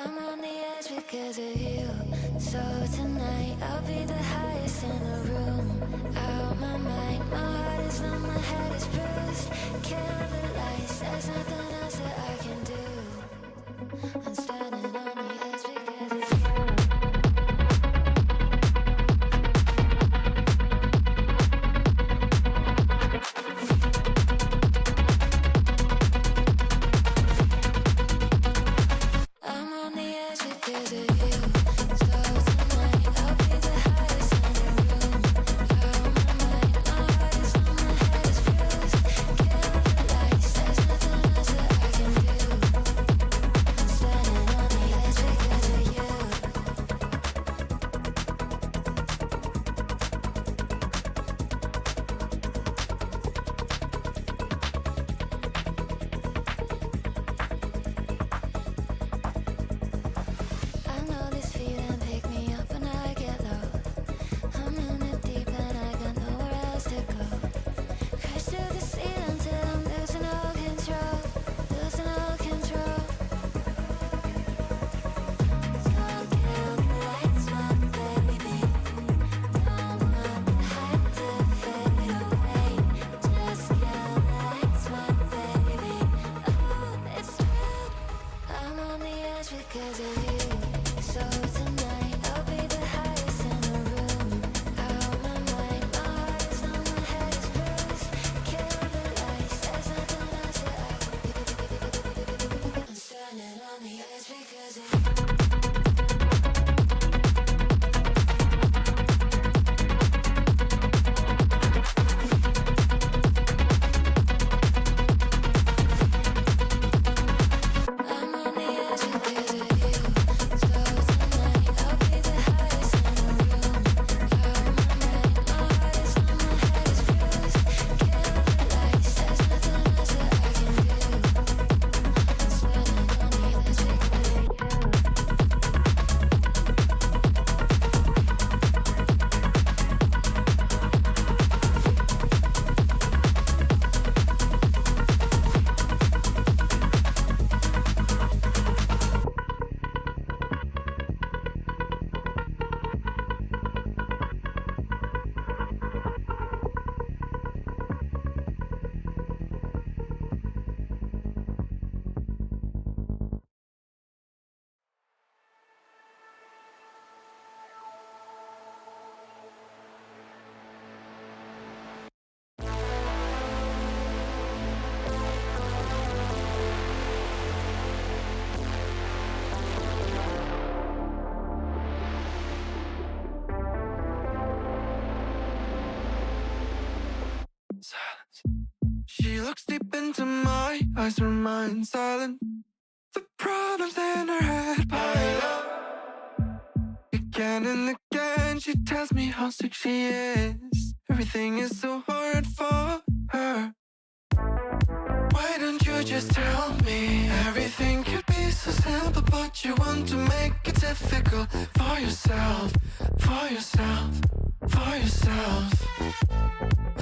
I'm on the edge because of you. So tonight I'll be the highest in the room. Out my mind, my heart is numb, my head is bruised. Kill the lights, there's nothing else that I can do. I'm standing on the edge because of you. I'm on the edge because of you. So tonight I'll be the highest in the room. Out my mind, my heart is numb, my head is bruised. Kill the lights, there's nothing else that I can do. I'm standing on the edge because of you. I know this feeling, pick me up when I get low. I'm in it deep and I got nowhere else to go. Crash to the ceiling till I'm losing all control, losing all control. Don't kill the lights, my baby. Don't want the hype to fade away. Just kill the lights, my baby. Oh, it's true. I'm on the edge because of you. So tonight I'll be the highest in the room. Out my mind, my heart is numb, my head is bruised. Kill the lights, there's nothing else that I can do. I'm standing on the edge because of you. I'm on the edge because of you. So tonight I'll be the highest in the room. Out my mind, my heart is numb, my head is bruised. Kill the lights, there's nothing else that I can do. I'm standing on the edge because of you. Silence. She looks deep into my eyes, her mind silent. The problems in her head pile up. Again and again, she tells me how sick she is. Everything is so hard for her. Why don't you just tell me? Everything could be so simple, but you want to make it difficult for yourself, for yourself, for yourself,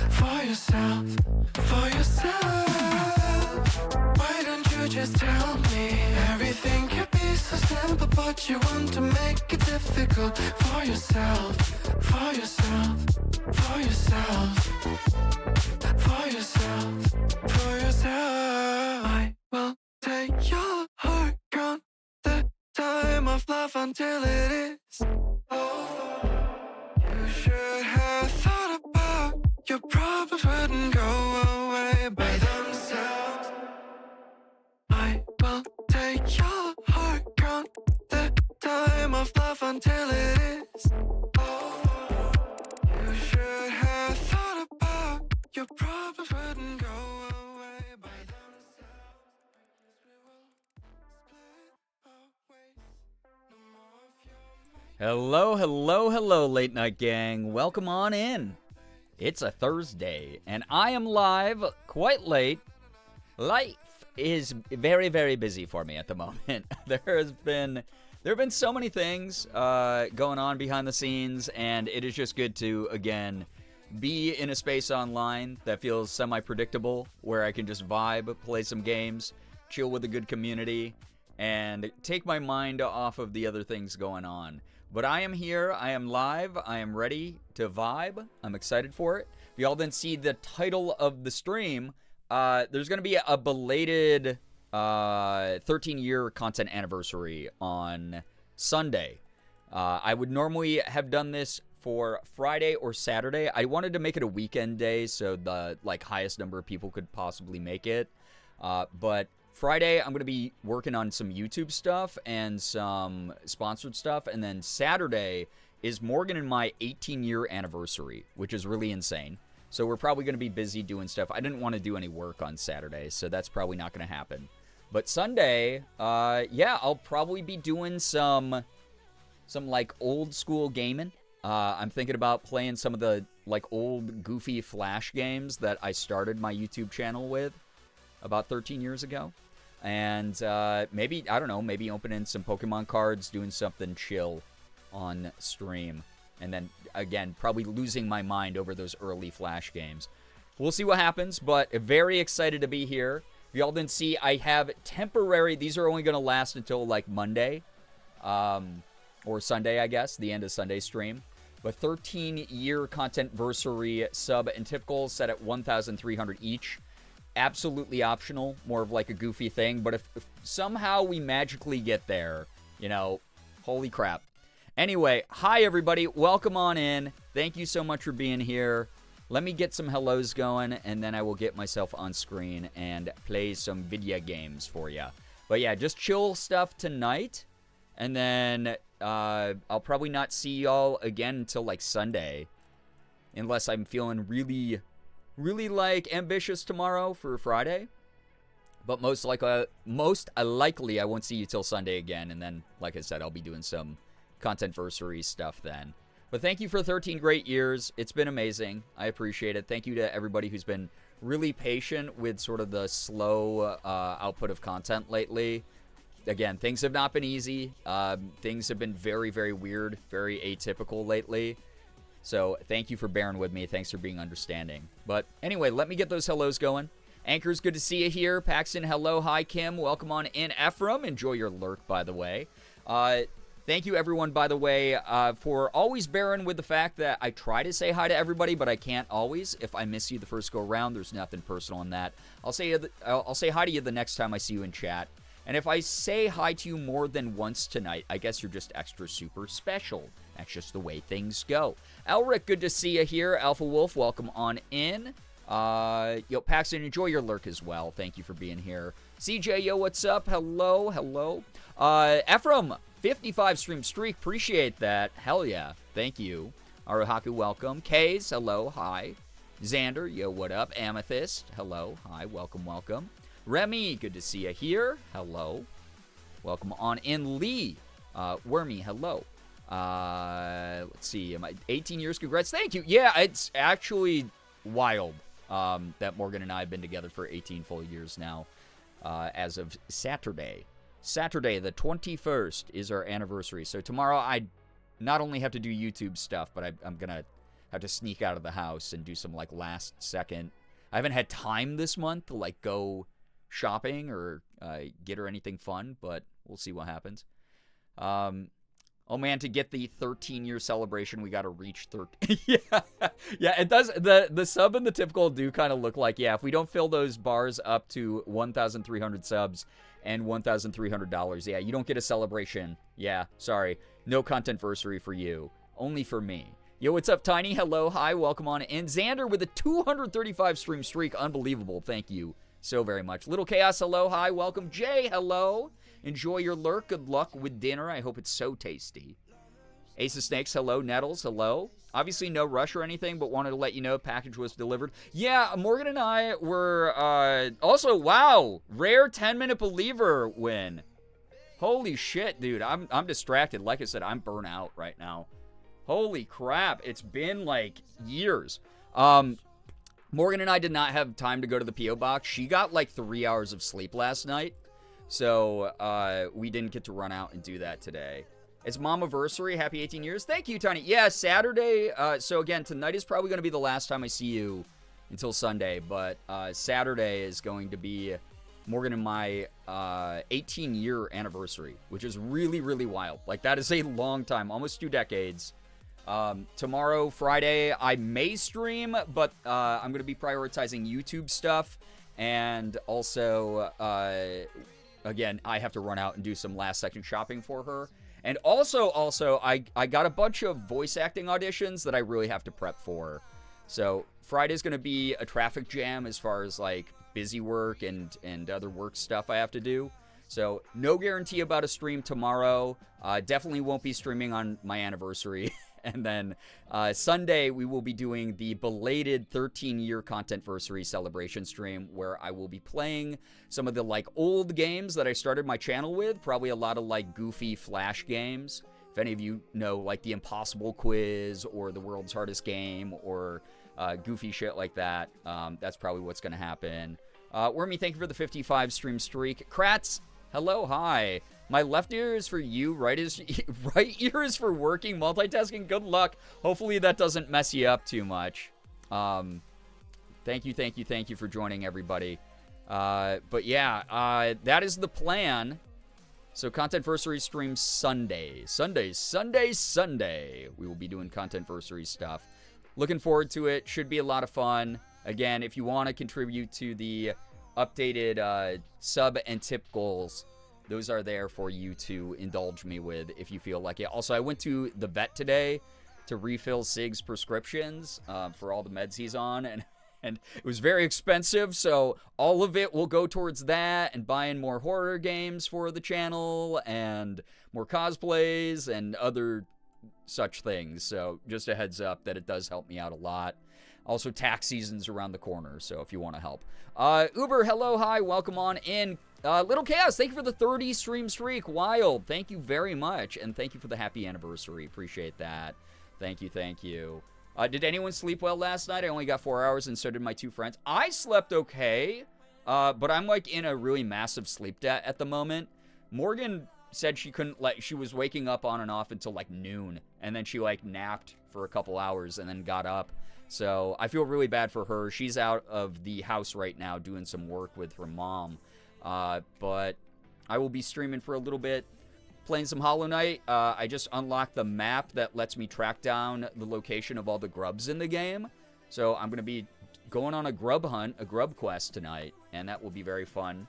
for yourself, for yourself. Why don't you just tell me? Everything could be so simple, but you want to make it difficult for yourself, for yourself, for yourself, for yourself, for yourself. I will take your heart, count the time of love until it is over. You should have thought about your problems wouldn't go away by themselves. I will take your heart, count the time of love until it is over. You should have thought about your problems wouldn't go away by themselves. I guess we will split our ways. No more of your Hello, hello, hello, late night gang. Welcome on in. It's a Thursday, and I am live quite late. Life is very, very busy for me at the moment. There have been so many things going on behind the scenes, and it is just good to, again, be in a space online that feels semi-predictable, where I can just vibe, play some games, chill with a good community, and take my mind off of the other things going on. But I am here. I am live. I am ready to vibe. I'm excited for it. If y'all didn't see the title of the stream, there's going to be a belated 13-year content anniversary on Sunday. I would normally have done this for Friday or Saturday. I wanted to make it a weekend day so the highest number of people could possibly make it. But Friday, I'm going to be working on some YouTube stuff and some sponsored stuff. And then Saturday is Morgan and my 18-year anniversary, which is really insane. So we're probably going to be busy doing stuff. I didn't want to do any work on Saturday, so that's probably not going to happen. But Sunday, I'll probably be doing some old school gaming. I'm thinking about playing some of the old goofy Flash games that I started my YouTube channel with about 13 years ago. And maybe, I don't know, maybe opening some Pokemon cards, doing something chill on stream. And then, again, probably losing my mind over those early Flash games. We'll see what happens, but very excited to be here. If y'all didn't see, I have temporary, these are only going to last until Monday. Or Sunday, I guess, the end of Sunday stream. But 13-year content-versary sub and typical set at 1,300 each. Absolutely optional, more of a goofy thing. But if somehow we magically get there, holy crap. Anyway, hi everybody, welcome on in. Thank you so much for being here. Let me get some hellos going, and then I will get myself on screen and play some video games for you. But yeah, just chill stuff tonight. And then I'll probably not see y'all again until Sunday. Unless I'm feeling really, really ambitious tomorrow for Friday. But most likely I won't see you till Sunday again. And then, like I said, I'll be doing some content-versary stuff then. But thank you for 13 great years. It's been amazing. I appreciate it. Thank you to everybody who's been really patient with sort of the slow output of content lately. Again, things have not been easy. Things have been very, very weird, very atypical lately. So thank you for bearing with me. Thanks for being understanding. But anyway, let me get those hellos going. Anchor's good to see you here. Paxton, hello. Hi, Kim. Welcome on in. Ephraim, enjoy your lurk, by the way. Thank you, everyone, by the way, for always bearing with the fact that I try to say hi to everybody, but I can't always. If I miss you the first go-around, there's nothing personal in that. I'll say hi to you the next time I see you in chat. And if I say hi to you more than once tonight, I guess you're just extra super special. That's just the way things go. Elric, good to see you here. Alpha Wolf, welcome on in. Yo, Paxton, enjoy your lurk as well. Thank you for being here. CJ, yo, what's up? Hello, hello. Ephraim, 55 stream streak. Appreciate that. Hell yeah. Thank you. Aruhaku, welcome. Kays, hello, hi. Xander, yo, what up? Amethyst, hello, hi, welcome, welcome. Remy, good to see you here. Hello. Welcome on in. Lee. Wormy, hello. Let's see. Am I 18 years? Congrats. Thank you. Yeah, it's actually wild that Morgan and I have been together for 18 full years now as of Saturday. Saturday, the 21st, is our anniversary. So tomorrow I not only have to do YouTube stuff, but I'm going to have to sneak out of the house and do some last second. I haven't had time this month to go shopping or get her anything fun, but we'll see what happens. Oh man, to get the 13-year celebration, we got to reach 13. yeah, it does. The sub and the typical do kind of look like, yeah, if we don't fill those bars up to 1,300 subs and $1,300, yeah, you don't get a celebration. Yeah, sorry. No content-versary for you. Only for me. Yo, what's up, Tiny? Hello, hi, welcome on in. Xander with a 235 stream streak. Unbelievable. Thank you so very much. Little Chaos, hello, hi, welcome. Jay, hello. Enjoy your lurk. Good luck with dinner. I hope it's so tasty. Ace of Snakes, hello. Nettles, hello. Obviously no rush or anything, but wanted to let you know package was delivered. Yeah, Morgan and I were, also, wow, rare 10-minute believer win. Holy shit, dude. I'm distracted. Like I said, I'm burnt out right now. Holy crap. It's been, years. Morgan and I did not have time to go to the P.O. box. She got 3 hours of sleep last night. So, we didn't get to run out and do that today. It's Mamaversary. Happy 18 years. Thank you, Tiny. Yeah, Saturday. So, again, tonight is probably going to be the last time I see you until Sunday. But Saturday is going to be Morgan and my 18-year anniversary, which is really, really wild. Like, that is a long time, almost 2 decades. Tomorrow, Friday, I may stream, but I'm going to be prioritizing YouTube stuff. And also, again, I have to run out and do some last-second shopping for her. And also, I got a bunch of voice acting auditions that I really have to prep for. So Friday's going to be a traffic jam as far as, like, busy work and other work stuff I have to do. So no guarantee about a stream tomorrow. Definitely won't be streaming on my anniversary. And then Sunday, we will be doing the belated 13-year Contentversary celebration stream where I will be playing some of the, like, old games that I started my channel with. Probably a lot of, like, goofy Flash games. If any of you know, like, the Impossible Quiz or the World's Hardest Game or goofy shit like that, that's probably what's going to happen. Wormy, thank you for the 55 stream streak. Kratz, hello, hi. My left ear is for you, right ear is for working, multitasking. Good luck. Hopefully that doesn't mess you up too much. Thank you for joining, everybody. But yeah, that is the plan. So Contentversary stream Sunday. Sunday. We will be doing Contentversary stuff. Looking forward to it. Should be a lot of fun. Again, if you want to contribute to the updated sub and tip goals, those are there for you to indulge me with if you feel like it. Also, I went to the vet today to refill Sig's prescriptions for all the meds he's on, and it was very expensive, so all of it will go towards that and buying more horror games for the channel and more cosplays and other such things. So just a heads up that it does help me out a lot. Also, tax season's around the corner, so if you want to help. Uber, hello, hi, welcome on in. Little Chaos, thank you for the 30 stream streak. Wild, thank you very much. And thank you for the happy anniversary. Appreciate that. Thank you. Did anyone sleep well last night? I only got 4 hours, and so did my 2 friends. I slept okay, but I'm, like, in a really massive sleep debt at the moment. Morgan said she was waking up on and off until, like, noon. And then she, like, napped for a couple hours and then got up. So I feel really bad for her. She's out of the house right now doing some work with her mom. But I will be streaming for a little bit, playing some Hollow Knight. I just unlocked the map that lets me track down the location of all the grubs in the game. So I'm going to be going on a grub hunt, a grub quest tonight, and that will be very fun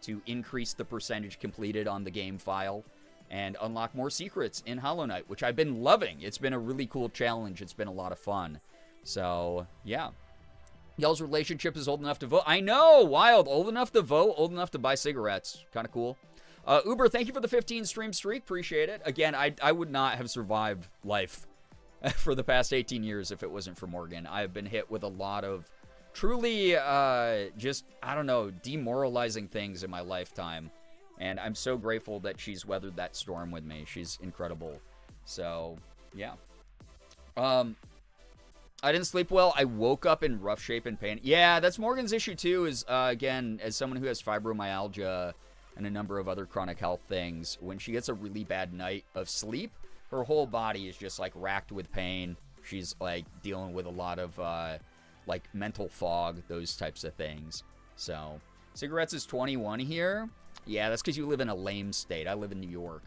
to increase the percentage completed on the game file and unlock more secrets in Hollow Knight, which I've been loving. It's been a really cool challenge. It's been a lot of fun. So, yeah. Y'all's relationship is old enough to vote. I know, wild. Old enough to vote, old enough to buy cigarettes. Kind of cool. Uber, thank you for the 15 stream streak. Appreciate it. Again, I would not have survived life for the past 18 years if it wasn't for Morgan. I have been hit with a lot of truly just, I don't know, demoralizing things in my lifetime. And I'm so grateful that she's weathered that storm with me. She's incredible. So, yeah. I didn't sleep well. I woke up in rough shape and pain. Yeah, that's Morgan's issue too, is, again, as someone who has fibromyalgia and a number of other chronic health things, when she gets a really bad night of sleep, her whole body is just, like, racked with pain. She's, like, dealing with a lot of, like, mental fog, those types of things. So, cigarettes is 21 here. Yeah, that's because you live in a lame state. I live in New York.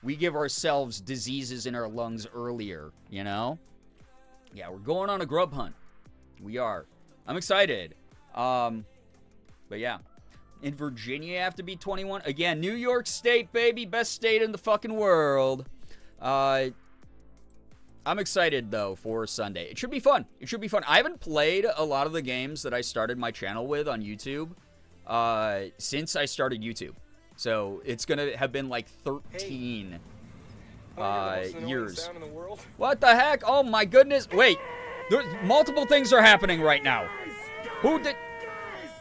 We give ourselves diseases in our lungs earlier, you know? Yeah, we're going on a grub hunt. We are. I'm excited. But yeah. In Virginia, you have to be 21. Again, New York State, baby. Best state in the fucking world. I'm excited, though, for Sunday. It should be fun. It should be fun. I haven't played a lot of the games that I started my channel with on YouTube since I started YouTube. So it's going to have been like 13 years. What the heck? Oh my goodness. Wait. There's multiple things are happening right now. Who did...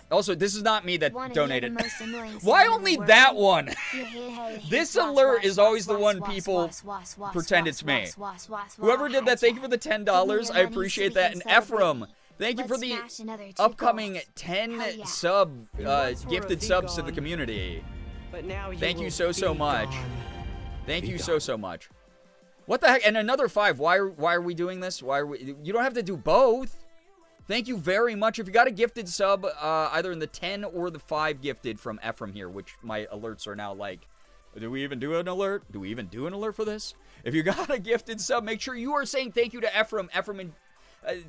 Also, this is not me that donated. Why only that one? This alert is always the one people pretend it's me. Whoever did that, thank you for the $10. I appreciate that. And Ephraim, thank you for the upcoming 10 gifted subs to the community. Thank you so much. Thank you so much. What the heck? And another 5. Why are we doing this? You don't have to do both. Thank you very much. If you got a gifted sub, either in the 10 or the 5 gifted from Ephraim here, which my alerts are now like, do we even do an alert? Do we even do an alert for this? If you got a gifted sub, make sure you are saying thank you to Ephraim. Ephraim,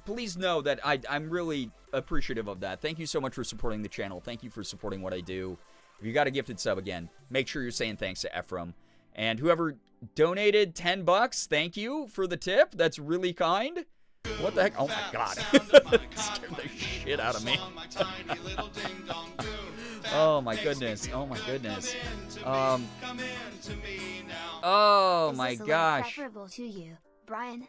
please know that I'm really appreciative of that. Thank you so much for supporting the channel. Thank you for supporting what I do. If you got a gifted sub, again, make sure you're saying thanks to Ephraim. And whoever donated $10, thank you for the tip. That's really kind. What the heck? Oh my god. Scared the shit out of me. Oh my goodness. Oh my goodness. Oh my gosh. Preferable to you, Brian.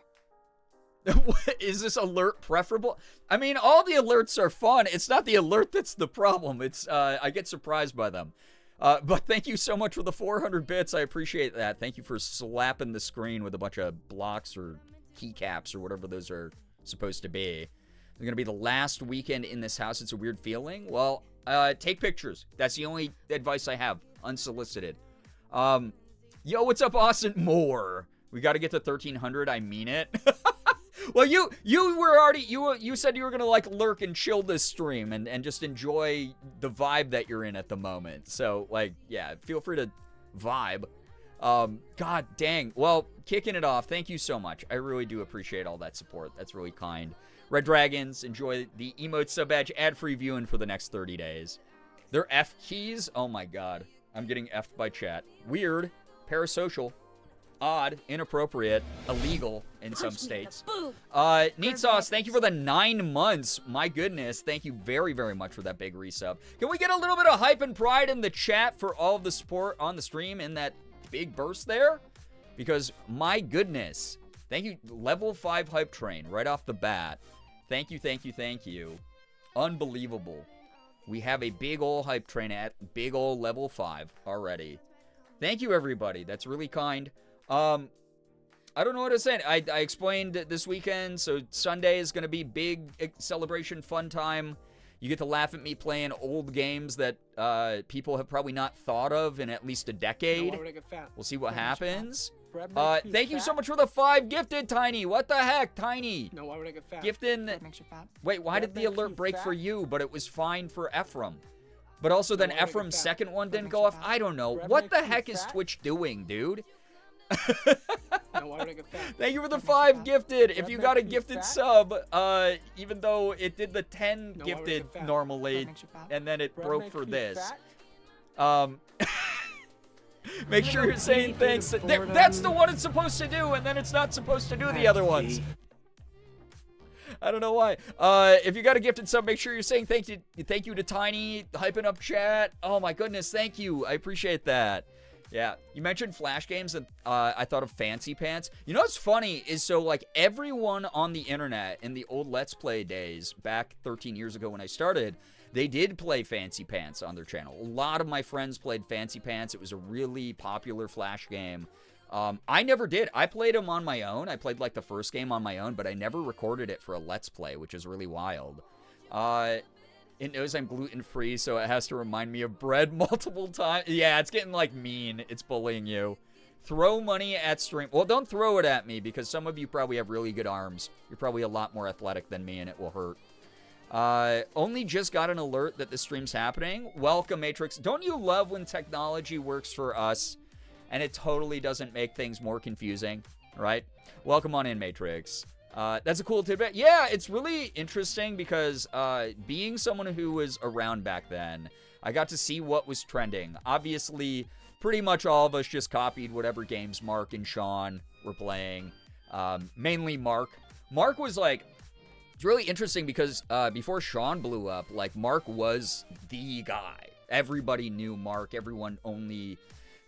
Is this alert preferable? I mean, all the alerts are fun. It's not the alert that's the problem. It's I get surprised by them. But thank you so much for the 400 bits. I appreciate that. Thank you for slapping the screen with a bunch of blocks or keycaps or whatever those are supposed to be. It's going to be the last weekend in this house. It's a weird feeling. Well, take pictures. That's the only advice I have, unsolicited. Yo, what's up, Austin Moore? We got to get to 1,300. I mean it. Well, you were already, you said you were going to, like, lurk and chill this stream and just enjoy the vibe that you're in at the moment. So, like, yeah, feel free to vibe. God dang. Well, kicking it off, thank you so much. I really do appreciate all that support. That's really kind. Red Dragons, enjoy the emote sub badge ad-free viewing for the next 30 days. Their F keys? Oh my god. I'm getting F'd by chat. Weird. Parasocial. Odd. Inappropriate. Illegal in some states. Neat Sauce, thank you for the 9 months. My goodness. Thank you very, very much for that big resub. Can we get a little bit of hype and pride in the chat for all of the support on the stream in that big burst there? Because, my goodness. Thank you. Level 5 hype train right off the bat. Thank you, thank you, thank you. Unbelievable. We have a big ol' hype train at big ol' level 5 already. Thank you, everybody. That's really kind. I don't know what to say. I explained this weekend, so Sunday is going to be big celebration, fun time. You get to laugh at me playing old games that people have probably not thought of in at least a decade. We'll see what happens. Thank you so much for the 5 gifted, Tiny. What the heck, Tiny? No, why would I get fat? Gifting. Wait, why did the alert break for you, but it was fine for Ephraim? But also then Ephraim's second one didn't go off? I don't know. What the heck is Twitch doing, dude? Thank you for the 5 gifted. If you got a gifted sub, even though it did the 10 gifted normally, and then it broke for this. Make sure you're saying thanks. That's the one it's supposed to do, and then it's not supposed to do the other ones. I don't know why. If you got a gifted sub, make sure you're saying thank you to Tiny, hyping up chat. Oh my goodness, thank you. I appreciate that. Yeah, you mentioned Flash games, and I thought of Fancy Pants. You know what's funny is, so, like, everyone on the internet in the old Let's Play days, back 13 years ago when I started, they did play Fancy Pants on their channel. A lot of my friends played Fancy Pants. It was a really popular Flash game. I never did. I played them on my own. I played, like, the first game on my own, but I never recorded it for a Let's Play, which is really wild. It knows I'm gluten-free, so it has to remind me of bread multiple times. Yeah, it's getting, like, mean. It's bullying you. Throw money at stream. Well, don't throw it at me, because some of you probably have really good arms. You're probably a lot more athletic than me, and it will hurt. Only just got an alert that the stream's happening. Welcome, Matrix. Don't you love when technology works for us, and it totally doesn't make things more confusing, right? Welcome on in, Matrix. That's a cool tidbit. Yeah, it's really interesting because being someone who was around back then, I got to see what was trending. Obviously, pretty much all of us just copied whatever games Mark and Sean were playing. Mainly Mark. Mark was like, it's really interesting because before Sean blew up, like, Mark was the guy. Everybody knew Mark. Everyone only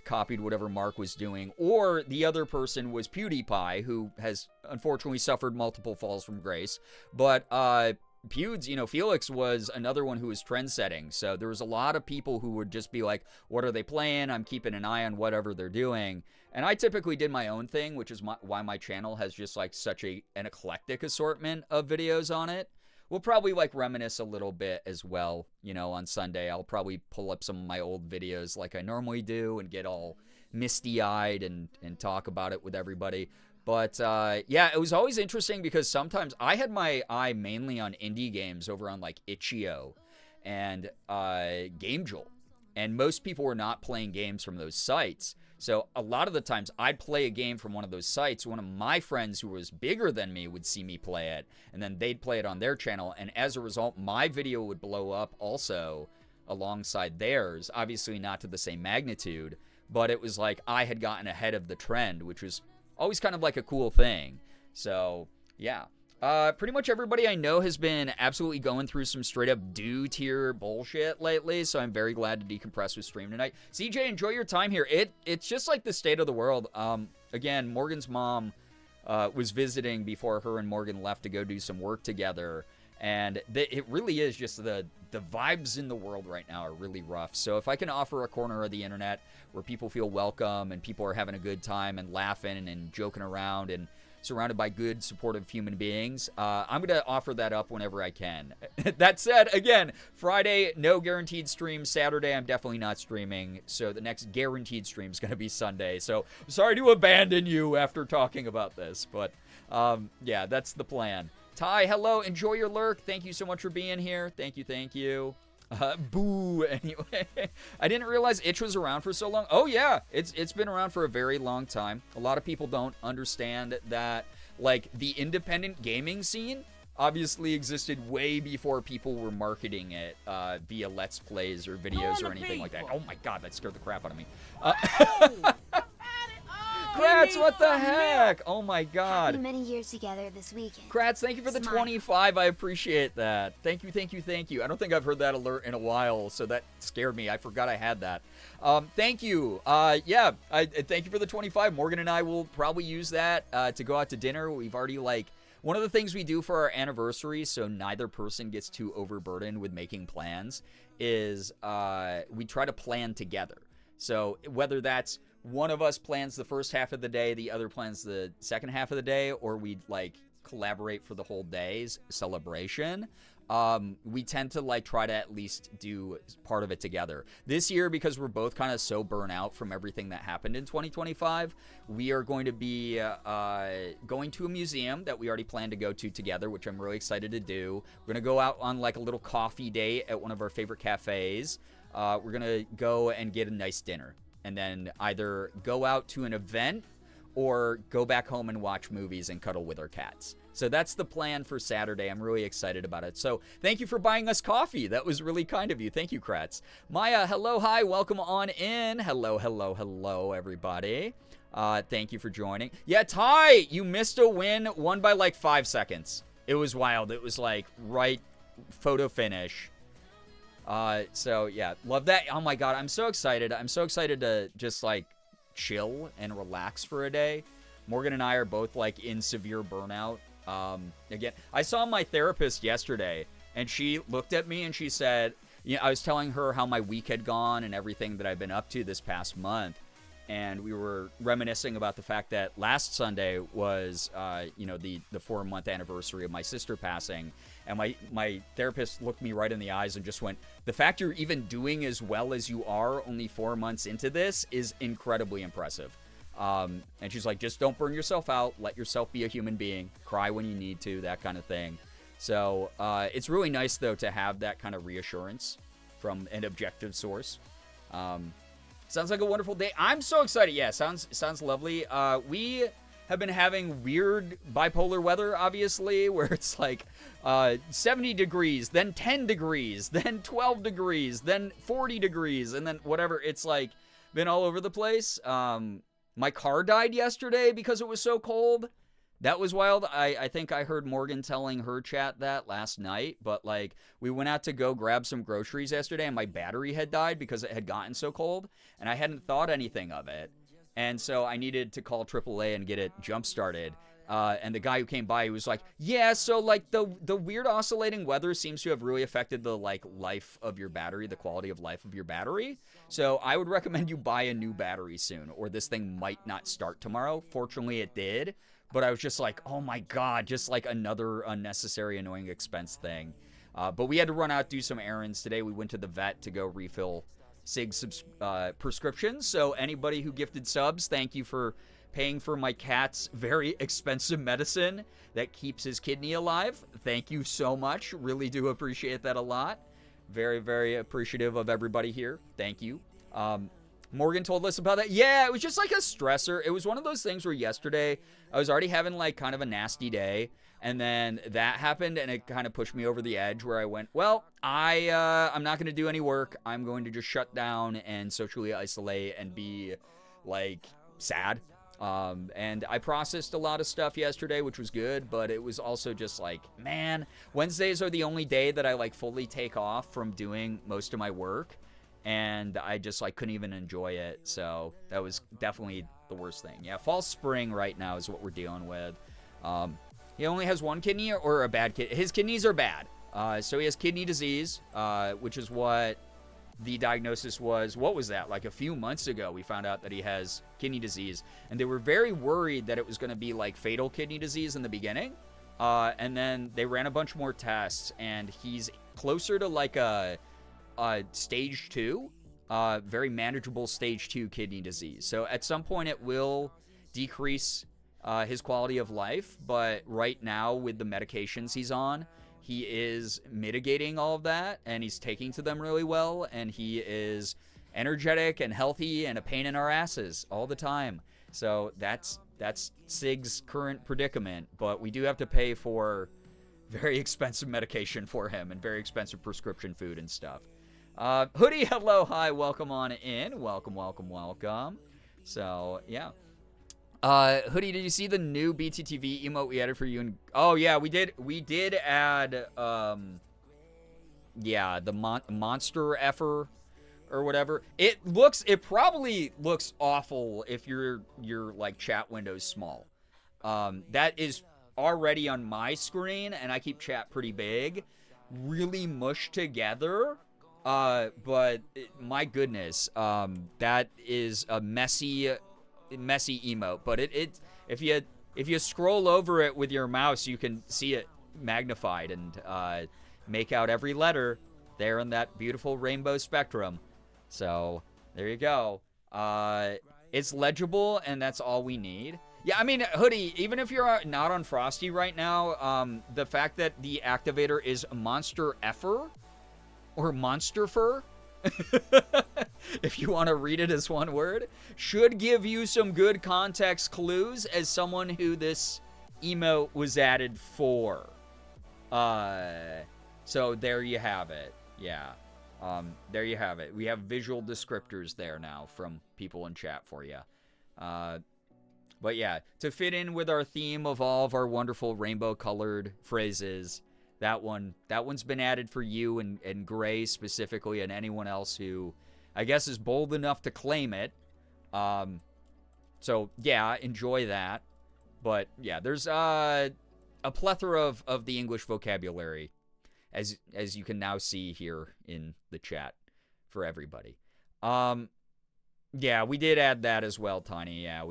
copied whatever Mark was doing, or the other person was PewDiePie, who has unfortunately suffered multiple falls from grace. But Pewds, you know, Felix was another one who was trend-setting, so there was a lot of people who would just be like, what are they playing? I'm keeping an eye on whatever they're doing. And I typically did my own thing, which is why my channel has just, like, such an eclectic assortment of videos on it. We'll probably, like, reminisce a little bit as well, you know, on Sunday. I'll probably pull up some of my old videos like I normally do and get all misty-eyed and talk about it with everybody. But yeah, it was always interesting because sometimes I had my eye mainly on indie games over on like Itch.io and GameJolt. And most people were not playing games from those sites. So a lot of the times I'd play a game from one of those sites. One of my friends who was bigger than me would see me play it, and then they'd play it on their channel. And as a result, my video would blow up also alongside theirs. Obviously not to the same magnitude, but it was like I had gotten ahead of the trend, which was always kind of like a cool thing. So yeah. Pretty much everybody I know has been absolutely going through some straight up tier bullshit lately, so I'm very glad to decompress with stream tonight. CJ, enjoy your time here. It's just like the state of the world. Again, Morgan's mom was visiting before her and Morgan left to go do some work together, and it really is just the vibes in the world right now are really rough. So if I can offer a corner of the internet where people feel welcome and people are having a good time and laughing and joking around and surrounded by good, supportive human beings, I'm going to offer that up whenever I can. That said, again, Friday, no guaranteed stream. Saturday, I'm definitely not streaming. So the next guaranteed stream is going to be Sunday. So sorry to abandon you after talking about this. But yeah, that's the plan. Ty, hello. Enjoy your lurk. Thank you so much for being here. Thank you. Thank you. Boo. Anyway, I didn't realize Itch was around for so long. Oh yeah, it's been around for a very long time. A lot of people don't understand that, like, the independent gaming scene obviously existed way before people were marketing it via Let's Plays or videos or anything like that. Oh my god, that scared the crap out of me. Kratz, what the heck? Oh my god. Happy many years together this weekend. Kratz, thank you for the 25. I appreciate that. Thank you, thank you, thank you. I don't think I've heard that alert in a while, so that scared me. I forgot I had that. Thank you. Yeah, thank you for the 25. Morgan and I will probably use that to go out to dinner. We've already, like, one of the things we do for our anniversary, so neither person gets too overburdened with making plans, is we try to plan together. So whether that's one of us plans the first half of the day, the other plans the second half of the day, or we like collaborate for the whole day's celebration, we tend to like try to at least do part of it together. This year, because we're both kind of so burnt out from everything that happened in 2025, we are going to be going to a museum that we already planned to go to together, which I'm really excited to do. We're going to go out on like a little coffee date at one of our favorite cafes. We're going to go and get a nice dinner, and then either go out to an event or go back home and watch movies and cuddle with our cats. So that's the plan for Saturday. I'm really excited about it. So thank you for buying us coffee. That was really kind of you. Thank you, Kratz. Maya, hello, hi, welcome on in. Hello, hello, hello, everybody. Thank you for joining. Yeah, Ty, you missed a won by like 5 seconds. It was wild. It was like right photo finish. So yeah, love that. Oh my god, I'm so excited. I'm so excited to just like chill and relax for a day. Morgan and I are both like in severe burnout. Again, I saw my therapist yesterday, and she looked at me and she said, you know, I was telling her how my week had gone and everything that I've been up to this past month. And we were reminiscing about the fact that last Sunday was, you know, the 4-month anniversary of my sister passing. And my therapist looked me right in the eyes and just went, the fact you're even doing as well as you are only 4 months into this is incredibly impressive. And she's like, just don't burn yourself out. Let yourself be a human being. Cry when you need to, that kind of thing. So it's really nice, though, to have that kind of reassurance from an objective source. Sounds like a wonderful day. I'm so excited. Yeah, sounds lovely. We have been having weird bipolar weather, obviously, where it's like 70 degrees, then 10 degrees, then 12 degrees, then 40 degrees, and then whatever. It's like been all over the place. My car died yesterday because it was so cold. That was wild. I think I heard Morgan telling her chat that last night, but like we went out to go grab some groceries yesterday and my battery had died because it had gotten so cold and I hadn't thought anything of it. And so I needed to call AAA and get it jump started. And the guy who came by, he was like, yeah, so like the weird oscillating weather seems to have really affected the like life of your battery, the quality of life of your battery. So I would recommend you buy a new battery soon or this thing might not start tomorrow. Fortunately, it did. But I was just like, oh my god, just like another unnecessary, annoying expense thing. But we had to run out, do some errands today. We went to the vet to go refill SIG prescriptions. So anybody who gifted subs, thank you for paying for my cat's very expensive medicine that keeps his kidney alive. Thank you so much. Really do appreciate that a lot. Very, very appreciative of everybody here. Thank you. Morgan told us about that. Yeah, it was just like a stressor. It was one of those things where yesterday I was already having like kind of a nasty day, and then that happened, and it kind of pushed me over the edge where I went, well, I'm not going to do any work. I'm going to just shut down and socially isolate and be like sad. And I processed a lot of stuff yesterday, which was good, but it was also just like, man, Wednesdays are the only day that I like fully take off from doing most of my work. And I just like couldn't even enjoy it. So that was definitely the worst thing. Yeah, fall spring right now is what we're dealing with. He only has one kidney or a bad kidney. His kidneys are bad. So he has kidney disease, which is what the diagnosis was. What was that? Like a few months ago, we found out that he has kidney disease. And they were very worried that it was going to be like fatal kidney disease in the beginning. And then they ran a bunch more tests, and he's closer to like a stage 2, very manageable stage 2 kidney disease. So at some point it will decrease his quality of life, but right now with the medications he's on, he is mitigating all of that, and he's taking to them really well, and he is energetic and healthy and a pain in our asses all the time. So that's Sig's current predicament, but we do have to pay for very expensive medication for him and very expensive prescription food and stuff. Hoodie, hello, hi, welcome on in. Welcome. So, yeah. Hoodie, did you see the new BTTV emote we added for you? And oh, yeah, we did add, yeah, the monster effer or whatever. It probably looks awful if your like chat window's small. That is already on my screen, and I keep chat pretty big, really mushed together. But my goodness, that is a messy emote. But if you scroll over it with your mouse, you can see it magnified and make out every letter there in that beautiful rainbow spectrum. So there you go. It's legible, and that's all we need. Yeah, I mean, Hoodie, even if you're not on Frosty right now, the fact that the activator is Monster Effer, or Monster Fur, if you want to read it as one word, should give you some good context clues as someone who this emote was added for. So there you have it. Yeah. There you have it. We have visual descriptors there now from people in chat for you. But yeah, to fit in with our theme of all of our wonderful rainbow-colored phrases, that one's been added for you and Gray specifically, and anyone else who, I guess, is bold enough to claim it. So yeah, enjoy that. But yeah, there's a plethora of the English vocabulary, as you can now see here in the chat for everybody. Yeah, we did add that as well, Tiny. Yeah,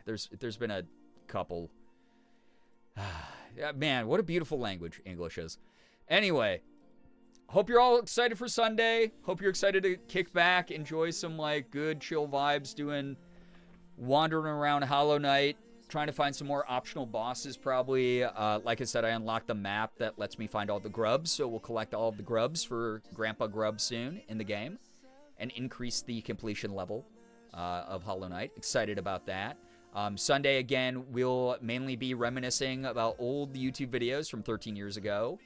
there's been a couple. Man, what a beautiful language English is. Anyway, hope you're all excited for Sunday. Hope you're excited to kick back, enjoy some like good chill vibes, wandering around Hollow Knight, trying to find some more optional bosses probably. Like I said, I unlocked the map that lets me find all the grubs, so we'll collect all of the grubs for Grandpa Grub soon in the game and increase the completion level of Hollow Knight. Excited about that. Sunday, again, we'll mainly be reminiscing about old YouTube videos from 13 years ago.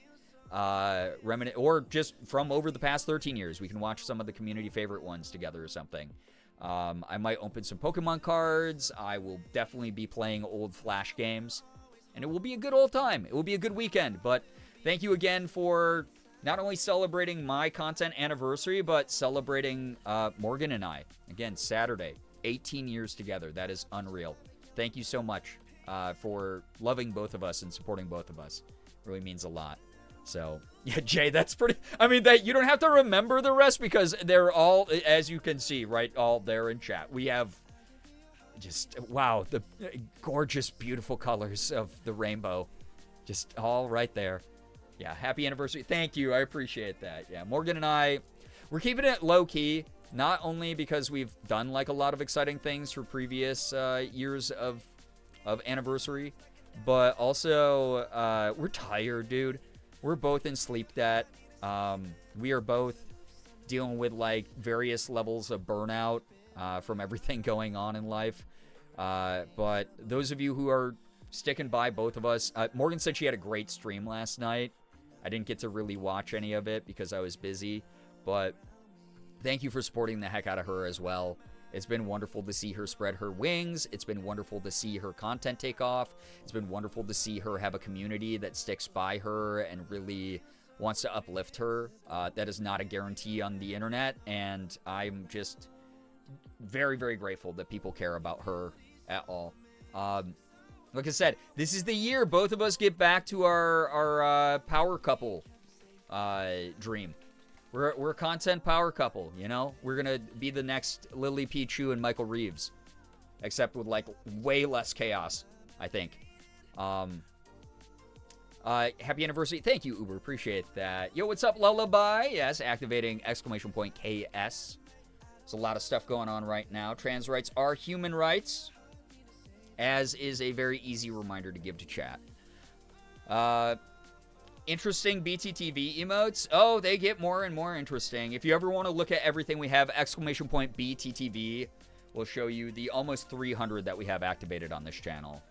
Or just from over the past 13 years. We can watch some of the community favorite ones together or something. I might open some Pokemon cards. I will definitely be playing old Flash games. And it will be a good old time. It will be a good weekend. But thank you again for not only celebrating my content anniversary, but celebrating Morgan and I. Again, Saturday. 18 years together. That is unreal. Thank you so much for loving both of us and supporting both of us. Really means a lot. So, yeah, Jay, that's pretty... I mean, that you don't have to remember the rest because they're all, as you can see, right, all there in chat. We have just, wow, the gorgeous, beautiful colors of the rainbow. Just all right there. Yeah, happy anniversary. Thank you. I appreciate that. Yeah, Morgan and I, we're keeping it low-key. Not only because we've done like a lot of exciting things for previous years of anniversary, but also we're tired, dude. We're both in sleep debt. We are both dealing with like various levels of burnout from everything going on in life. But those of you who are sticking by both of us, Morgan said she had a great stream last night. I didn't get to really watch any of it because I was busy, but thank you for supporting the heck out of her as well. It's been wonderful to see her spread her wings. It's been wonderful to see her content take off. It's been wonderful to see her have a community that sticks by her and really wants to uplift her. That is not a guarantee on the internet, and I'm just very, very grateful that people care about her at all. Like I said, this is the year both of us get back to our power couple dream. We're a content power couple, you know? We're going to be the next Lily Pichu and Michael Reeves, except with, like, way less chaos, I think. Happy anniversary. Thank you, Uber. Appreciate that. Yo, what's up, Lullaby? Yes, activating exclamation point KS. There's a lot of stuff going on right now. Trans rights are human rights, as is a very easy reminder to give to chat. Interesting BTTV emotes. Oh, they get more and more interesting. If you ever want to look at everything we have, exclamation point BTTV will show you the almost 300 that we have activated on this channel.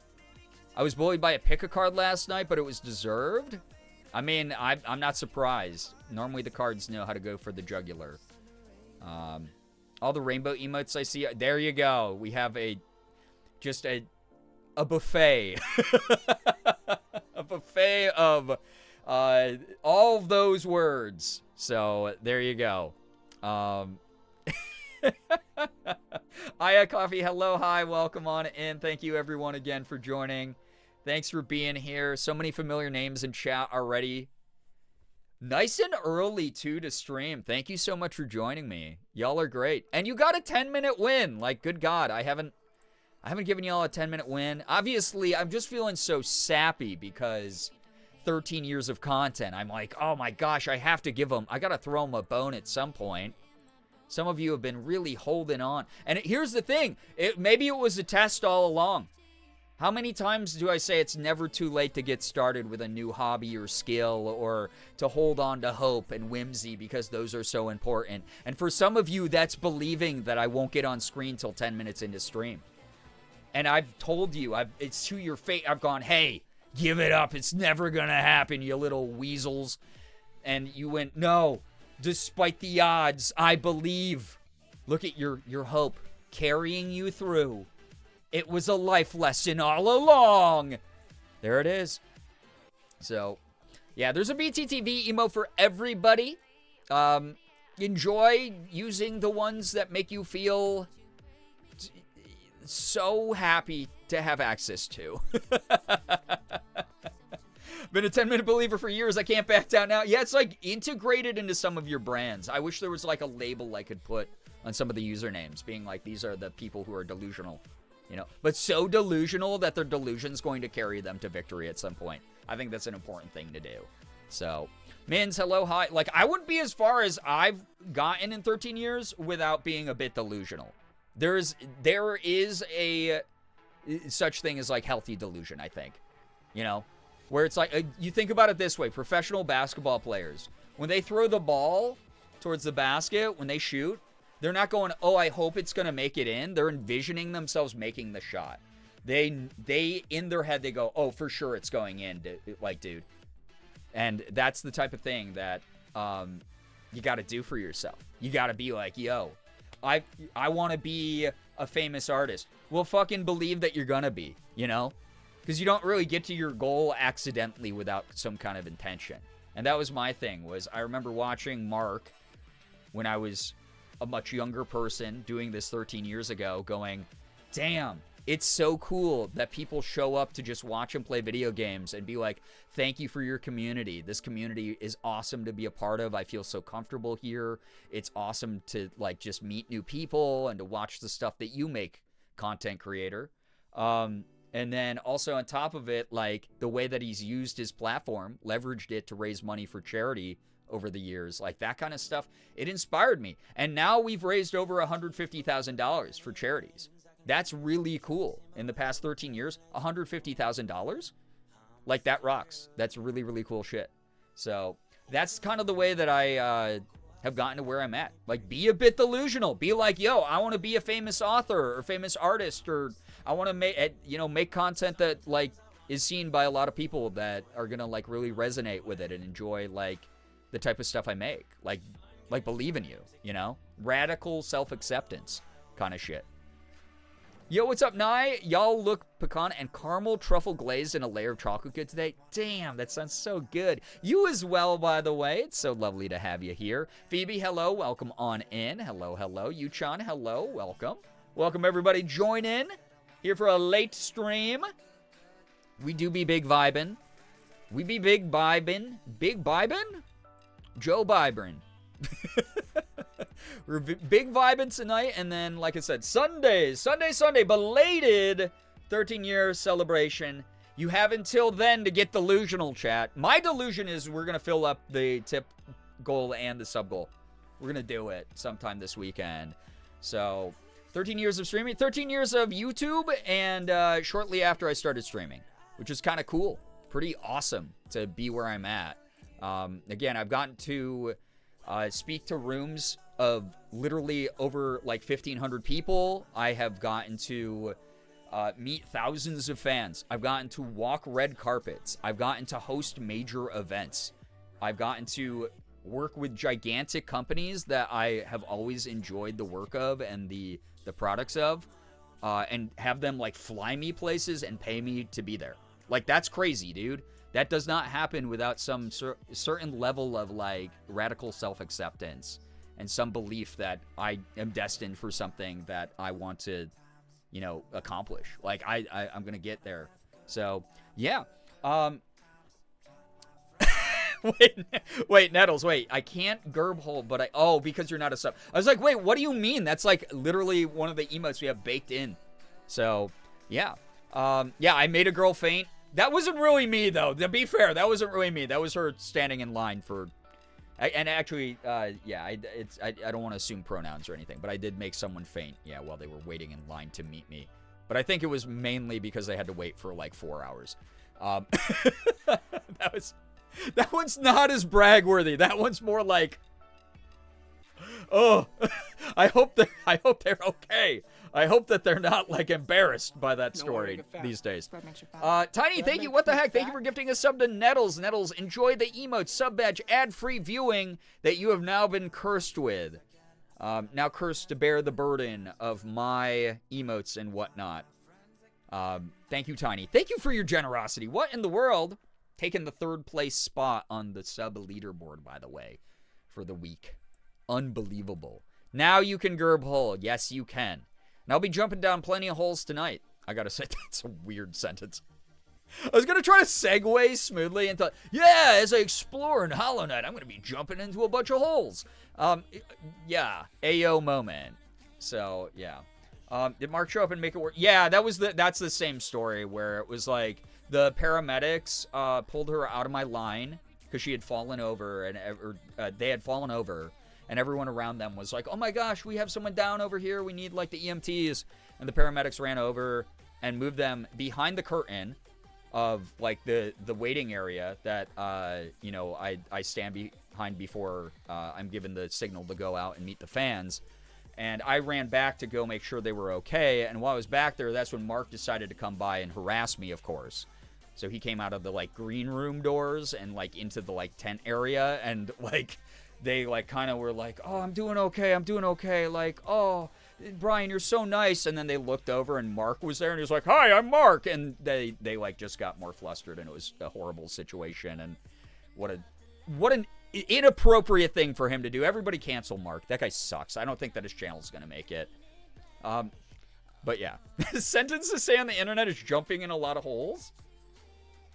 I was bullied by a pick-a-card last night, but it was deserved. I mean, I'm not surprised. Normally the cards know how to go for the jugular. All the rainbow emotes I see. There you go. We have just a buffet. A buffet of all of those words. So there you go. Aya Coffee, hello, hi, welcome on in. Thank you everyone again for joining. Thanks for being here. So many familiar names in chat already. Nice and early too to stream. Thank you so much for joining me. Y'all are great. And you got a 10-minute win. Like, good God, I haven't given y'all a 10-minute win. Obviously, I'm just feeling so sappy because 13 years of content. I'm like, oh my gosh, I have to give them, I gotta throw them a bone at some point. Some of you have been really holding on. And here's the thing, maybe it was a test all along. How many times do I say it's never too late to get started with a new hobby or skill, or to hold on to hope and whimsy, because those are so important. And for some of you, that's believing that I won't get on screen till 10 minutes into stream. And I've told you, it's to your fate. I've gone, hey, give it up. It's never going to happen, you little weasels. And you went, no, despite the odds, I believe. Look at your hope carrying you through. It was a life lesson all along. There it is. So, yeah, there's a BTTV emo for everybody. Enjoy using the ones that make you feel so happy to have access to. Been a 10-minute believer for years. I can't back down now. Yeah, it's like integrated into some of your brands. I wish there was like a label I could put on some of the usernames, being like, these are the people who are delusional, you know, but so delusional that their delusion's going to carry them to victory at some point. I think that's an important thing to do. So, Mins, hello, hi. Like, I wouldn't be as far as I've gotten in 13 years without being a bit delusional. There is a such thing as like healthy delusion, I think, you know, where it's like, you think about it this way, professional basketball players, when they throw the ball towards the basket, when they shoot, they're not going, oh, I hope it's going to make it in. They're envisioning themselves making the shot. They in their head, they go, oh, for sure it's going in, like, dude. And that's the type of thing that you got to do for yourself. You got to be like, yo, I want to be a famous artist. Well, fucking believe that you're going to be, you know? Because you don't really get to your goal accidentally without some kind of intention. And that was my thing, was I remember watching Mark when I was a much younger person doing this 13 years ago, going, damn, it's so cool that people show up to just watch and play video games and be like, thank you for your community. This community is awesome to be a part of. I feel so comfortable here. It's awesome to like just meet new people and to watch the stuff that you make, content creator. And then also on top of it, like the way that he's used his platform, leveraged it to raise money for charity over the years. Like, that kind of stuff, it inspired me. And now we've raised over $150,000 for charities. That's really cool. In the past 13 years, $150,000? Like, that rocks. That's really, really cool shit. So that's kind of the way that I have gotten to where I'm at. Like, be a bit delusional. Be like, yo, I want to be a famous author or famous artist, or I want to make content that, like, is seen by a lot of people that are gonna, like, really resonate with it and enjoy, like, the type of stuff I make. Like believe in you, you know? Radical self-acceptance kind of shit. Yo, what's up, Nye? Y'all look pecan and caramel truffle glazed in a layer of chocolate good today. Damn, that sounds so good. You as well, by the way. It's so lovely to have you here. Phoebe, hello. Welcome on in. Hello, hello. Yuchan, hello. Welcome. Welcome, everybody. Join in here for a late stream. We do be big vibin'. We be big vibin'. Big vibin'? Joe Bybron. We're big vibing tonight, and then, like I said, Sunday, belated 13-year celebration. You have until then to get delusional, chat. My delusion is we're going to fill up the tip goal and the sub goal. We're going to do it sometime this weekend. So, 13 years of streaming, 13 years of YouTube, and shortly after I started streaming, which is kind of cool. Pretty awesome to be where I'm at. Again, I've gotten to speak to rooms of literally over like 1,500 people. I have gotten to meet thousands of fans. I've gotten to walk red carpets. I've gotten to host major events. I've gotten to work with gigantic companies that I have always enjoyed the work of and the products of, and have them like fly me places and pay me to be there. Like, that's crazy, dude. That does not happen without some certain level of, like, radical self-acceptance and some belief that I am destined for something that I want to, you know, accomplish. Like, I'm going to get there. So, yeah. Wait, Nettles, wait. I can't gerb hole, but because you're not a sub. I was like, wait, what do you mean? That's, like, literally one of the emotes we have baked in. So, yeah. Yeah, I made a girl faint. That wasn't really me, though. To be fair, that wasn't really me. That was her standing in line for... And actually, yeah, I don't want to assume pronouns or anything, but I did make someone faint, yeah, while they were waiting in line to meet me. But I think it was mainly because they had to wait for, like, 4 hours. That one's not as brag-worthy. That one's more like... Oh, I hope they're okay. I hope that they're not, like, embarrassed by that story these days. Tiny, thank you. What the heck? Thank you for gifting a sub to Nettles. Nettles, enjoy the emote, sub badge, ad-free viewing that you have now been cursed with. Now cursed to bear the burden of my emotes and whatnot. Thank you, Tiny. Thank you for your generosity. What in the world? Taking the 3rd place spot on the sub leaderboard, by the way, for the week. Unbelievable. Now you can gerb hole. Yes, you can. And I'll be jumping down plenty of holes tonight. I gotta say, that's a weird sentence. I was gonna try to segue smoothly into, yeah, as I explore in Hollow Knight, I'm gonna be jumping into a bunch of holes. Yeah, Ayo moment. So, yeah. Did Mark show up and make it work? Yeah, that's the same story where it was like the paramedics pulled her out of my line because she had fallen over, and they had fallen over. And everyone around them was like, oh my gosh, we have someone down over here. We need, like, the EMTs. And the paramedics ran over and moved them behind the curtain of, like, the waiting area that, you know, I stand behind before I'm given the signal to go out and meet the fans. And I ran back to go make sure they were okay. And while I was back there, that's when Mark decided to come by and harass me, of course. So he came out of the, like, green room doors and, like, into the, like, tent area. And, like... They, like, kind of were like, oh, I'm doing okay. Like, oh, Brian, you're so nice. And then they looked over, and Mark was there, and he was like, hi, I'm Mark. And they like, just got more flustered, and it was a horrible situation. And what an inappropriate thing for him to do. Everybody cancel Mark. That guy sucks. I don't think that his channel's going to make it. But, yeah. The sentence to say on the internet is jumping in a lot of holes.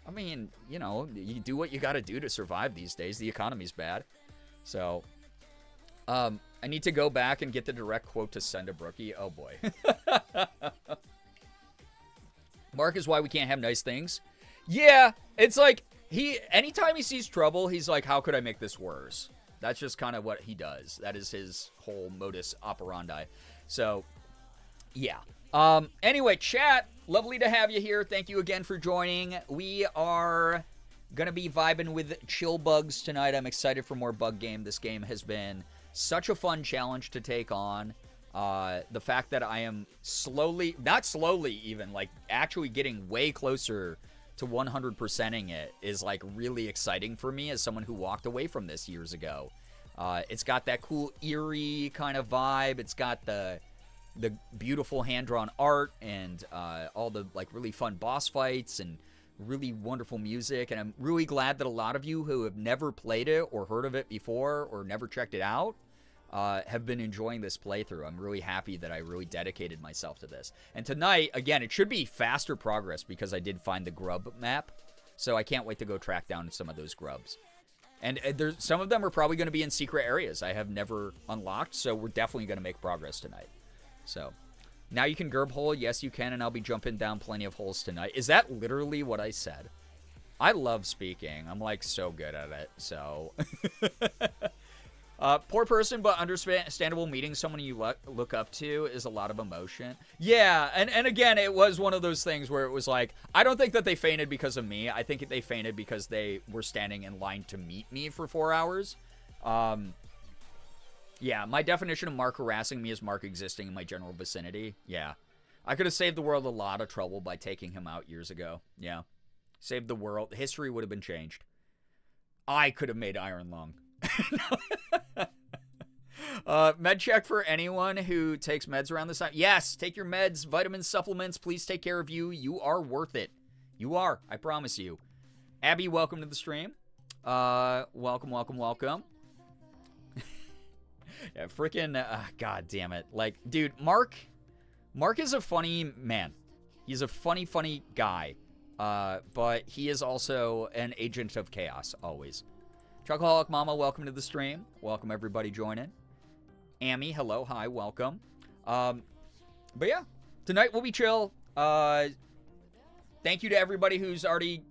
I mean, you know, you do what you got to do to survive these days. The economy's bad. So, I need to go back and get the direct quote to send a Brookie. Oh, boy. Mark is why we can't have nice things. Yeah, it's like, Anytime he sees trouble, he's like, how could I make this worse? That's just kind of what he does. That is his whole modus operandi. So, yeah. Anyway, chat, lovely to have you here. Thank you again for joining. We are gonna be vibing with Chill Bugs tonight. I'm excited for more bug game. This game has been such a fun challenge to take on. The fact that I am not slowly even, like actually getting way closer to 100%ing it is like really exciting for me as someone who walked away from this years ago. It's got that cool eerie kind of vibe. It's got the beautiful hand-drawn art and all the like really fun boss fights and really wonderful music. And I'm really glad that a lot of you who have never played it or heard of it before or never checked it out have been enjoying this playthrough. I'm really happy that I really dedicated myself to this. And tonight, again, it should be faster progress because I did find the grub map. So I can't wait to go track down some of those grubs. And some of them are probably going to be in secret areas I have never unlocked. So we're definitely going to make progress tonight. So now you can gerb hole. Yes, you can. And I'll be jumping down plenty of holes tonight. Is that literally what I said? I love speaking. I'm like so good at it. So... poor person, but understandable. Meeting someone you look up to is a lot of emotion. Yeah, and again, it was one of those things where it was like, I don't think that they fainted because of me. I think they fainted because they were standing in line to meet me for 4 hours. Yeah, my definition of Mark harassing me is Mark existing in my general vicinity. Yeah. I could have saved the world a lot of trouble by taking him out years ago. Yeah. Saved the world. History would have been changed. I could have made Iron Lung. Med check for anyone who takes meds around this time. Yes, take your meds, vitamins, supplements. Please take care of you. You are worth it. You are. I promise you. Abby, welcome to the stream. Welcome. Yeah, freaking, god damn it. Like, dude, Mark is a funny man. He's a funny guy. But he is also an agent of chaos, always. Chocoholic Mama, welcome to the stream. Welcome everybody joining. Amy, hello, hi, welcome. But yeah, tonight will be chill. Thank you to everybody who's already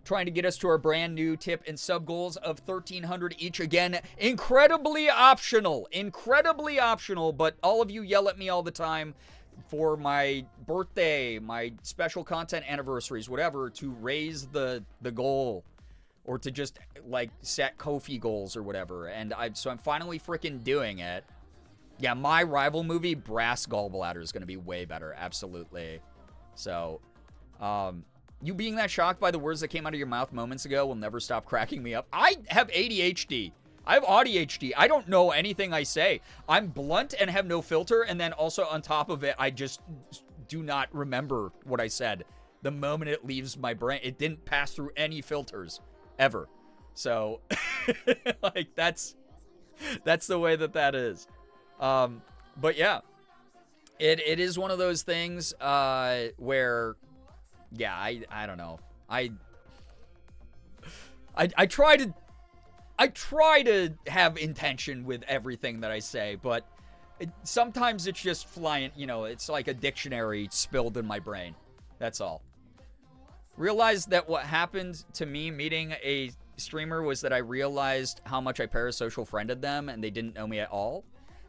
trying to get us to our brand new tip and sub goals of 1,300 each. Again, incredibly optional, but all of you yell at me all the time for my birthday, my special content anniversaries, whatever, to raise the goal. Or to just, like, set Kofi goals or whatever. And so I'm finally freaking doing it. Yeah, my rival movie, Brass Gallbladder, is going to be way better. Absolutely. So, you being that shocked by the words that came out of your mouth moments ago will never stop cracking me up. I have ADHD. I have ADHD. I don't know anything I say. I'm blunt and have no filter. And then also on top of it, I just do not remember what I said. The moment it leaves my brain, it didn't pass through any filters. Ever. So, like, that's the way that is. But yeah, it is one of those things, where, yeah, I don't know. I try to have intention with everything that I say, but sometimes it's just flying, it's like a dictionary spilled in my brain. That's all. Realized that what happened to me meeting a streamer was that I realized how much I parasocial friended them and they didn't know me at all.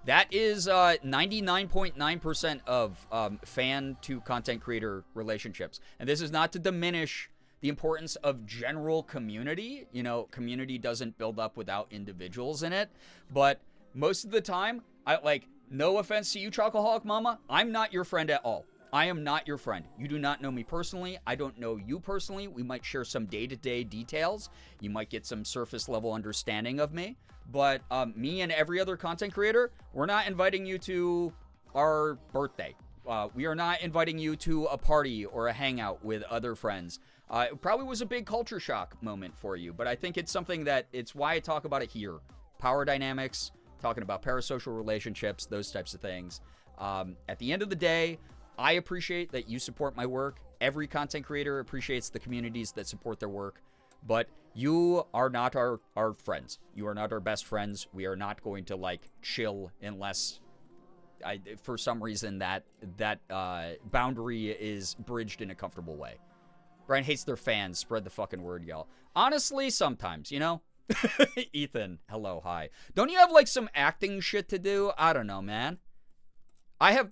That is 99.9% of fan to content creator relationships. And this is not to diminish the importance of general community. Community doesn't build up without individuals in it. But most of the time, no offense to you, Chocoholic Mama, I'm not your friend at all. I am not your friend. You do not know me personally. I don't know you personally. We might share some day-to-day details. You might get some surface-level understanding of me. But me and every other content creator, we're not inviting you to our birthday. We are not inviting you to a party or a hangout with other friends. It probably was a big culture shock moment for you, but I think it's something that it's why I talk about it here. Power dynamics, talking about parasocial relationships, those types of things. At the end of the day, I appreciate that you support my work. Every content creator appreciates the communities that support their work. But you are not our friends. You are not our best friends. We are not going to, chill unless, for some reason, that boundary is bridged in a comfortable way. Brian hates their fans. Spread the fucking word, y'all. Honestly, sometimes, you know? Ethan, hello, hi. Don't you have, like, some acting shit to do? I don't know, man.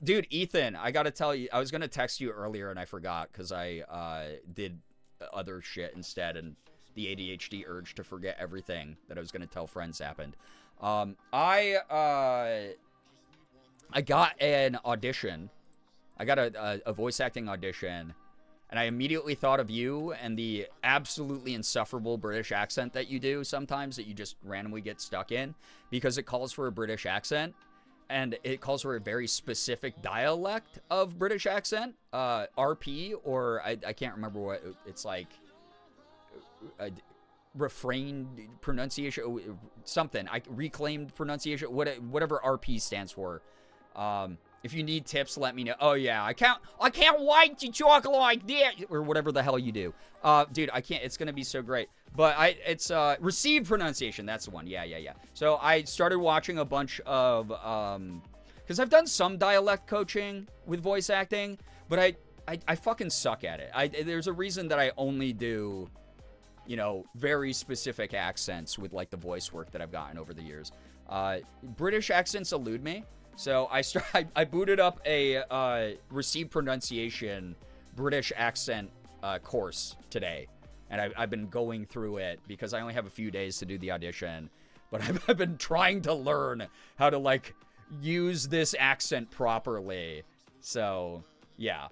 Dude, Ethan, I gotta tell you, I was gonna text you earlier and I forgot because I did other shit instead, and the ADHD urge to forget everything that I was gonna tell friends happened. I got an audition. I got a voice acting audition, and I immediately thought of you and the absolutely insufferable British accent that you do sometimes that you just randomly get stuck in because it calls for a British accent, and it calls for a very specific dialect of British accent, RP, or I can't remember what it's like, refrained pronunciation, something, reclaimed pronunciation, whatever RP stands for. If you need tips, let me know. Oh yeah, I can't wait to talk like that, or whatever the hell you do. Dude, I can't. It's gonna be so great. But it's received pronunciation. That's the one. Yeah. So I started watching a bunch of because I've done some dialect coaching with voice acting, but I fucking suck at it. There's a reason that I only do, you know, very specific accents with like the voice work that I've gotten over the years. British accents elude me. So I booted up a received pronunciation British accent course today, and I've been going through it because I only have a few days to do the audition, but I've been trying to learn how to like use this accent properly. So yeah,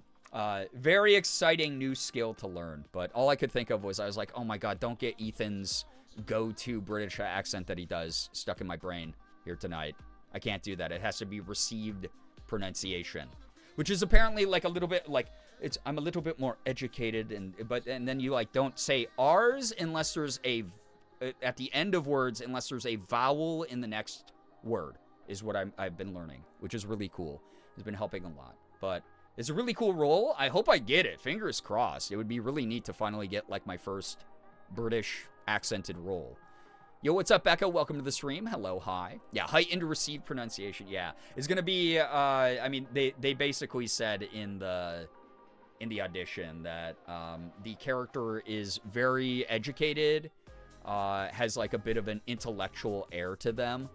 very exciting new skill to learn. But all I could think of was I was like, oh my god, don't get Ethan's go-to British accent that he does stuck in my brain here tonight. I can't do that. It has to be received pronunciation, which is apparently like a little bit like I'm a little bit more educated, and then you like don't say R's unless there's a at the end of words unless there's a vowel in the next word is what I've been learning, which is really cool. It's been helping a lot, but it's a really cool role. I hope I get it. Fingers crossed. It would be really neat to finally get like my first British accented role. Yo, what's up, Becca? Welcome to the stream. Hello, hi. Yeah, heightened received pronunciation. Yeah, it's gonna be. I mean, they basically said in the audition that the character is very educated, has like a bit of an intellectual air to them,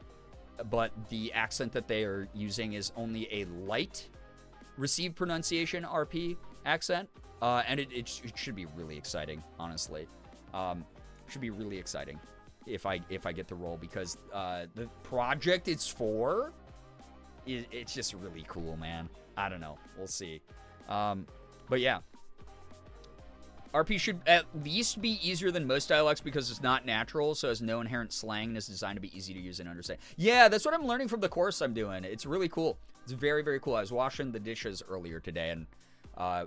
but the accent that they are using is only a light received pronunciation RP accent, and it should be really exciting. Honestly, should be really exciting. If I get the role, because the project it's for, it's just really cool, man. I don't know. We'll see. But yeah. RP should at least be easier than most dialects because it's not natural, so has no inherent slang and is designed to be easy to use and understand. Yeah, that's what I'm learning from the course I'm doing. It's really cool. It's very, very cool. I was washing the dishes earlier today and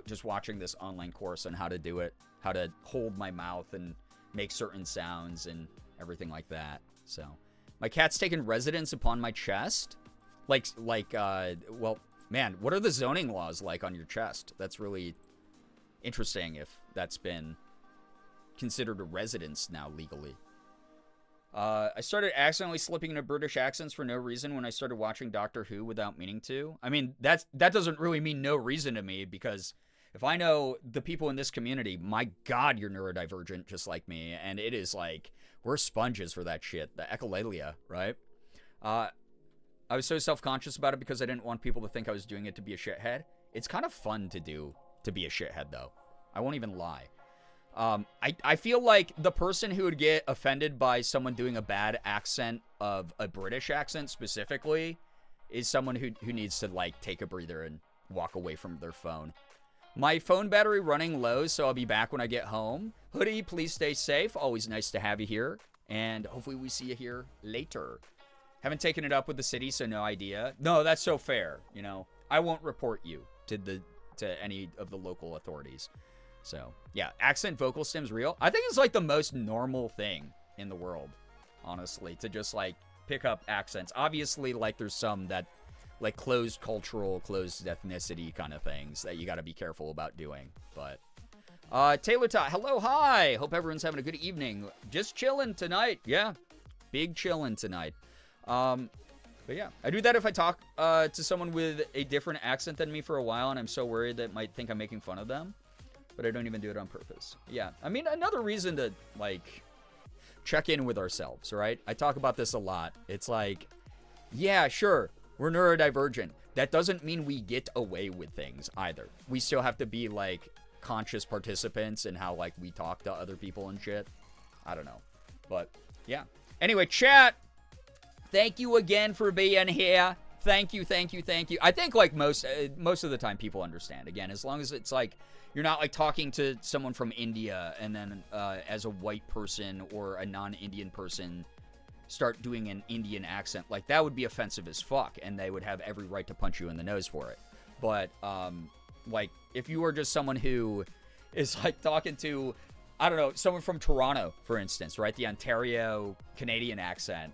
just watching this online course on how to do it, how to hold my mouth and make certain sounds and everything like that. So my cat's taken residence upon my chest. Well, man, what are the zoning laws like on your chest? That's really interesting if that's been considered a residence now legally. I started accidentally slipping into British accents for no reason when I started watching Doctor Who without meaning to. I mean, that doesn't really mean no reason to me, because if I know the people in this community, my god, you're neurodivergent just like me, and it is like, we're sponges for that shit. The echolalia, right? I was so self-conscious about it because I didn't want people to think I was doing it to be a shithead. It's kind of fun to do to be a shithead, though. I won't even lie. I feel like the person who would get offended by someone doing a bad accent of a British accent specifically is someone who needs to, like, take a breather and walk away from their phone. My phone battery running low, so I'll be back when I get home. Hoodie, please stay safe. Always nice to have you here. And hopefully we see you here later. Haven't taken it up with the city, so no idea. No, that's so fair. You know, I won't report you to any of the local authorities. So, yeah, accent vocal stems real. I think it's like the most normal thing in the world, honestly, to just like pick up accents. Obviously, like there's some that like closed cultural, closed ethnicity kind of things that you got to be careful about doing. But Taylor Tot, hello, hi. Hope everyone's having a good evening. Just chilling tonight. Yeah, big chilling tonight. But yeah, I do that if I talk to someone with a different accent than me for a while, and I'm so worried that might think I'm making fun of them. but I don't even do it on purpose. Yeah, I mean, another reason to, like, check in with ourselves, right? I talk about this a lot. It's like, yeah, sure, we're neurodivergent. That doesn't mean we get away with things either. We still have to be, like, conscious participants in how, like, we talk to other people and shit. I don't know. But, yeah. Anyway, chat, thank you again for being here. Thank you, thank you, thank you. I think, like, most of the time people understand. Again, as long as it's, like, you're not, like, talking to someone from India and then as a white person or a non-Indian person start doing an Indian accent. Like, that would be offensive as fuck, and they would have every right to punch you in the nose for it. But, like, if you are just someone who is, like, talking to, I don't know, someone from Toronto, for instance, right? The Ontario Canadian accent.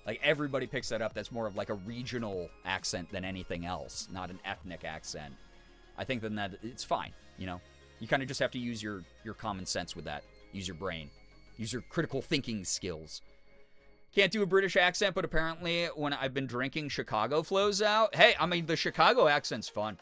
Like, everybody picks that up. That's more of, like, a regional accent than anything else, not an ethnic accent. I think then that it's fine, you know? You kind of just have to use your common sense with that. Use your brain. Use your critical thinking skills. Can't do a British accent, but apparently when I've been drinking, Chicago flows out. Hey, I mean, the Chicago accent's fun.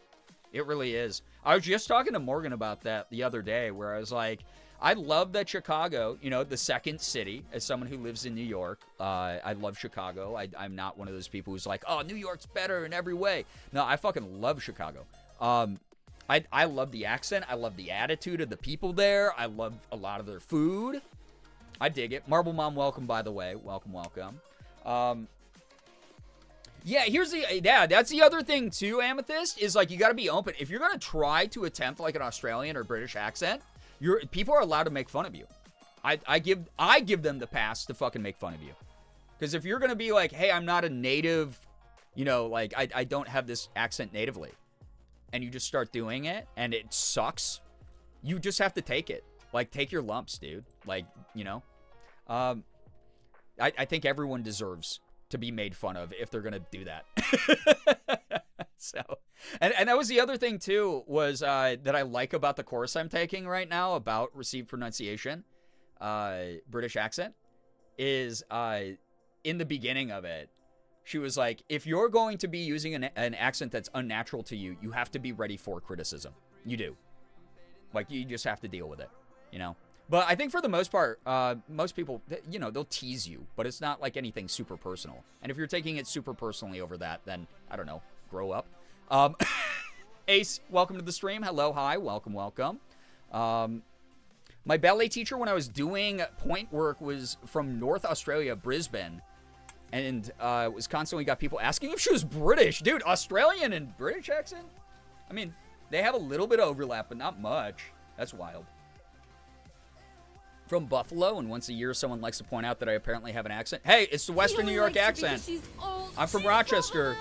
It really is. I was just talking to Morgan about that the other day, where I was like, I love that Chicago, you know, the second city, as someone who lives in New York, I love Chicago. I'm not one of those people who's like, oh, New York's better in every way. No, I fucking love Chicago. I love the accent. I love the attitude of the people there. I love a lot of their food. I dig it. Marble Mom, welcome, by the way. Welcome, welcome. Yeah, that's the other thing, too, Amethyst, is, like, you got to be open. If you're going to try to attempt, like, an Australian or British accent, people are allowed to make fun of you. I give them the pass to fucking make fun of you. Because if you're going to be like, hey, I'm not a native, you know, like, I don't have this accent natively, and you just start doing it, and it sucks, you just have to take it. Like, take your lumps, dude. Like, you know. I think everyone deserves to be made fun of if they're going to do that. So, and that was the other thing, too, was that I like about the course I'm taking right now about received pronunciation, British accent, is in the beginning of it, she was like, if you're going to be using an accent that's unnatural to you, you have to be ready for criticism. You do. Like, you just have to deal with it, you know? But I think for the most part, most people, you know, they'll tease you, but it's not like anything super personal. And if you're taking it super personally over that, then, I don't know, grow up. Ace, welcome to the stream. Hello, hi, welcome, welcome. My ballet teacher when I was doing point work was from North Australia, Brisbane. And was constantly got people asking if she was British. Dude, Australian and British accent? I mean, they have a little bit of overlap, but not much. That's wild. From Buffalo, and once a year someone likes to point out that I apparently have an accent. Hey, it's the Western New York accent. I'm from Rochester.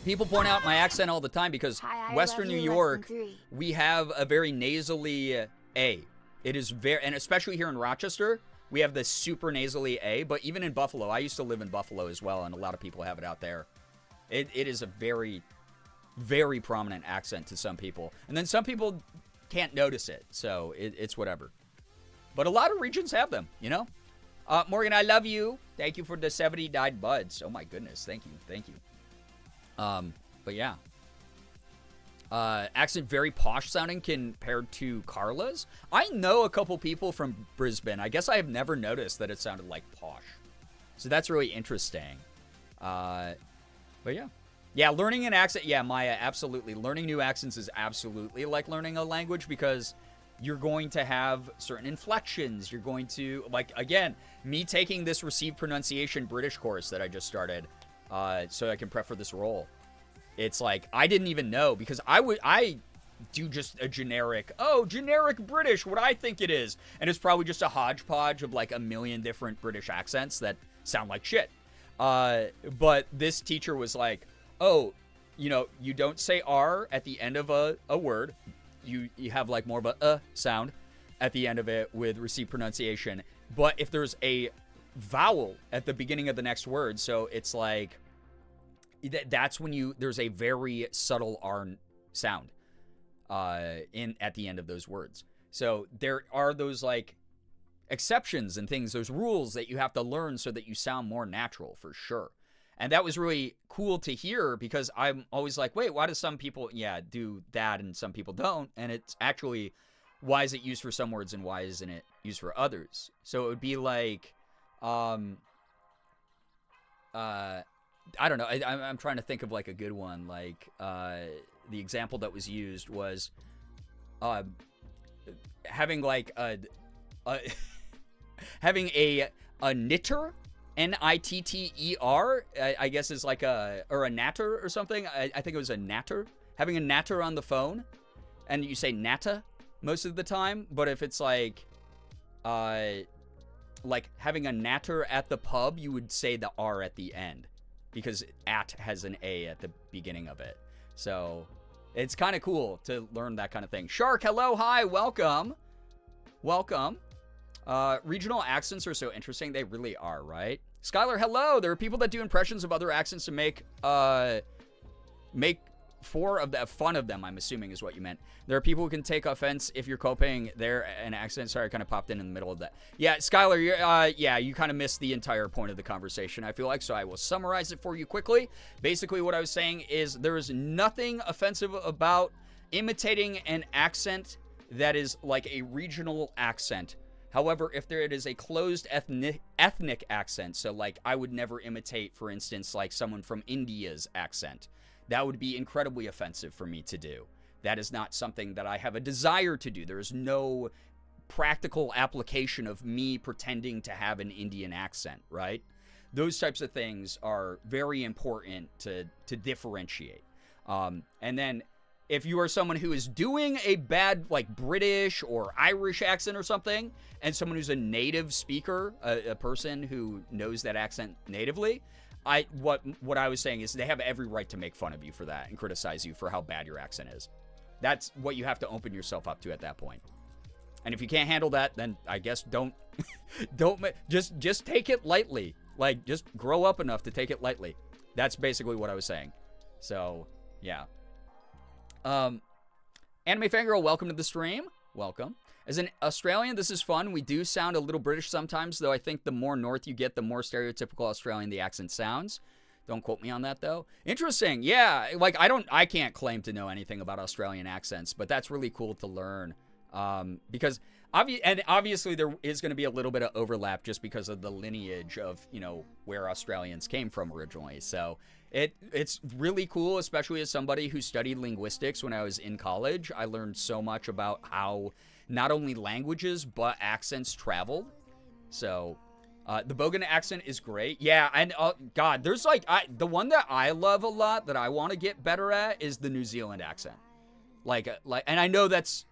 People point out my accent all the time because Western New York, we have a very nasally A. It is very, and especially here in Rochester, we have this super nasally A, but even in Buffalo, I used to live in Buffalo as well, and a lot of people have it out there. It is a very, very prominent accent to some people. And then some people can't notice it, so it's whatever. But a lot of regions have them, you know? Morgan, I love you. Thank you for the 79 buds. Oh my goodness, thank you, thank you. But yeah. Accent very posh sounding compared to Carla's. I know a couple people from Brisbane. I guess I have never noticed that it sounded like posh. So that's really interesting. But yeah. Yeah, learning an accent. Yeah, Maya, absolutely. Learning new accents is absolutely like learning a language because you're going to have certain inflections. You're going to, like, again, me taking this received pronunciation British course that I just started so I can prep for this role. It's like, I didn't even know because I do just a generic British, what I think it is. And it's probably just a hodgepodge of like a million different British accents that sound like shit. But this teacher was like, oh, you know, you don't say R at the end of a word. You have like more of a sound at the end of it with received pronunciation. But if there's a vowel at the beginning of the next word, so it's like, that's when there's a very subtle R sound at the end of those words. So there are those like exceptions and things, those rules that you have to learn so that you sound more natural for sure. And that was really cool to hear because I'm always like, wait, why do some people, do that and some people don't? And it's actually why is it used for some words and why isn't it used for others? So it would be like, I don't know. I'm trying to think of like a good one. Like the example that was used was having like having a knitter, Nitter, I guess is like a natter or something. I think it was a natter. Having a natter on the phone, and you say natta most of the time. But if it's like having a natter at the pub, you would say the R at the end, because at has an A at the beginning of it. So it's kind of cool to learn that kind of thing. Shark, hello, hi, welcome. Welcome. Regional accents are so interesting. They really are, right? Skylar, hello. There are people that do impressions of other accents to make fun of them, I'm assuming is what you meant. There are people who can take offense if you're copying their an accent. Sorry, I kind of popped in the middle of that. Yeah, Skylar, you kind of missed the entire point of the conversation, I feel like, so I will summarize it for you quickly. Basically, what I was saying is there is nothing offensive about imitating an accent that is like a regional accent. However, if it is a closed ethnic accent, so like I would never imitate, for instance, like someone from India's accent, that would be incredibly offensive for me to do. That is not something that I have a desire to do. There is no practical application of me pretending to have an Indian accent, right? Those types of things are very important to differentiate. And then if you are someone who is doing a bad, like, British or Irish accent or something, and someone who's a native speaker, a person who knows that accent natively, what I was saying is they have every right to make fun of you for that and criticize you for how bad your accent is. That's what you have to open yourself up to at that point. And if you can't handle that, then I guess don't just take it lightly. Like, just grow up enough to take it lightly. That's basically what I was saying. So, yeah. Anime Fangirl, welcome to the stream. Welcome. As an Australian, this is fun. We do sound a little British sometimes, though I think the more north you get, the more stereotypical Australian the accent sounds. Don't quote me on that, though. Interesting. Yeah, like, I can't claim to know anything about Australian accents, but that's really cool to learn. Because obviously there is going to be a little bit of overlap just because of the lineage of, you know, where Australians came from originally. So it's really cool, especially as somebody who studied linguistics when I was in college. I learned so much about how not only languages but accents traveled. So the Bogan accent is great. Yeah, and God, there's like the one that I love a lot that I want to get better at is the New Zealand accent. Like, and I know that's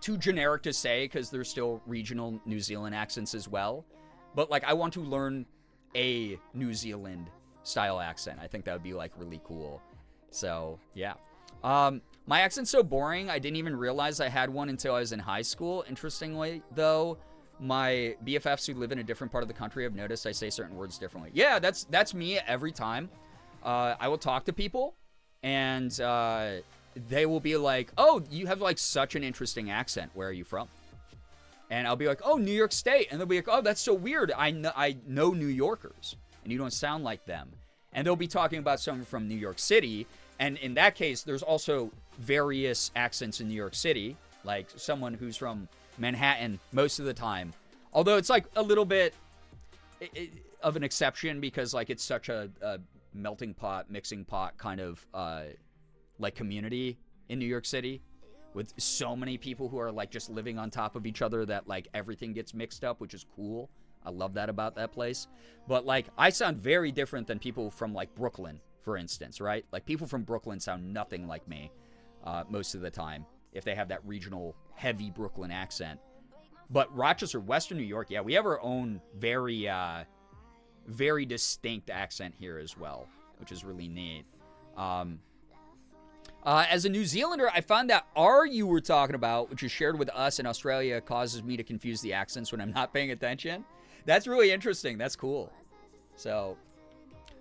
too generic to say because there's still regional New Zealand accents as well. But like, I want to learn a New Zealand style accent. I think that would be like really cool. So yeah. My accent's so boring, I didn't even realize I had one until I was in high school. Interestingly, though, my BFFs who live in a different part of the country have noticed I say certain words differently. Yeah, that's me every time. I will talk to people, and they will be like, "Oh, you have like such an interesting accent. Where are you from?" And I'll be like, "Oh, New York State." And they'll be like, "Oh, that's so weird. I know New Yorkers, and you don't sound like them." And they'll be talking about someone from New York City. And in that case, there's also various accents in New York City, like someone who's from Manhattan most of the time. Although it's like a little bit of an exception because like it's such a melting pot, mixing pot kind of like community in New York City with so many people who are like just living on top of each other that like everything gets mixed up, which is cool. I love that about that place. But like I sound very different than people from like Brooklyn, for instance, right? Like people from Brooklyn sound nothing like me most of the time if they have that regional heavy Brooklyn accent. But Rochester, Western New York, yeah, we have our own very, very distinct accent here as well, which is really neat. As a New Zealander, I found that R you were talking about, which is shared with us in Australia, causes me to confuse the accents when I'm not paying attention. That's really interesting. That's cool. So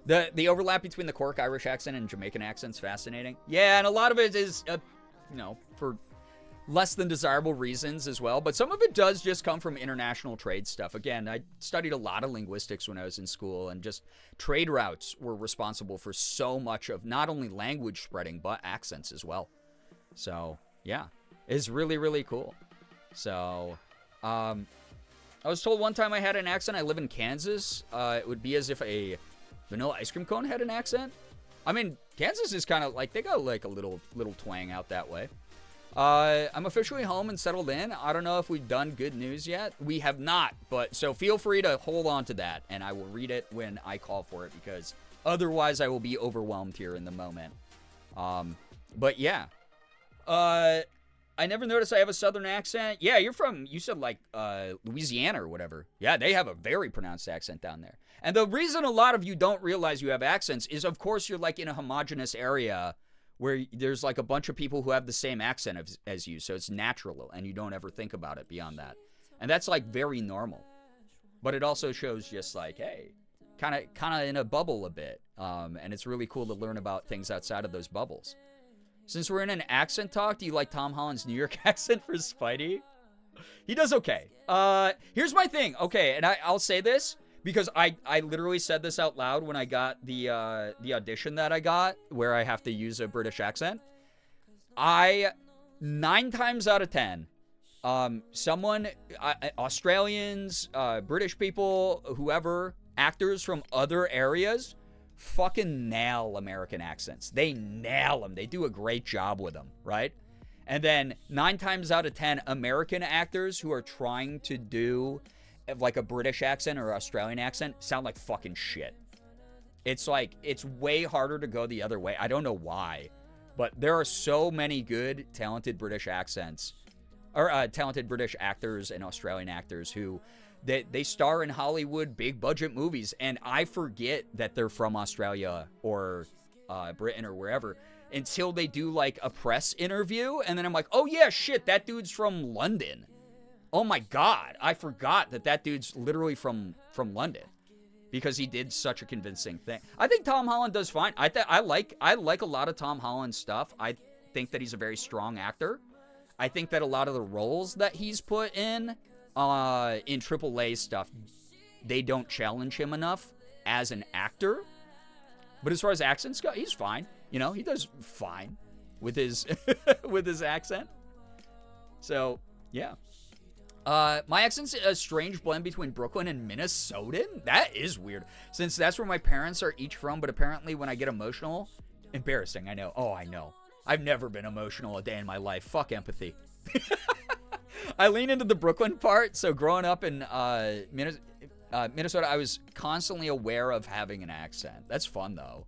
the overlap between the Cork Irish accent and Jamaican accent's fascinating. Yeah, and a lot of it is, you know, for less than desirable reasons as well. But some of it does just come from international trade stuff. Again, I studied a lot of linguistics when I was in school, and just trade routes were responsible for so much of not only language spreading, but accents as well. So, yeah, it's really, really cool. So, I was told one time I had an accent. I live in Kansas. It would be as if a vanilla ice cream cone had an accent. I mean, Kansas is kind of like, they got like a little twang out that way. I'm officially home and settled in. I don't know if we've done good news yet. We have not, but so feel free to hold on to that, and I will read it when I call for it, because otherwise I will be overwhelmed here in the moment. But yeah. I never noticed I have a southern accent. Yeah, you said like Louisiana or whatever. Yeah, they have a very pronounced accent down there. And the reason a lot of you don't realize you have accents is, of course, you're like in a homogenous area where there's like a bunch of people who have the same accent as you, so it's natural, and you don't ever think about it beyond that. And that's like very normal. But it also shows just like, hey, kind of in a bubble a bit. And it's really cool to learn about things outside of those bubbles. Since we're in an accent talk, do you like Tom Holland's New York accent for Spidey? He does okay. Here's my thing. Okay, and I'll say this because I literally said this out loud when I got the audition that I got where I have to use a British accent. 9 times out of 10, Australians, British people, whoever, actors from other areas fucking nail American accents. They nail them. They do a great job with them, right? And then 9 times out of 10, American actors who are trying to do like a British accent or Australian accent sound like fucking shit. It's like, it's way harder to go the other way. I don't know why, but there are so many good, talented British accents, or talented British actors and Australian actors who they star in Hollywood big budget movies, and I forget that they're from Australia or Britain or wherever until they do like a press interview, and then I'm like, oh yeah, shit, that dude's from London. Oh my god, I forgot that dude's literally from London, because he did such a convincing thing. I think Tom Holland does fine. I like a lot of Tom Holland's stuff. I think that he's a very strong actor. I think that a lot of the roles that he's put in AAA stuff, they don't challenge him enough as an actor. But as far as accents go, he's fine. You know, he does fine with his with his accent. So, yeah. My accent's a strange blend between Brooklyn and Minnesotan. That is weird, since that's where my parents are each from, but apparently when I get emotional, embarrassing, I know. Oh, I know. I've never been emotional a day in my life. Fuck empathy. I lean into the Brooklyn part, so growing up in Minnesota, I was constantly aware of having an accent. That's fun, though.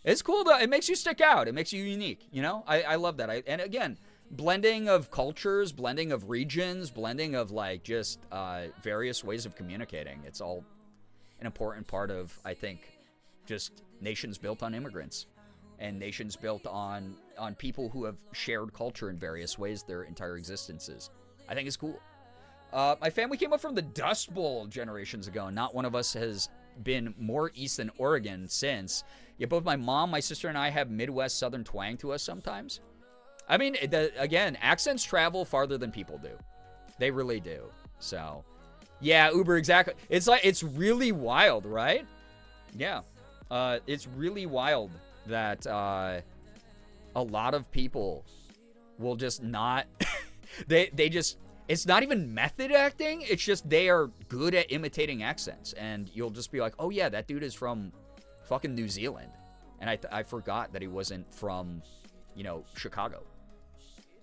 It's cool, though. It makes you stick out. It makes you unique, you know? I love that. And again, blending of cultures, blending of regions, blending of, like, just various ways of communicating. It's all an important part of, I think, just nations built on immigrants. And nations built on people who have shared culture in various ways their entire existences. I think it's cool. My family came up from the Dust Bowl generations ago, and not one of us has been more east than Oregon since. Yet both my mom, my sister, and I have Midwest Southern twang to us sometimes. I mean, again, accents travel farther than people do. They really do. So, yeah, Uber, exactly. It's really wild, right? Yeah. It's really wild that a lot of people will just not they just, it's not even method acting, it's just they are good at imitating accents, and you'll just be like, oh yeah, that dude is from fucking New Zealand, and I forgot that he wasn't from, you know, Chicago.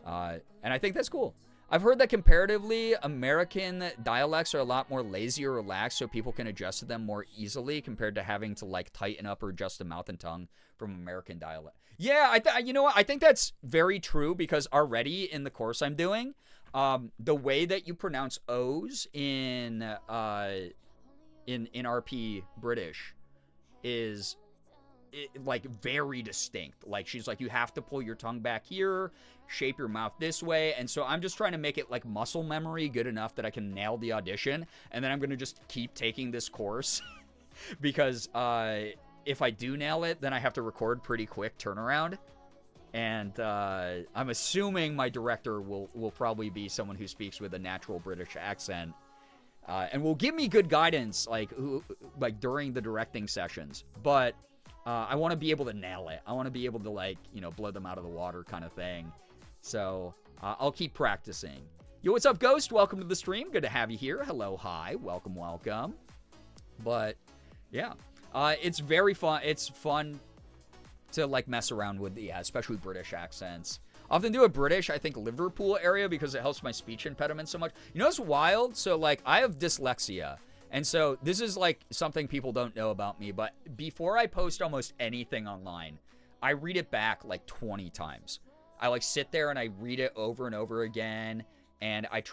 And I think that's cool. I've heard that comparatively, American dialects are a lot more lazy or relaxed, so people can adjust to them more easily compared to having to, like, tighten up or adjust the mouth and tongue from American dialect. Yeah, you know what? I think that's very true, because already in the course I'm doing, the way that you pronounce O's in RP British is like very distinct. Like, she's like, you have to pull your tongue back here, shape your mouth this way, and so I'm just trying to make it like muscle memory good enough that I can nail the audition, and then I'm gonna just keep taking this course because if I do nail it, then I have to record pretty quick turnaround, and I'm assuming my director will probably be someone who speaks with a natural British accent, and will give me good guidance like during the directing sessions, but I want to be able to nail it. I want to be able to, like, you know, blow them out of the water kind of thing. So I'll keep practicing. Yo, what's up, Ghost? Welcome to the stream. Good to have you here. Hello, hi. Welcome, welcome. But, yeah. It's very fun. It's fun to, like, mess around with, especially British accents. I often do a British, I think, Liverpool area because it helps my speech impediment so much. You know what's wild? So, like, I have dyslexia. And so this is, like, something people don't know about me. But before I post almost anything online, I read it back, like, 20 times. I, like, sit there and I read it over and over again. And I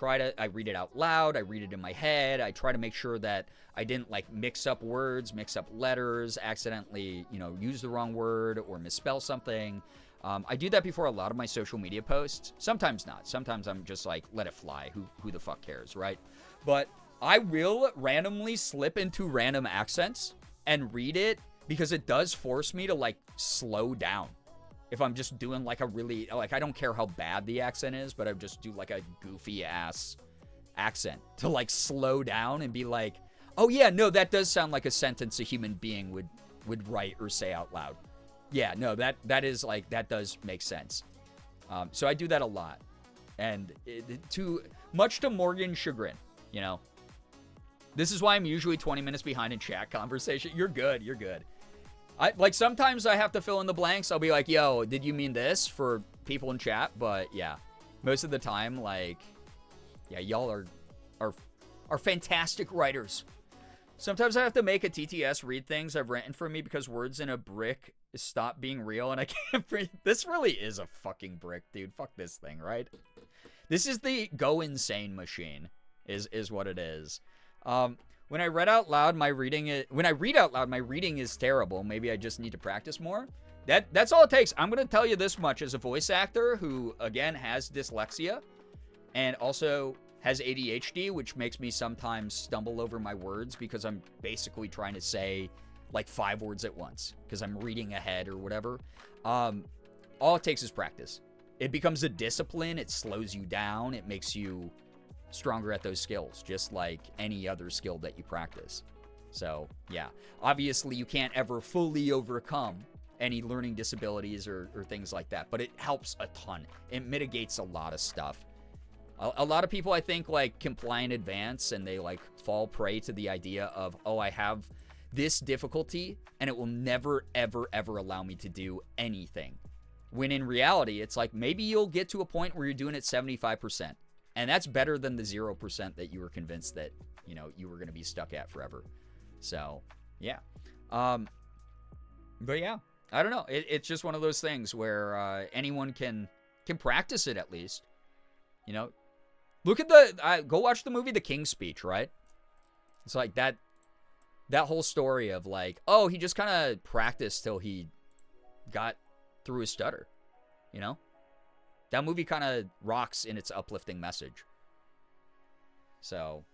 read it out loud. I read it in my head. I try to make sure that I didn't, like, mix up words, mix up letters, accidentally, use the wrong word or misspell something. I do that before a lot of my social media posts. Sometimes not. Sometimes I'm just like, let it fly. Who the fuck cares, right? But I will randomly slip into random accents and read it because it does force me to, like, slow down. If I'm just doing, like, a really, like, I don't care how bad the accent is, but I just do, like, a goofy-ass accent to, like, slow down and be like, oh, yeah, no, that does sound like a sentence a human being would write or say out loud. Yeah, no, that is, like, that does make sense. So I do that a lot. And much to Morgan's chagrin, This is why I'm usually 20 minutes behind in chat conversation. You're good, you're good. Sometimes I have to fill in the blanks. I'll be like, yo, did you mean this for people in chat? But, yeah, most of the time, like, yeah, y'all are fantastic writers. Sometimes I have to make a TTS read things I've written for me because words in a brick stop being real and I can't breathe. This really is a fucking brick, dude. Fuck this thing, right? This is the go insane machine is what it is. When I read out loud, my reading is terrible. Maybe I just need to practice more. That's all it takes. I'm going to tell you this much as a voice actor who, again, has dyslexia and also has ADHD, which makes me sometimes stumble over my words because I'm basically trying to say like 5 words at once because I'm reading ahead or whatever. All it takes is practice. It becomes a discipline. It slows you down. It makes you stronger at those skills, just like any other skill that you practice. So, yeah. Obviously, you can't ever fully overcome any learning disabilities or things like that, but it helps a ton. It mitigates a lot of stuff. A lot of people, I think, like, comply in advance and they, like, fall prey to the idea of, oh, I have this difficulty and it will never, ever, ever allow me to do anything. When in reality, it's like maybe you'll get to a point where you're doing it 75%. And that's better than the 0% that you were convinced that, you were going to be stuck at forever. So, yeah. But yeah, I don't know. It's just one of those things where anyone can practice it at least. Look at go watch the movie The King's Speech, right? It's like that whole story of like, oh, he just kind of practiced till he got through his stutter, That movie kind of rocks in its uplifting message. So,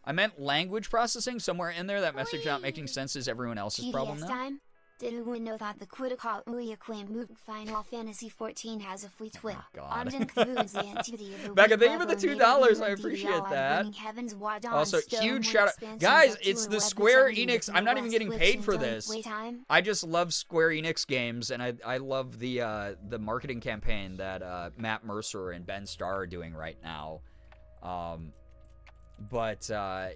I meant language processing somewhere in there. That message not making sense is everyone else's problem now. Time? Did anyone know that the critical acclaimed Final Fantasy XIV has a free twist? God. Becca, thank you for the $2. I appreciate that. Also, huge shout out. Guys, it's the Square Enix. I'm not even getting paid for this. I just love Square Enix games, and I love the marketing campaign that Matt Mercer and Ben Starr are doing right now.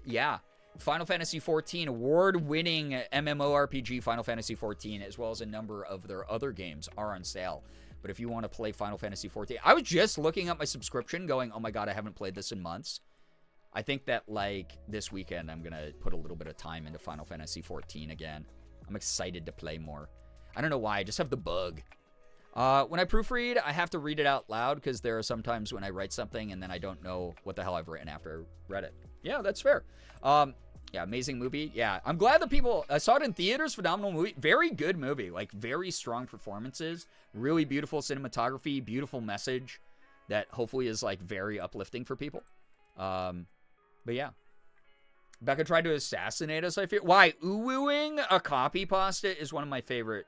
Yeah. Final Fantasy XIV, award-winning MMORPG Final Fantasy XIV, as well as a number of their other games are on sale. But if you want to play Final Fantasy XIV, I was just looking at my subscription going, oh my god, I haven't played this in months. I think that, like, this weekend I'm going to put a little bit of time into Final Fantasy XIV again. I'm excited to play more. I don't know why, I just have the bug. When I proofread, I have to read it out loud because there are some times when I write something and then I don't know what the hell I've written after I read it. Yeah, that's fair. Yeah, amazing movie. Yeah, I'm glad that I saw it in theaters. Phenomenal movie. Very good movie. Like, very strong performances. Really beautiful cinematography. Beautiful message that hopefully is, like, very uplifting for people. But yeah. Becca tried to assassinate us, I fear. Why? Ooh-wooing a copy pasta is one of my favorite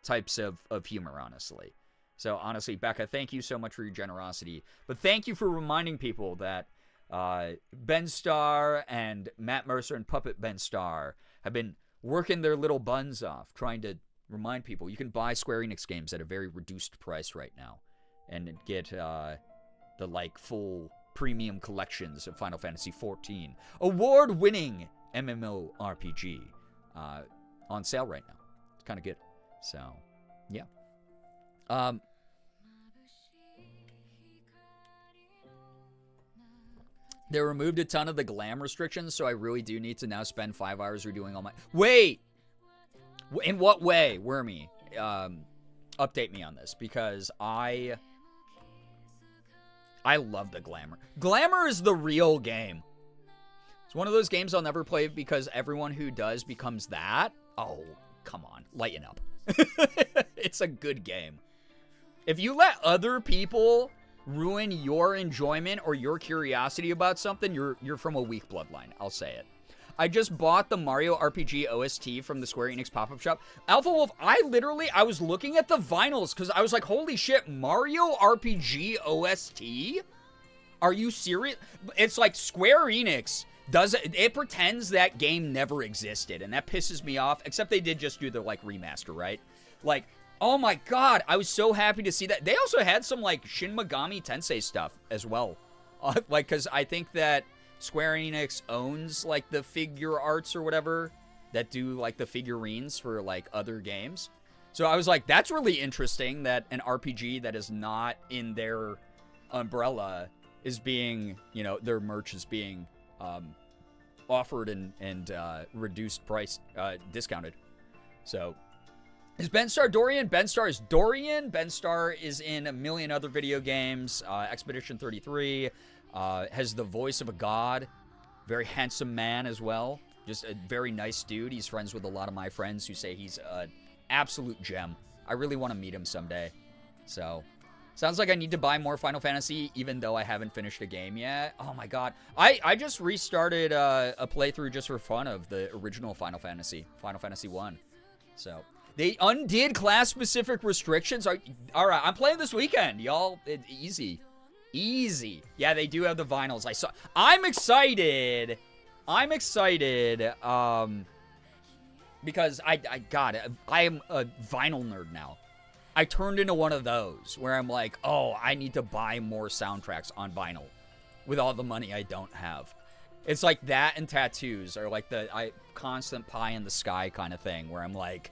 types of humor, honestly. So, honestly, Becca, thank you so much for your generosity. But thank you for reminding people that Ben Starr and Matt Mercer and Puppet Ben Starr have been working their little buns off trying to remind people you can buy Square Enix games at a very reduced price right now and get the like full premium collections of Final Fantasy XIV, award-winning MMORPG, on sale right now. It's kind of good. So, yeah. They removed a ton of the glam restrictions, so I really do need to now spend 5 hours redoing all my... Wait! In what way, Wormy? Update me on this, because I love the glamour. Glamour is the real game. It's one of those games I'll never play because everyone who does becomes that. Oh, come on. Lighten up. It's a good game. If you let other people ruin your enjoyment or your curiosity about something, you're from a weak bloodline. I'll say it. I just bought the Mario RPG OST from the Square Enix pop-up shop. Alpha Wolf, I was looking at the vinyls because I was like, holy shit, Mario RPG OST? Are you serious? It's like Square Enix it pretends that game never existed, and that pisses me off, except they did just do the, like, remaster, right? Like, oh my god, I was so happy to see that. They also had some, like, Shin Megami Tensei stuff as well. Like, because I think that Square Enix owns, like, the figure arts or whatever that do, like, the figurines for, like, other games. So I was like, that's really interesting that an RPG that is not in their umbrella is being, you know, their merch is being offered and reduced price, discounted. So, is Benstar Dorian? Benstar is Dorian. Benstar is in a million other video games. Expedition 33. Has the voice of a god. Very handsome man as well. Just a very nice dude. He's friends with a lot of my friends who say he's an absolute gem. I really want to meet him someday. So, sounds like I need to buy more Final Fantasy, even though I haven't finished a game yet. Oh my god. I just restarted a playthrough just for fun of the original Final Fantasy 1. So, they undid class-specific restrictions. Alright, I'm playing this weekend, y'all. Easy. Easy. Yeah, they do have the vinyls. I'm excited. Because I am a vinyl nerd now. I turned into one of those where I'm like, oh, I need to buy more soundtracks on vinyl with all the money I don't have. It's like that and tattoos are like the constant pie in the sky kind of thing where I'm like,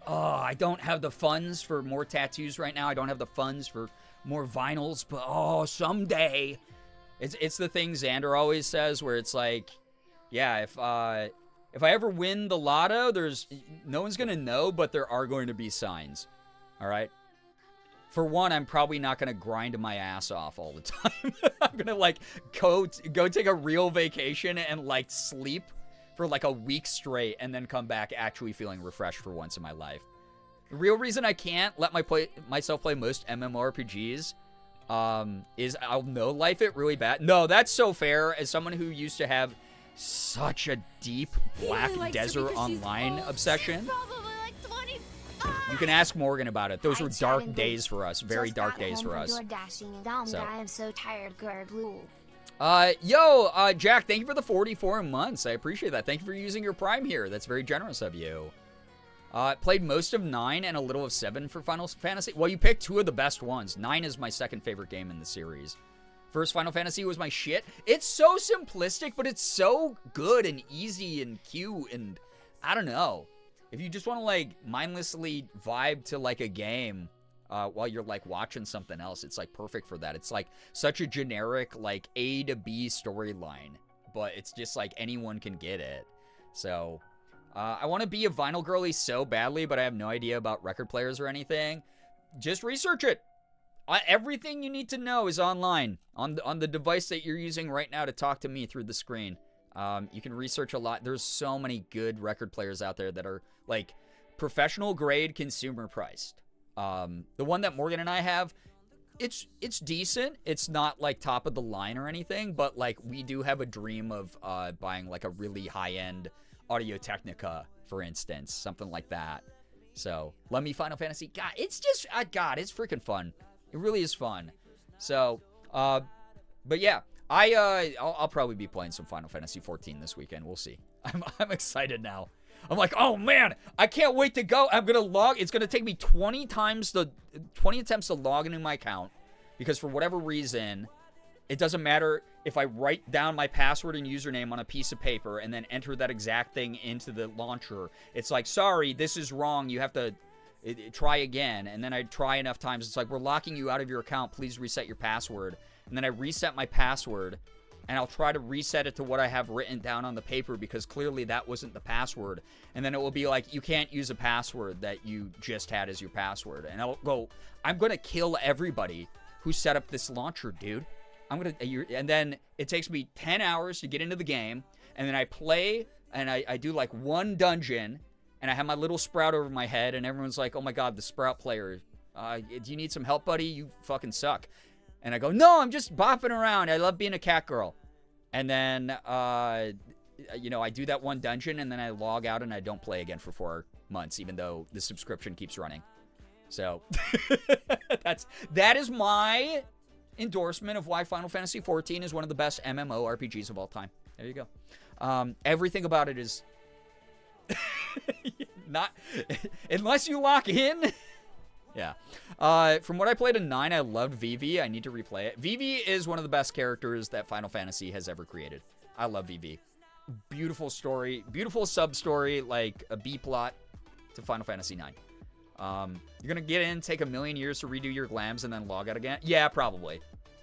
oh, I don't have the funds for more tattoos right now. I don't have the funds for more vinyls, but oh, someday. It's the thing Xander always says where it's like, yeah, if I ever win the lotto, no one's going to know, but there are going to be signs. All right. For one, I'm probably not going to grind my ass off all the time. I'm going to like go take a real vacation and like sleep for like a week straight and then come back actually feeling refreshed for once in my life. The real reason I can't let myself play most MMORPGs is I'll no-life it really bad. No, that's so fair. As someone who used to have such a deep Black Desert Online obsession. You can ask Morgan about it. Those were dark days for us. Very dark days for us. So. I am so tired, Girbeagly. Jack, thank you for the 44 months. I appreciate that. Thank you for using your Prime here. That's very generous of you. Played most of 9 and a little of 7 for Final Fantasy. Well, you picked 2 of the best ones. 9 is my second favorite game in the series. First Final Fantasy was my shit. It's so simplistic, but it's so good and easy and cute and I don't know. If you just want to like mindlessly vibe to like a game while you're like watching something else, it's like perfect for that. It's like such a generic like A to B storyline, but it's just like anyone can get it. So I want to be a vinyl girly so badly, but I have no idea about record players or anything. Just research it. Everything you need to know is online on the device that you're using right now to talk to me through the screen. You can research a lot. There's so many good record players out there that are like professional grade, consumer priced. The one that Morgan and I have, it's decent. It's not like top of the line or anything, but like we do have a dream of buying like a really high end Audio Technica, for instance, something like that. So let me Final Fantasy. God, it's just it's freaking fun. It really is fun. So, but yeah. I'll probably be playing some Final Fantasy 14 this weekend. We'll see. I'm excited now. I'm like, oh man, I can't wait to go. I'm gonna log. It's gonna take me 20 attempts to log into my account because for whatever reason, It doesn't matter if I write down my password and username on a piece of paper and then enter that exact thing into the launcher. It's like, sorry, this is wrong. You have to try again. And then I try enough times. It's like, we're locking you out of your account. Please reset your password. And then I reset my password, and I'll try to reset it to what I have written down on the paper because clearly that wasn't the password. And then it will be like, you can't use a password that you just had as your password. And I'll go, I'm going to kill everybody who set up this launcher, dude. And then it takes me 10 hours to get into the game, and then I play, and I do like one dungeon, and I have my little Sprout over my head, and everyone's like, oh my god, the Sprout player, do you need some help, buddy? You fucking suck. And I go, no, I'm just bopping around. I love being a cat girl. And then, you know, I do that one dungeon, and then I log out, and I don't play again for 4 months, even though the subscription keeps running. So, that is my endorsement of why Final Fantasy XIV is one of the best MMORPGs of all time. There you go. Everything about it is not, unless you lock in. Yeah. From what I played in 9, I loved Vivi. I need to replay it. Vivi is one of the best characters that Final Fantasy has ever created. I love Vivi. Beautiful story, beautiful sub-story, like a B-plot to Final Fantasy 9. You're gonna get in, take a million years to redo your glams, and then log out again? Yeah, probably.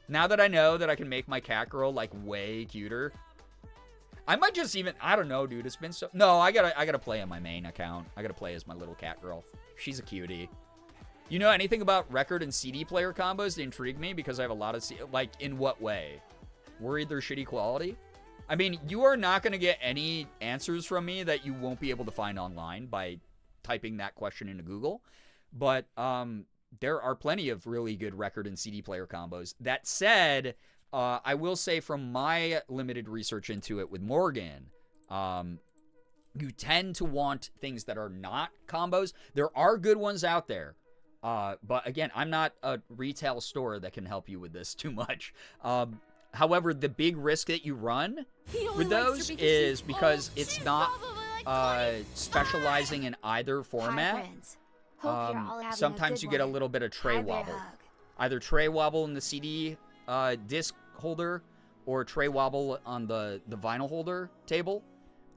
Now that I know that I can make my cat girl, like, way cuter, I might just even, I don't know, dude. It's been so, no, I gotta play on my main account. I gotta play as my little cat girl. She's a cutie. You know anything about record and CD player combos that intrigue me? Because I have a lot of, like, in what way? Worried they're shitty quality? I mean, you are not gonna get any answers from me that you won't be able to find online by typing that question into Google, but there are plenty of really good record and CD player combos. That said, I will say from my limited research into it with Morgan, you tend to want things that are not combos. There are good ones out there, but again, I'm not a retail store that can help you with this too much. However, the big risk that you run with those is because it's not specializing in either format. Sometimes you get a little bit of tray wobble. Either tray wobble in the CD disc holder or tray wobble on the vinyl holder table,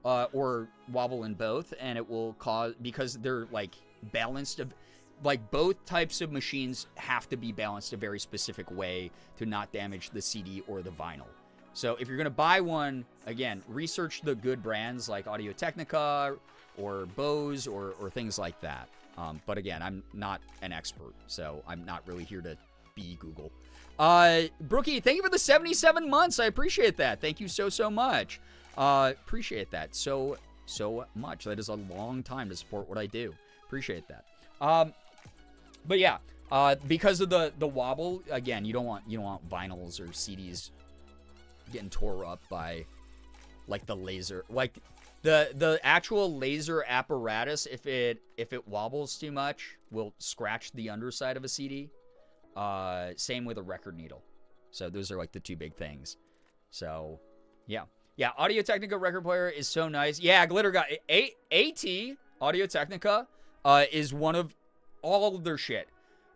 or wobble in both, and it will cause, because they're like balanced, like both types of machines have to be balanced a very specific way to not damage the CD or the vinyl. So if you're going to buy one, again, research the good brands like Audio-Technica or Bose or things like that. But again, I'm not an expert, so I'm not really here to be Google. Brookie, thank you for the 77 months. I appreciate that. Thank you so much. Appreciate that so much. That is a long time to support what I do. Appreciate that. But yeah, because of the wobble, again, you don't want vinyls or CDs getting tore up by like the laser, like the actual laser apparatus. If it wobbles too much, will scratch the underside of a CD. Same with a record needle. So those are like the two big things. So yeah, Audio-Technica record player is so nice. Yeah, Glitter Guy, AT Audio-Technica is one of all of their shit.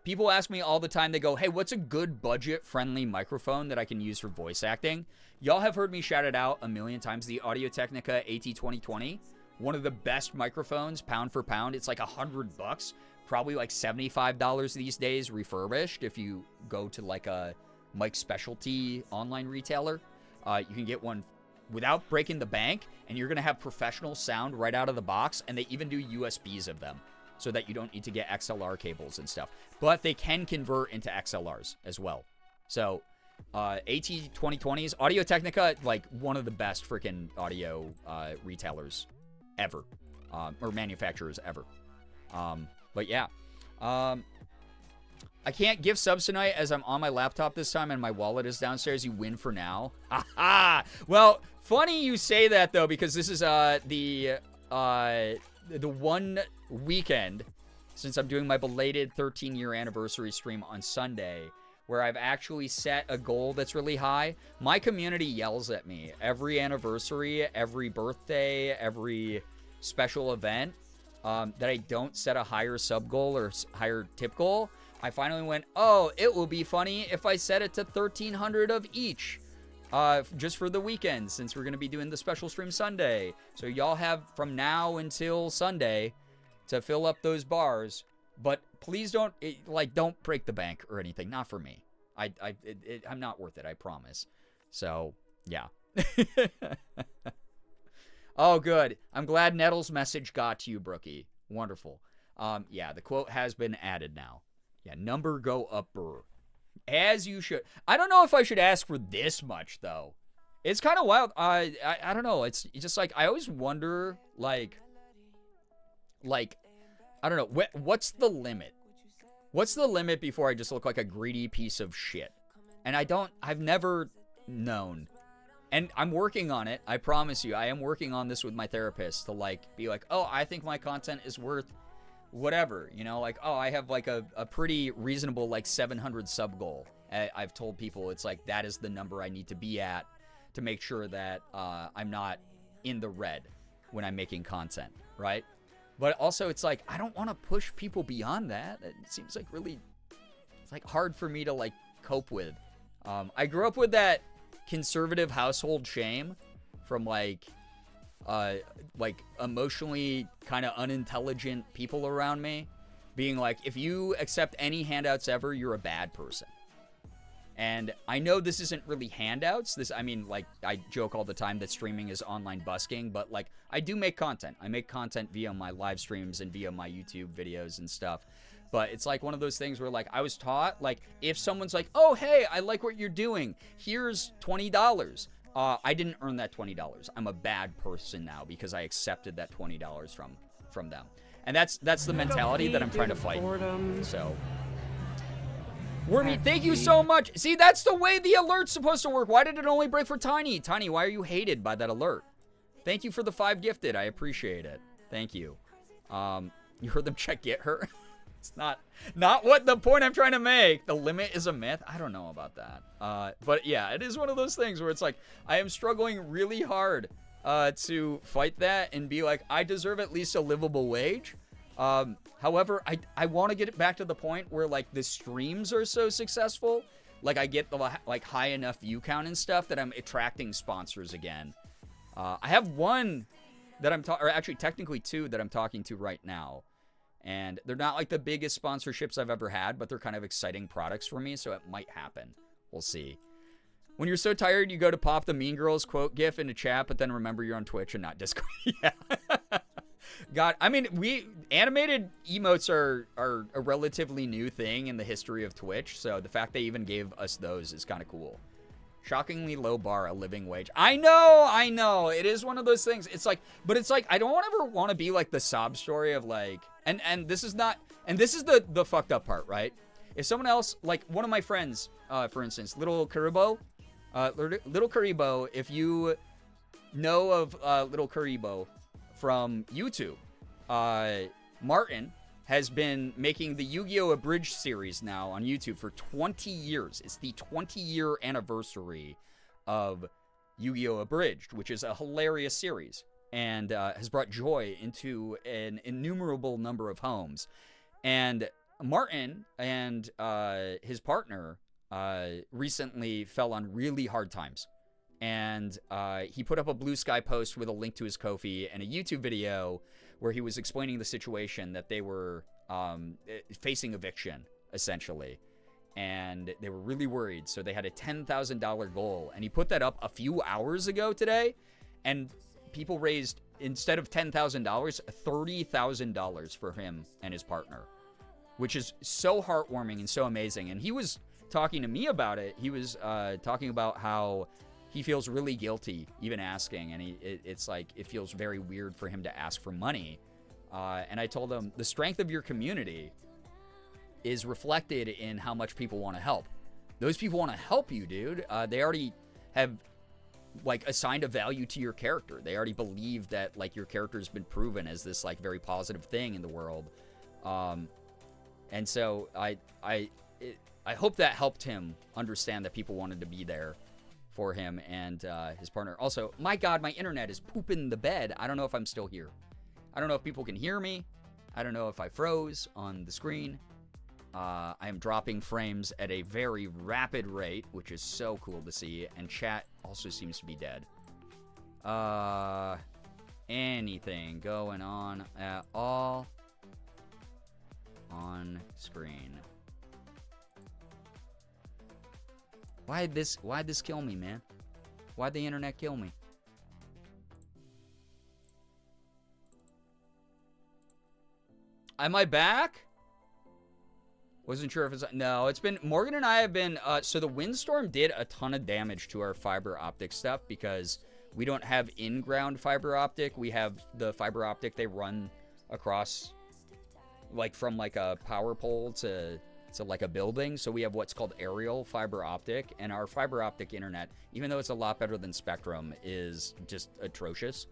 People ask me all the time, they go, hey, what's a good budget-friendly microphone that I can use for voice acting? Y'all have heard me shout it out a million times, the Audio-Technica AT2020. One of the best microphones, pound for pound. It's like $100, probably like $75 these days, refurbished. If you go to like a Mike Specialty online retailer, you can get one without breaking the bank, and you're going to have professional sound right out of the box, and they even do USBs of them, so that you don't need to get XLR cables and stuff. But they can convert into XLRs as well. So, AT2020s, Audio-Technica, like one of the best freaking audio retailers ever, or manufacturers ever. But yeah, I can't give subs tonight as I'm on my laptop this time and my wallet is downstairs. You win for now. Ha! Well, funny you say that though, because this is the one weekend since I'm doing my belated 13-year anniversary stream on Sunday where I've actually set a goal that's really high. My community yells at me every anniversary, every birthday, every special event that I don't set a higher sub goal or higher tip goal. I finally went, oh, it will be funny if I set it to 1,300 of each. Just for the weekend, since we're going to be doing the special stream Sunday. So y'all have from now until Sunday to fill up those bars. But please don't break the bank or anything. Not for me. I'm not worth it, I promise. So, yeah. Oh, good. I'm glad Nettle's message got to you, Brookie. Wonderful. Yeah, the quote has been added now. Yeah, number go upper. As you should. I don't know if I should ask for this much, though. It's kind of wild. I don't know. It's just like, I always wonder, like, I don't know. What's the limit? What's the limit before I just look like a greedy piece of shit? And I've never known. And I'm working on it. I promise you. I am working on this with my therapist to, like, be like, oh, I think my content is worth whatever, you know, like, oh, I have like a pretty reasonable like 700 sub goal. I've told people it's like that is the number I need to be at to make sure that I'm not in the red when I'm making content, right? But also it's like I don't want to push people beyond that. It seems like really, it's like hard for me to like cope with. I grew up with that conservative household shame from like emotionally kind of unintelligent people around me being like, if you accept any handouts ever, you're a bad person. And I know this isn't really handouts. I mean, like, I joke all the time that streaming is online busking, but like, I do make content. I make content via my live streams and via my YouTube videos and stuff. But it's like one of those things where like, I was taught, like, if someone's like, oh, hey, I like what you're doing, here's $20. I didn't earn that $20. I'm a bad person now because I accepted that $20 from them. And that's the mentality that I'm trying to fight. So, Wormy, thank you so much. See, that's the way the alert's supposed to work. Why did it only break for Tiny? Tiny, why are you hated by that alert? Thank you for the 5 gifted. I appreciate it. Thank you. You heard them check get her? It's not what the point I'm trying to make. The limit is a myth. I don't know about that. But yeah, it is one of those things where it's like, I am struggling really hard to fight that and be like, I deserve at least a livable wage. However, I want to get it back to the point where like the streams are so successful. Like I get the like high enough view count and stuff that I'm attracting sponsors again. I have one that or actually technically 2 that I'm talking to right now. And they're not like the biggest sponsorships I've ever had, but they're kind of exciting products for me, so it might happen. We'll see. When you're so tired, you go to pop the Mean Girls quote gif into chat, but then remember you're on Twitch and not Discord. Yeah. God, I mean, animated emotes are a relatively new thing in the history of Twitch, so the fact they even gave us those is kind of cool. Shockingly low bar, a living wage. I know. It is one of those things. It's like, but it's like, I don't ever want to be like the sob story of like, and this is not, and this is the fucked up part, right? If someone else, like one of my friends, for instance, Little Karibo, if you know of Little Karibo from YouTube, Martin has been making the Yu-Gi-Oh! Abridged series now on YouTube for 20 years. It's the 20-year anniversary of Yu-Gi-Oh! Abridged, which is a hilarious series and has brought joy into an innumerable number of homes. And Martin and his partner recently fell on really hard times. And he put up a Blue Sky post with a link to his Ko-fi and a YouTube video where he was explaining the situation that they were facing eviction, essentially. And they were really worried, so they had a $10,000 goal. And he put that up a few hours ago today, and people raised, instead of $10,000, $30,000 for him and his partner, which is so heartwarming and so amazing. And he was talking to me about it. He was talking about how he feels really guilty even asking, and it's like it feels very weird for him to ask for money. And I told him the strength of your community is reflected in how much people want to help. Those people want to help you, dude. They already have like assigned a value to your character. They already believe that like your character has been proven as this like very positive thing in the world. And so I hope that helped him understand that people wanted to be there for him and his partner. Also, my God, my internet is pooping the bed. I don't know if I'm still here. I don't know if people can hear me. I don't know if I froze on the screen. I am dropping frames at a very rapid rate, which is so cool to see. And chat also seems to be dead. Anything going on at all on screen? Why'd this kill me, man? Why'd the internet kill me? Am I back? Wasn't sure if it's... No, it's been... Morgan and I have been... so the windstorm did a ton of damage to our fiber optic stuff because we don't have in-ground fiber optic. We have the fiber optic they run across, like, from, like, a power pole to like, a building. So we have what's called aerial fiber optic. And our fiber optic internet, even though it's a lot better than Spectrum, is just atrocious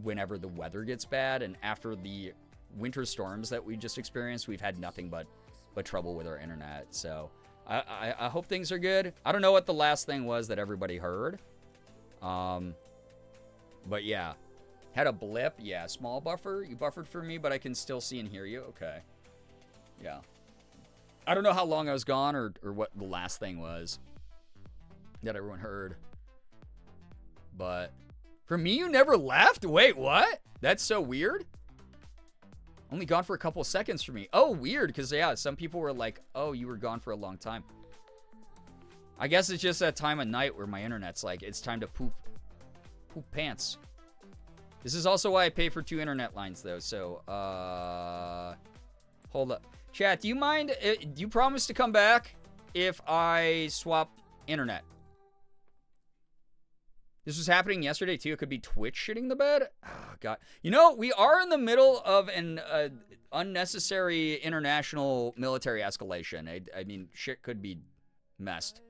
whenever the weather gets bad. And after the winter storms that we just experienced, we've had nothing but trouble with our internet. So I hope things are good. I don't know what the last thing was that everybody heard. But yeah, had a blip. Yeah, small buffer. You buffered for me, but I can still see and hear you. Okay. Yeah. I don't know how long I was gone or what the last thing was that everyone heard. But for me, you never left? Wait, what? That's so weird. Only gone for a couple of seconds for me. Oh, weird, because, yeah, some people were like, oh, you were gone for a long time. I guess it's just that time of night where my internet's like, it's time to poop pants. This is also why I pay for 2 internet lines, though, so, hold up. Chat, do you mind, do you promise to come back if I swap internet? This was happening yesterday, too. It could be Twitch shitting the bed. Oh, God. You know, we are in the middle of an unnecessary international military escalation. I mean, shit could be messed.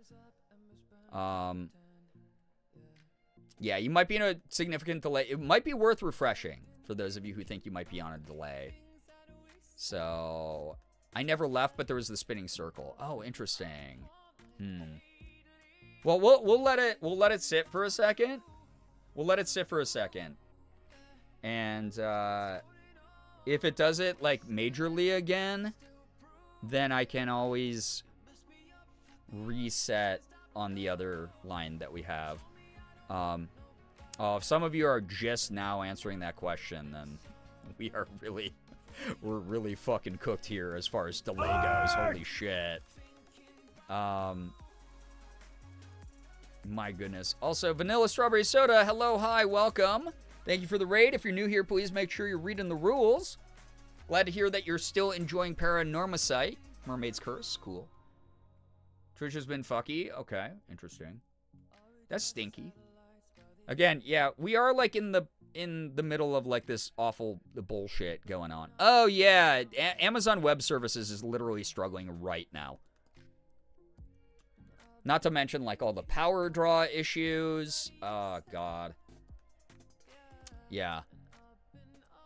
Yeah, you might be in a significant delay. It might be worth refreshing for those of you who think you might be on a delay. So, I never left, but there was the spinning circle. Oh, interesting. Well, we'll let it sit for a second. We'll let it sit for a second. And if it does it like majorly again, then I can always reset on the other line that we have. If some of you are just now answering that question, then we're really fucking cooked here as far as delay goes. Holy shit. My goodness. Also, Vanilla Strawberry Soda, hello, hi, welcome. Thank you for the raid. If you're new here, please make sure you're reading the rules. Glad to hear that you're still enjoying Paranormicite. Mermaid's Curse, cool. Twitch has been fucky. Okay, interesting. That's stinky. Again, yeah, we are like in the middle of like this awful bullshit going on. Oh yeah, Amazon Web Services is literally struggling right now. Not to mention, like, all the power draw issues. Oh, God. Yeah.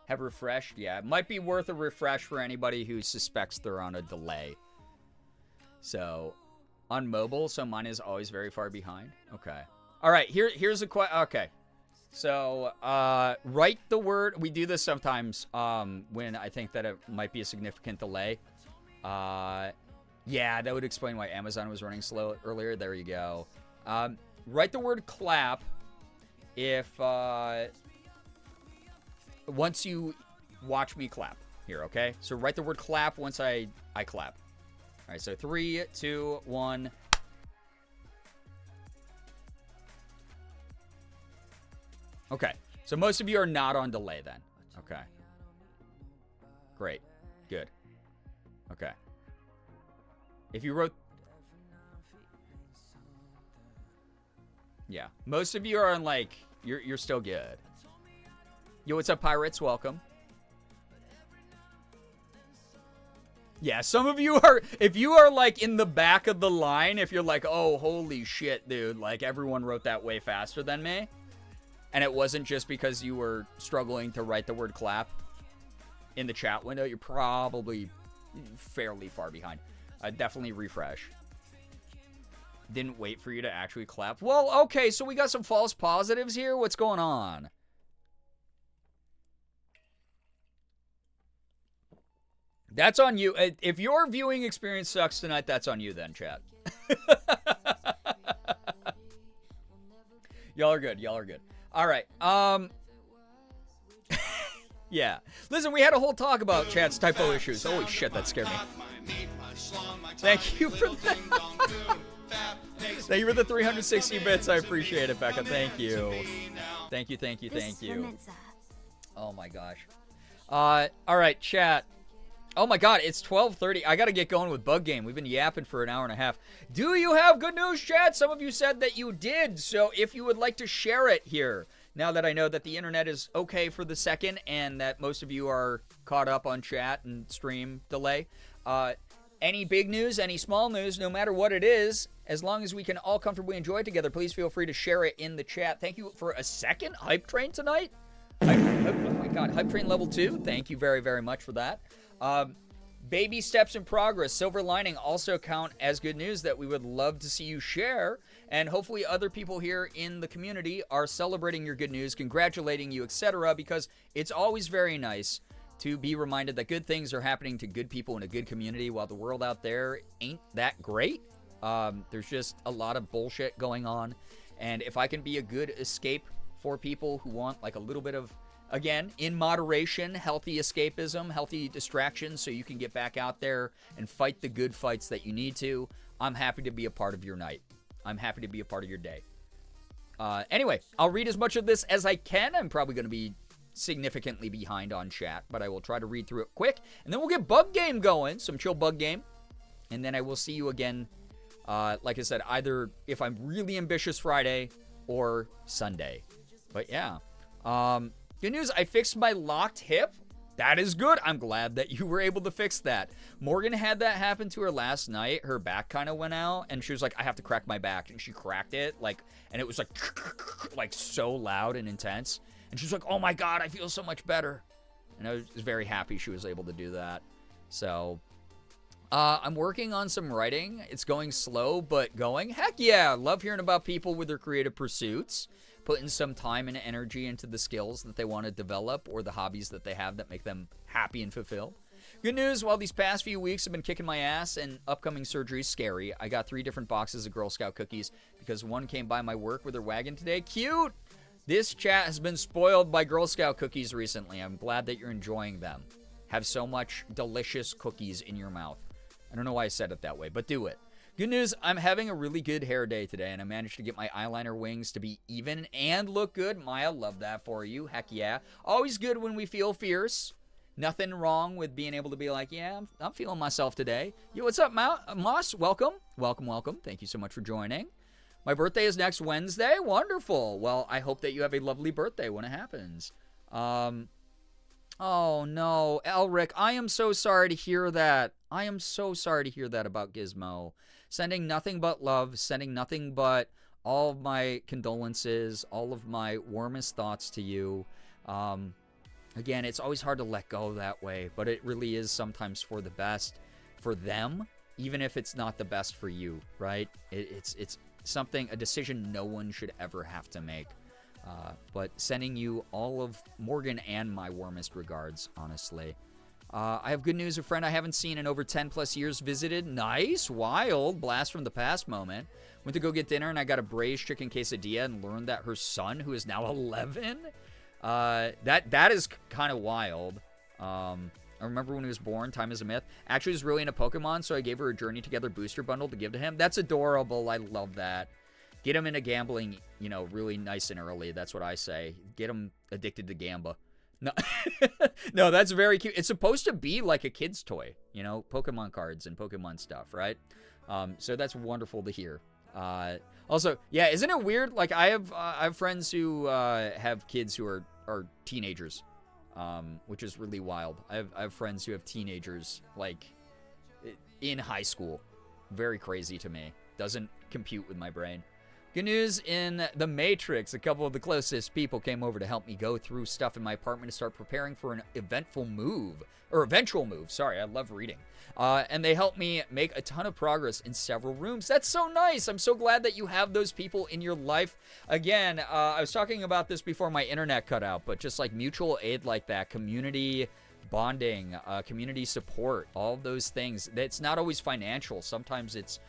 Have refreshed? Yeah, it might be worth a refresh for anybody who suspects they're on a delay. So, on mobile, so mine is always very far behind. Okay. All right, here's a question. Okay. So, write the word. We do this sometimes when I think that it might be a significant delay. Yeah, that would explain why Amazon was running slow earlier. There you go. Write the word clap if once you watch me clap here, okay? So write the word clap once I clap. All right, so 3, 2, 1. Okay, so most of you are not on delay then. Okay. Great. Good. Okay. If you wrote... Yeah. Most of you are on, like... You're still good. Yo, what's up, pirates? Welcome. Yeah, some of you are... If you are, like, in the back of the line, if you're like, oh, holy shit, dude. Like, everyone wrote that way faster than me. And it wasn't just because you were struggling to write the word clap in the chat window. You're probably fairly far behind. Definitely refresh. Didn't wait for you to actually clap. Well, okay, so we got some false positives here. What's going on? That's on you. If your viewing experience sucks tonight, that's on you then, chat. Y'all are good. Y'all are good. All right. Yeah. Listen, we had a whole talk about chat's typo issues. Holy shit, that scared me. Thank you for that. Thank you for the 360 bits. I appreciate it, Becca. Thank you. Thank you, thank you, thank you. Oh my gosh. All right, chat. Oh my god, it's 12:30. I gotta get going with Bug Game. We've been yapping for an hour and a half. Do you have good news, chat? Some of you said that you did, so if you would like to share it here, now that I know that the internet is okay for the second and that most of you are caught up on chat and stream delay, any big news, any small news, no matter what it is, as long as we can all comfortably enjoy it together, please feel free to share it in the chat. Thank you for a second Hype Train tonight. Oh my god, Hype Train level 2. Thank you very, very much for that. Baby steps in progress. Silver lining also count as good news that we would love to see you share. And hopefully other people here in the community are celebrating your good news, congratulating you, etc. Because it's always very nice to be reminded that good things are happening to good people in a good community while the world out there ain't that great. There's just a lot of bullshit going on. And if I can be a good escape for people who want like a little bit of, again, in moderation, healthy escapism, healthy distractions so you can get back out there and fight the good fights that you need to, I'm happy to be a part of your night. I'm happy to be a part of your day. Anyway, I'll read as much of this as I can. I'm probably going to be significantly behind on chat, but I will try to read through it quick. And then we'll get Bug Game going, some chill Bug Game. And then I will see you again, like I said, either if I'm really ambitious Friday or Sunday. But yeah. Good news, I fixed my locked hip. That is good. I'm glad that you were able to fix that. Morgan had that happen to her last night. Her back kind of went out, and she was like, I have to crack my back. And she cracked it, like, and it was like so loud and intense. And she was like, oh my God, I feel so much better. And I was very happy she was able to do that. So, I'm working on some writing. It's going slow, but going. Heck yeah, love hearing about people with their creative pursuits, putting some time and energy into the skills that they want to develop or the hobbies that they have that make them happy and fulfilled. Good news, while these past few weeks have been kicking my ass and upcoming surgery is scary, I got 3 different boxes of Girl Scout cookies because one came by my work with her wagon today. Cute! This chat has been spoiled by Girl Scout cookies recently. I'm glad that you're enjoying them. Have so much delicious cookies in your mouth. I don't know why I said it that way, but do it. Good news, I'm having a really good hair day today, and I managed to get my eyeliner wings to be even and look good. Maya, love that for you. Heck yeah. Always good when we feel fierce. Nothing wrong with being able to be like, yeah, I'm feeling myself today. Yo, what's up, Moss? Welcome. Welcome, welcome. Thank you so much for joining. My birthday is next Wednesday. Wonderful. Well, I hope that you have a lovely birthday when it happens. Oh, no. Elric, I am so sorry to hear that. I am so sorry to hear that about Gizmo. Sending nothing but love, sending nothing but all of my condolences, all of my warmest thoughts to you. Again, it's always hard to let go that way, but it really is sometimes for the best for them, even if it's not the best for you, right? It's something, a decision no one should ever have to make. But sending you all of Morgan and my warmest regards, honestly. I have good news. A friend I haven't seen in over 10 plus years visited. Nice. Wild. Blast from the past moment. Went to go get dinner and I got a braised chicken quesadilla and learned that her son, who is now 11, that is kind of wild. I remember when he was born, time is a myth. Actually, he's really into Pokemon, so I gave her a Journey Together booster bundle to give to him. That's adorable. I love that. Get him into gambling, you know, really nice and early. That's what I say. Get him addicted to Gamba. No, no, that's very cute. It's supposed to be like a kid's toy, you know, Pokemon cards and Pokemon stuff, right? So that's wonderful to hear. Also, yeah, isn't it weird? Like I have friends who have kids who are teenagers, which is really wild. I have friends who have teenagers like in high school. Very crazy to me. Doesn't compute with my brain. Good news, in The Matrix, a couple of the closest people came over to help me go through stuff in my apartment to start preparing for an eventual move. Sorry, I love reading. And they helped me make a ton of progress in several rooms. That's so nice. I'm so glad that you have those people in your life. Again, I was talking about this before my internet cut out, but just like mutual aid like that, community bonding, community support, all of those things. It's not always financial. Sometimes it's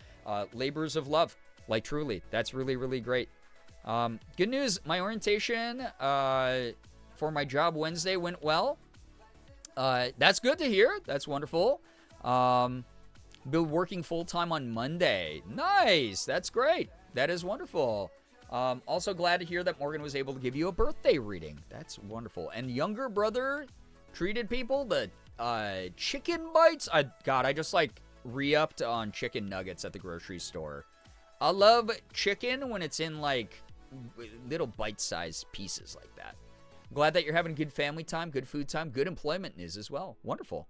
labors of love. Like, truly, that's really, really great. Good news, my orientation for my job Wednesday went well. That's good to hear. That's wonderful. Been working full-time on Monday. Nice. That's great. That is wonderful. Also glad to hear that Morgan was able to give you a birthday reading. That's wonderful. And younger brother treated people the chicken bites. God, I just like re-upped on chicken nuggets at the grocery store. I love chicken when it's in like little bite-sized pieces like that. Glad that you're having good family time, good food time, good employment news as well. Wonderful.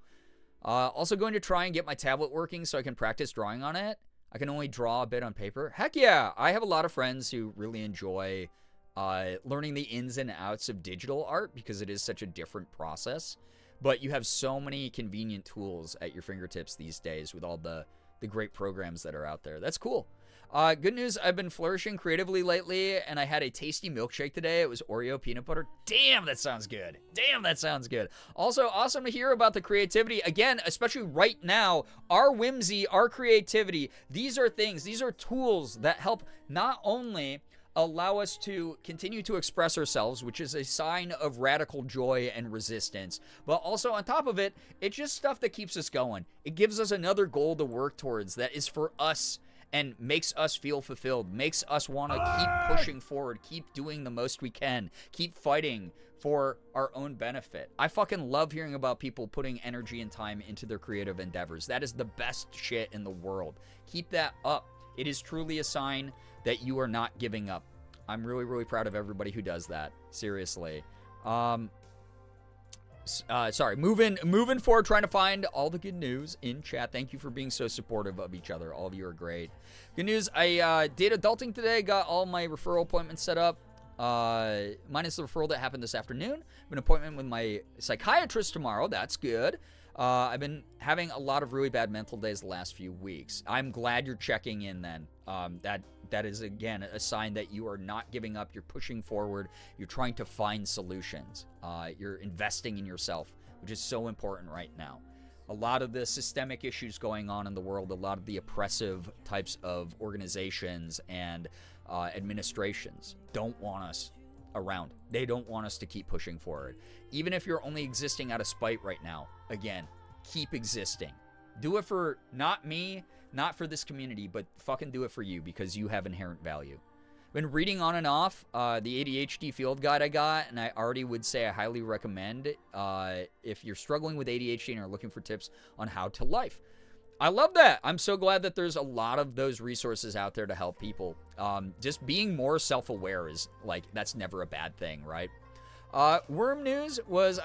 Also going to try and get my tablet working so I can practice drawing on it. I can only draw a bit on paper. Heck yeah. I have a lot of friends who really enjoy learning the ins and outs of digital art because it is such a different process. But you have so many convenient tools at your fingertips these days with all the great programs that are out there. That's cool. Good news, I've been flourishing creatively lately, and I had a tasty milkshake today. It was Oreo peanut butter. Damn, that sounds good. Damn, that sounds good. Also, awesome to hear about the creativity. Again, especially right now, our whimsy, our creativity, these are things, these are tools that help not only allow us to continue to express ourselves, which is a sign of radical joy and resistance, but also on top of it, it's just stuff that keeps us going. It gives us another goal to work towards that is for us and makes us feel fulfilled, makes us want to keep pushing forward, keep doing the most we can, keep fighting for our own benefit. I fucking love hearing about people putting energy and time into their creative endeavors. That is the best shit in the world. Keep that up. It is truly a sign that you are not giving up. I'm really, really proud of everybody who does that. Seriously. Sorry, moving forward, trying to find all the good news in chat. Thank you for being so supportive of each other. All of you are great. Good news, I did adulting today, got all my referral appointments set up, minus the referral that happened this afternoon. I have an appointment with my psychiatrist tomorrow. That's good. I've been having a lot of really bad mental days the last few weeks. I'm glad you're checking in then. That is, again, a sign that you are not giving up. You're pushing forward. You're trying to find solutions. You're investing in yourself, which is so important right now. A lot of the systemic issues going on in the world, a lot of the oppressive types of organizations and administrations don't want us around. They don't want us to keep pushing forward. Even if you're only existing out of spite right now, again, keep existing. Do it for not me, not for this community, but fucking do it for you because you have inherent value. Been reading on and off the ADHD field guide I got, and I already would say I highly recommend if you're struggling with ADHD and are looking for tips on how to life. I love that. I'm so glad that there's a lot of those resources out there to help people. Just being more self-aware is like, that's never a bad thing, right? Worm news was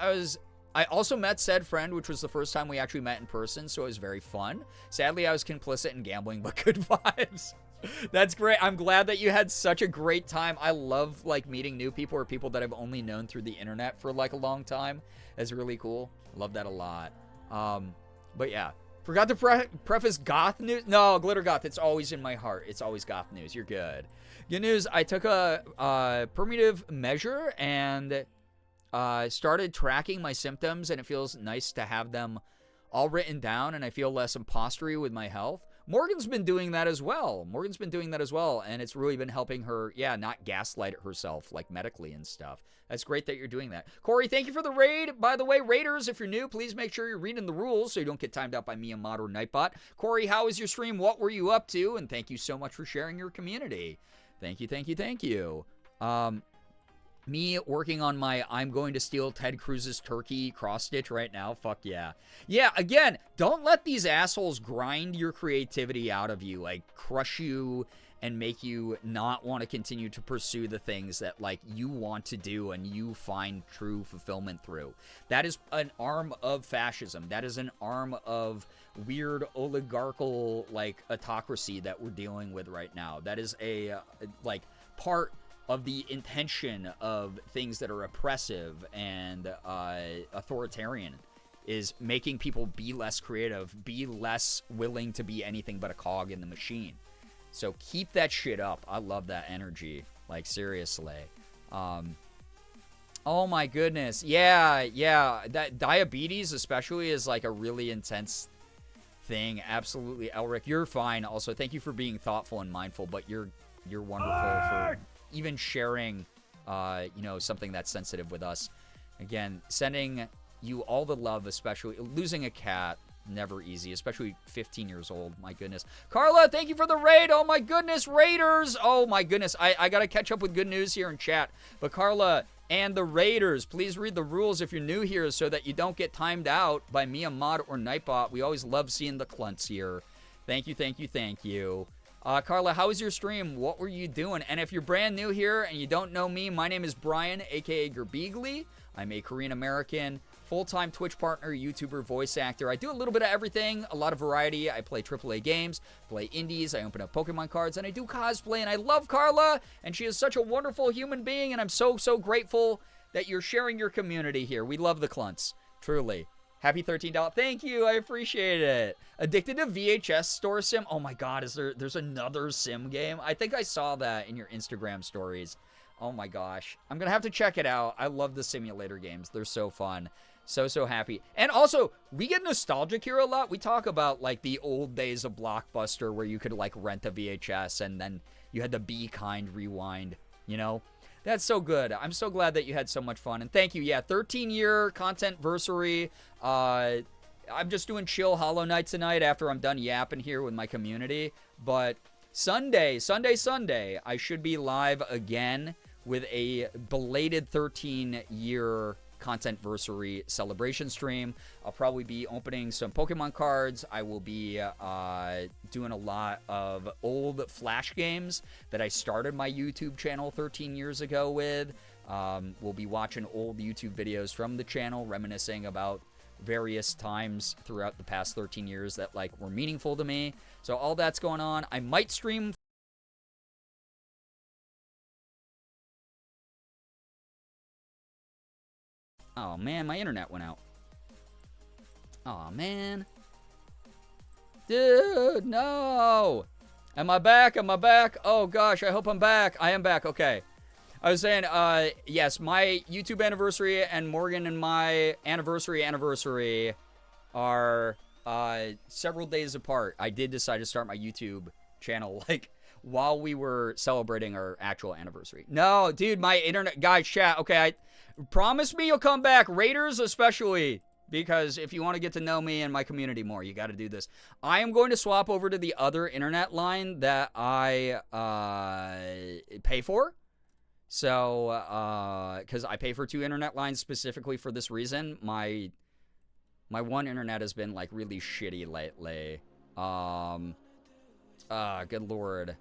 I also met said friend, which was the first time we actually met in person, so it was very fun. Sadly, I was complicit in gambling, but good vibes. That's great. I'm glad that you had such a great time. I love like meeting new people or people that I've only known through the internet for like a long time. That's really cool. Love that a lot. But yeah, forgot to preface goth news. No, glitter goth. It's always in my heart. It's always goth news. You're good. Good news. I took a permutive measure and started tracking my symptoms, and it feels nice to have them all written down, and I feel less impostery with my health. Morgan's been doing that as well. And it's really been helping her, not gaslight herself, like medically and stuff. That's great that you're doing that. Corey, thank you for the raid. By the way, raiders, if you're new, please make sure you're reading the rules so you don't get timed out by me and Mod or Nightbot. Corey, how was your stream? What were you up to? And thank you so much for sharing your community. Thank you. Me working on my I'm going to steal Ted Cruz's turkey cross stitch right now. Fuck yeah. Yeah, again, don't let these assholes grind your creativity out of you, like crush you and make you not want to continue to pursue the things that like you want to do and you find true fulfillment through. That is an arm of fascism. That is an arm of weird oligarchical like autocracy that we're dealing with right now. That is a like part of the intention of things that are oppressive and authoritarian is making people be less creative, be less willing to be anything but a cog in the machine. So keep that shit up. I love that energy. Like, seriously. Oh my goodness. Yeah, yeah. That diabetes especially is like a really intense thing. Absolutely, Elric. You're fine. Also, thank you for being thoughtful and mindful, but you're wonderful for even sharing something that's sensitive with us. Again, sending you all the love, especially losing a cat. Never easy, especially 15 years old. My goodness. Carla, thank you for the raid. Oh my goodness, Raiders. Oh my goodness. I got to catch up with good news here in chat. But Carla and the Raiders, please read the rules if you're new here so that you don't get timed out by me, a mod, or Nightbot. We always love seeing the clunts here. Thank you, thank you, thank you. Carla, how was your stream? What were you doing? And if you're brand new here and you don't know me, my name is Brian, aka Girbeagly. I'm a Korean American full-time Twitch partner, YouTuber, voice actor. I do a little bit of everything, a lot of variety. I play AAA games, play indies, I open up Pokemon cards, and I do cosplay, and I love Carla, and she is such a wonderful human being, and I'm so, so grateful that you're sharing your community here. We love the clunts, truly. Happy $13. Thank you, I appreciate it. Addicted to VHS store sim? Oh my god, there's another sim game? I think I saw that in your Instagram stories. Oh my gosh. I'm gonna have to check it out. I love the simulator games. They're so fun. So, so happy. And also, we get nostalgic here a lot. We talk about, like, the old days of Blockbuster where you could, like, rent a VHS and then you had the Be Kind rewind, you know? That's so good. I'm so glad that you had so much fun. And thank you. Yeah, 13-year content-versary. I'm just doing chill Hollow Knight tonight after I'm done yapping here with my community. But Sunday, I should be live again with a belated 13-year content-versary celebration stream. I'll probably be opening some Pokemon cards. I will be doing a lot of old Flash games that I started my YouTube channel 13 years ago with. We'll be watching old YouTube videos from the channel, reminiscing about various times throughout the past 13 years that, like, were meaningful to me. So all that's going on. I might stream. Oh, man, my internet went out. Oh, man. Dude, no. Am I back? Am I back? Oh, gosh, I hope I'm back. I am back. Okay. I was saying, yes, my YouTube anniversary and Morgan and my anniversary are several days apart. I did decide to start my YouTube channel, like, while we were celebrating our actual anniversary. No, dude, my internet, guys, chat. Okay, promise me you'll come back, Raiders especially, because if you want to get to know me and my community more, you got to do this. I am going to swap over to the other internet line that I pay for. So, because I pay for 2 internet lines specifically for this reason. My one internet has been, like, really shitty lately. Good lord.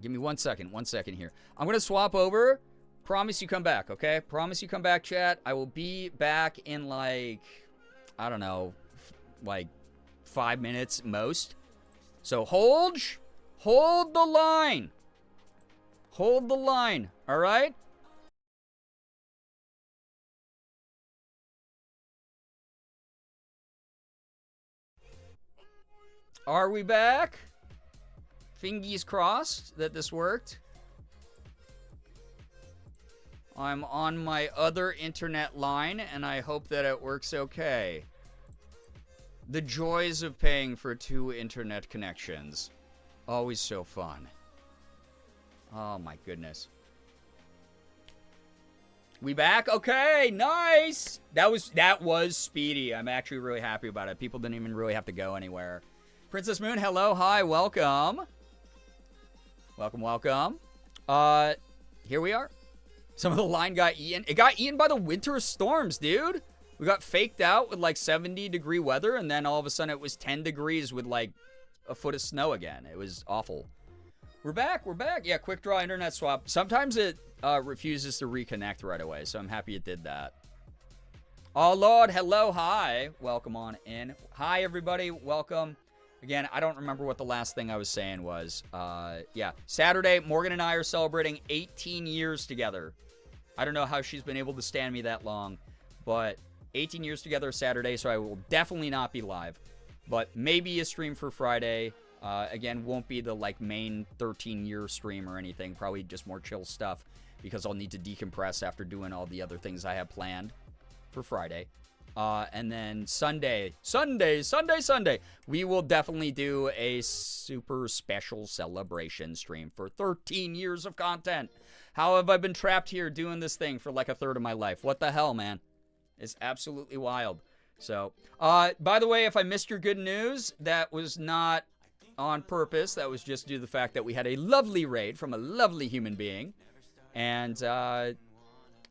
Give me 1 second here. I'm going to swap over. Promise you come back, okay? Promise you come back, chat. I will be back in, like, I don't know, like 5 minutes most. So hold the line. Hold the line, all right? Are we back? Fingers crossed that this worked. I'm on my other internet line, and I hope that it works okay. The joys of paying for 2 internet connections. Always so fun. Oh my goodness. We back? Okay, nice! That was speedy. I'm actually really happy about it. People didn't even really have to go anywhere. Princess Moon, hello, hi, welcome. Welcome. Here we are. Some of the line got eaten. It got eaten by the winter storms, dude. We got faked out with like 70-degree weather, and then all of a sudden it was 10 degrees with like a foot of snow again. It was awful. We're back. Yeah, quick draw internet swap. Sometimes it refuses to reconnect right away, so I'm happy it did that. Oh, Lord, hello, hi. Welcome on in. Hi, everybody, welcome. Again, I don't remember what the last thing I was saying was. Yeah, Saturday, Morgan and I are celebrating 18 years together. I don't know how she's been able to stand me that long, but 18 years together Saturday, so I will definitely not be live. But maybe a stream for Friday. Again, won't be the like main 13-year stream or anything. Probably just more chill stuff because I'll need to decompress after doing all the other things I have planned for Friday. And then Sunday, we will definitely do a super special celebration stream for 13 years of content. How have I been trapped here doing this thing for like a third of my life? What the hell, man? It's absolutely wild. So, by the way, if I missed your good news, that was not on purpose. That was just due to the fact that we had a lovely raid from a lovely human being and her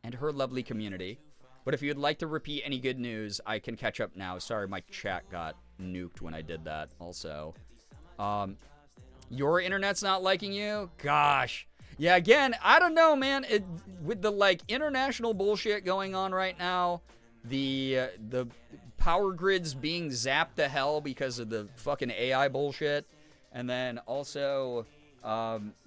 lovely community. But if you'd like to repeat any good news, I can catch up now. Sorry, my chat got nuked when I did that also. Your internet's not liking you? Gosh. Yeah, again, I don't know, man. With the, like, international bullshit going on right now, the power grids being zapped to hell because of the fucking AI bullshit, and then also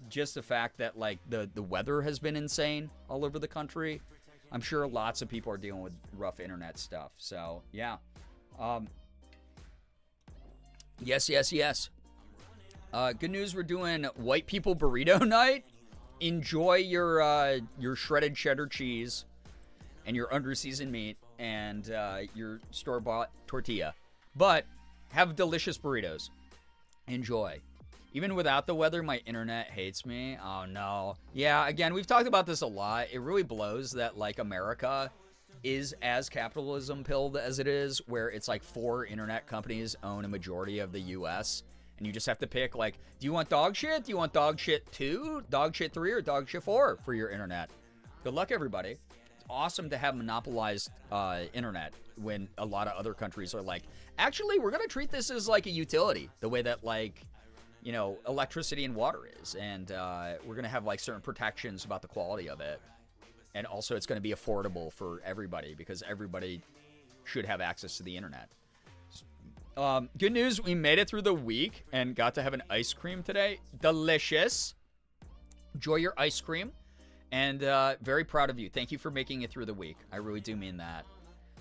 just the fact that, like, the weather has been insane all over the country. I'm sure lots of people are dealing with rough internet stuff. So, yeah. Yes. Good news, we're doing White People Burrito Night. Enjoy your shredded cheddar cheese and your under-seasoned meat and your store-bought tortilla. But have delicious burritos. Enjoy. Even without the weather, my internet hates me. Oh, no. Yeah, again, we've talked about this a lot. It really blows that, like, America is as capitalism-pilled as it is, where it's like 4 internet companies own a majority of the U.S., and you just have to pick, like, do you want dog shit? Do you want dog shit 2, dog shit 3, or dog shit 4 for your internet? Good luck, everybody. It's awesome to have monopolized internet when a lot of other countries are like, actually, we're going to treat this as, like, a utility, the way that, like, you know, electricity and water is. And we're going to have, like, certain protections about the quality of it. And also, it's going to be affordable for everybody because everybody should have access to the internet. Good news, we made it through the week and got to have an ice cream today. Delicious. Enjoy your ice cream. And very proud of you. Thank you for making it through the week. I really do mean that.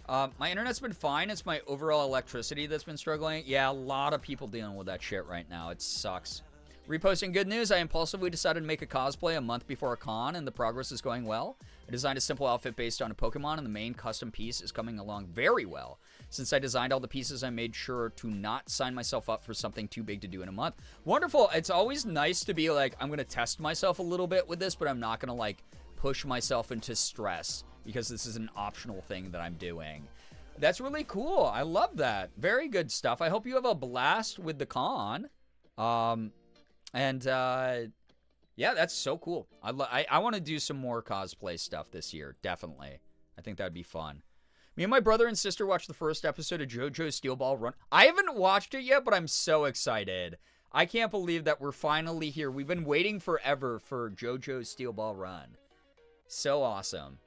My internet's been fine. It's my overall electricity that's been struggling. Yeah, a lot of people dealing with that shit right now. It sucks. Reposting good news, I impulsively decided to make a cosplay a month before a con, and the progress is going well. I designed a simple outfit based on a Pokemon, and the main custom piece is coming along very well. Since I designed all the pieces, I made sure to not sign myself up for something too big to do in a month. Wonderful. It's always nice to be like, I'm going to test myself a little bit with this, but I'm not going to, like, push myself into stress because this is an optional thing that I'm doing. That's really cool. I love that. Very good stuff. I hope you have a blast with the con. Yeah, that's so cool. I want to do some more cosplay stuff this year. Definitely. I think that'd be fun. Me and my brother and sister watched the first episode of JoJo's Steel Ball Run. I haven't watched it yet, but I'm so excited. I can't believe that we're finally here. We've been waiting forever for JoJo's Steel Ball Run. So awesome.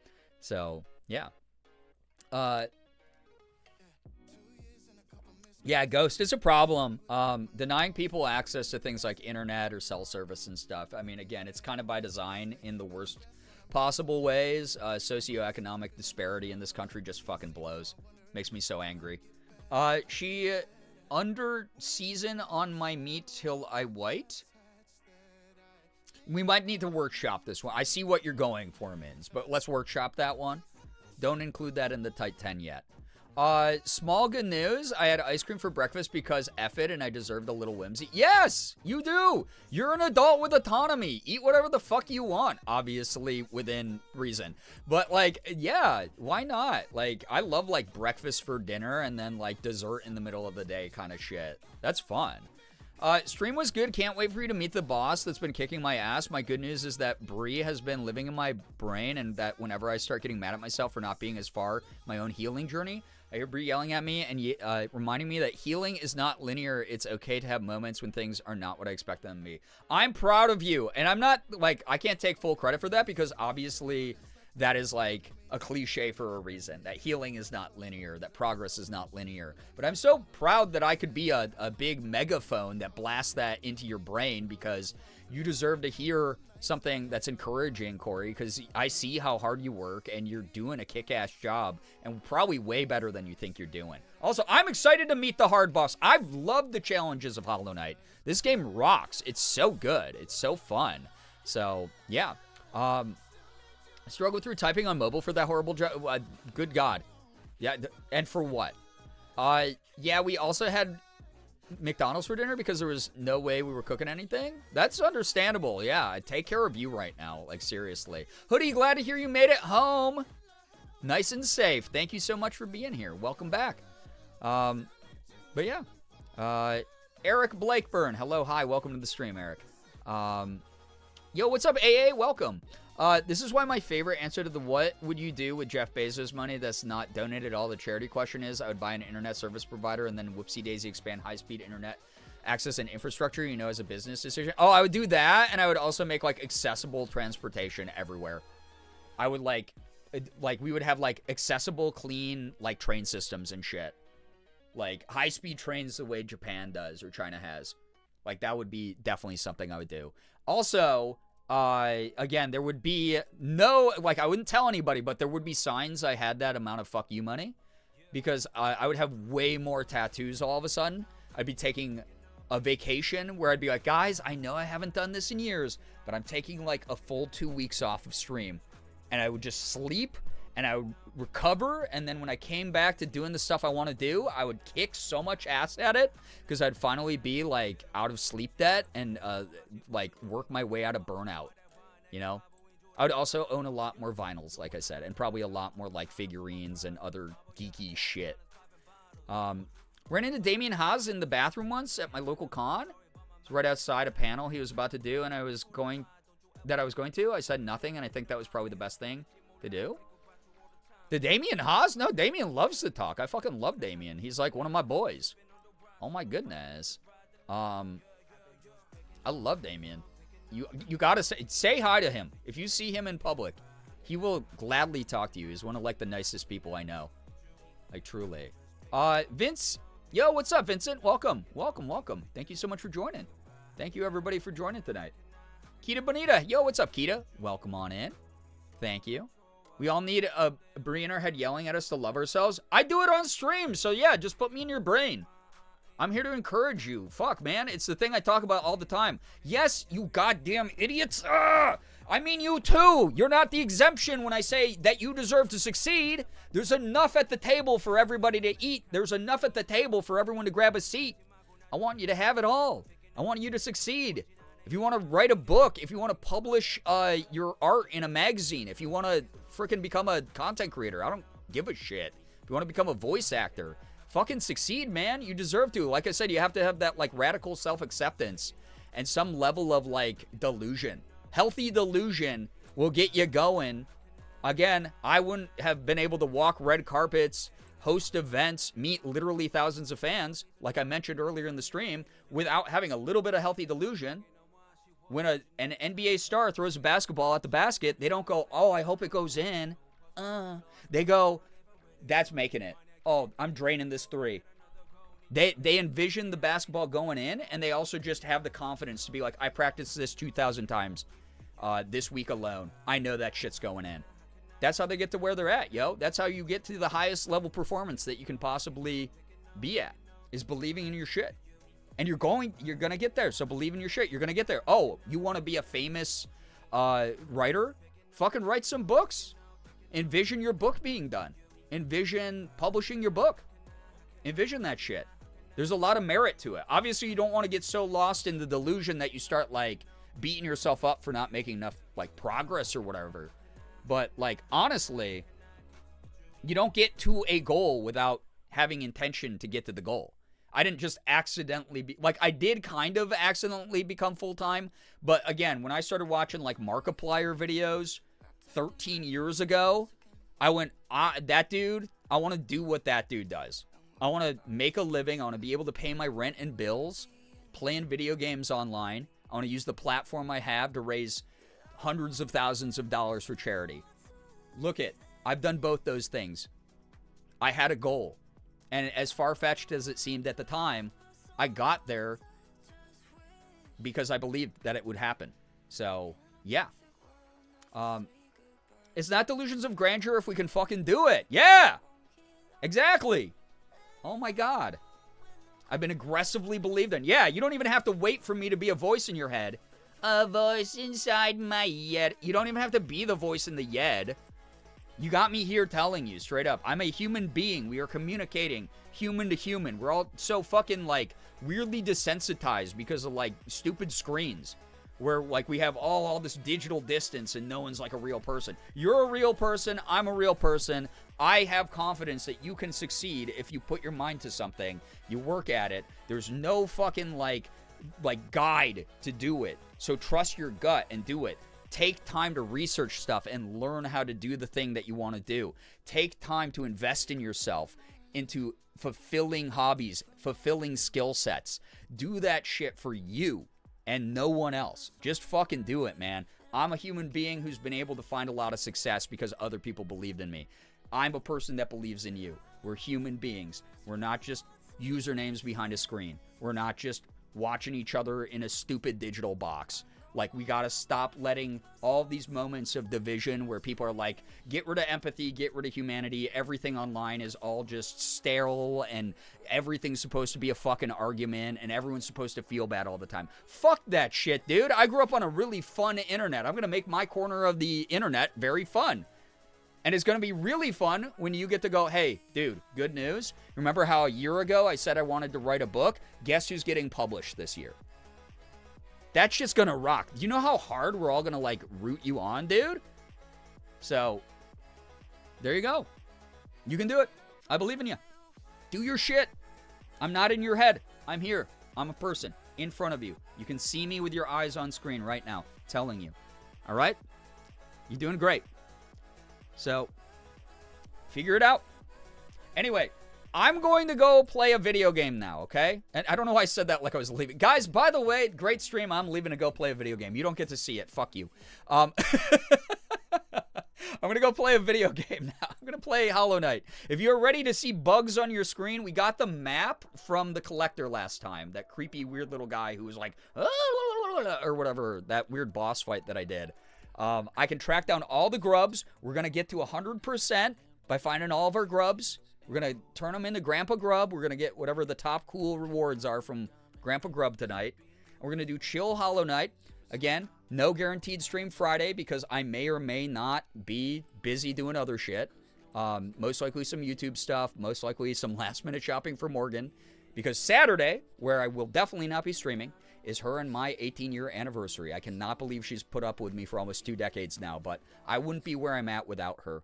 So, yeah. Yeah, Ghost is a problem. Denying people access to things like internet or cell service and stuff. I mean, again, it's kind of by design in the worst possible ways. Socioeconomic disparity in this country just fucking blows. Makes me so angry. She under season on my meat till I white. We might need to workshop this one. I see what you're going for, Mins, but let's workshop that one. Don't include that in the tight 10 yet. Small good news. I had ice cream for breakfast because F it and I deserved a little whimsy. Yes, you do. You're an adult with autonomy. Eat whatever the fuck you want, obviously within reason. But, like, yeah, why not? Like, I love, like, breakfast for dinner and then, like, dessert in the middle of the day kind of shit. That's fun. Stream was good. Can't wait for you to meet the boss that's been kicking my ass. My good news is that Bree has been living in my brain and that whenever I start getting mad at myself for not being as far my own healing journey, I hear Bree yelling at me and reminding me that healing is not linear. It's okay to have moments when things are not what I expect them to be. I'm proud of you. And I'm not, like, I can't take full credit for that because obviously that is like a cliche for a reason, that healing is not linear, that progress is not linear. But I'm so proud that I could be a big megaphone that blasts that into your brain, because you deserve to hear something that's encouraging, Corey, because I see how hard you work and you're doing a kick-ass job, and probably way better than you think you're doing. Also, I'm excited to meet the hard boss. I've loved the challenges of Hollow Knight. This game rocks. It's so good. It's so fun. So, yeah. I struggled through typing on mobile for that horrible job. Good God. Yeah, and for what? Yeah, we also had McDonald's for dinner because there was no way we were cooking anything. That's understandable. Yeah, I take care of you right now. Like, seriously. Hoodie, glad to hear you made it home. Nice and safe. Thank you so much for being here. Welcome back. But yeah. Eric Blakeburn. Hello, hi. Welcome to the stream, Eric. Yo, what's up, AA? Welcome. This is why my favorite answer to the what would you do with Jeff Bezos' money that's not donated all the charity question is, I would buy an internet service provider and then whoopsie-daisy expand high-speed internet access and infrastructure, as a business decision. Oh, I would do that, and I would also make, like, accessible transportation everywhere. I would, like, we would have, like, accessible, clean, like, train systems and shit. Like, high-speed trains the way Japan does or China has. Like, that would be definitely something I would do. Also, again, there would be no, like, I wouldn't tell anybody, but there would be signs I had that amount of fuck you money, because I would have way more tattoos all of a sudden. I'd be taking a vacation where I'd be like, guys, I know I haven't done this in years, but I'm taking like a full 2 weeks off of stream, and I would just sleep and I would recover, and then when I came back to doing the stuff I want to do, I would kick so much ass at it, because I'd finally be, like, out of sleep debt and, like, work my way out of burnout, I would also own a lot more vinyls, like I said, and probably a lot more, like, figurines and other geeky shit. Ran into Damien Haas in the bathroom once at my local con. It's right outside a panel he was about to do, and I was going to. I said nothing, and I think that was probably the best thing to do. The Damien Haas? No, Damien loves to talk. I fucking love Damien. He's like one of my boys. Oh my goodness. I love Damien. You gotta say hi to him. If you see him in public, he will gladly talk to you. He's one of like the nicest people I know. Like, truly. Vince. Yo, what's up, Vincent? Welcome. Thank you so much for joining. Thank you, everybody, for joining tonight. Kita Bonita. Yo, what's up, Kita? Welcome on in. Thank you. We all need a Brie in our head yelling at us to love ourselves. I do it on stream, so yeah, just put me in your brain. I'm here to encourage you. Fuck, man, it's the thing I talk about all the time. Yes, you goddamn idiots. I mean you too. You're not the exemption when I say that you deserve to succeed. There's enough at the table for everybody to eat. There's enough at the table for everyone to grab a seat. I want you to have it all. I want you to succeed. If you want to write a book, if you want to publish your art in a magazine, if you want to freaking become a content creator, I don't give a shit. If you want to become a voice actor, fucking succeed, man. You deserve to. Like I said, you have to have that like radical self-acceptance and some level of like delusion. Healthy delusion will get you going. Again, I wouldn't have been able to walk red carpets, host events, meet literally thousands of fans, like I mentioned earlier in the stream, without having a little bit of healthy delusion. When an NBA star throws a basketball at the basket, they don't go, oh, I hope it goes in. They go, that's making it. Oh, I'm draining this three. They envision the basketball going in, and they also just have the confidence to be like, I practiced this 2,000 times this week alone. I know that shit's going in. That's how they get to where they're at, yo. That's how you get to the highest level performance that you can possibly be at, is believing in your shit. And you're going to get there, so believe in your shit. You're going to get there. Oh, you want to be a famous writer? Fucking write some books. Envision your book being done. Envision publishing your book. Envision that shit. There's a lot of merit to it. Obviously, you don't want to get so lost in the delusion that you start, like, beating yourself up for not making enough, like, progress or whatever. But, like, honestly, you don't get to a goal without having intention to get to the goal. I didn't just accidentally I did kind of accidentally become full-time, but again, when I started watching like Markiplier videos 13 years ago, I went, that dude, I want to do what that dude does. I want to make a living. I want to be able to pay my rent and bills, playing video games online. I want to use the platform I have to raise hundreds of thousands of dollars for charity. look it, I've done both those things. I had a goal. And as far-fetched as it seemed at the time, I got there because I believed that it would happen. So, yeah. It's not delusions of grandeur if we can fucking do it. Yeah! Exactly. Oh my God. I've been aggressively believed in. Yeah, you don't even have to wait for me to be a voice in your head. A voice inside my head. You don't even have to be the voice in the head. You got me here telling you straight up. I'm a human being. We are communicating human to human. We're all so fucking like weirdly desensitized because of like stupid screens. Where like we have all this digital distance and no one's like a real person. You're a real person. I'm a real person. I have confidence that you can succeed if you put your mind to something. You work at it. There's no fucking like guide to do it. So trust your gut and do it. Take time to research stuff and learn how to do the thing that you want to do. Take time to invest in yourself, into fulfilling hobbies, fulfilling skill sets. Do that shit for you and no one else. Just fucking do it, man. I'm a human being who's been able to find a lot of success because other people believed in me. I'm a person that believes in you. We're human beings. We're not just usernames behind a screen. We're not just watching each other in a stupid digital box. Like, we gotta stop letting all these moments of division where people are like, get rid of empathy, get rid of humanity, everything online is all just sterile, and everything's supposed to be a fucking argument, and everyone's supposed to feel bad all the time. Fuck that shit, dude. I grew up on a really fun internet. I'm gonna make my corner of the internet very fun. And it's gonna be really fun when you get to go, hey, dude, good news. Remember how a year ago I said I wanted to write a book? Guess who's getting published this year? That's just gonna rock. You know how hard we're all gonna, like, root you on, dude? So, there you go. You can do it. I believe in you. Do your shit. I'm not in your head. I'm here. I'm a person in front of you. You can see me with your eyes on screen right now, telling you. All right? You're doing great. So, figure it out. Anyway, I'm going to go play a video game now, okay? And I don't know why I said that like I was leaving. Guys, by the way, great stream. I'm leaving to go play a video game. You don't get to see it. Fuck you. I'm going to go play a video game now. I'm going to play Hollow Knight. If you're ready to see bugs on your screen, we got the map from the collector last time. That creepy, weird little guy who was like, or whatever, that weird boss fight that I did. I can track down all the grubs. We're going to get to 100% by finding all of our grubs. We're going to turn them into Grandpa Grub. We're going to get whatever the top cool rewards are from Grandpa Grub tonight. And we're going to do Chill Hollow Knight. Again, no guaranteed stream Friday because I may or may not be busy doing other shit. Most likely some YouTube stuff. Most likely some last-minute shopping for Morgan. Because Saturday, where I will definitely not be streaming, is her and my 18-year anniversary. I cannot believe she's put up with me for almost 2 decades now, but I wouldn't be where I'm at without her.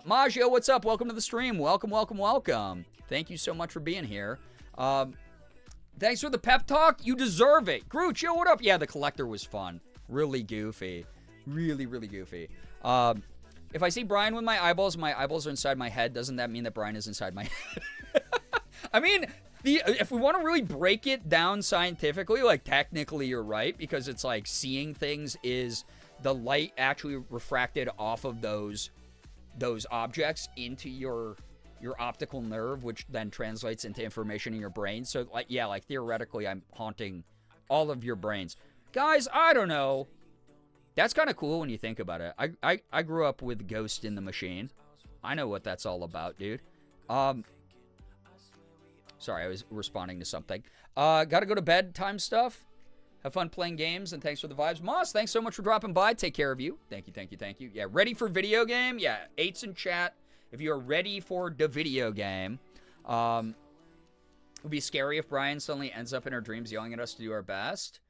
Maggio, what's up? Welcome to the stream. Welcome, welcome, welcome. Thank you so much for being here. Thanks for the pep talk. You deserve it. Groot, yo, what up? Yeah, the collector was fun. Really goofy. Really, really goofy. If I see Brian with my eyeballs are inside my head, doesn't that mean that Brian is inside my head? I mean, if we want to really break it down scientifically, like, technically you're right, because it's like seeing things is the light actually refracted off of those objects into your optical nerve, which then translates into information in your brain. So, like, yeah, like, theoretically, I'm haunting all of your brains. Guys, I don't know. That's kind of cool when you think about it. I grew up with Ghost in the Machine. I know what that's all about, dude. Sorry, I was responding to something. Gotta go to bed time stuff. Have fun playing games, and thanks for the vibes. Moss, thanks so much for dropping by. Take care of you. Thank you, thank you, thank you. Yeah, ready for video game? Yeah, 8's in chat. If you're ready for the video game. It would be scary if Brian suddenly ends up in our dreams yelling at us to do our best.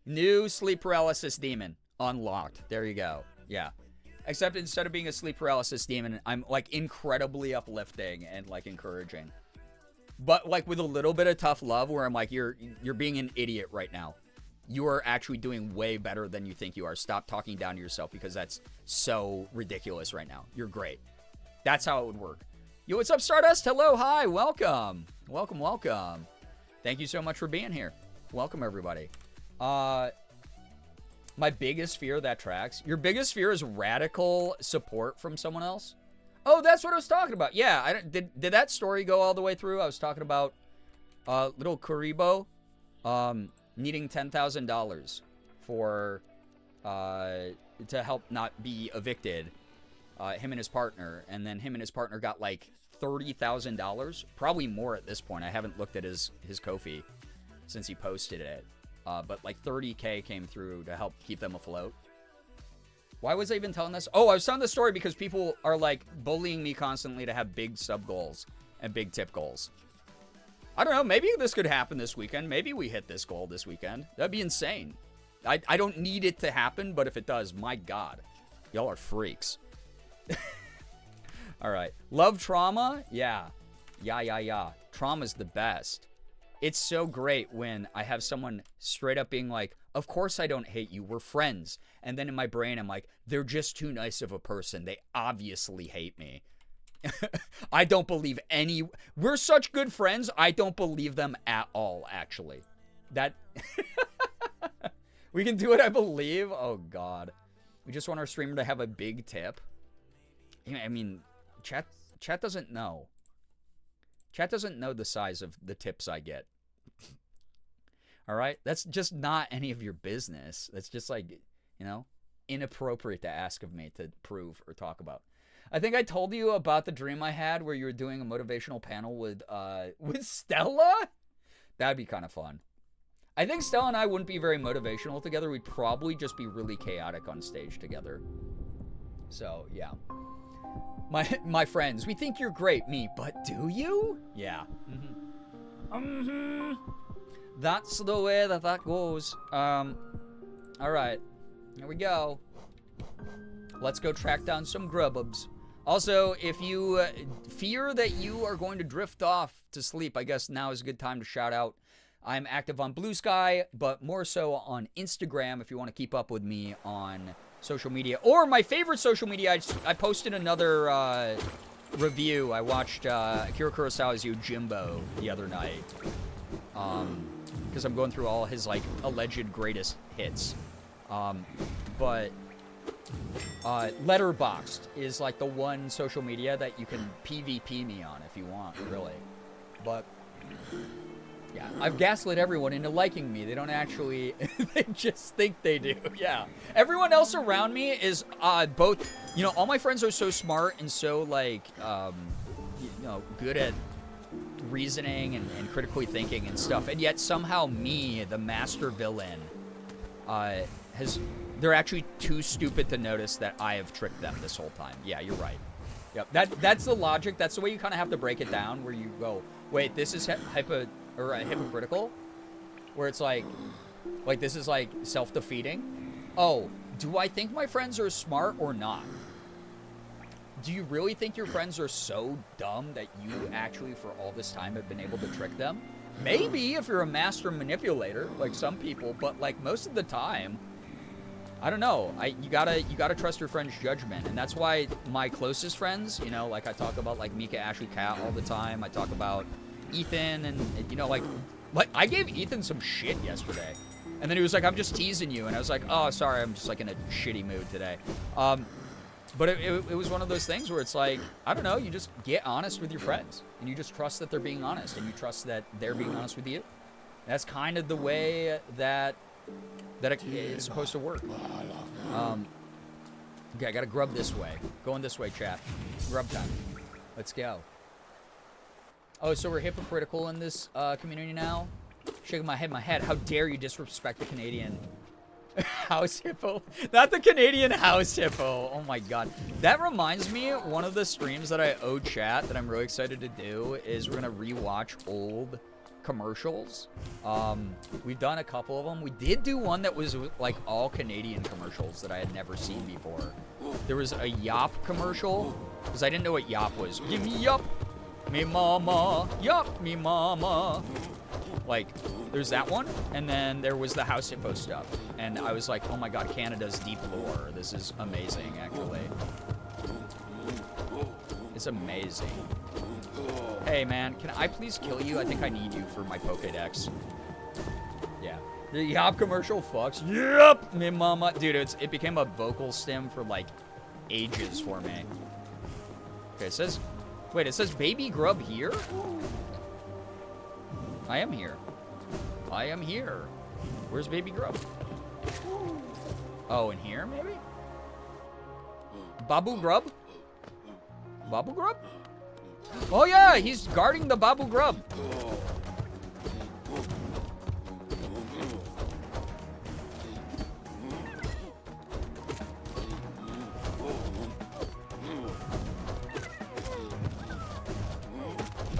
New sleep paralysis demon. Unlocked. There you go. Yeah. Except instead of being a sleep paralysis demon, I'm, like, incredibly uplifting and, like, encouraging. But, like, with a little bit of tough love where I'm like, you're being an idiot right now. You are actually doing way better than you think you are. Stop talking down to yourself because that's so ridiculous right now. You're great. That's how it would work. Yo, what's up, Stardust? Hello, hi, welcome. Welcome, welcome. Thank you so much for being here. Welcome, everybody. My biggest fear that tracks. Your biggest fear is radical support from someone else? Oh, that's what I was talking about. Yeah, did that story go all the way through? I was talking about little Kuribo needing $10,000 for to help not be evicted. Him and his partner, and then him and his partner got like $30,000, probably more at this point. I haven't looked at his Ko-fi since he posted it, but like 30K came through to help keep them afloat. Why was I even telling this? Oh, I was telling this story because people are like bullying me constantly to have big sub goals and big tip goals. I don't know, maybe this could happen this weekend. Maybe we hit this goal this weekend. That'd be insane. I don't need it to happen, but if it does, my God, y'all are freaks. All right. Love trauma? Yeah. Trauma's the best. It's so great when I have someone straight up being like, of course I don't hate you. We're friends. And then in my brain, I'm like, they're just too nice of a person. They obviously hate me. I don't believe any... We're such good friends, I don't believe them at all, actually. That... We can do it, I believe. Oh, God. We just want our streamer to have a big tip. I mean, chat doesn't know. Chat doesn't know the size of the tips I get. All right? That's just not any of your business. That's just like, you know, inappropriate to ask of me to prove or talk about. I think I told you about the dream I had where you were doing a motivational panel with Stella? That'd be kind of fun. I think Stella and I wouldn't be very motivational together. We'd probably just be really chaotic on stage together. So, yeah. My friends, we think you're great, me, but do you? Yeah. That's the way that goes. All right. Here we go. Let's go track down some grububs. Also, if you fear that you are going to drift off to sleep, I guess now is a good time to shout out. I'm active on Blue Sky, but more so on Instagram if you want to keep up with me on social media. Or my favorite social media, I posted another review. I watched Akira Kurosawa's Yojimbo the other night. Because I'm going through all his, like, alleged greatest hits. But Letterboxd is, like, the one social media that you can PvP me on if you want, really. But... yeah, I've gaslit everyone into liking me. They don't actually, they just think they do. Yeah. Everyone else around me is both, you know, all my friends are so smart and so, like, you know, good at reasoning and critically thinking and stuff. And yet somehow me, the master villain, they're actually too stupid to notice that I have tricked them this whole time. Yeah, you're right. Yep, that's the logic. That's the way you kind of have to break it down, where you go, wait, this is hypocritical, where it's like this is like self-defeating. Oh, do I think my friends are smart or not? Do you really think your friends are so dumb that you actually for all this time have been able to trick them? Maybe if you're a master manipulator, like some people, but like most of the time, I don't know. You gotta trust your friend's judgment, and that's why my closest friends, you know, like I talk about like Mika, Ashley, Kat all the time. I talk about Ethan, and you know, like I gave Ethan some shit yesterday, and then he was like, I'm just teasing you, and I was like, oh, sorry, I'm just like in a shitty mood today. But it was one of those things where it's like, I don't know, you just get honest with your friends, and you just trust that they're being honest, and you trust that they're being honest with you. That's kind of the way that it's supposed to work. Okay, I gotta grub this way. Going this way, chat. Grub time. Let's go. Oh, so we're hypocritical in this community now? Shaking my head. How dare you disrespect the Canadian house hippo? Not the Canadian house hippo. Oh my God. That reminds me, one of the streams that I owe chat that I'm really excited to do is we're gonna rewatch old commercials. We've done a couple of them. We did do one that was like all Canadian commercials that I had never seen before. There was a Yop commercial, because I didn't know what Yop was. Give me Yop, me mama, Yop, me mama. Like, there's that one, and then there was the house hippo stuff. And I was like, oh my God, Canada's deep lore. This is amazing, actually. It's amazing. Hey, man, can I please kill you? I think I need you for my Pokédex. Yeah. The Yop commercial fucks. Yep, me mama. Dude, it became a vocal stem for like ages for me. Okay, it says, wait, it says Baby Grub here? I am here. I am here. Where's Baby Grub? Oh, in here, maybe? Babu Grub? Babu Grub? Oh, yeah, he's guarding the Babu Grub.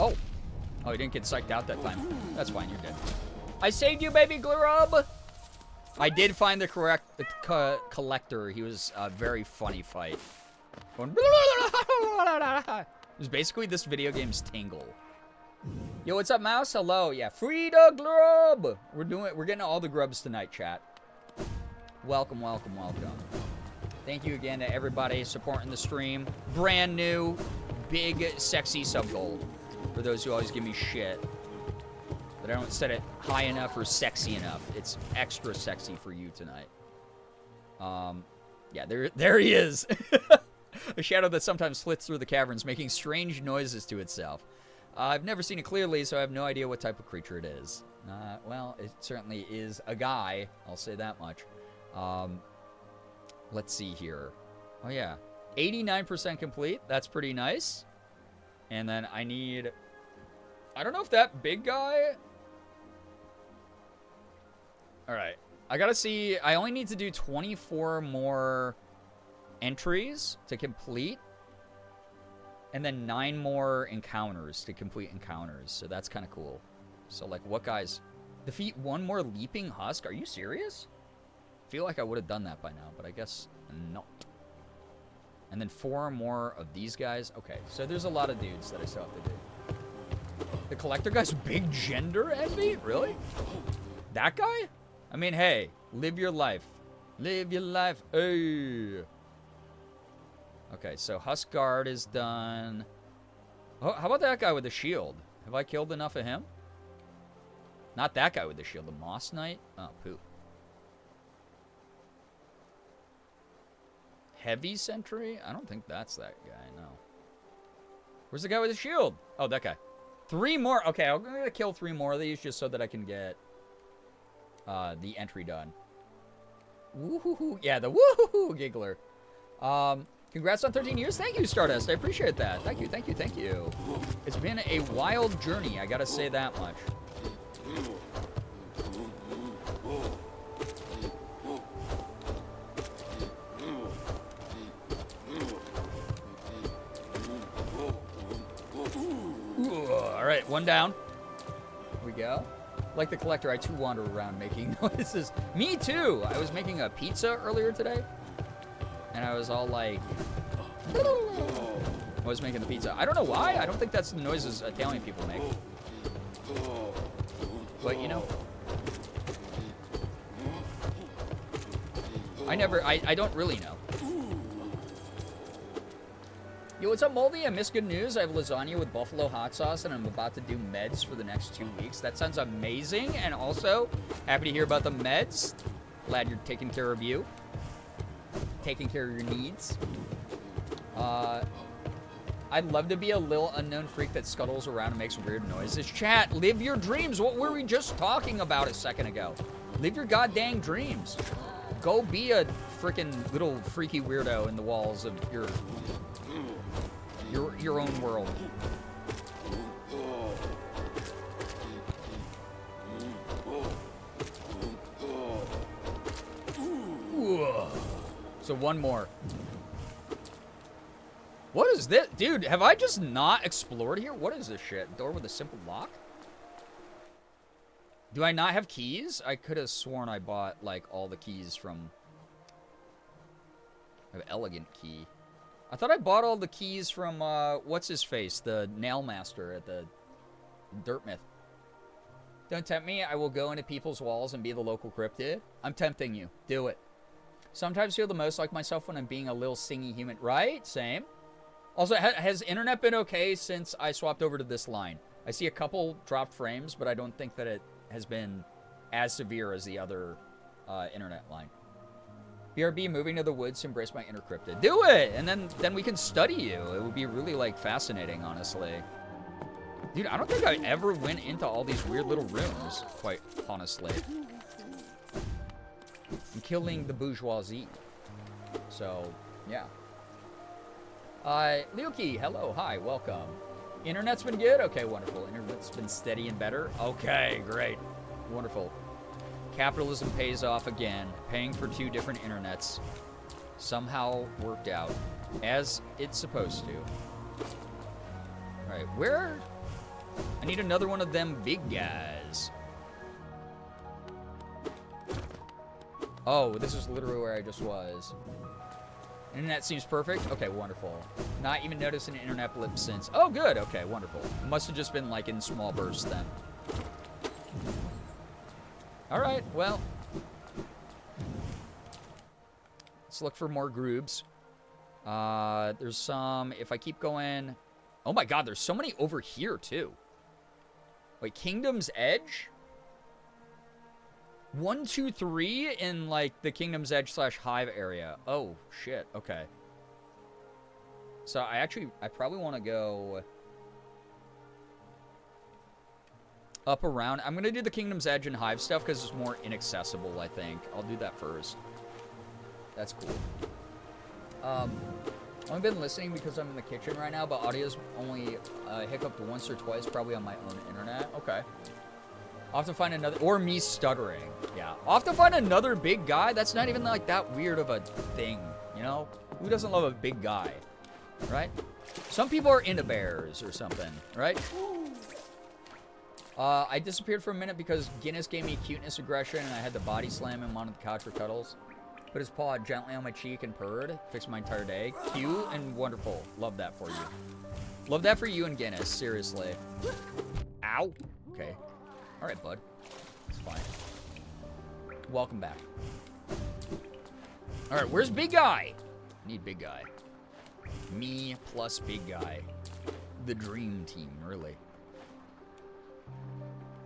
Oh. Oh, he didn't get psyched out that time. That's fine, you're dead. I saved you, Baby Grub! I did find the correct collector. He was a very funny fight. Going it was basically this video game's Tingle. Yo, what's up, Mouse? Hello. Yeah, Frida Grub. We're getting all the grubs tonight, chat. Welcome, welcome, welcome. Thank you again to everybody supporting the stream. Brand new, big, sexy sub gold. For those who always give me shit. But I don't set it high enough or sexy enough. It's extra sexy for you tonight. Yeah, there he is. A shadow that sometimes flits through the caverns, making strange noises to itself. I've never seen it clearly, so I have no idea what type of creature it is. Well, it certainly is a guy. I'll say that much. Let's see here. Oh, yeah. 89% complete. That's pretty nice. And then I need... I don't know if that big guy... Alright. I gotta see... I only need to do 24 more entries to complete. And then 9 more encounters to complete encounters. So that's kind of cool. So, like, what guys... Defeat 1 more leaping husk? Are you serious? I feel like I would have done that by now, but I guess not. And then 4 more of these guys. Okay, so there's a lot of dudes that I still have to do. The collector guy's big gender envy? Really? That guy? I mean, hey, live your life. Live your life. Hey. Okay, so Husk Guard is done. Oh, how about that guy with the shield? Have I killed enough of him? Not that guy with the shield. The Moss Knight? Oh, poop. Heavy Sentry? I don't think that's that guy, no. Where's the guy with the shield? Oh, that guy. 3 more. Okay, I'm going to kill 3 more of these just so that I can get the entry done. Woohoo! Yeah, the woohoo giggler. Congrats on 13 years. Thank you, Stardust. I appreciate that. Thank you, thank you, thank you. It's been a wild journey. I got to say that much. All right, 1 down. Here we go. Like the collector, I too wander around making noises. Me too. I was making a pizza earlier today, and I was all like, I was making the pizza. I don't know why. I don't think that's the noises Italian people make. But you know, I don't really know. Yo, what's up, Moldy? I missed good news. I have lasagna with buffalo hot sauce, and I'm about to do meds for the next 2 weeks. That sounds amazing, and also, happy to hear about the meds. Glad you're taking care of you. Taking care of your needs. I'd love to be a little unknown freak that scuttles around and makes weird noises. Chat, live your dreams. What were we just talking about a second ago? Live your goddamn dreams. Go be a freaking little freaky weirdo in the walls of your own world. So 1 more. What is this? Dude, have I just not explored here? What is this shit? Door with a simple lock? Do I not have keys? I could have sworn I bought, like, all the keys from... I have an elegant key. I thought I bought all the keys from, what's-his-face? The Nail Master at the Dirt Myth. Don't tempt me. I will go into people's walls and be the local cryptid. I'm tempting you. Do it. Sometimes feel the most like myself when I'm being a little singy human. Right? Same. Also, has internet been okay since I swapped over to this line? I see a couple dropped frames, but I don't think that it has been as severe as the other internet line. BRB, moving to the woods to embrace my inner cryptid. Do it! And then we can study you. It would be really, like, fascinating, honestly. Dude, I don't think I ever went into all these weird little rooms, quite honestly. I'm killing the bourgeoisie. So, yeah. Liuki, hello, hi, welcome. Internet's been good? Okay, wonderful. Internet's been steady and better? Okay, great. Wonderful. Capitalism pays off again. Paying for 2 different internets. Somehow worked out. As it's supposed to. Alright, where? I need another one of them big guys. Oh, this is literally where I just was. Internet seems perfect. Okay, wonderful. Not even noticed an internet blip since. Oh, good. Okay, wonderful. Must have just been like in small bursts then. All right, well. Let's look for more groups. There's some, if I keep going. Oh my God, there's so many over here too. Wait, Kingdom's Edge? 1, 2, 3 in like the Kingdom's Edge / Hive area. Oh shit. Okay. So I probably want to go up around. I'm gonna do the Kingdom's Edge and Hive stuff because it's more inaccessible. I think I'll do that first. That's cool. I've been listening because I'm in the kitchen right now, but audio's only hiccuped once or twice, probably on my own internet. Okay. I'll have to find another, or me stuttering. Yeah. I'll have to find another big guy. That's not even like that weird of a thing, you know? Who doesn't love a big guy, right? Some people are into bears or something, right? I disappeared for a minute because Guinness gave me cuteness aggression and I had to body slam him onto the couch for cuddles. Put his paw gently on my cheek and purred. Fixed my entire day. Cute and wonderful. Love that for you. Love that for you and Guinness, seriously. Ow. Okay. All right, bud. It's fine. Welcome back. All right, where's Big Guy? Need Big Guy. Me plus Big Guy. The dream team, really.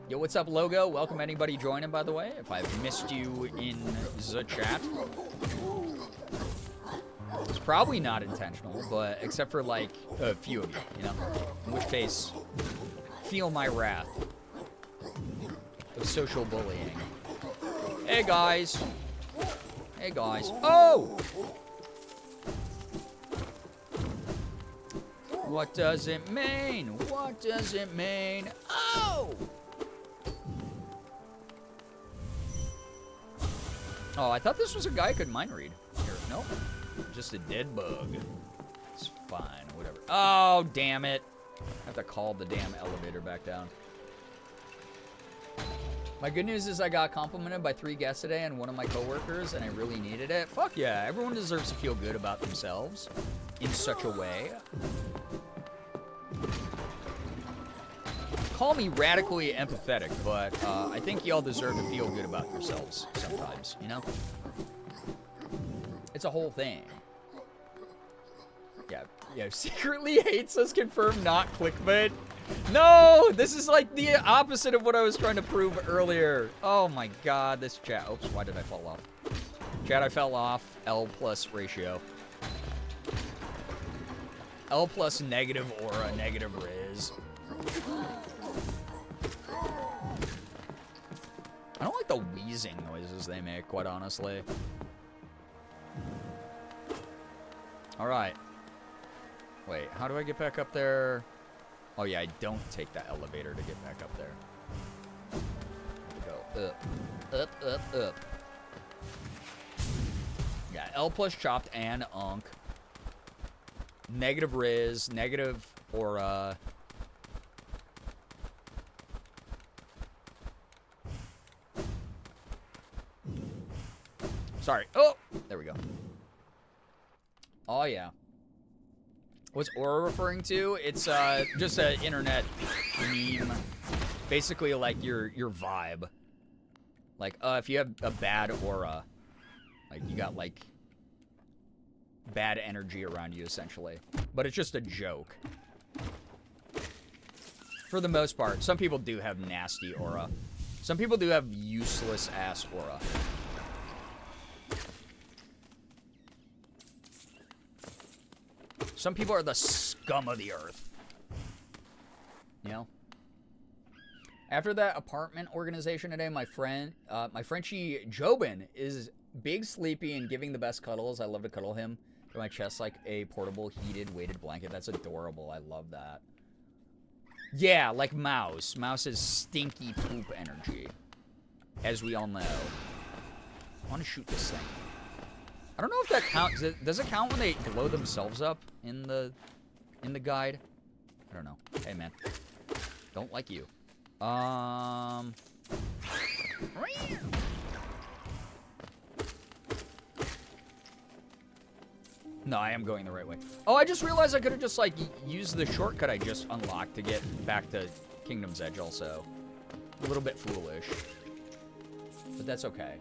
Yo, what's up, Logo? Welcome anybody joining, by the way. If I've missed you in the chat. It's probably not intentional, but except for, like, a few of you, you know? In which case, feel my wrath of social bullying. Hey, guys. Hey, guys. Oh! What does it mean? What does it mean? Oh! Oh, I thought this was a guy I could mind read. Here, nope. Just a dead bug. It's fine, whatever. Oh, damn it. I have to call the damn elevator back down. My good news is I got complimented by 3 guests today and one of my coworkers, and I really needed it. Fuck yeah, everyone deserves to feel good about themselves in such a way. Call me radically empathetic, but I think y'all deserve to feel good about yourselves sometimes, you know? It's a whole thing. Yeah, secretly hates us, confirmed, not clickbait. No, this is like the opposite of what I was trying to prove earlier. Oh my God, this chat. Oops, why did I fall off? Chat, I fell off. L plus ratio. L plus negative aura, negative riz. I don't like the wheezing noises they make, quite honestly. All right. Wait, how do I get back up there? Oh yeah, I don't take that elevator to get back up there. Go up, up. Yeah, L plus chopped and unk. Negative riz, negative aura. Sorry. Oh, there we go. Oh yeah. What's aura referring to? It's just an internet meme. Basically like your vibe. Like if you have a bad aura, like you got like bad energy around you essentially. But it's just a joke. For the most part. Some people do have nasty aura. Some people do have useless ass aura. Some people are the scum of the earth. You know? After that apartment organization today, my Frenchie Jobin is big, sleepy, and giving the best cuddles. I love to cuddle him to my chest like a portable, heated, weighted blanket. That's adorable. I love that. Yeah, like Mouse. Mouse is stinky poop energy, as we all know. I want to shoot this thing. I don't know if that counts. Does it count when they blow themselves up in the guide? I don't know. Hey, man. Don't like you. No, I am going the right way. Oh, I just realized I could have just, like, used the shortcut I just unlocked to get back to Kingdom's Edge also. A little bit foolish. But that's okay.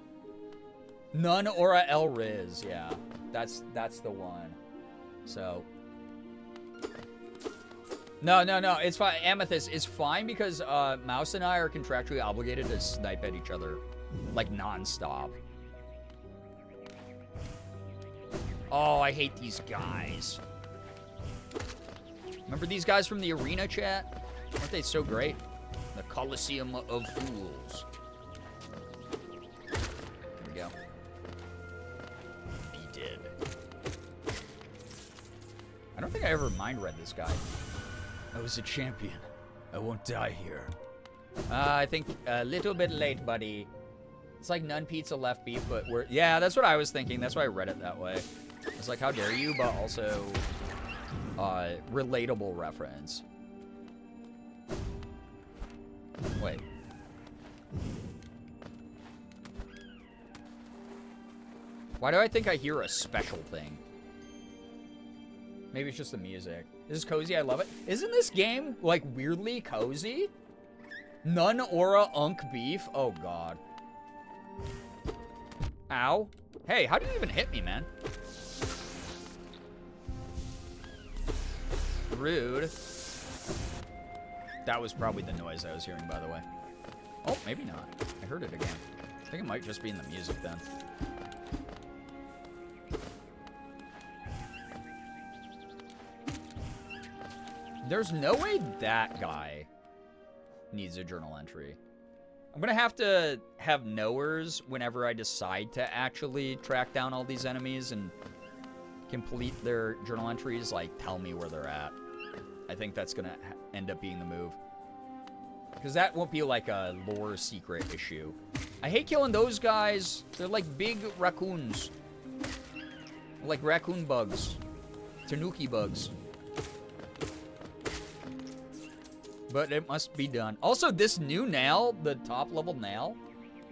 None Aura El Riz, yeah. That's the one. So. No, it's fine. Amethyst is fine because Mouse and I are contractually obligated to snipe at each other, like, non-stop. Oh, I hate these guys. Remember these guys from the arena chat? Aren't they so great? The Coliseum of Fools. There we go. Be dead. I don't think I ever mind read this guy. I was a champion. I won't die here. I think a little bit late, buddy. It's like none pizza left beef, but we're... Yeah, that's what I was thinking. That's why I read it that way. It's like, how dare you, but also relatable reference. Wait. Why do I think I hear a special thing? Maybe it's just the music. This is cozy. I love it. Isn't this game, like, weirdly cozy? None Aura Unk Beef? Oh, God. Ow. Hey, how do you even hit me, man? Rude. That was probably the noise I was hearing, by the way. Oh, maybe not. I heard it again. I think it might just be in the music, then. There's no way that guy needs a journal entry. I'm gonna have to have knowers whenever I decide to actually track down all these enemies and complete their journal entries, like, tell me where they're at. I think that's gonna end up being the move. Because that won't be like a lore secret issue. I hate killing those guys. They're like big raccoons. Like raccoon bugs. Tanuki bugs. But it must be done. Also, this new nail, the top level nail,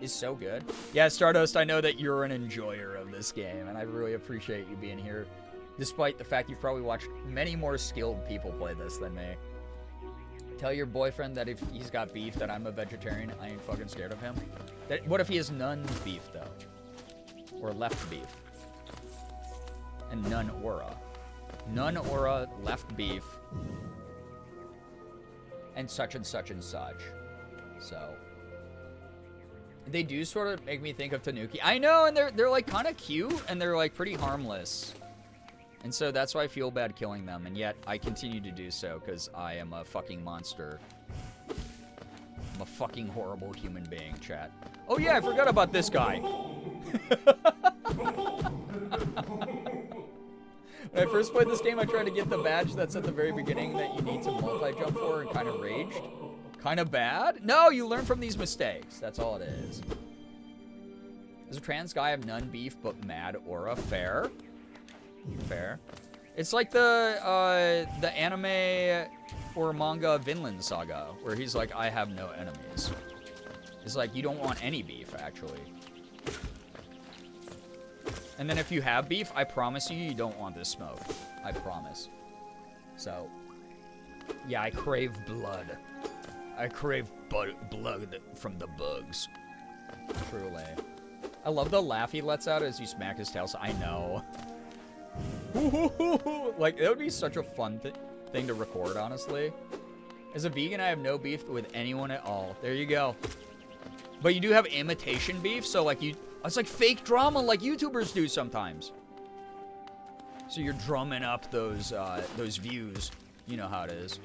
is so good. Yeah, Stardust, I know that you're an enjoyer of this game, and I really appreciate you being here, despite the fact you've probably watched many more skilled people play this than me. Tell your boyfriend that if he's got beef that I'm a vegetarian, I ain't fucking scared of him. What if he has none beef, though? Or left beef? And none aura. None aura, left beef. And such and such and such. So they do sort of make me think of Tanuki. I know, and they're like kind of cute, and they're like pretty harmless. And so that's why I feel bad killing them, and yet I continue to do so because I am a fucking monster. I'm a fucking horrible human being, chat. Oh yeah, I forgot about this guy. When I first played this game, I tried to get the badge that's at the very beginning that you need to multi-jump for and kind of raged. Kind of bad? No, you learn from these mistakes. That's all it is. Does a trans guy have none beef but mad aura? Fair. Fair. It's like the anime or manga Vinland Saga, where he's like, I have no enemies. It's like, you don't want any beef, actually. And then if you have beef, I promise you, you don't want this smoke. I promise. So, yeah, I crave blood. I crave blood from the bugs. Truly. I love the laugh he lets out as you smack his tail. I know. Like, that would be such a fun thing to record, honestly. As a vegan, I have no beef with anyone at all. There you go. But you do have imitation beef, so like it's like fake drama like YouTubers do sometimes. So you're drumming up those views. You know how it is.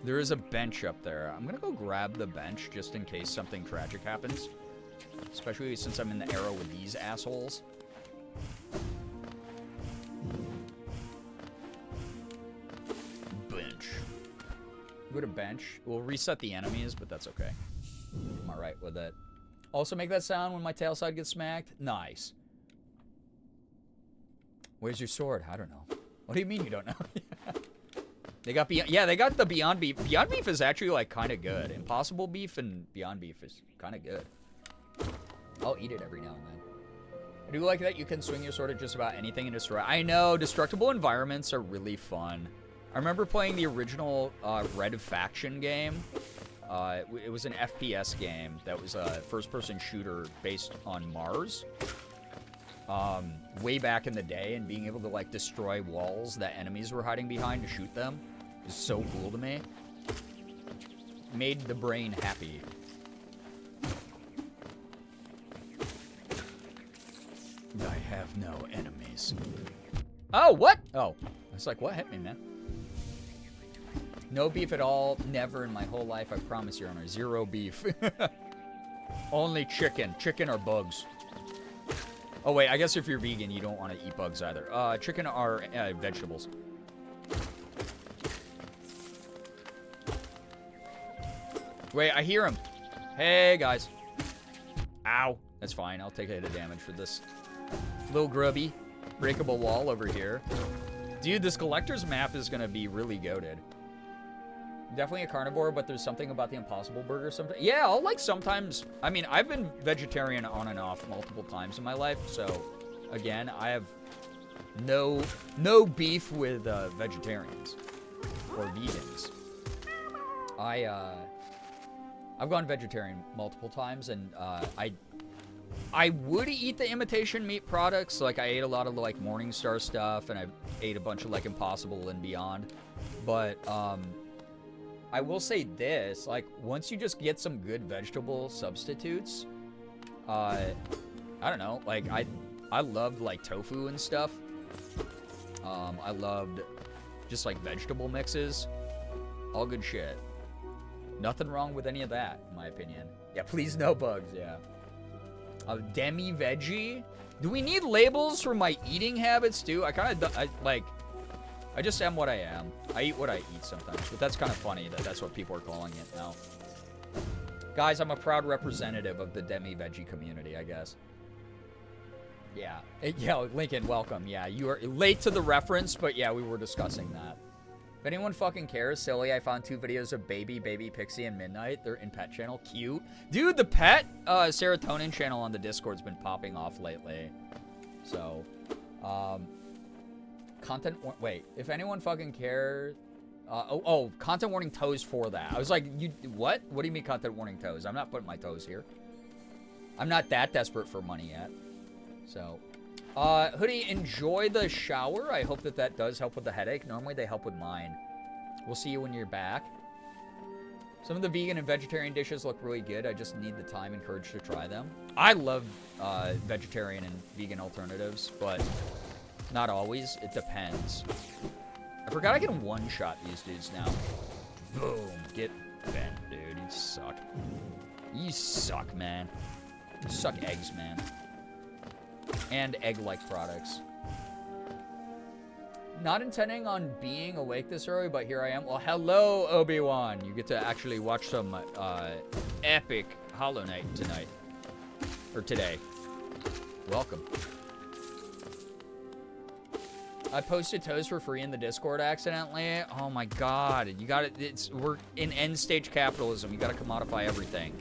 There is a bench up there. I'm gonna go grab the bench just in case something tragic happens. Especially since I'm in the arrow with these assholes. Bench. Go to bench. We'll reset the enemies, but that's okay. I'm alright with it. Also make that sound when my tail side gets smacked. Nice. Where's your sword? I don't know. What do you mean you don't know? They got they got the Beyond Beef. Beyond Beef is actually like kind of good. Impossible Beef and Beyond Beef is kind of good. I'll eat it every now and then. I do like that you can swing your sword at just about anything and destroy. I know, destructible environments are really fun. I remember playing the original Red Faction game. It was an FPS game that was a first-person shooter based on Mars. Way back in the day, and being able to like destroy walls that enemies were hiding behind to shoot them is so cool to me. Made the brain happy. I have no enemies. Oh, what? Oh, I was like, what hit me, man? No beef at all. Never in my whole life. I promise, Your Honor. Zero beef. Only chicken. Chicken or bugs. Oh, wait. I guess if you're vegan, you don't want to eat bugs either. Chicken are vegetables. Wait, I hear him. Hey, guys. Ow. That's fine. I'll take a hit of damage for this. Little grubby. Breakable wall over here. Dude, this collector's map is going to be really goated. Definitely a carnivore, but there's something about the Impossible Burger sometimes. Yeah, I'll like sometimes. I mean, I've been vegetarian on and off multiple times in my life, so again, I have no beef with vegetarians or vegans. I've gone vegetarian multiple times, and I would eat the imitation meat products. Like I ate a lot of like Morningstar stuff, and I ate a bunch of like Impossible and Beyond, but I will say this, like, once you just get some good vegetable substitutes, I don't know, like, I loved, like, tofu and stuff. I loved just, like, vegetable mixes. All good shit. Nothing wrong with any of that, in my opinion. Yeah, please no bugs, yeah. Demi-veggie? Do we need labels for my eating habits, too? I just am what I am. I eat what I eat sometimes, but that's kind of funny that that's what people are calling it now. Guys, I'm a proud representative of the demi-veggie community, I guess. Yeah. Yeah, Lincoln, welcome. Yeah, you are late to the reference, but yeah, we were discussing that. If anyone fucking cares, silly, I found 2 videos of Baby, Pixie, and Midnight. They're in Pet Channel. Cute. Dude, the Pet Serotonin channel on the Discord's been popping off lately. So, wait, if anyone fucking cares, content warning toes for that. I was like, what? What do you mean content warning toes? I'm not putting my toes here. I'm not that desperate for money yet. So, Hoodie, enjoy the shower. I hope that does help with the headache. Normally they help with mine. We'll see you when you're back. Some of the vegan and vegetarian dishes look really good. I just need the time and courage to try them. I love vegetarian and vegan alternatives, but not always. It depends. I forgot I can one-shot these dudes now. Boom. Get bent, dude. You suck. You suck, man. You suck eggs, man. And egg-like products. Not intending on being awake this early, but here I am. Well, hello, Obi-Wan. You get to actually watch some epic Hollow Knight tonight. Or today. Welcome. I posted toes for free in the Discord accidentally. Oh my god. You got it. We're in end stage capitalism. You got to commodify everything.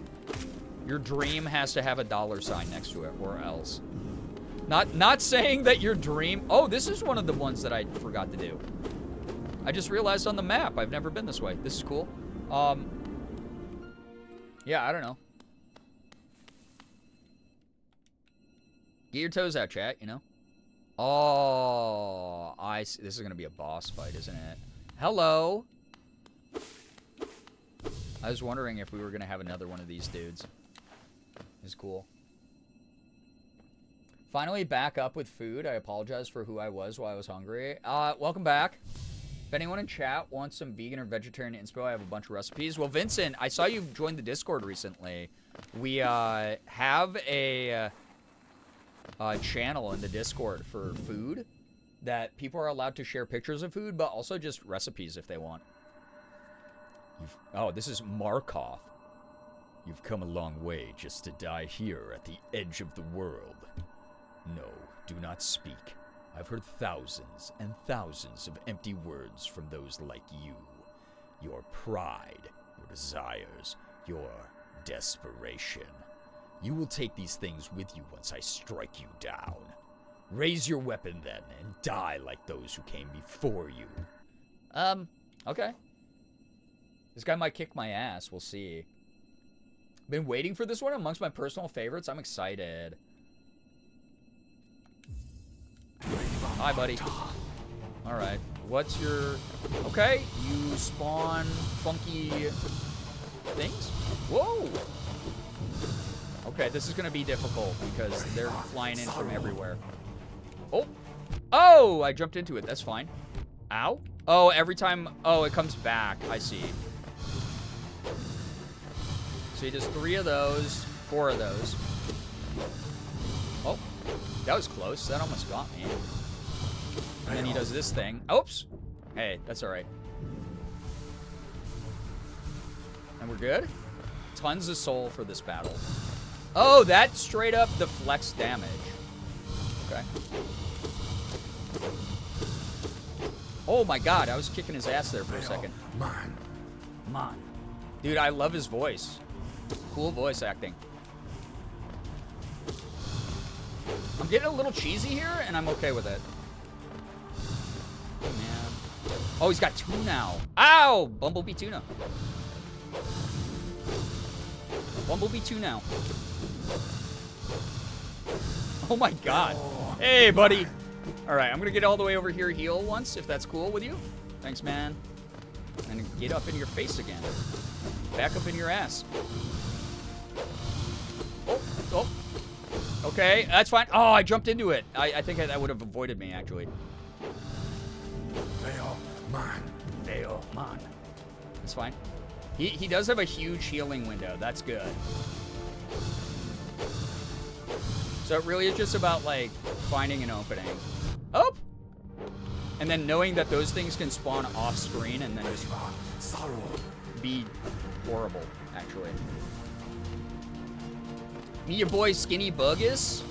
Your dream has to have a $sign next to it, or else. Not saying that your dream... Oh, this is one of the ones that I forgot to do. I just realized on the map. I've never been this way. This is cool. Yeah, I don't know. Get your toes out, chat, you know? Oh, I see. This is going to be a boss fight, isn't it? Hello. I was wondering if we were going to have another one of these dudes. It's cool. Finally back up with food. I apologize for who I was while I was hungry. Welcome back. If anyone in chat wants some vegan or vegetarian inspo, I have a bunch of recipes. Well, Vincent, I saw you join the Discord recently. We have a channel in the Discord for food that people are allowed to share pictures of food, but also just recipes if they want. Oh, this is Markov. You've come a long way just to die here at the edge of the world. No, do not speak. I've heard thousands and thousands of empty words from those like you. Your pride, your desires, your desperation. You will take these things with you once I strike you down. Raise your weapon then and die like those who came before you. Okay. This guy might kick my ass. We'll see. Been waiting for this one amongst my personal favorites. I'm excited. Hi, buddy. Alright. What's your... Okay. You spawn funky things? Whoa! Okay, this is going to be difficult because they're flying in from everywhere. Oh! Oh! I jumped into it. That's fine. Ow. Oh, every time... Oh, it comes back. I see. So he does 3 of those, 4 of those. Oh, that was close. That almost got me. And then he does this thing. Oops. Hey, that's all right. And we're good? Tons of soul for this battle. Oh, that straight up deflects damage. Okay. Oh my god, I was kicking his ass there for a second. Man. Dude, I love his voice. Cool voice acting. I'm getting a little cheesy here, and I'm okay with it. Oh, man. Oh, he's got 2 now. Ow! Bumblebee tuna. Bumblebee 2 now. Oh my god. Hey, buddy. Alright, I'm gonna get all the way over here, heal once, if that's cool with you. Thanks, man. And get up in your face again. Back up in your ass. Oh. Okay, that's fine. Oh, I jumped into it. I think that would have avoided me, actually. Man. That's fine. He does have a huge healing window. That's good. So it really is just about, like, finding an opening. Oh! And then knowing that those things can spawn off screen and then just be horrible, actually. Me, your boy, Skinny Buggus.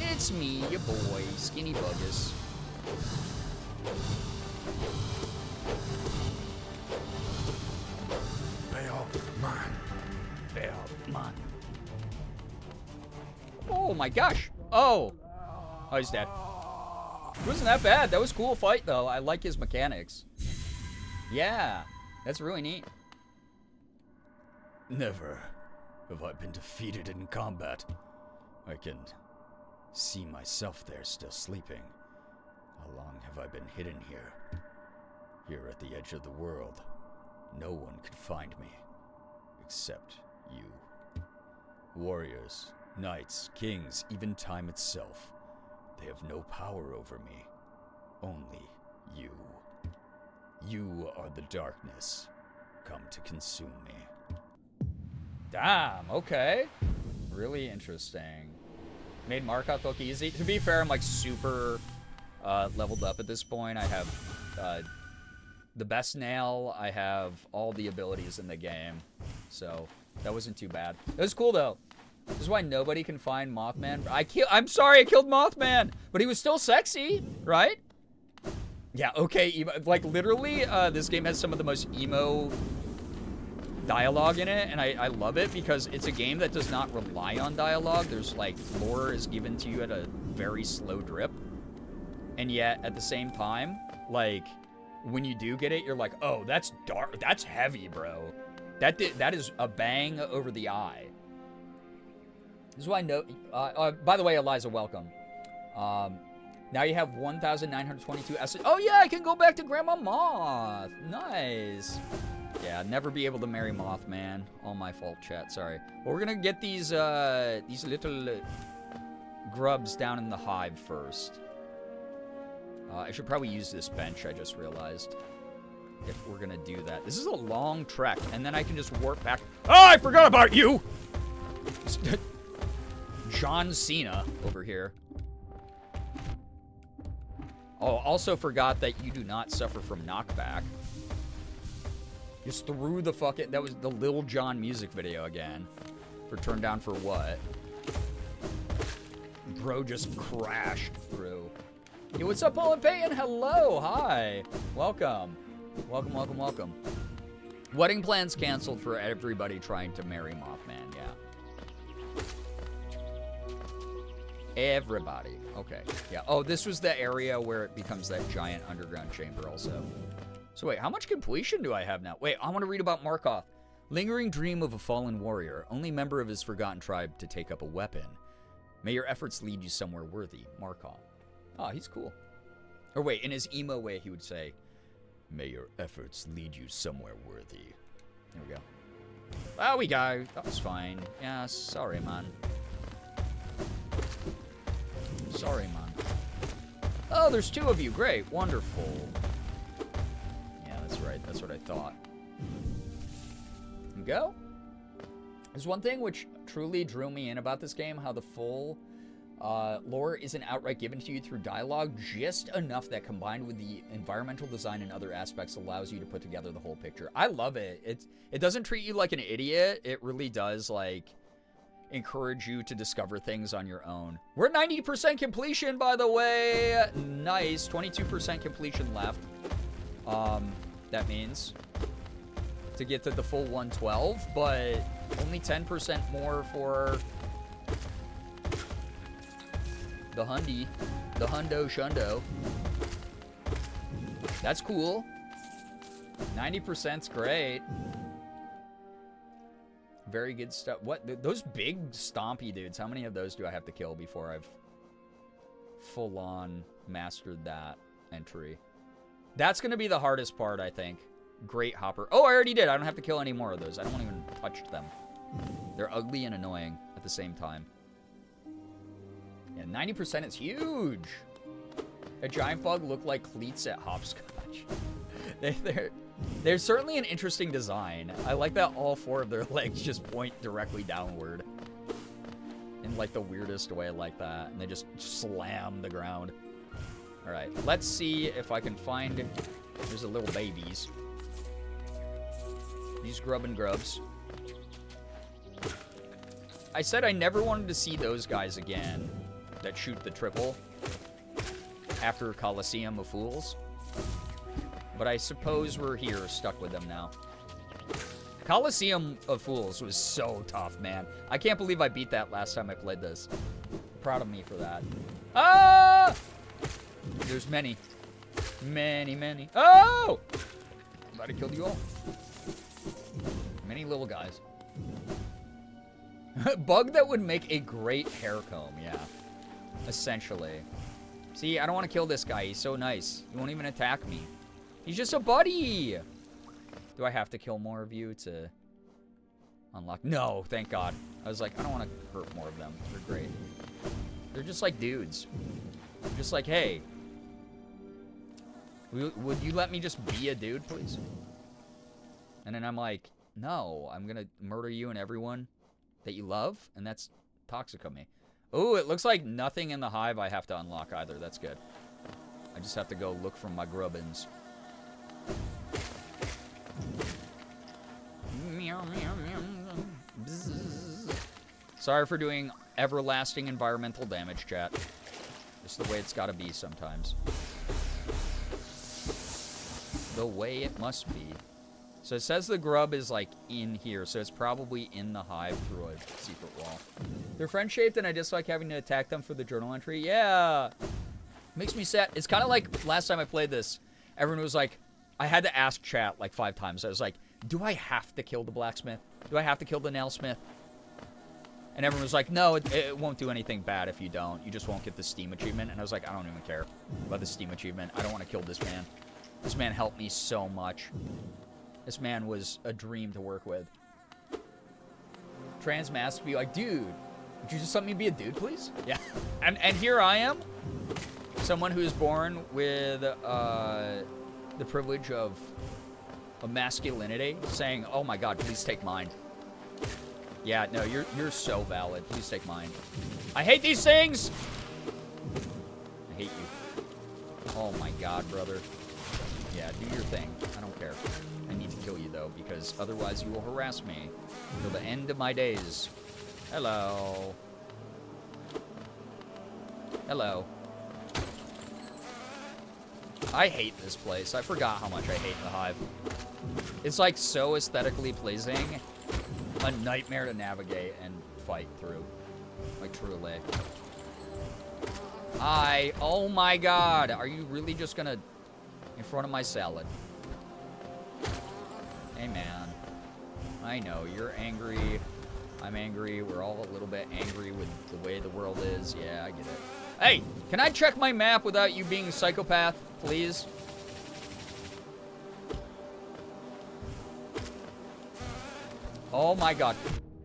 It's me, your boy, Skinny Buggus. Man. Oh my gosh. Oh, he's dead. It wasn't that bad. That was a cool fight, though. I like his mechanics. Yeah, that's really neat. Never have I been defeated in combat. I can see myself there still sleeping. How long have I been hidden here? Here at the edge of the world. No one could find me. Except you. Warriors, knights, kings, even time itself. They have no power over me. Only you. You are the darkness. Come to consume me. Damn, okay. Really interesting. Made Markov look easy. To be fair, I'm like super leveled up at this point. I have the best nail. I have all the abilities in the game. So that wasn't too bad. It was cool though. This is why nobody can find Mothman. I'm sorry I killed Mothman, but he was still sexy, right? Yeah, okay, like literally, this game has some of the most emo dialogue in it, and I love it because it's a game that does not rely on dialogue. There's like, lore is given to you at a very slow drip. And yet, at the same time, like, when you do get it, you're like, oh, that's dark, that's heavy, bro. That is a bang over the eye. This is why by the way, Eliza, welcome. Now you have 1,922 essence. Oh yeah, I can go back to Grandma Moth. Nice. Yeah, never be able to marry Mothman. All my fault, chat. Sorry. Well, we're gonna get these little grubs down in the hive first. I should probably use this bench, I just realized, if we're gonna do that. This is a long trek, and then I can just warp back. Oh, I forgot about you! John Cena over here. Oh, also forgot that you do not suffer from knockback. Just threw the fucking... That was the Lil Jon music video again. For Turn Down for What? Bro just crashed through. Hey, what's up, Paul and Peyton? Hello, hi. Welcome. Welcome, welcome, welcome. Wedding plans canceled for everybody trying to marry Mothman, yeah. Everybody. Okay, yeah. Oh, this was the area where it becomes that giant underground chamber also. So wait, how much completion do I have now? Wait, I want to read about Markov. Lingering dream of a fallen warrior, only member of his forgotten tribe to take up a weapon. May your efforts lead you somewhere worthy, Markov. Oh, he's cool. Or wait, in his emo way, he would say, may your efforts lead you somewhere worthy. There we go. Oh, we go. That was fine. Yeah, sorry, man. Sorry, man. Oh, there's two of you. Great. Wonderful. Yeah, that's right. That's what I thought. Go. There's one thing which truly drew me in about this game, how the full lore isn't outright given to you through dialogue, just enough that combined with the environmental design and other aspects allows you to put together the whole picture. I love it. It doesn't treat you like an idiot. It really does, like, encourage you to discover things on your own. We're 90% completion, by the way. Nice. 22% completion left. That means to get to the full 112, but only 10% more for the Hundo Shundo. That's cool. 90%'s great. Very good stuff. What? Those big stompy dudes, how many of those do I have to kill before I've full-on mastered that entry? That's going to be the hardest part, I think. Great Hopper. Oh, I already did. I don't have to kill any more of those. I don't even touch them. They're ugly and annoying at the same time. Yeah, 90% is huge. A giant bug looked like cleats at hopscotch. They're certainly an interesting design. I like that all four of their legs just point directly downward. In like the weirdest way like that. And they just slam the ground. Alright, let's see if I can find... There's the little babies. These grubbin' grubs. I said I never wanted to see those guys again that shoot the triple after Coliseum of Fools. But I suppose we're here, stuck with them now. Coliseum of Fools was so tough, man. I can't believe I beat that last time I played this. Proud of me for that. Ah! There's many. Many. Oh! I'm about to kill you all. Many little guys. Bug that would make a great hair comb, yeah. Essentially. See, I don't want to kill this guy. He's so nice. He won't even attack me. He's just a buddy. Do I have to kill more of you to unlock? No, thank God. I was like, I don't want to hurt more of them. They're great. They're just like dudes. Just like, hey. Would you let me just be a dude, please? And then I'm like, no, I'm going to murder you and everyone that you love. And that's toxic of me. Oh, it looks like nothing in the hive I have to unlock either. That's good. I just have to go look for my grubbins. Sorry for doing everlasting environmental damage, chat. Just the way it's got to be sometimes. The way it must be. So it says the grub is like in here, so it's probably in the hive through a secret wall. They're friend-shaped and I dislike having to attack them for the journal entry. Yeah. Makes me sad. It's kind of like last time I played this. Everyone was like, I had to ask chat like 5 times. I was like, do I have to kill the blacksmith? Do I have to kill the nailsmith? And everyone was like, no, it won't do anything bad if you don't. You just won't get the Steam achievement. And I was like, I don't even care about the Steam achievement. I don't want to kill this man. This man helped me so much. This man was a dream to work with. Trans mask be like, dude, would you just let me be a dude, please? Yeah. And here I am, someone who is born with the privilege of masculinity, saying, oh my god, please take mine. Yeah, no, you're so valid. Please take mine. I hate these things! I hate you. Oh my god, brother. Yeah, do your thing. I don't care. I need to kill you, though, because otherwise you will harass me till the end of my days. Hello. Hello. I hate this place. I forgot how much I hate the Hive. It's like so aesthetically pleasing. A nightmare to navigate and fight through. Like, truly. Oh my god. Are you really just gonna... in front of my salad? Hey, man. I know, you're angry. I'm angry. We're all a little bit angry with the way the world is. Yeah, I get it. Hey, can I check my map without you being a psychopath, please? Oh my god.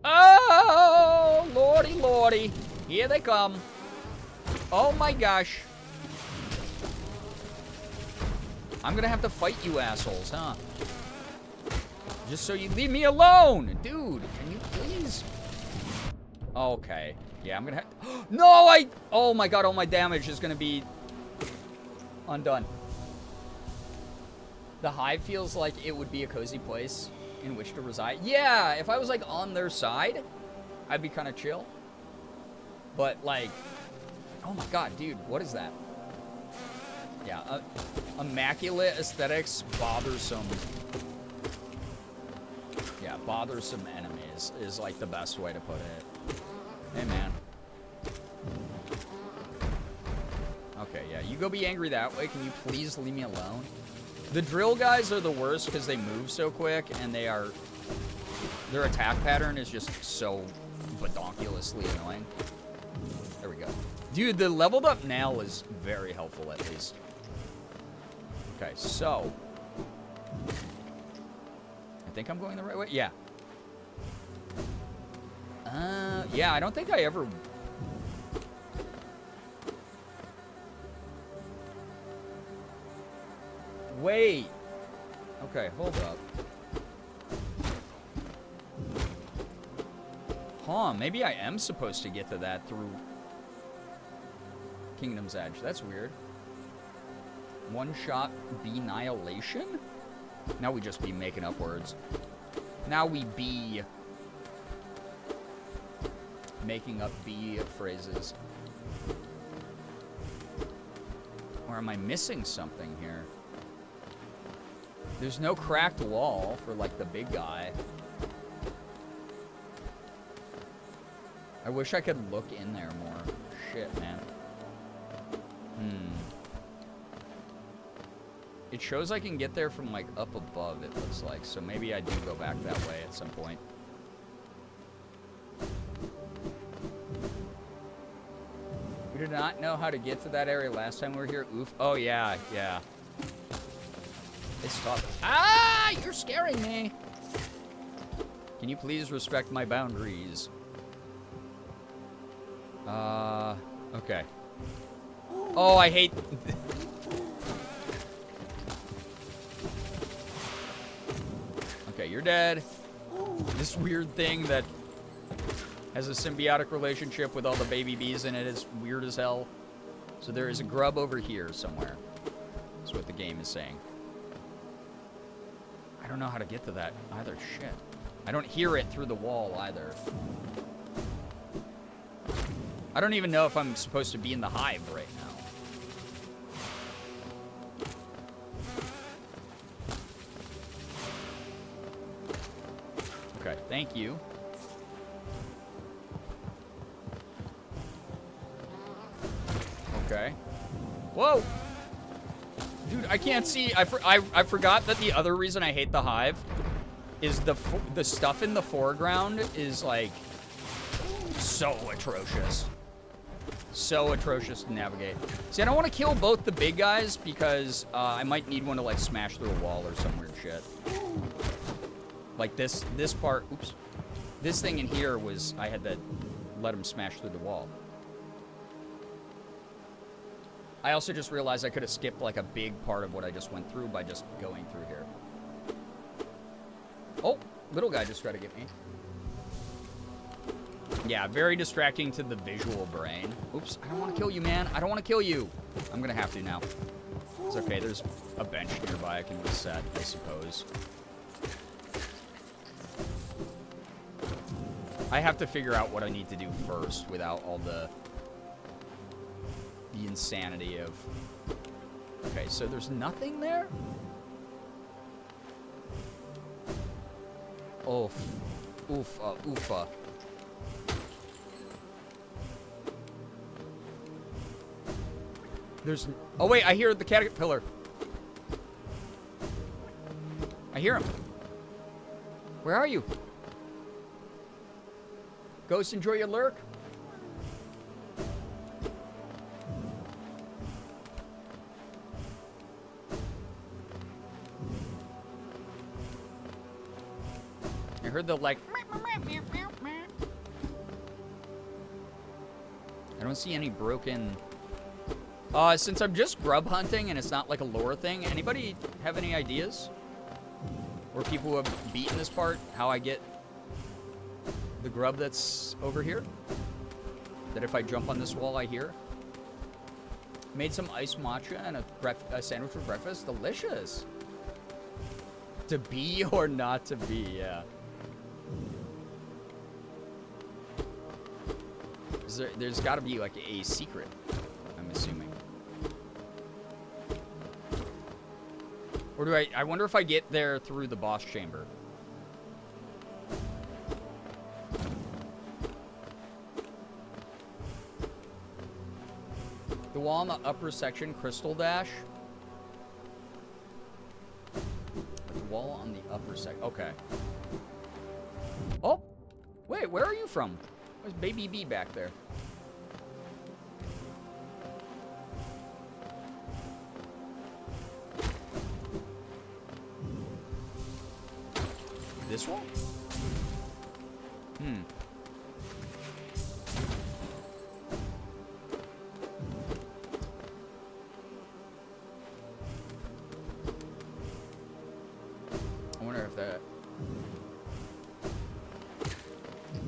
Oh, lordy, lordy. Here they come. Oh my gosh. I'm gonna have to fight you assholes, huh? Just so you leave me alone. Dude, can you please? Okay. Yeah, I'm gonna have... No, oh my god, all my damage is gonna be undone. The Hive feels like it would be a cozy place in which to reside. Yeah, if I was, like, on their side, I'd be kind of chill. But, like... Oh my god, dude, what is that? Yeah, immaculate aesthetics, bothersome... Yeah, bothersome enemies is, like, the best way to put it. Hey, man. Okay, yeah, you go be angry that way. Can you please leave me alone? The drill guys are the worst because they move so quick, and their attack pattern is just so badonkulously annoying. There we go. Dude, the leveled up nail is very helpful, at least. Okay, so... I think I'm going the right way? Yeah. Yeah, I don't think I ever... Wait. Okay, hold up. Huh, maybe I am supposed to get to that through Kingdom's Edge. That's weird. One-shot Benihilation? Now we just be making up words. Now we be making up B phrases. Or am I missing something here? There's no cracked wall for, like, the big guy. I wish I could look in there more. Shit, man. It shows I can get there from, like, up above, it looks like. So maybe I do go back that way at some point. We did not know how to get to that area last time we were here. Oof. Oh, yeah, yeah. It's tough. Ah! You're scaring me! Can you please respect my boundaries? Okay. Oh, I hate... Okay, you're dead. This weird thing that has a symbiotic relationship with all the baby bees in it is weird as hell. So there is a grub over here somewhere. That's what the game is saying. I don't know how to get to that either. Shit. I don't hear it through the wall either. I don't even know if I'm supposed to be in the Hive right now. Okay, thank you. Okay. Whoa! Dude, I can't see. I forgot that the other reason I hate the Hive is the stuff in the foreground is, like, so atrocious. So atrocious to navigate. See, I don't want to kill both the big guys because I might need one to, like, smash through a wall or some weird shit. Like this part, oops. This thing in here was, I had to let him smash through the wall. I also just realized I could have skipped like a big part of what I just went through by just going through here. Oh, little guy just tried to get me. Yeah, very distracting to the visual brain. Oops, I don't want to kill you, man. I don't want to kill you. I'm going to have to now. It's okay, there's a bench nearby I can reset, I suppose. I have to figure out what I need to do first without all the insanity of... Okay, so there's nothing there? Oof. Oofa, oofa. There's... Oh, wait, I hear the caterpillar. I hear him. Where are you? Ghost, enjoy your lurk. I heard the, like... I don't see any broken... Since I'm just grub hunting and it's not like a lore thing, anybody have any ideas? Or people who have beaten this part, how I get the grub that's over here? That if I jump on this wall, I hear? Made some iced matcha and a sandwich for breakfast. Delicious. To be or not to be, yeah. There's got to be like a secret, I'm assuming. Or do I wonder if I get there through the boss chamber. The wall in the upper section, Crystal Dash. The wall on the upper section, okay. Oh, wait, where are you from? There's Baby B back there. This one? I wonder if that...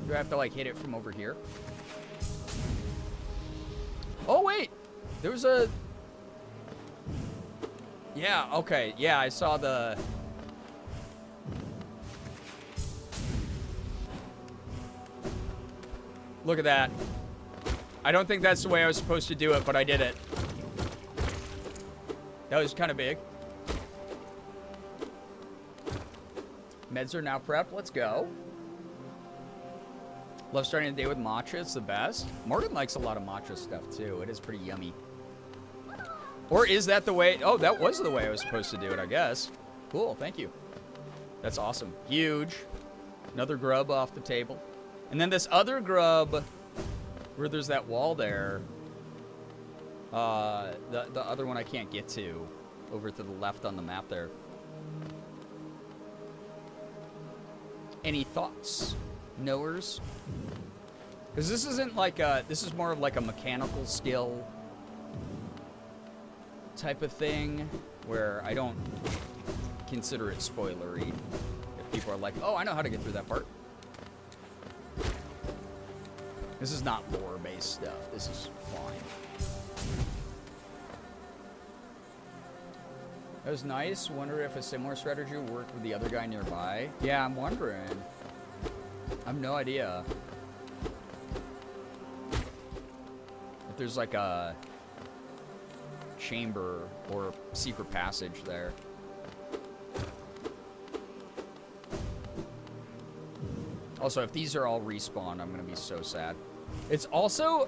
Do I have to, like, hit it from over here? Oh, wait! There was a... Yeah, okay. Yeah, I saw the... Look at that. I don't think that's the way I was supposed to do it, but I did it. That was kind of big. Meds are now prepped. Let's go. Love starting the day with matcha. It's the best. Morgan likes a lot of matcha stuff, too. It is pretty yummy. Or is that the way... Oh, that was the way I was supposed to do it, I guess. Cool. Thank you. That's awesome. Huge. Another grub off the table. And then this other grub, where there's that wall there, the other one I can't get to, over to the left on the map there. Any thoughts, knowers? Because this isn't like a, this is more of like a mechanical skill type of thing, where I don't consider it spoilery. If people are like, oh, I know how to get through that part. This is not lore-based stuff. This is fine. That was nice. Wonder if a similar strategy would work with the other guy nearby. Yeah, I'm wondering. I have no idea. If there's like a chamber or secret passage there. Also, if these are all respawned, I'm gonna be so sad. It's also,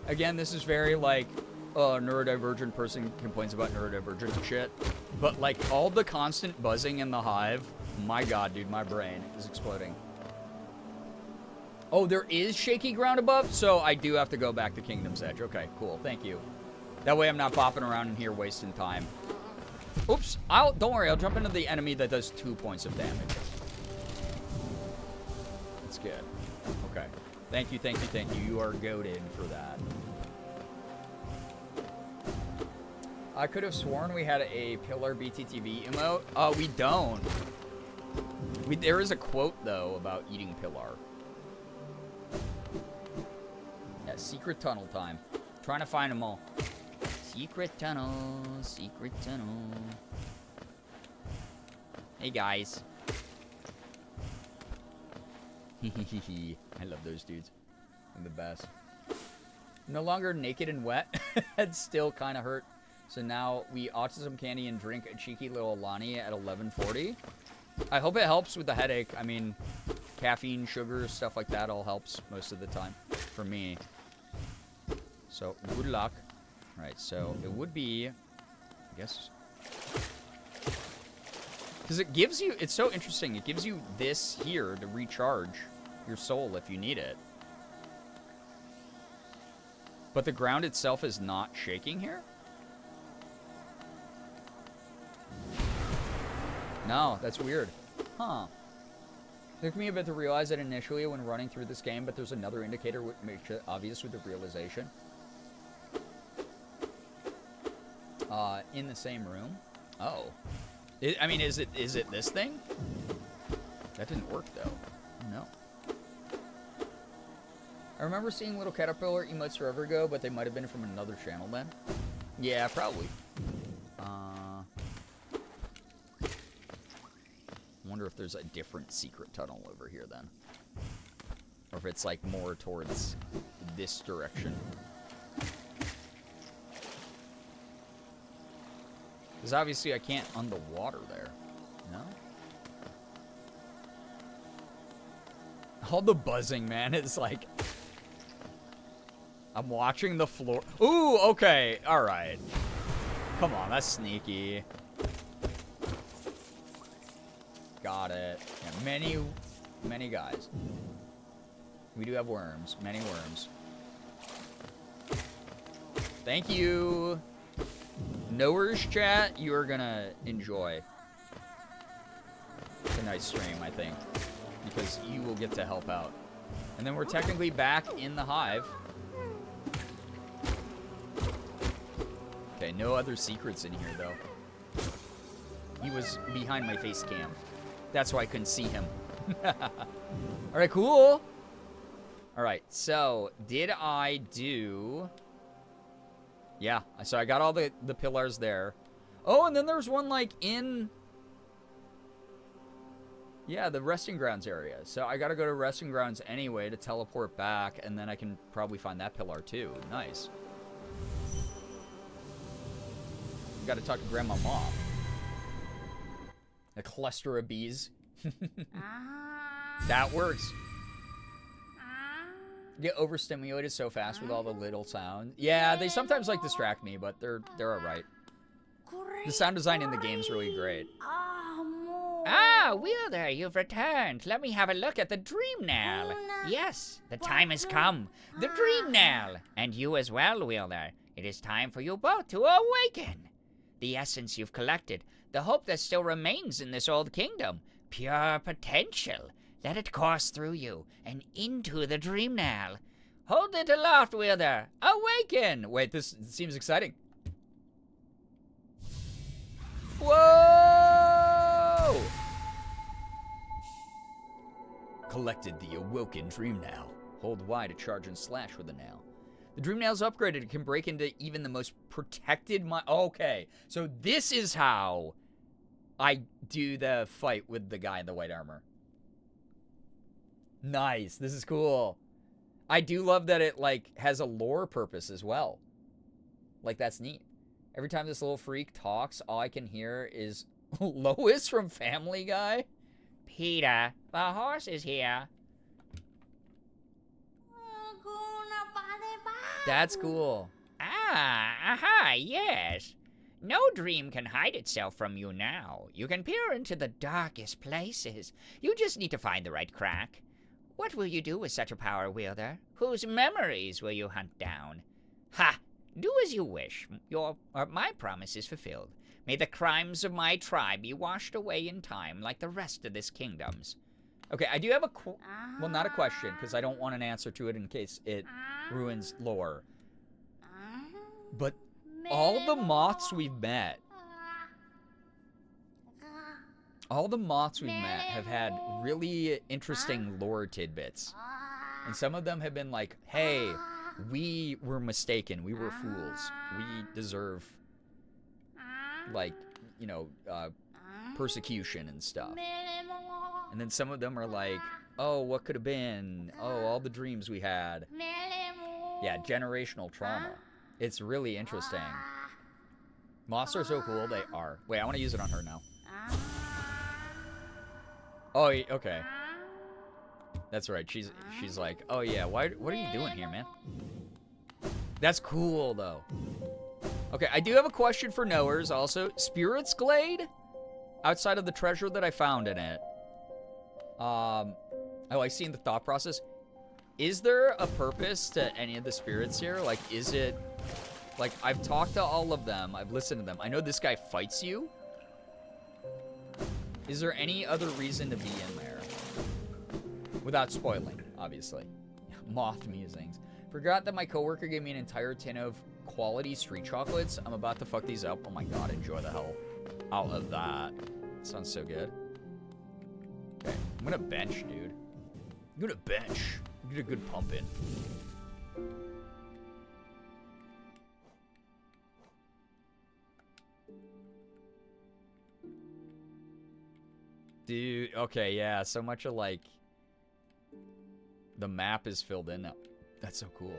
again, this is very like, neurodivergent person complains about neurodivergent shit. But like, all the constant buzzing in the hive, my god, dude, my brain is exploding. Oh, there is shaky ground above, so I do have to go back to Kingdom's Edge. Okay, cool, thank you. That way I'm not bopping around in here wasting time. Oops, don't worry, I'll jump into the enemy that does 2 points of damage. That's good. Okay. Thank you, thank you, thank you. You are goated for that. I could have sworn we had a Pillar BTTV emote. We don't. There is a quote, though, about eating Pillar. Yeah, secret tunnel time. Trying to find them all. Secret tunnel, secret tunnel. Hey, guys. I love those dudes. They're the best. No longer naked and wet. It still kind of hurt. So now we autism candy and drink a cheeky little Lonnie at 11:40. I hope it helps with the headache. I mean, caffeine, sugar, stuff like that all helps most of the time for me. So good luck. All right, so it would be, I guess, because it gives you, it's so interesting. It gives you this here to recharge your soul if you need it. But the ground itself is not shaking here? No, that's weird. Huh. It took me a bit to realize that initially when running through this game, but there's another indicator which makes it obvious with the realization. In the same room? Oh. I mean, is it this thing? That didn't work, though. No. I remember seeing little caterpillar emotes forever ago, but they might have been from another channel then. Yeah, probably. I wonder if there's a different secret tunnel over here then. Or if it's like more towards this direction. Because obviously I can't on the water there. No? All the buzzing, man, is like... I'm watching the floor. Ooh, okay. Alright. Come on, that's sneaky. Got it. Yeah, many guys. We do have worms. Many worms. Thank you. Knowers chat, you are gonna enjoy tonight's stream, I think. Because you will get to help out. And then we're technically back in the hive. Okay, no other secrets in here, though. He was behind my face cam. That's why I couldn't see him. Alright, cool. Alright, so, did I do... Yeah, so I got all the pillars there. Oh, and then there's one, like, in... Yeah, the resting grounds area. So I gotta go to resting grounds anyway to teleport back, and then I can probably find that pillar, too. Nice. Gotta talk to Grandma Mom. A cluster of bees. That works. Get overstimulated so fast with all the little sounds. Yeah, they sometimes like distract me, but they're alright. The sound design in the game's really great. Ah, Wielder, you've returned. Let me have a look at the Dream Knell. Yes, the time has come. The Dream Knell. And you as well, Wielder. It is time for you both to awaken. The essence you've collected, the hope that still remains in this old kingdom, pure potential. Let it course through you and into the Dream Knell. Hold it aloft, Wielder. Awaken! Wait, this seems exciting. Whoa! Collected the awoken Dream Knell. Hold Y to charge and slash with the nail. The Dream Nail's upgraded. It can break into even the most protected Okay, so this is how I do the fight with the guy in the white armor. Nice. This is cool. I do love that it, like, has a lore purpose as well. Like, that's neat. Every time this little freak talks, all I can hear is Lois from Family Guy. Peter, the horse is here. That's cool. Aha, yes. No dream can hide itself from you now. You can peer into the darkest places. You just need to find the right crack. What will you do with such a power, Wielder? Whose memories will you hunt down? Ha! Do as you wish. My promise is fulfilled. May the crimes of my tribe be washed away in time like the rest of this kingdom's. Okay, I do have a well, not a question, because I don't want an answer to it in case it ruins lore. But all the moths we've met, have had really interesting lore tidbits. And some of them have been like, hey, we were mistaken. We were fools. We deserve, like, you know, persecution and stuff. And then some of them are like, oh, what could have been? Oh, all the dreams we had. Yeah, generational trauma. It's really interesting. Moths are so cool. They are. Wait, I want to use it on her now. Oh, okay. That's right. She's like, oh yeah, what are you doing here, man? That's cool though. Okay, I do have a question for knowers also. Spirit's Glade? Outside of the treasure that I found in it. Oh, I see in the thought process. Is there a purpose to any of the spirits here? Like, is it... Like, I've talked to all of them. I've listened to them. I know this guy fights you. Is there any other reason to be in there? Without spoiling, obviously. Moth musings. Forgot that my coworker gave me an entire tin of quality street chocolates. I'm about to fuck these up. Oh my god, enjoy the hell out of that. Sounds so good. Okay, I'm gonna bench, dude. I'm gonna bench. Get a good pump in. Dude, okay, yeah, so much of, like, the map is filled in now. That's so cool.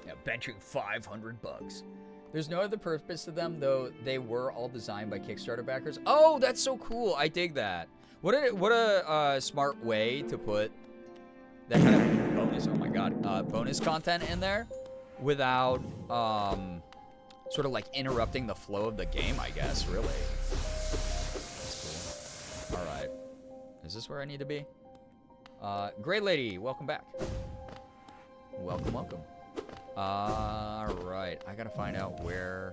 Yeah, benching 500 bucks. There's no other purpose to them, though they were all designed by Kickstarter backers. Oh, that's so cool. I dig that. What a smart way to put that kind of bonus, oh my god, bonus content in there without sort of like interrupting the flow of the game, I guess, really. That's cool. All right. Is this where I need to be? Great lady, welcome back. Welcome, welcome. Alright, I gotta find out where...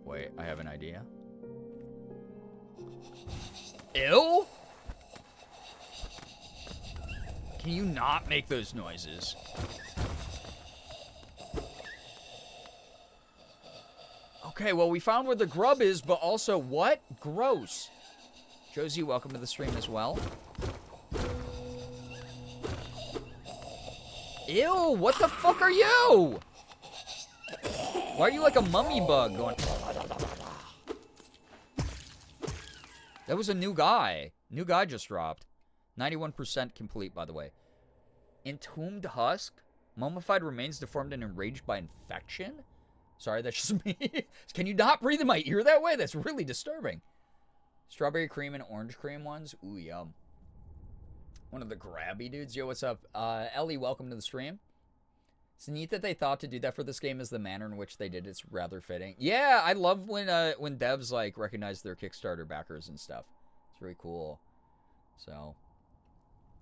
Wait, I have an idea. Ew? Can you not make those noises? Okay, well, we found where the grub is, but also what? Gross. Josie, welcome to the stream as well. Ew, what the fuck are you? Why are you like a mummy bug going? That was a new guy. New guy just dropped. 91% complete, by the way. Entombed husk? Mummified remains deformed and enraged by infection? Sorry, that's just me. Can you not breathe in my ear that way? That's really disturbing. Strawberry cream and orange cream ones? Ooh, yum. One of the grabby dudes. Yo, what's up? Ellie, welcome to the stream. It's neat that they thought to do that for this game, as the manner in which they did it's rather fitting. Yeah, I love when devs like recognize their Kickstarter backers and stuff. It's really cool. So,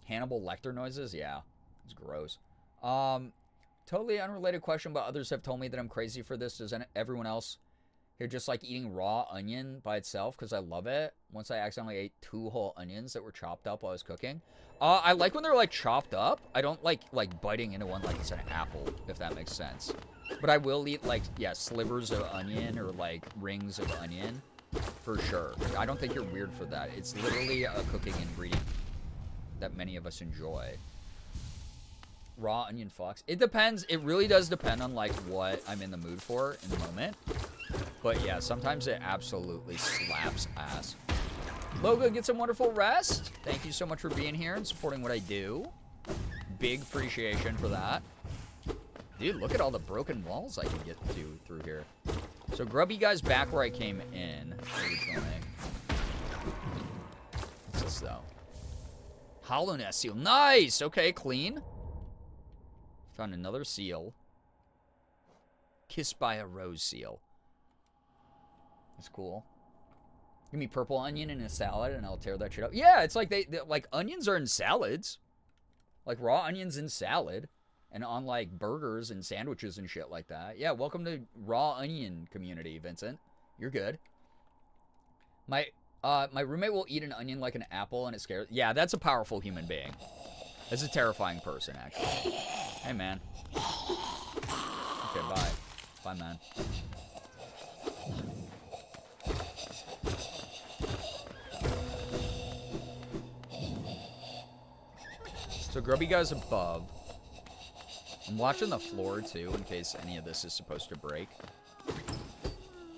Hannibal Lecter noises? Yeah, it's gross. Totally unrelated question, but others have told me that I'm crazy for this. Does everyone else here just like eating raw onion by itself? Because I love it. Once I accidentally ate 2 whole onions that were chopped up while I was cooking. I like when they're like chopped up. I don't like biting into one like it's an apple, if that makes sense. But I will eat like, yeah, slivers of onion or like rings of onion for sure. I don't think you're weird for that. It's literally a cooking ingredient that many of us enjoy. Raw onion fox. It depends. It really does depend on like what I'm in the mood for in the moment. But yeah, sometimes it absolutely slaps ass. Loga, get some wonderful rest. Thank you so much for being here and supporting what I do. Big appreciation for that. Dude, look at all the broken walls I can get to through here. So grubby guy's back where I came in originally. What's this though? Hollow nest seal. Nice. Okay, clean. Found another seal. Kissed by a rose seal. That's cool. Give me purple onion in a salad and I'll tear that shit up. Yeah, it's like they like onions are in salads. Like raw onions in salad. And on like burgers and sandwiches and shit like that. Yeah, welcome to raw onion community, Vincent. You're good. My roommate will eat an onion like an apple and it scares. Yeah, that's a powerful human being. That's a terrifying person, actually. Hey, man. Okay, bye. Bye, man. So Grubby Guy's above. I'm watching the floor, too, in case any of this is supposed to break.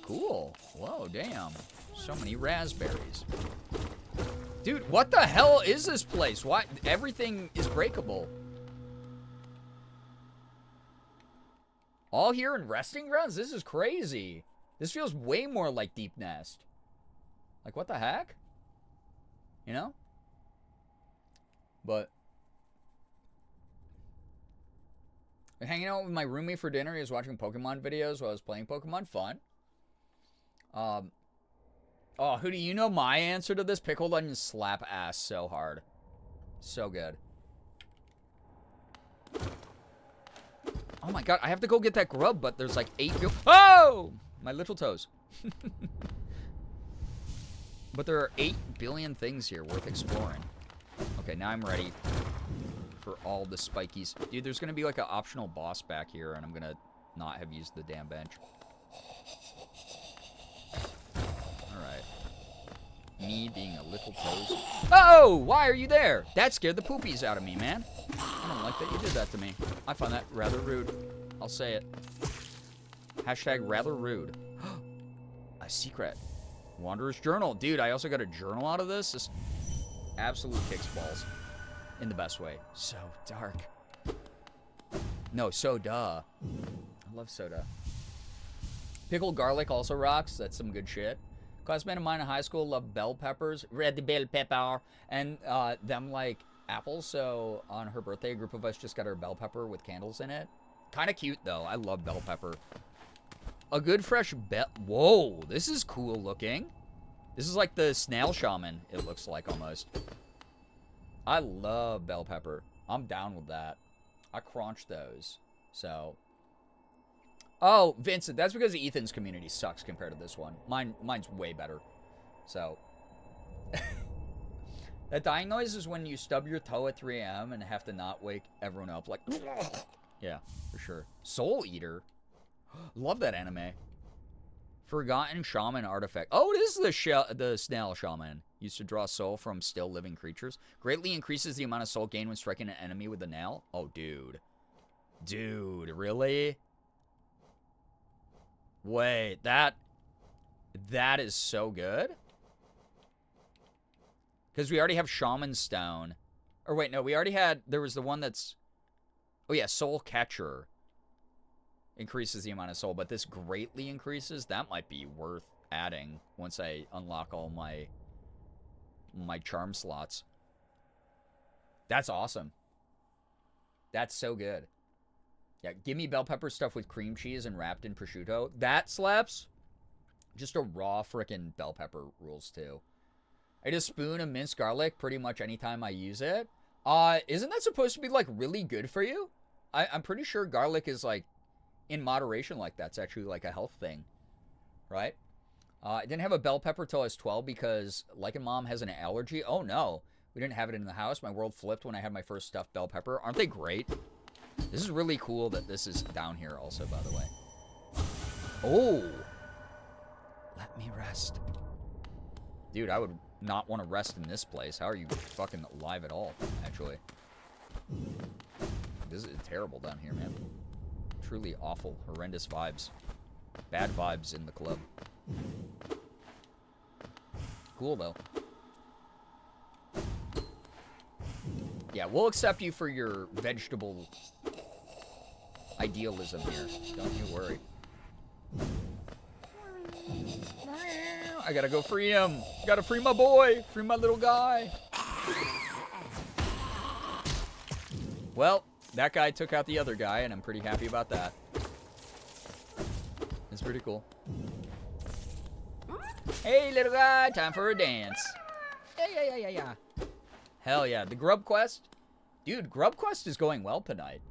Cool. Whoa, damn. So many raspberries. Dude, what the hell is this place? Why? Everything is breakable. All here in resting grounds? This is crazy. This feels way more like Deep Nest. Like, what the heck? You know? But hanging out with my roommate for dinner. He was watching Pokemon videos while I was playing Pokemon. Fun. Oh, who do you know my answer to this? Pickled onions slap ass so hard. So good. Oh my god, I have to go get that grub, but there's like 8 Oh! My little toes. But there are 8 billion things here worth exploring. Okay, now I'm ready for all the spikies. Dude, there's gonna be like an optional boss back here, and I'm gonna not have used the damn bench. Alright. Me being a little toes. Oh! Why are you there? That scared the poopies out of me, man. I don't like that you did that to me. I find that rather rude. I'll say it. Hashtag rather rude. A secret. Wanderer's Journal. Dude, I also got a journal out of this. This absolute kicks balls. In the best way. So dark. No, soda. I love soda. Pickled garlic also rocks. That's some good shit. Classmate of mine in high school loved bell peppers. Red bell pepper. And them like apples. So on her birthday, a group of us just got her bell pepper with candles in it. Kind of cute though. I love bell pepper. A good fresh bell. Whoa, this is cool looking. This is like the snail shaman, it looks like almost. I love bell pepper. I'm down with that. I crunch those. So. Oh, Vincent, that's because Ethan's community sucks compared to this one. Mine's way better. So. That dying noise is when you stub your toe at 3 a.m. and have to not wake everyone up. Like, yeah, for sure. Soul Eater. Love that anime. Forgotten Shaman Artifact. Oh, it is the snail shaman. Used to draw soul from still living creatures. Greatly increases the amount of soul gained when striking an enemy with a nail. Oh, dude. Dude, really? Wait, that is so good? Because we already have Shaman Stone. Or wait, no, we already had... There was the one that's... Oh, yeah, Soul Catcher. Increases the amount of soul, but this greatly increases. That might be worth adding once I unlock all my charm slots. That's awesome. That's so good. Yeah, give me bell pepper stuff with cream cheese and wrapped in prosciutto. That slaps. Just a raw frickin' bell pepper rules too. I eat a spoon of minced garlic pretty much anytime I use it. Isn't that supposed to be like really good for you? I'm pretty sure garlic is like in moderation like that's actually like a health thing, right? I didn't have a bell pepper till I was 12 because like a mom has an allergy. Oh no, we didn't have it in the house. My world flipped when I had my first stuffed bell pepper. Aren't they great? This is really cool that this is down here also, by the way. Oh, let me rest. Dude, I would not want to rest in this place. How are you fucking alive at all, actually? This is terrible down here, man. Truly awful, horrendous vibes. Bad vibes in the club. Cool, though. Yeah, we'll accept you for your vegetable idealism here. Don't you worry. I gotta go free him. Gotta free my boy. Free my little guy. Well, that guy took out the other guy, and I'm pretty happy about that. It's pretty cool. Hey, little guy, time for a dance. Yeah. Hell yeah. The Grub Quest? Dude, Grub Quest is going well tonight.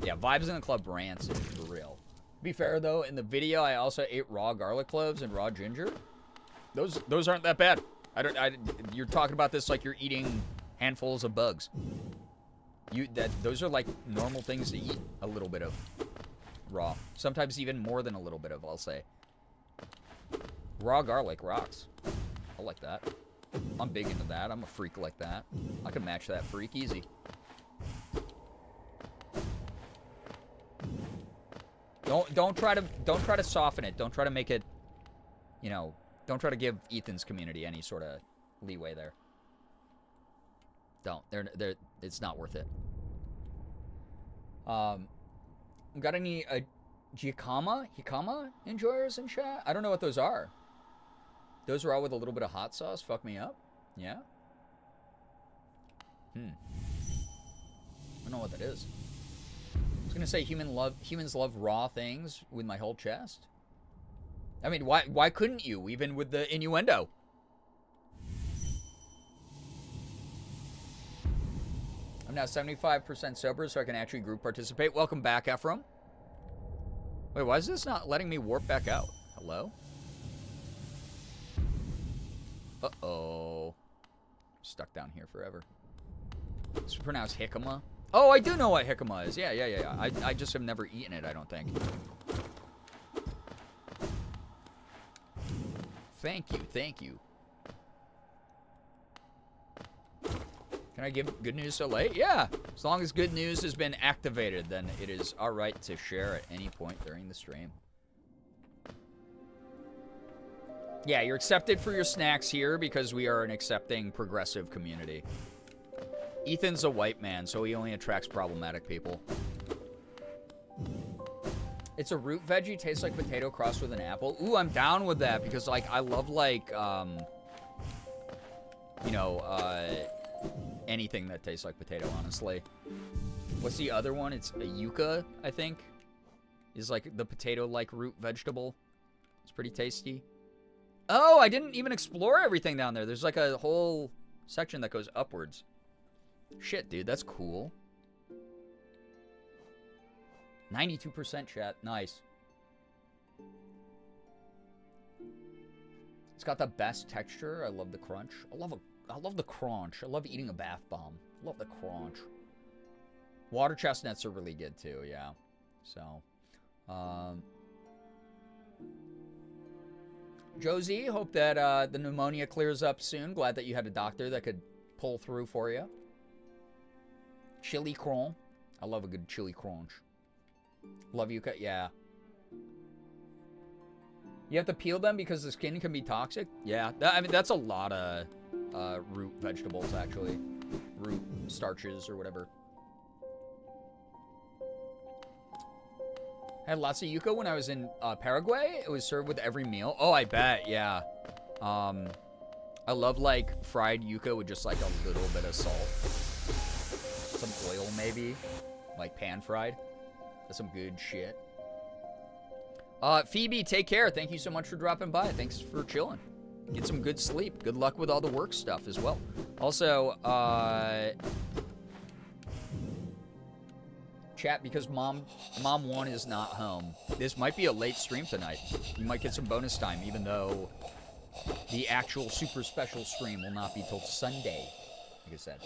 Yeah, vibes in the club rants, for real. To be fair, though, in the video, I also ate raw garlic cloves and raw ginger. Those aren't that bad. You're talking about this like you're eating handfuls of bugs. Those are like normal things to eat a little bit of raw. Sometimes even more than a little bit of, I'll say. Raw garlic rocks. I like that. I'm big into that. I'm a freak like that. I can match that freak easy. Don't try to soften it. Don't try to make it, you know, don't try to give Ethan's community any sort of leeway there. Don't. It's not worth it. Got any Hikama enjoyers in chat? I don't know what those are. Those are all with a little bit of hot sauce. Fuck me up. Yeah. I don't know what that is. I was gonna say humans love raw things with my whole chest. I mean, why couldn't you, even with the innuendo? I'm now 75% sober, so I can actually group participate. Welcome back, Ephraim. Wait, why is this not letting me warp back out? Hello? Uh-oh. Stuck down here forever. It's pronounced jicama. Oh, I do know what jicama is. Yeah. I just have never eaten it, I don't think. Thank you. Can I give good news so late? Yeah. As long as good news has been activated, then it is our right to share at any point during the stream. Yeah, you're accepted for your snacks here because we are an accepting, progressive community. Ethan's a white man, so he only attracts problematic people. It's a root veggie, tastes like potato crossed with an apple. Ooh, I'm down with that because, like, I love, like, you know, anything that tastes like potato, honestly. What's the other one? It's a yucca, I think, is, like, the potato-like root vegetable. It's pretty tasty. Oh, I didn't even explore everything down there. There's, like, a whole section that goes upwards. Shit, dude, that's cool. 92% chat. Nice. It's got the best texture. I love the crunch. I love the crunch. I love eating a bath bomb. I love the crunch. Water chestnuts are really good too, yeah. So, Josie, hope that the pneumonia clears up soon. Glad that you had a doctor that could pull through for you. Chili crunch. I love a good chili crunch. Love you, yeah. You have to peel them because the skin can be toxic? Yeah, I mean, that's a lot of root vegetables, actually. Root starches or whatever. I had lots of yucca when I was in Paraguay. It was served with every meal. Oh, I bet, yeah. I love, like, fried yucca with just, like, a little bit of salt. Some oil, maybe. Like, pan-fried. That's some good shit. Phoebe, take care. Thank you so much for dropping by. Thanks for chilling. Get some good sleep. Good luck with all the work stuff as well. Also, chat, because Mom 1 is not home. This might be a late stream tonight. You might get some bonus time, even though the actual super special stream will not be till Sunday, like I said.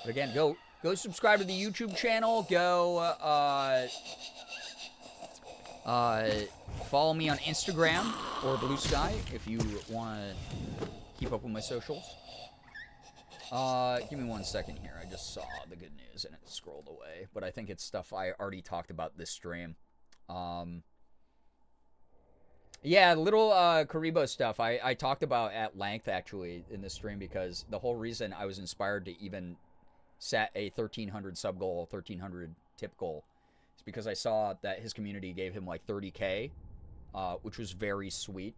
But again, go subscribe to the YouTube channel. Go, follow me on Instagram or Blue Sky if you want to keep up with my socials. Give me 1 second here. I just saw the good news and it scrolled away, but I think it's stuff I already talked about this stream. Yeah, the little Karibo stuff I talked about at length actually in this stream, because the whole reason I was inspired to even set a 1,300 sub goal, 1,300 tip goal, is because I saw that his community gave him like 30K, which was very sweet.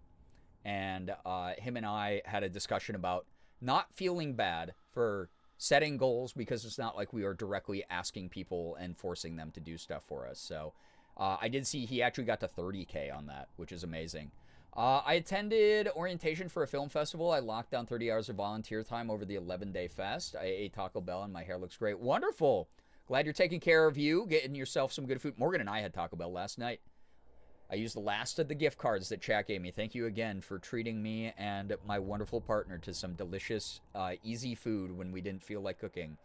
And him and I had a discussion about not feeling bad for setting goals, because it's not like we are directly asking people and forcing them to do stuff for us. So I did see he actually got to 30K on that, which is amazing. I attended orientation for a film festival. I locked down 30 hours of volunteer time over the 11-day fest. I ate Taco Bell and my hair looks great. Wonderful. Glad you're taking care of you, getting yourself some good food. Morgan and I had Taco Bell last night. I used the last of the gift cards that chat gave me. Thank you again for treating me and my wonderful partner to some delicious, easy food when we didn't feel like cooking.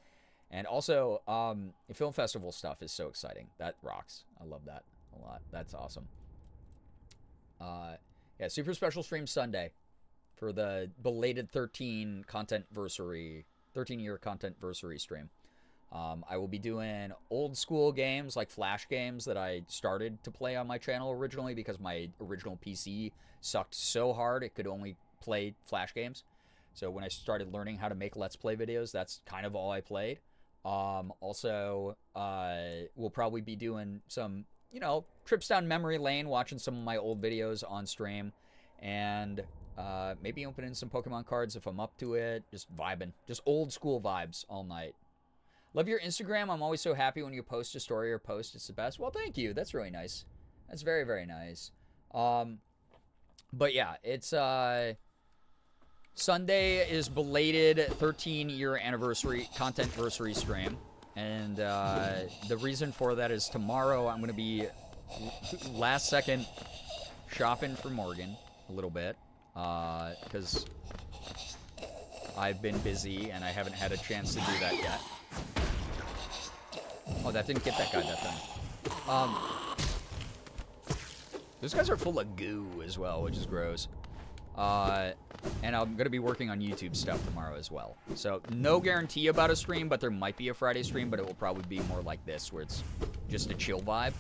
And also, the film festival stuff is so exciting. That rocks. I love that a lot. That's awesome. Yeah, super special stream Sunday for the belated 13-year content-versary stream. I will be doing old school games like Flash games that I started to play on my channel originally because my original PC sucked so hard it could only play Flash games. So when I started learning how to make Let's Play videos, that's kind of all I played. Also, we'll probably be doing some, trips down memory lane, watching some of my old videos on stream, and maybe opening some Pokemon cards if I'm up to it, just vibing. Just old school vibes all night. Love your Instagram. I'm always so happy when you post a story or post. It's the best. Well, thank you. That's really nice. That's very, very nice. But yeah, it's Sunday is belated 13-year anniversary, content-versary stream. And the reason for that is tomorrow I'm going to be last second shopping for Morgan a little bit. Because I've been busy and I haven't had a chance to do that yet. Oh, that didn't get that guy that time. Those guys are full of goo as well, which is gross. And I'm going to be working on YouTube stuff tomorrow as well. So, no guarantee about a stream, but there might be a Friday stream, but it will probably be more like this, where it's just a chill vibe.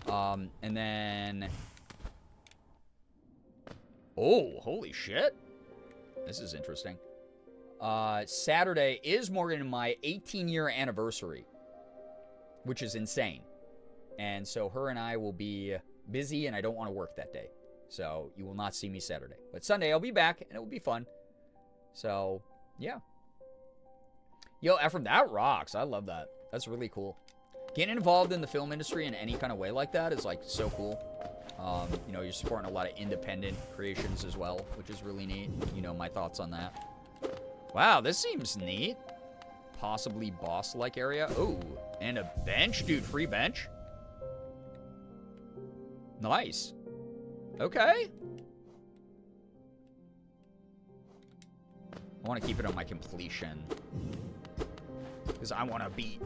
And then... Oh, holy shit. This is interesting. Saturday is Morgan and my 18-year anniversary, which is insane. And so her and I will be busy, and I don't want to work that day. So you will not see me Saturday. But Sunday, I'll be back, and it will be fun. So, yeah. Yo, Ephraim, that rocks. I love that. That's really cool. Getting involved in the film industry in any kind of way like that is, like, so cool. You're supporting a lot of independent creations as well, which is really neat. My thoughts on that. Wow, this seems neat. Possibly boss-like area. Oh, and a bench, dude. Free bench. Nice. Okay. I want to keep it on my completion. Because I want to beat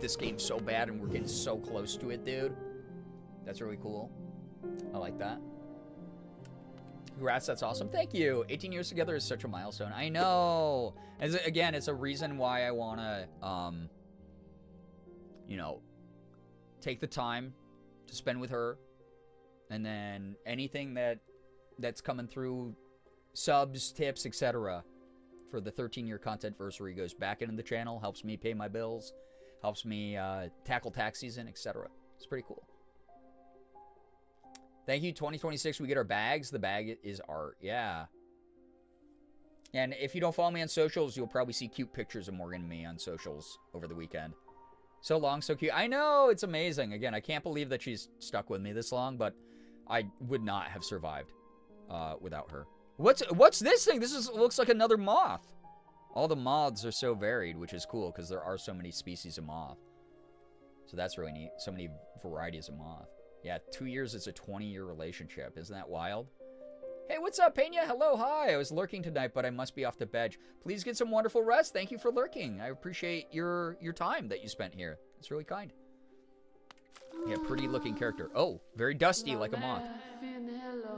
this game so bad, and we're getting so close to it, dude. That's really cool. I like that. Congrats, that's awesome. Thank you. 18 years together is such a milestone. I know. Again, it's a reason why I want to, take the time to spend with her. And then anything that's coming through, subs, tips, etc. for the 13-year content-versary goes back into the channel, helps me pay my bills, helps me tackle tax season, etc. It's pretty cool. Thank you. 2026, we get our bags. The bag is art. Yeah. And if you don't follow me on socials, you'll probably see cute pictures of Morgan and me on socials over the weekend. So long, so cute. I know. It's amazing. Again, I can't believe that she's stuck with me this long, but I would not have survived without her. What's this thing? Looks like another moth. All the moths are so varied, which is cool because there are so many species of moth. So that's really neat. So many varieties of moth. Yeah, 2 years is a 20-year relationship. Isn't that wild? Hey, what's up, Pena? Hello, hi. I was lurking tonight, but I must be off to bed. Please get some wonderful rest. Thank you for lurking. I appreciate your time that you spent here. It's really kind. Yeah, pretty looking character. Oh, very dusty like a moth.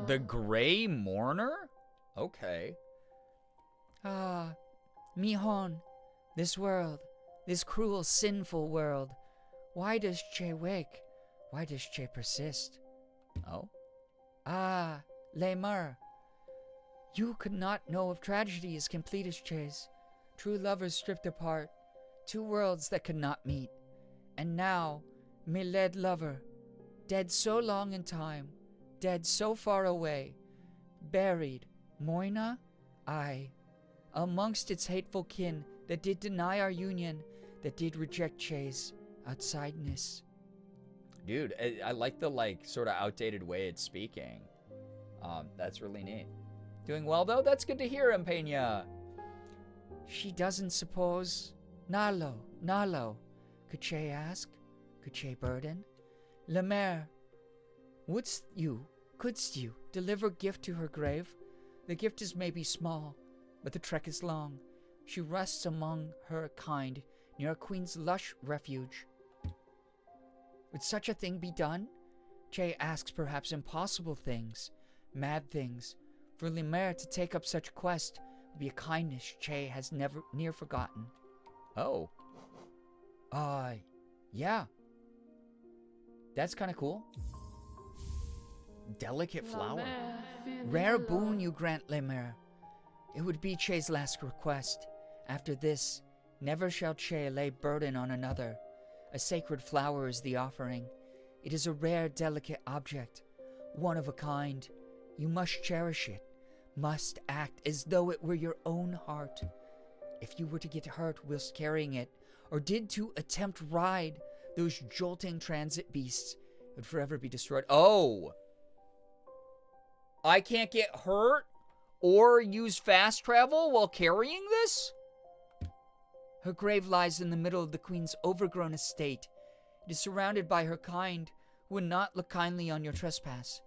The Gray Mourner? Okay. Ah, Mihon, this world, this cruel, sinful world. Why does Che wake? Why does Che persist? Oh? Ah, Lemur, you could not know of tragedy as complete as Che's. True lovers stripped apart, two worlds that could not meet. And now, me led lover, dead so long in time, dead so far away, buried, Moina, I, amongst its hateful kin that did deny our union, that did reject Che's outsideness. Dude, I like the, sort of outdated way it's speaking. That's really neat. Doing well, though? That's good to hear, Pena. She doesn't suppose. Nalo, could Che ask? Could Che burden? Le Maire, couldst you, deliver gift to her grave? The gift is maybe small, but the trek is long. She rests among her kind, near a queen's lush refuge. Would such a thing be done? Che asks perhaps impossible things, mad things. For Limer to take up such quest would be a kindness Che has never near forgotten. Oh. Yeah. That's kind of cool. Delicate flower. Rare boon you grant, Limer. It would be Che's last request. After this, never shall Che lay burden on another. A sacred flower is the offering. It is a rare, delicate object, one of a kind. You must cherish it, must act as though it were your own heart. If you were to get hurt whilst carrying it, or did to attempt ride those jolting transit beasts, it would forever be destroyed. Oh! I can't get hurt or use fast travel while carrying this? Her grave lies in the middle of the queen's overgrown estate. It is surrounded by her kind, who would not look kindly on your trespass.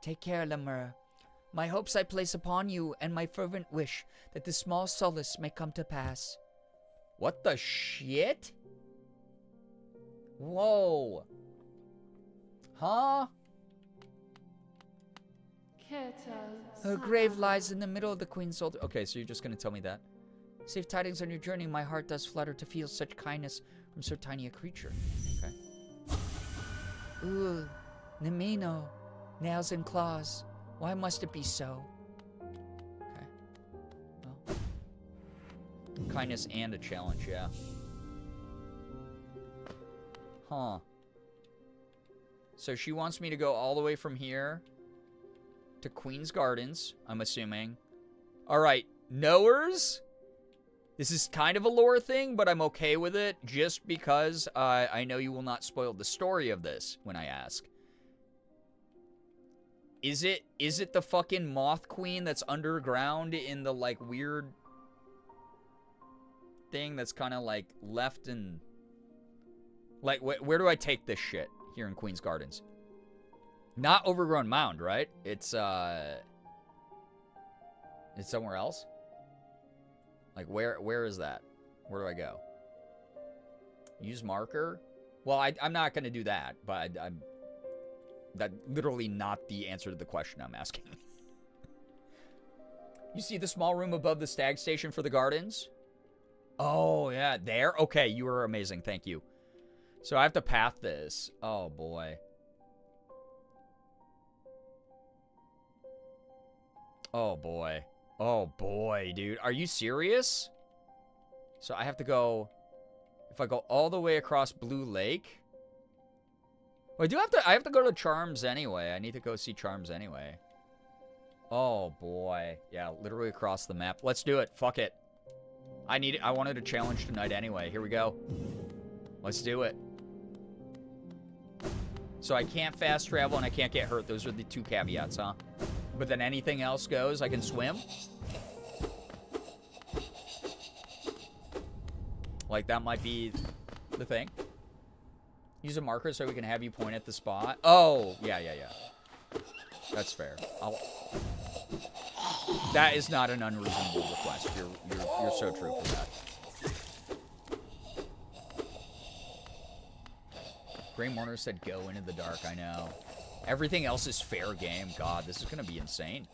Take care, Lemur. My hopes I place upon you, and my fervent wish that this small solace may come to pass. What the shit? Whoa. Huh? Her grave lies in the middle of the queen's old... Okay, so you're just gonna tell me that? Safe tidings on your journey. My heart does flutter to feel such kindness from so tiny a creature. Okay. Ooh, Nemino, nails and claws. Why must it be so? Okay. Well. Kindness and a challenge, yeah. Huh. So she wants me to go all the way from here to Queen's Gardens, I'm assuming. Alright, knowers? This is kind of a lore thing, but I'm okay with it just because I know you will not spoil the story of this when I ask. Is it the fucking Moth Queen that's underground in the, like, weird thing that's kind of, like, left and... Like, where do I take this shit here in Queen's Gardens? Not Overgrown Mound, right? It's somewhere else? Like, where is that? Where do I go? Use marker? Well, I'm not going to do that, but I'm... That's literally not the answer to the question I'm asking. You see the small room above the stag station for the gardens? Oh, yeah, there? Okay, you are amazing, thank you. So I have to path this. Oh, boy. Oh, boy. Oh, boy, dude. Are you serious? So I have to go... If I go all the way across Blue Lake... Well, I have to go to Charms anyway. I need to go see Charms anyway. Oh, boy. Yeah, literally across the map. Let's do it. Fuck it. I wanted a challenge tonight anyway. Here we go. Let's do it. So I can't fast travel and I can't get hurt. Those are the two caveats, huh? But then anything else goes. I can swim. Like, that might be the thing. Use a marker so we can have you point at the spot. Oh, yeah. That's fair. That is not an unreasonable request. You're so true for that. Gray Mourner said go into the dark, I know. Everything else is fair game. God, this is going to be insane.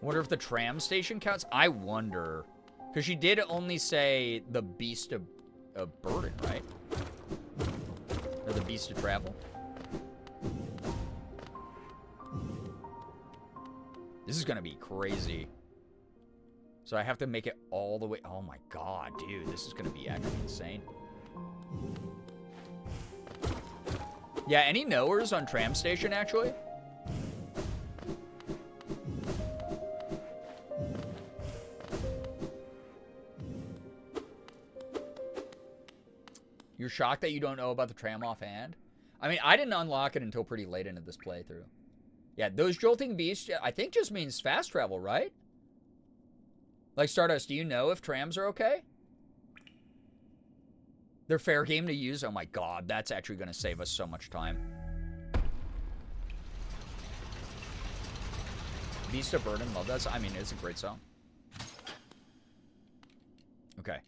Wonder if the tram station counts? I wonder. Because she did only say the beast of burden, right? Or the beast of travel. This is going to be crazy. So I have to make it all the way. Oh my god, dude. This is going to be actually insane. Yeah, any knowers on tram station, actually? You're shocked that you don't know about the tram offhand? I mean, I didn't unlock it until pretty late into this playthrough. Yeah, those jolting beasts, I think just means fast travel, right? Like, Stardust, do you know if trams are okay? They're fair game to use? Oh my god, that's actually going to save us so much time. Beast of Burden, love that song. I mean, it's a great song. Okay.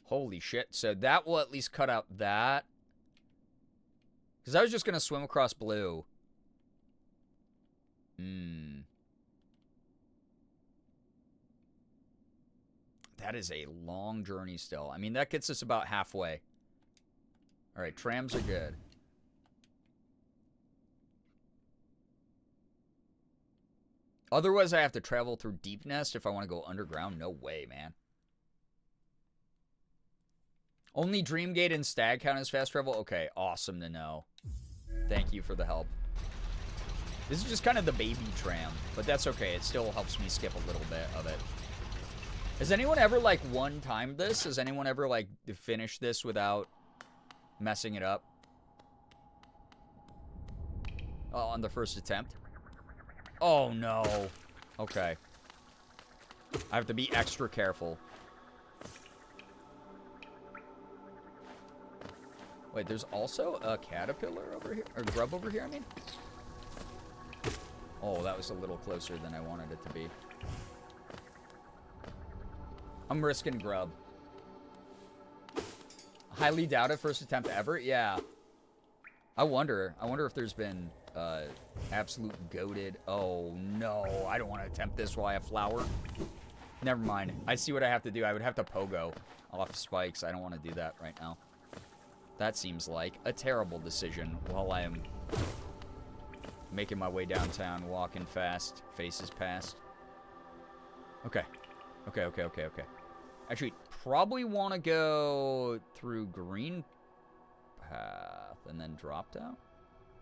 Holy shit. So that will at least cut out that. Because I was just going to swim across blue. That is a long journey still. I mean, that gets us about halfway. All right, trams are good. Otherwise, I have to travel through Deep Nest if I want to go underground. No way, man. Only Dreamgate and Stag count as fast travel? Okay, awesome to know. Thank you for the help. This is just kind of the baby tram, but that's okay. It still helps me skip a little bit of it. Has anyone ever, like, one-timed this? Has anyone ever, like, finished this without messing it up? Oh, on the first attempt? Oh, no. Okay. I have to be extra careful. Wait, there's also a caterpillar over here? Or grub over here, I mean? Oh, that was a little closer than I wanted it to be. I'm risking grub. Highly doubt it, first attempt ever? Yeah. I wonder if there's been absolute goated. Oh no, I don't want to attempt this while I have flour. Never mind. I see what I have to do. I would have to pogo off spikes. I don't want to do that right now. That seems like a terrible decision while I am making my way downtown, walking fast, faces past. Okay. Okay. Actually, probably want to go through green path and then drop down?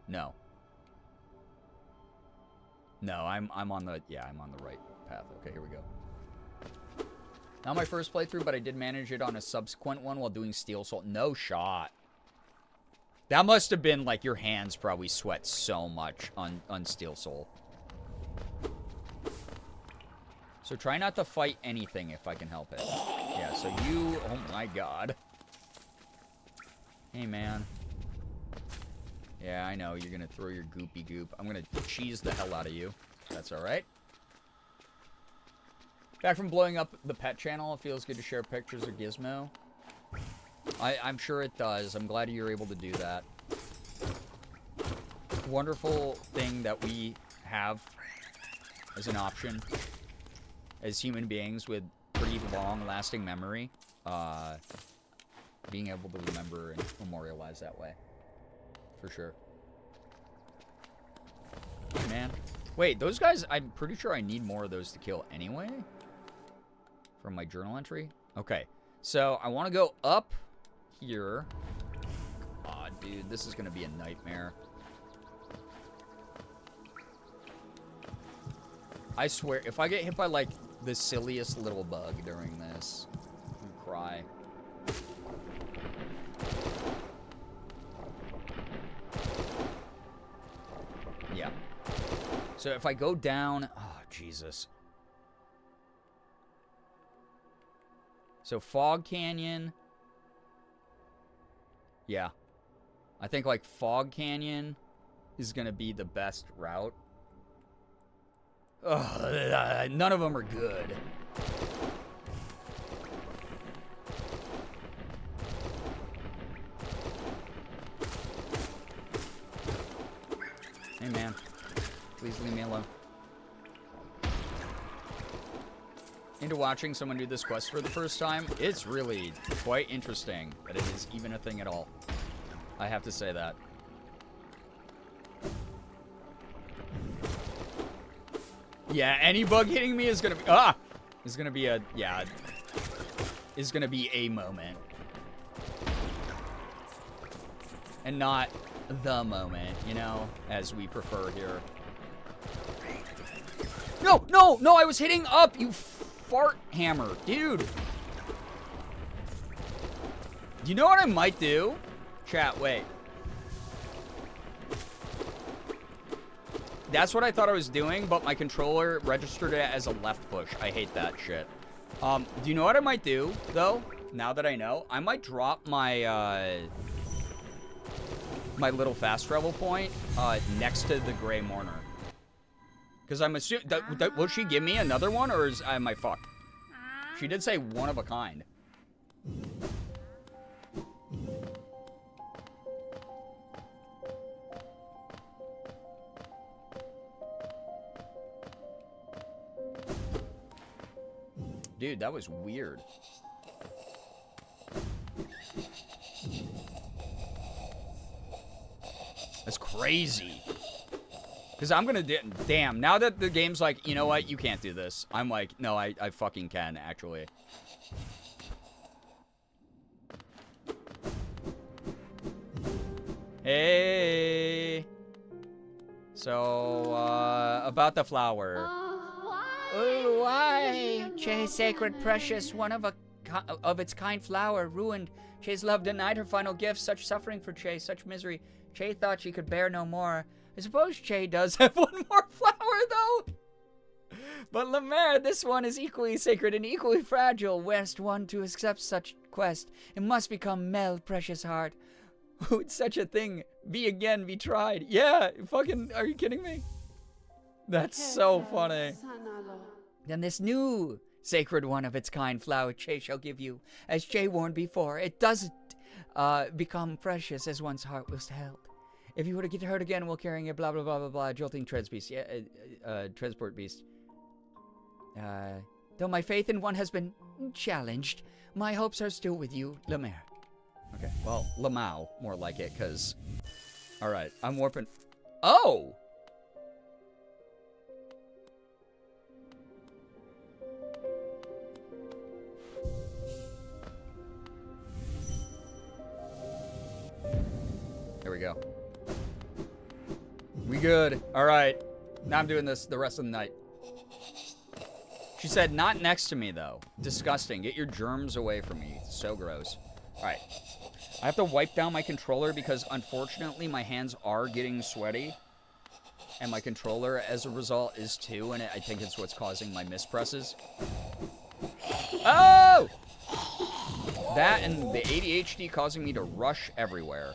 No. No, I'm on the, yeah, I'm on the right path. Okay, here we go. Not my first playthrough, but I did manage it on a subsequent one while doing Steel Soul. No shot. That must have been, like, your hands probably sweat so much on Steel Soul. So try not to fight anything if I can help it. Yeah, so you... Oh, my God. Hey, man. Yeah, I know. You're going to throw your goopy goop. I'm going to cheese the hell out of you. That's all right. Back from blowing up the pet channel, it feels good to share pictures of Gizmo. I'm sure it does. I'm glad you're able to do that. Wonderful thing that we have as an option as human beings with pretty long-lasting memory. Being able to remember and memorialize that way. For sure. Hey, man. Wait, those guys, I'm pretty sure I need more of those to kill anyway. From my journal entry. Okay. So, I want to go up here. Aw, dude, this is going to be a nightmare. I swear, if I get hit by, like, the silliest little bug during this, I'm gonna cry. Yeah. So if I go down... Oh, Jesus. So Fog Canyon... Yeah. I think, like, Fog Canyon is gonna be the best route. Ugh, none of them are good. Hey, man. Please leave me alone. Into watching someone do this quest for the first time. It's really quite interesting that it is even a thing at all. I have to say that. Yeah, any bug hitting me is gonna be is gonna be a is gonna be a moment. And not the moment, you know, as we prefer here. No, I was hitting up, you fart hammer, dude. You know what I might do? Chat, wait. That's what I thought I was doing, but my controller registered it as a left push. I hate that shit. Do you know what I might do, though? now that I know, I might drop my, my little fast travel point, next to the Gray Mourner. Because I'm assuming, will she give me another one, or am I fucked? She did say one of a kind. Dude, that was weird. That's crazy. Because I'm gonna damn, now that the game's like, you know what, you can't do this. I'm like, no, I fucking can, actually. Hey. So, about the flower. Oh, why? Che's sacred, precious, one of its kind flower, ruined. Che's love denied her final gift. Such suffering for Che, such misery. Che thought she could bear no more. I suppose Che does have one more flower, though. But Lemaire, this one is equally sacred and equally fragile. West one to accept such quest. It must become Mel, precious heart. Would such a thing be tried? Yeah, fucking, are you kidding me? That's so funny. Then this new sacred one of its kind flower Che shall give you. As Che warned before, it doesn't become precious as one's heart was held. If you were to get hurt again while carrying a blah blah blah blah blah jolting beast, transport beast. Though my faith in one has been challenged, my hopes are still with you, Lemaire. Okay, well, Lamau, more like it, because... Alright, I'm warping... Oh! There we go. We good. Alright. Now I'm doing this the rest of the night. She said, not next to me, though. Disgusting. Get your germs away from me. So gross. Alright. I have to wipe down my controller because, unfortunately, my hands are getting sweaty. And my controller, as a result, is too, and I think it's what's causing my mispresses. Oh! That and the ADHD causing me to rush everywhere.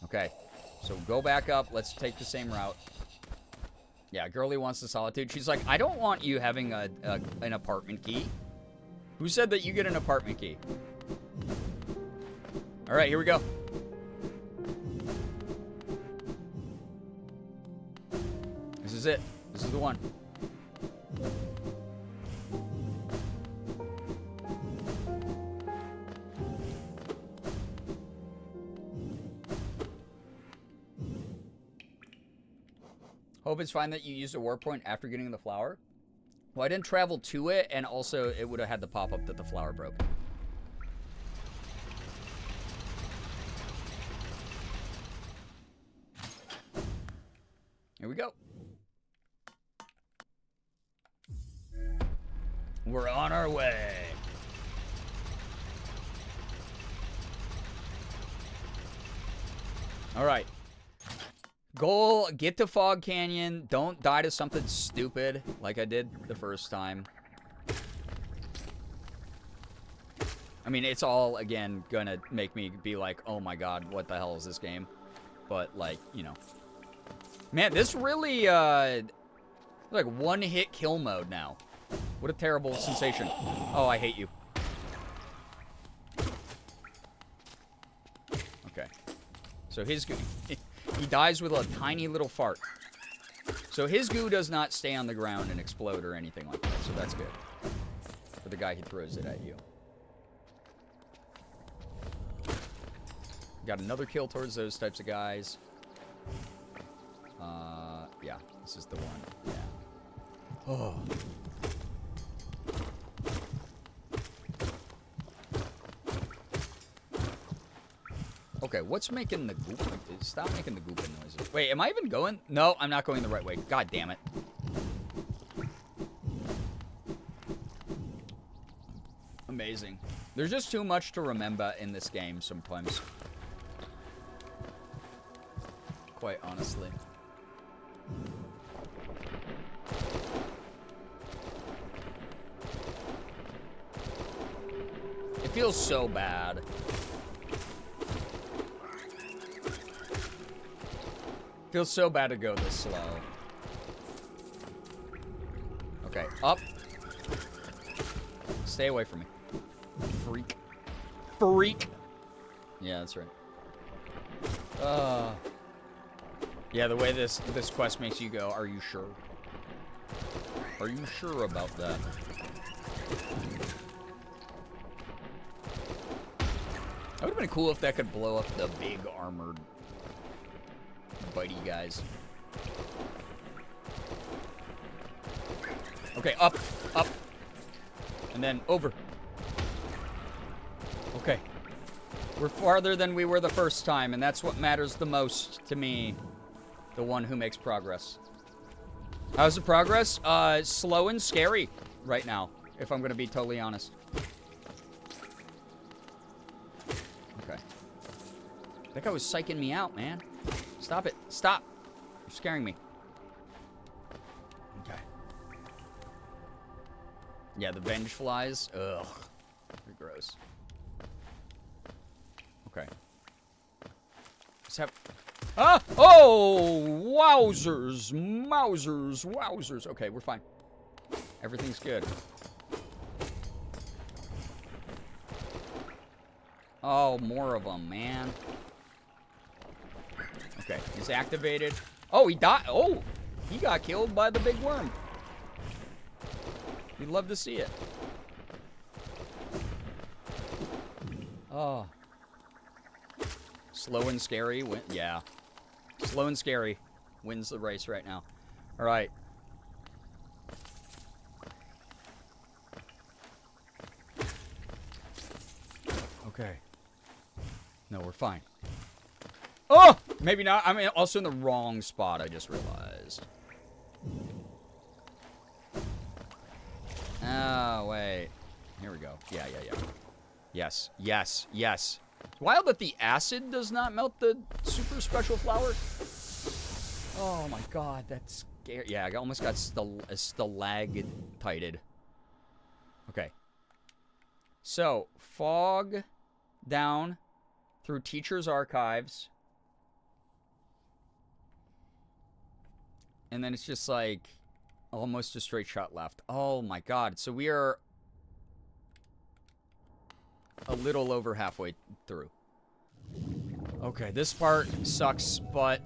Okay. So go back up. Let's take the same route. Yeah, girly wants the solitude. She's like, I don't want you having an apartment key. Who said that you get an apartment key? All right, here we go. This is it. This is the one. Hope it's fine that you used a warp point after getting the flower. Well, I didn't travel to it, and also it would have had the pop-up that the flower broke. Here we go. We're on our way. All right. Goal, get to Fog Canyon. Don't die to something stupid like I did the first time. I mean, it's all, again, gonna make me be like, oh my god, what the hell is this game? But, like, you know. Man, this really, like one-hit kill mode now. What a terrible sensation. Oh, I hate you. Okay. So his goo, he dies with a tiny little fart. So his goo does not stay on the ground and explode or anything like that, so that's good. For the guy who throws it at you. Got another kill towards those types of guys. Yeah, this is the one. Yeah. Oh. Okay, what's making the goop? Stop making the gooping noises. Wait, am I even going? No, I'm not going the right way. God damn it. Amazing. There's just too much to remember in this game sometimes. Quite honestly. feels so bad. Feels so bad to go this slow. Okay, up. Stay away from me. Freak. Freak. Yeah, that's right. Yeah, the way this quest makes you go, are you sure? Are you sure about that? That would have been cool if that could blow up the big armored bitey guys. Okay, up, up. And then over. Okay. We're farther than we were the first time, and that's what matters the most to me. The one who makes progress. How's the progress? Slow and scary right now, if I'm gonna be totally honest. Okay. That guy was psyching me out, man. Stop it. Stop. You're scaring me. Okay. Yeah, the venge flies. Ugh. They're gross. Okay. Let's have... Ah! Oh! Wowzers! Mowzers! Wowzers! Okay, we're fine. Everything's good. Oh, more of them, man. Okay, he's activated. Oh, he died. Oh! He got killed by the big worm. We'd love to see it. Oh. Slow and scary. Yeah. Slow and scary wins the race right now. All right. Okay. No, we're fine. Oh! Maybe not. I'm also in the wrong spot, I just realized. Oh, wait. Here we go. Yeah. Yes, yes, yes. It's wild that the acid does not melt the super special flower. Oh my god, that's scary. Yeah, I almost got stalagmited. Okay. So, fog down through teacher's archives. And then it's just like almost a straight shot left. Oh my god. So we are a little over halfway through. Okay, this part sucks, but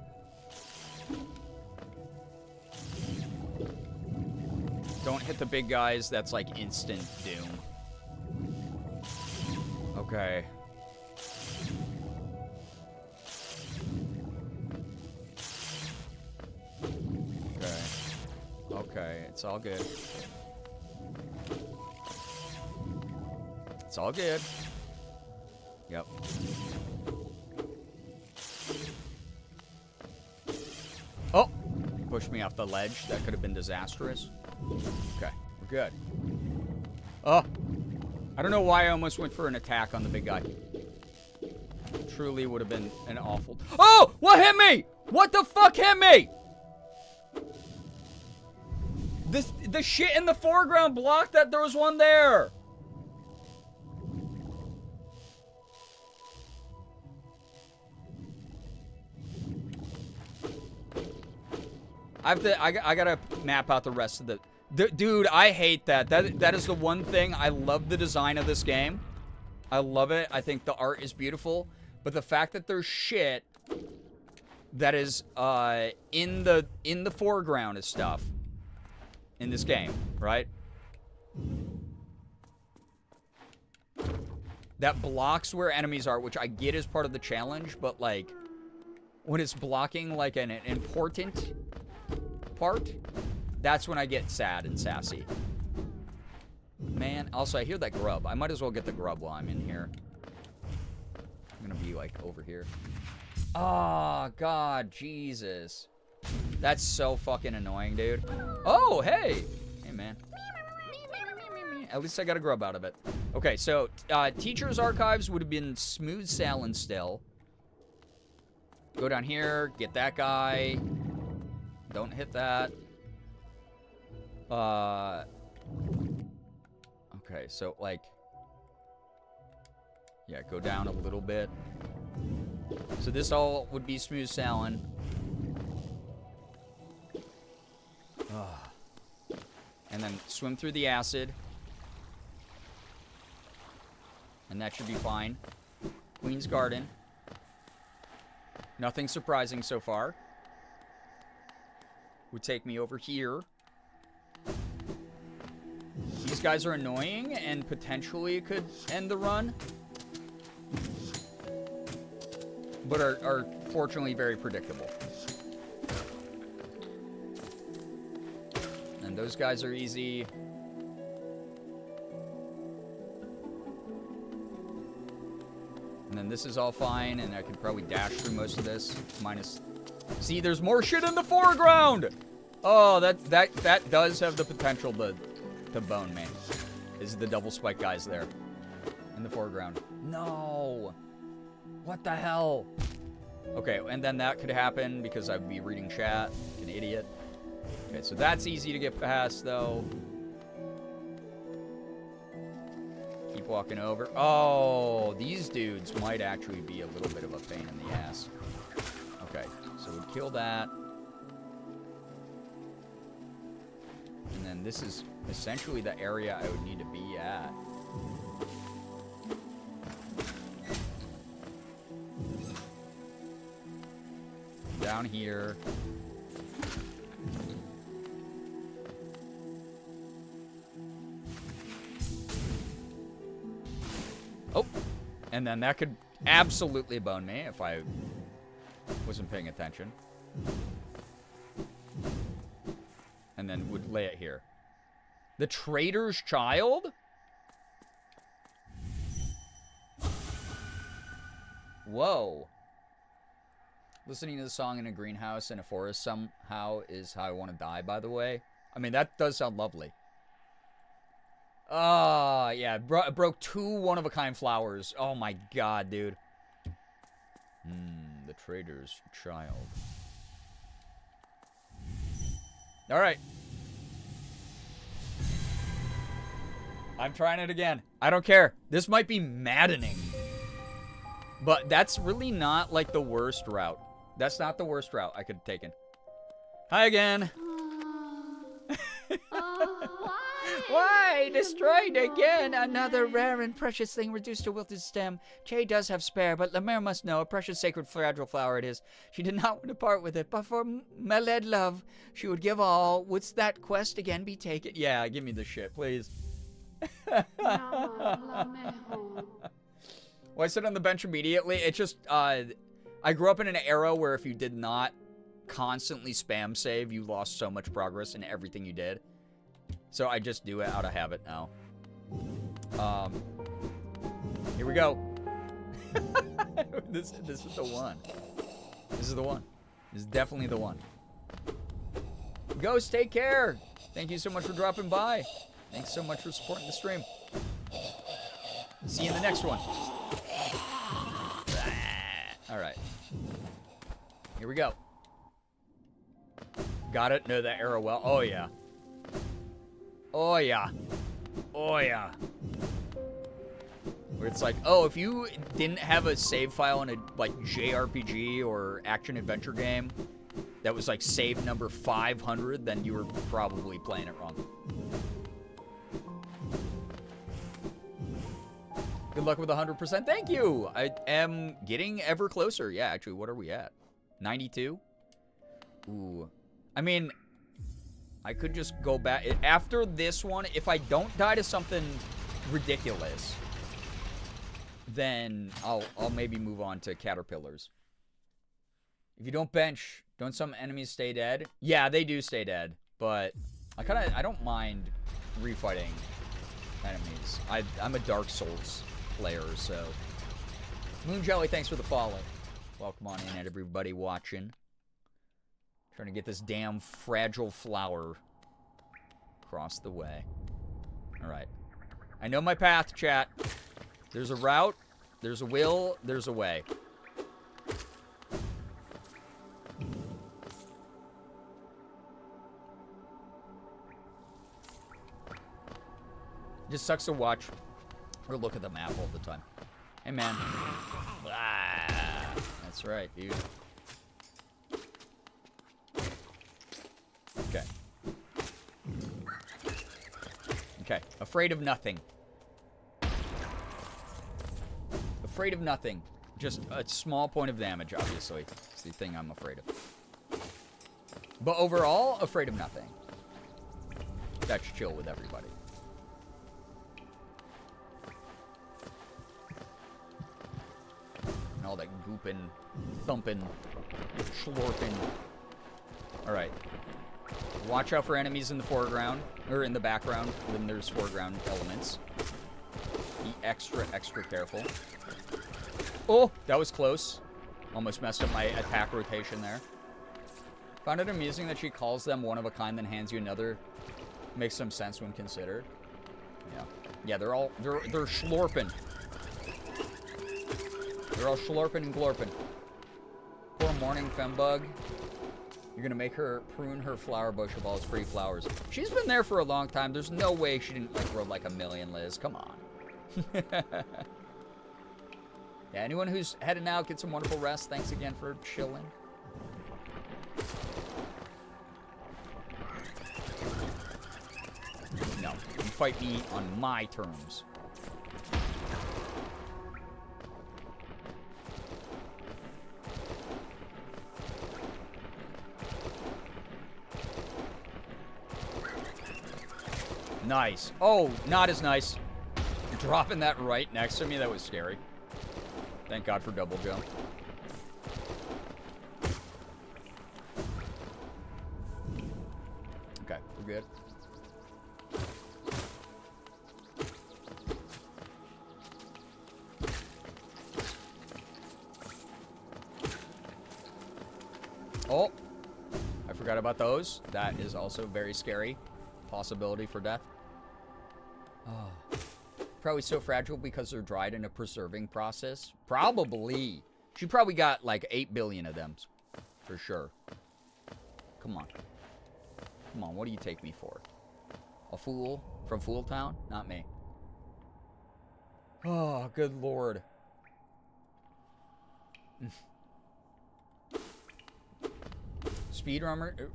don't hit the big guys. That's like instant doom. Okay. Okay, it's all good. It's all good. Yep. Oh! Pushed me off the ledge. That could have been disastrous. Okay, we're good. Oh! I don't know why I almost went for an attack on the big guy. Truly would have been an awful... Oh! What hit me? What the fuck hit me? The shit in the foreground blocked that there was one there. I gotta map out the rest of the... Dude, I hate that. That is the one thing. I love the design of this game. I love it. I think the art is beautiful. But the fact that there's shit that is in the foreground of stuff in this game, right? That blocks where enemies are, which I get is part of the challenge, but like when it's blocking like an important part, that's when I get sad and sassy. Man, also I hear that grub. I might as well get the grub while I'm in here. I'm gonna be like over here. Oh, God, Jesus. That's so fucking annoying, dude. Oh, hey. Hey, man. At least I got a grub out of it. Okay, so teacher's archives would have been smooth sailing still. Go down here, get that guy. Don't hit that. Okay, so like Yeah, go down a little bit. So this all would be smooth sailing. And then swim through the acid. And that should be fine. Queen's Garden. Nothing surprising so far. Would take me over here. These guys are annoying and potentially could end the run. But are fortunately very predictable. And those guys are easy. And then this is all fine, and I could probably dash through most of this. Minus... See, there's more shit in the foreground! Oh, that does have the potential to bone me. Is the double spike guys there. In the foreground. No! What the hell? Okay, and then that could happen because I'd be reading chat. Like an idiot. Okay, so that's easy to get past, though. Keep walking over. Oh, these dudes might actually be a little bit of a pain in the ass. Okay, so we'd kill that. And then this is essentially the area I would need to be at. Down here. Oh, and then that could absolutely bone me if I wasn't paying attention. And then would lay it here. The Trader's Child? Whoa. Listening to the song in a greenhouse in a forest somehow is how I want to die, by the way. I mean, that does sound lovely. Yeah, broke 2 one-of-a-kind flowers. Oh my god, dude. The Trader's Child. Alright. I'm trying it again. I don't care. This might be maddening. But that's really not, like, the worst route. That's not the worst route I could have taken. Hi again. Why? Destroyed again! Another rare and precious thing reduced to wilted stem. Che does have spare, but Lemaire must know a precious, sacred, fragile flower it is. She did not want to part with it, but for Meled love, she would give all. Wouldst that quest again be taken? Yeah, give me the shit, please. Well, I sit on the bench immediately. It just, I grew up in an era where if you did not constantly spam save, you lost so much progress in everything you did. So I just do it out of habit now. Here we go. This is the one. This is the one. This is definitely the one. Ghost, take care. Thank you so much for dropping by. Thanks so much for supporting the stream. See you in the next one. All right. Here we go. Got it? Know that arrow well. Oh, yeah. Oh, yeah. Oh, yeah. Where it's like, oh, if you didn't have a save file in a, like, JRPG or action-adventure game that was, like, save number 500, then you were probably playing it wrong. Good luck with 100%. Thank you. I am getting ever closer. Yeah, actually, what are we at? 92? Ooh. I mean, I could just go back. After this one, if I don't die to something ridiculous, then I'll maybe move on to caterpillars. If you don't bench, don't some enemies stay dead? Yeah, they do stay dead, but I don't mind refighting enemies. I'm a Dark Souls player, so. Moon Jelly, thanks for the follow. Welcome on in, everybody watching. Trying to get this damn fragile flower across the way. Alright. I know my path, chat. There's a route, there's a will, there's a way. Just sucks to watch or look at the map all the time. Hey, man. Ah, that's right, dude. Okay. Okay. Afraid of nothing. Afraid of nothing. Just a small point of damage, obviously. It's the thing I'm afraid of. But overall, afraid of nothing. That's chill with everybody. And all that gooping, thumping, schlorping. Alright. Watch out for enemies in the foreground, or in the background when there's foreground elements. Be extra, extra careful. Oh, that was close. Almost messed up my attack rotation there. Found it amusing that she calls them one of a kind, then hands you another. Makes some sense when considered. Yeah. Yeah, they're schlorping. They're all schlorping and glorping. Poor morning fembug. You're gonna make her prune her flower bush of all its free flowers. She's been there for a long time. There's no way she didn't like grow like a million, Liz. Come on. Yeah, anyone who's heading out, get some wonderful rest. Thanks again for chilling. No, you fight me on my terms. Nice. Oh, not as nice. Dropping that right next to me, that was scary. Thank God for double jump. Okay, we're good. Oh, I forgot about those. That is also very scary. Possibility for death. Oh. Probably so fragile because they're dried in a preserving process. Probably. She probably got like 8 billion of them. For sure. Come on. Come on, what do you take me for? A fool from Fool Town? Not me. Oh, good lord.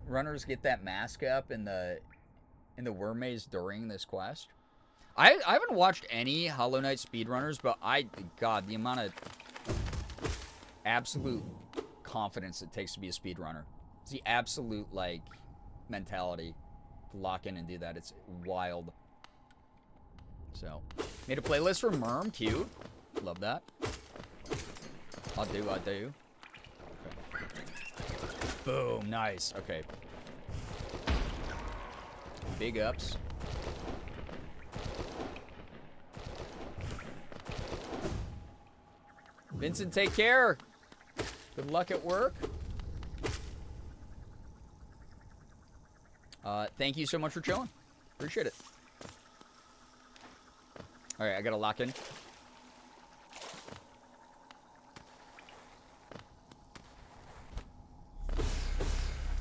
Runners get that mask up in the worm maze during this quest. I haven't watched any Hollow Knight speedrunners, but God, the amount of absolute confidence it takes to be a speedrunner. It's the absolute, like, mentality to lock in and do that. It's wild. So, made a playlist for Merm, cute. Love that. I do. Okay. Boom, nice. Okay. Big ups. Vincent, take care. Good luck at work. Thank you so much for chilling. Appreciate it. All right, I gotta lock in.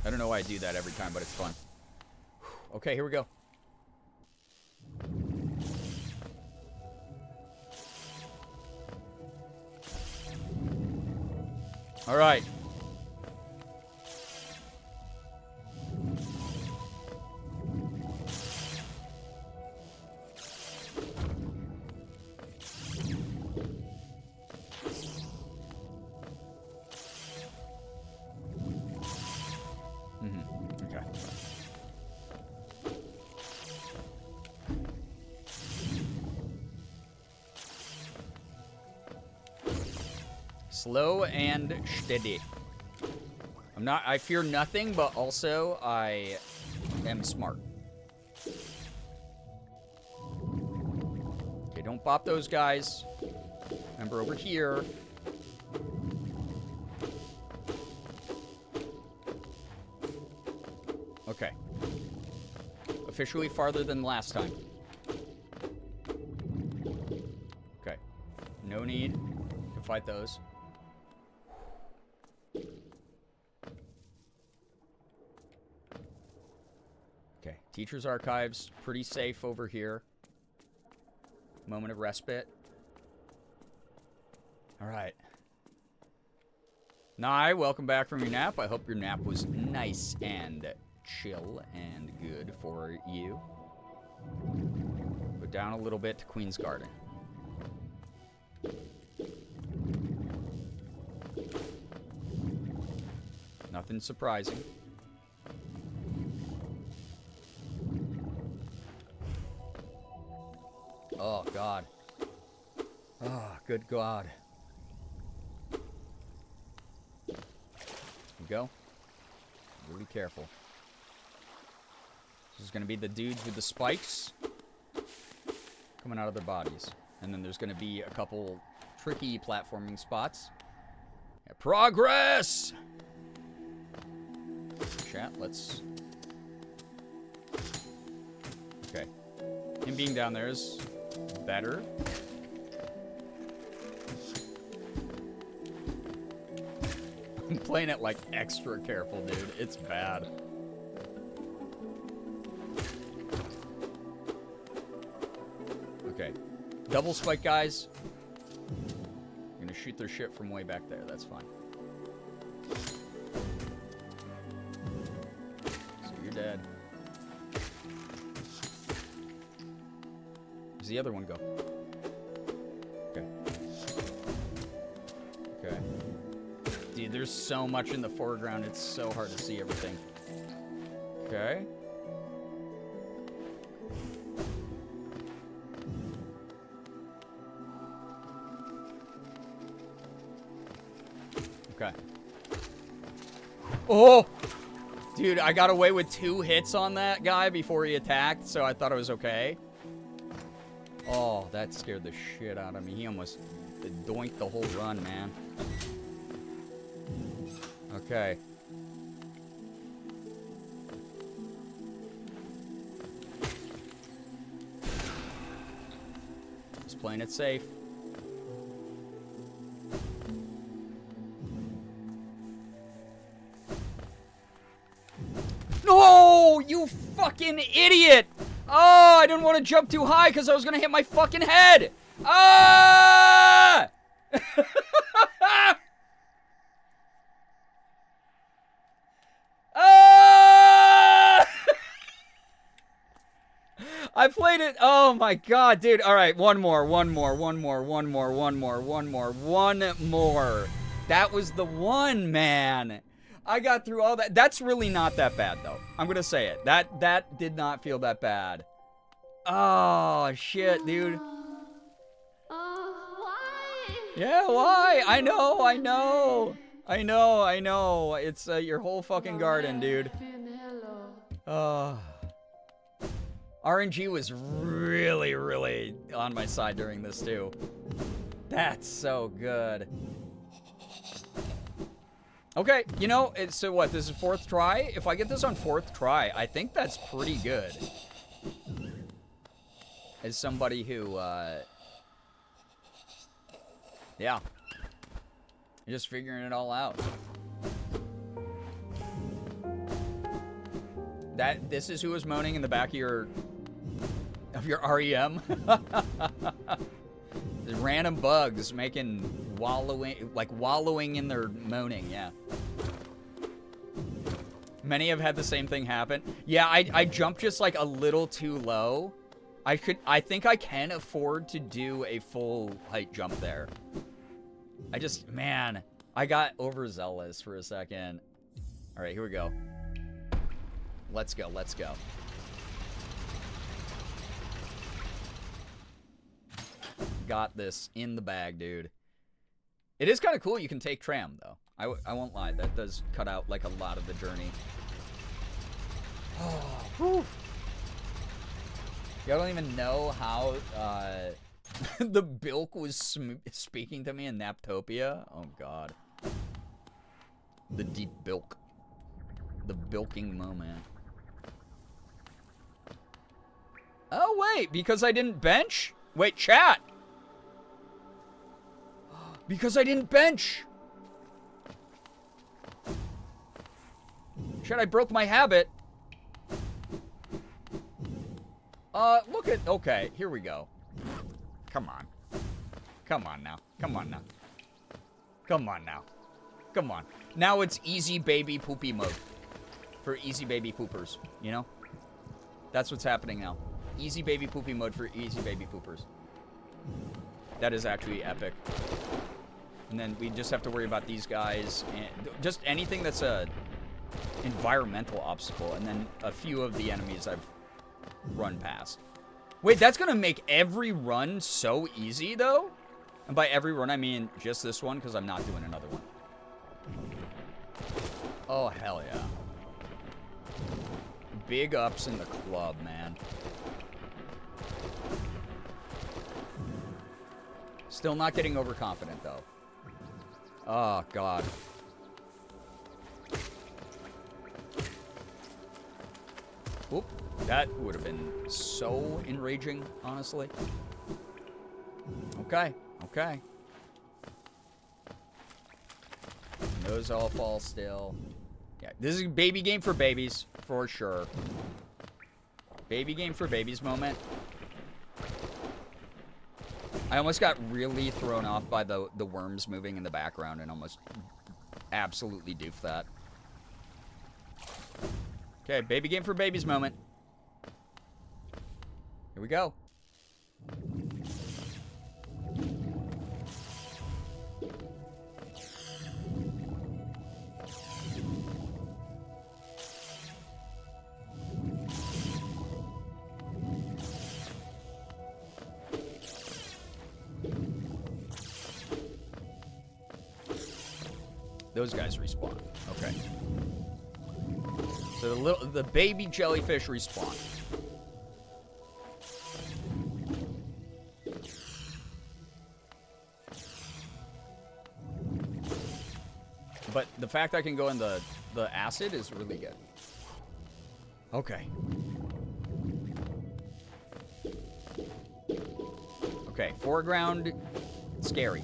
I don't know why I do that every time, but it's fun. Okay, here we go. All right. Okay. Slow and steady. I fear nothing, but also I am smart. Okay, don't bop those guys. Remember over here. Okay. Officially farther than last time. Okay. No need to fight those. Okay. Teacher's Archives, pretty safe over here. Moment of respite. All right. Nye, welcome back from your nap. I hope your nap was nice and chill and good for you. Go down a little bit to Queen's Garden. Nothing surprising. Oh, God. Oh, good God. Here we go. Really careful. This is going to be the dudes with the spikes coming out of their bodies. And then there's going to be a couple tricky platforming spots. Yeah, progress! Chat, let's... Okay. Him being down there is better. I'm playing it like extra careful, dude. It's bad. Okay. Double spike guys. I'm gonna shoot their shit from way back there. That's fine. So you're dead. Where's the other one go? Okay. Okay. Dude, there's so much in the foreground. It's so hard to see everything. Okay. Okay. Oh! Dude, I got away with 2 hits on that guy before he attacked, so I thought it was okay. Oh, that scared the shit out of me. He almost doinked the whole run, man. Okay. Just playing it safe. No, you fucking idiot! Oh, I didn't want to jump too high because I was gonna hit my fucking head. Ah! Ah! I played it. Oh my god, dude. All right, one more. That was the one, man. I got through all that. That's really not that bad, though. I'm gonna say it. That did not feel that bad. Oh, shit, dude. Why? Yeah, why? I know. It's your whole fucking garden, dude. RNG was really, really on my side during this, too. That's so good. Okay, you know, so what, this is 4th try? If I get this on 4th try, I think that's pretty good. As somebody who, yeah. You're just figuring it all out. This is who was moaning in the back of your REM? There's random bugs wallowing in their moaning, yeah. Many have had the same thing happen. Yeah, I jumped just like a little too low. I think I can afford to do a full height jump there. Man, I got overzealous for a second. All right, here we go. Let's go. Got this in the bag, dude. It is kind of cool you can take tram, though. I won't lie. That does cut out, like, a lot of the journey. Oh, whew. Y'all don't even know how the bilk was speaking to me in Naptopia. Oh, God. The deep bilk. The bilking moment. Oh, wait. Because I didn't bench? Wait, chat. Because I didn't bench. Shit, I broke my habit. Look at... Okay, here we go. Come on. Come on now. Come on now. Come on. Now it's easy baby poopy mode. For easy baby poopers, you know? That's what's happening now. Easy baby poopy mode for easy baby poopers. That is actually epic. And then we just have to worry about these guys. And just anything that's a environmental obstacle. And then a few of the enemies I've run past. Wait, that's going to make every run so easy, though? And by every run, I mean just this one, because I'm not doing another one. Oh, hell yeah. Big ups in the club, man. Still not getting overconfident, though. Oh, God. Oop. That would have been so enraging, honestly. Okay. Okay. Those all fall still. Yeah, this is a baby game for babies, for sure. Baby game for babies moment. I almost got really thrown off by the worms moving in the background and almost absolutely doofed that. Okay, baby game for babies moment. Here we go. Those guys respawn. Okay. So the baby jellyfish respawn. But the fact I can go in the acid is really good. Okay. Okay, foreground, scary.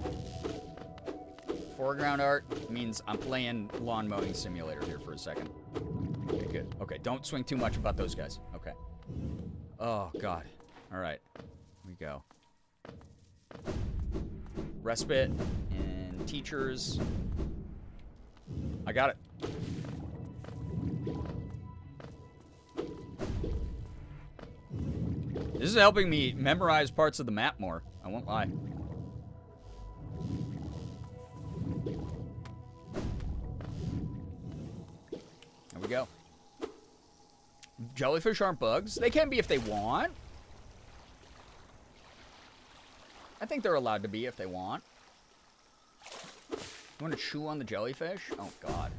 Foreground art means I'm playing lawn mowing simulator here for a second. Okay, good. Okay, don't swing too much about those guys. Okay. Oh, God. All right. Here we go. Respite and teachers. I got it. This is helping me memorize parts of the map more. I won't lie. There we go. Jellyfish aren't bugs. They can be if they want. I think they're allowed to be if they want. You want to chew on the jellyfish? Oh, God.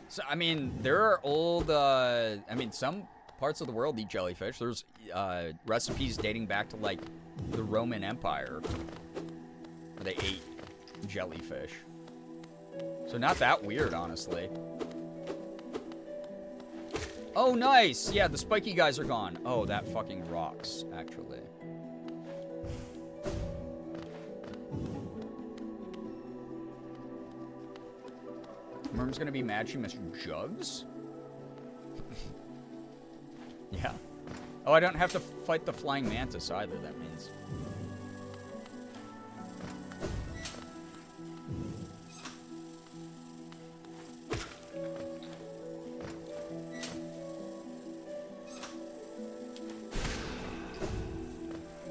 So, I mean, there are old, I mean, some parts of the world eat jellyfish. There's recipes dating back to, like, the Roman Empire where they ate jellyfish. So not that weird, honestly. Oh, nice! Yeah, the spiky guys are gone. Oh, that fucking rocks, actually. Merm's gonna be mad she missed jugs? Yeah. Oh, I don't have to fight the flying mantis either, that means.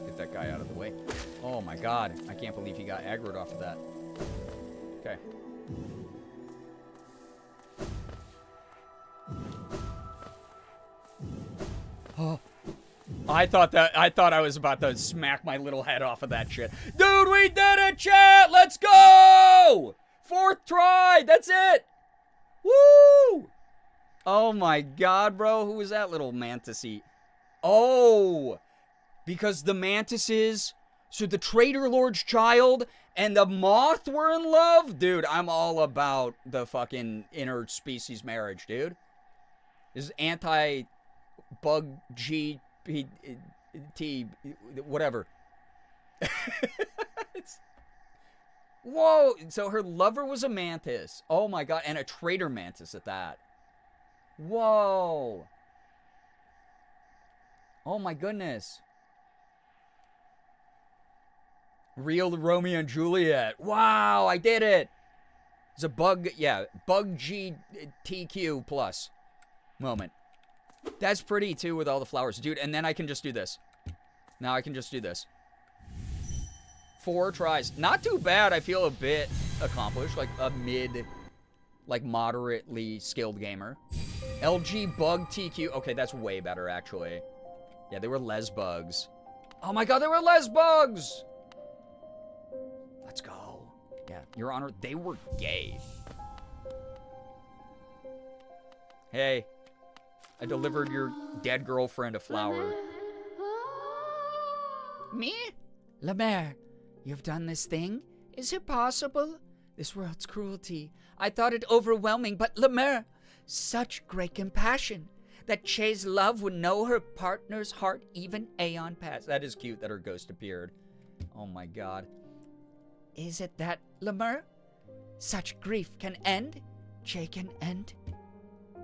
Get that guy out of the way. Oh my God, I can't believe he got aggroed off of that. Okay. Oh, I thought I was about to smack my little head off of that shit. Dude, we did it, chat! Let's go! 4th try! That's it! Woo! Oh my God, bro. Who was that little mantis-y? Oh! Because the mantises... So the Trader Lord's child and the moth were in love? Dude, I'm all about the fucking interspecies marriage, dude. This is anti-bug GPT, whatever. Whoa! So her lover was a mantis. Oh my God, and a trader mantis at that. Whoa! Oh my goodness. Real Romeo and Juliet. Wow, I did it. It's a bug, yeah, bug GTQ plus moment. That's pretty, too, with all the flowers. Dude, and then I can just do this. Now I can just do this. 4 tries. Not too bad. I feel a bit accomplished. Like a mid, like moderately skilled gamer. LG bug TQ. Okay, that's way better, actually. Yeah, they were les bugs. Oh my god, they were les bugs! Let's go. Yeah, Your Honor, they were gay. Hey, I delivered your dead girlfriend a flower. Me? Lemaire, you've done this thing? Is it possible? This world's cruelty. I thought it overwhelming, but Lemaire, such great compassion that Che's love would know her partner's heart even aeon past. That is cute that her ghost appeared. Oh my god. Is it that, Lemaire? Such grief can end? Che can end?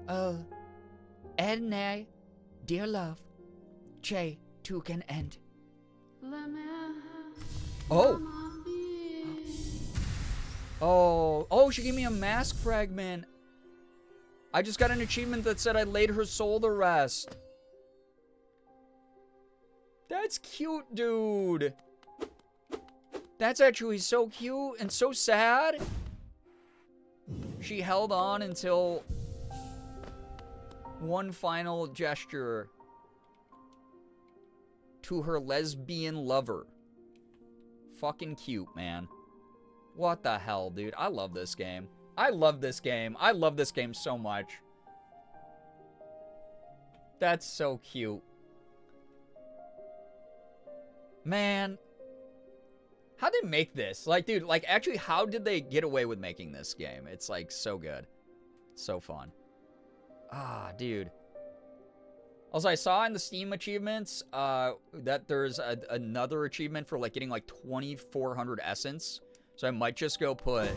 Oh, and nay, dear love, Che too can end. Oh. Oh, she gave me a mask fragment. I just got an achievement that said I laid her soul to rest. That's cute, dude. That's actually so cute and so sad. She held on until one final gesture to her lesbian lover. Fucking cute, man. What the hell, dude? I love this game. I love this game. I love this game so much. That's so cute. Man. How did they make this? Like, dude, like, actually, how did they get away with making this game? It's, like, so good. So fun. Ah, dude. Also, I saw in the Steam achievements that there's another achievement for, like, getting, like, 2,400 essence. So I might just go put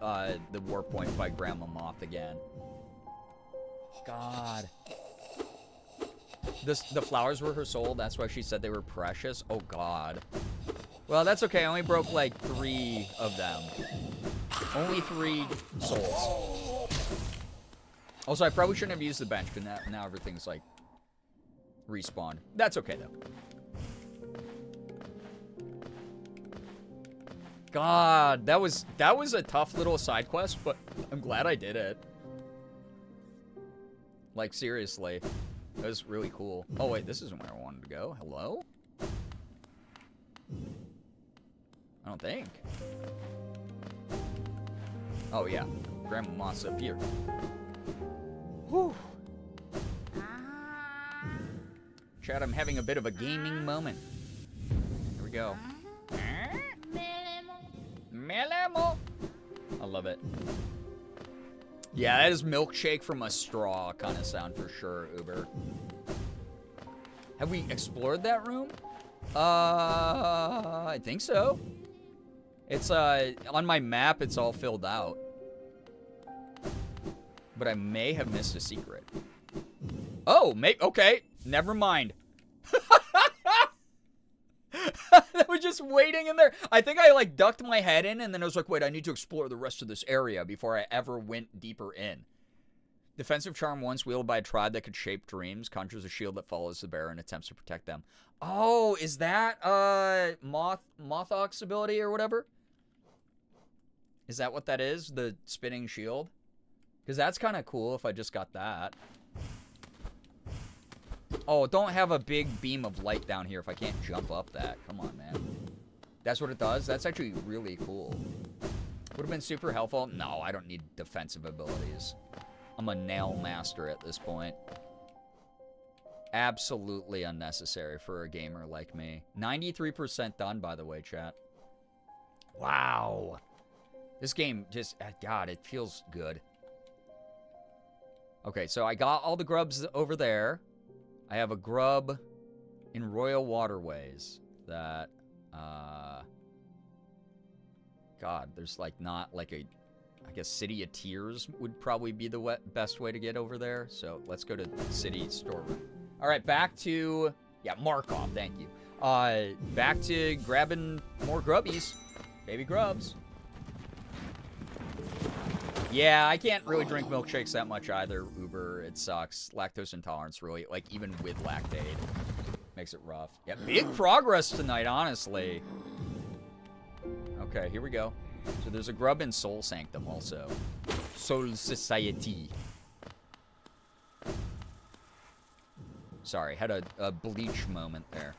the War Point by Grandma Moth again. God. The flowers were her soul. That's why she said they were precious. Oh, God. Well, that's okay. I only broke, like, 3 of them. Only 3 souls. Also, I probably shouldn't have used the bench, because now everything's, like, respawned. That's okay, though. God, that was a tough little side quest, but I'm glad I did it. Like, seriously. That was really cool. Oh, wait, this isn't where I wanted to go. Hello? I don't think. Oh, yeah. Grandma Moth's up here. Whew. Chad, I'm having a bit of a gaming moment. Here we go. I love it. Yeah, that is milkshake from a straw kind of sound for sure, Uber. Have we explored that room? I think so. It's, on my map, it's all filled out. But I may have missed a secret. Oh, okay. Never mind. They were just waiting in there. I think I, like, ducked my head in, and then I was like, wait, I need to explore the rest of this area before I ever went deeper in. Defensive charm once wielded by a tribe that could shape dreams conjures a shield that follows the bearer and attempts to protect them. Oh, is that, Mothok's ability or whatever? Is that what that is? The spinning shield? Because that's kind of cool if I just got that. Oh, don't have a big beam of light down here if I can't jump up that. Come on, man. That's what it does? That's actually really cool. Would have been super helpful. No, I don't need defensive abilities. I'm a nail master at this point. Absolutely unnecessary for a gamer like me. 93% done, by the way, chat. Wow. This game just, God, it feels good. Okay, so I got all the grubs over there. I have a grub in Royal Waterways that, God, there's like not like a, I guess City of Tears would probably be the best way to get over there. So let's go to City Storeroom. All right, back to, yeah, Markov, thank you. Back to grabbing more grubbies, baby grubs. Yeah, I can't really drink milkshakes that much either, Uber. It sucks. Lactose intolerance, really. Like, even with Lactaid. Makes it rough. Yeah, big progress tonight, honestly. Okay, here we go. So there's a grub in Soul Sanctum also. Soul Society. Sorry, had a bleach moment there.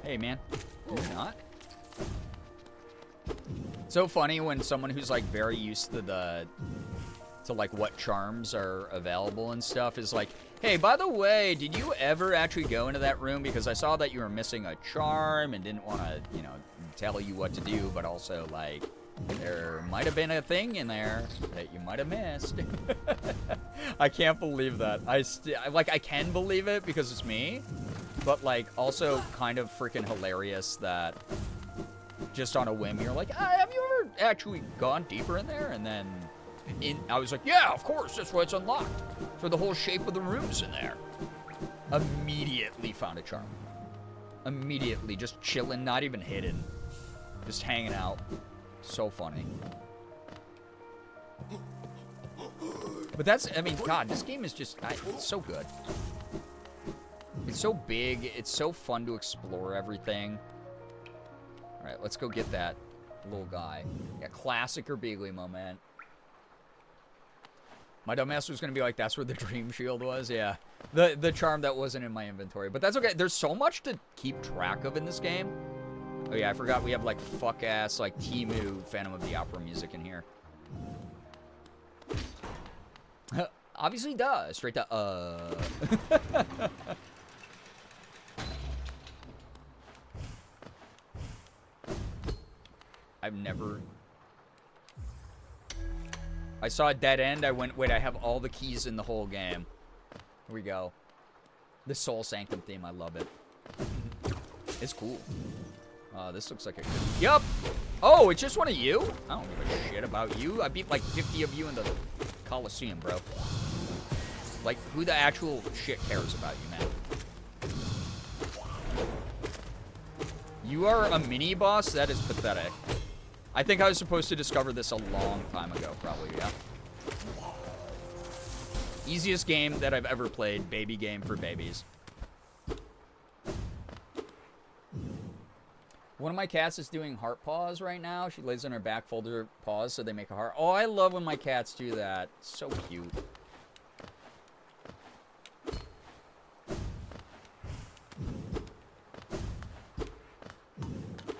Hey, man. You're not. So funny when someone who's like very used to like what charms are available and stuff is like, hey, by the way, did you ever actually go into that room? Because I saw that you were missing a charm and didn't want to, you know, tell you what to do, but also like there might have been a thing in there that you might have missed. I can't believe that. I can believe it because it's me, but like also kind of freaking hilarious that just on a whim you're like, have you ever actually gone deeper in there? And then I was like, yeah, of course, that's why it's unlocked. So the whole shape of the room's in there. Immediately found a charm. Immediately, just chilling, not even hidden. Just hanging out. So funny. But that's, I mean, God, this game is just, it's so good. It's so big. It's so fun to explore everything. All right, let's go get that little guy. Yeah, classic Girbeagly moment. My dumbass was going to be like, that's where the dream shield was. Yeah, the charm that wasn't in my inventory. But that's okay. There's so much to keep track of in this game. Oh, yeah, I forgot we have, like, fuck-ass, like, Timu Phantom of the Opera music in here. Obviously, duh. Straight to, I've never... I saw a dead end. I went, wait, I have all the keys in the whole game. Here we go. The Soul Sanctum theme, I love it. It's cool. This looks like a good... Yup! Oh, it's just one of you? I don't give a shit about you. I beat like 50 of you in the Coliseum, bro. Like, who the actual shit cares about you, man? You are a mini-boss? That is pathetic. I think I was supposed to discover this a long time ago, probably, yeah. Easiest game that I've ever played. Baby game for babies. One of my cats is doing heart paws right now. She lays on her back, fold her paws so they make a heart. Oh, I love when my cats do that. So cute.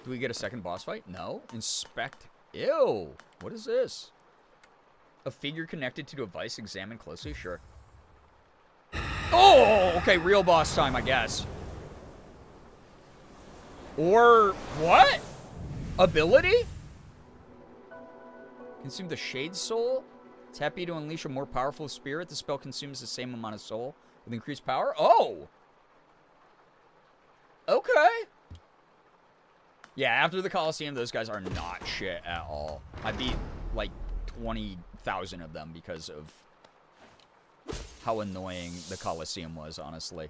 Do we get a second boss fight? No. Inspect. Ew. What is this? A figure connected to a device. Examine closely. Sure. Oh, okay. Real boss time, I guess. Or what? Ability? Consume the Shade Soul. It's happy to unleash a more powerful spirit. The spell consumes the same amount of soul with increased power. Oh. Okay. Yeah, after the Coliseum, those guys are not shit at all. I beat like 20,000 of them because of how annoying the Coliseum was, honestly.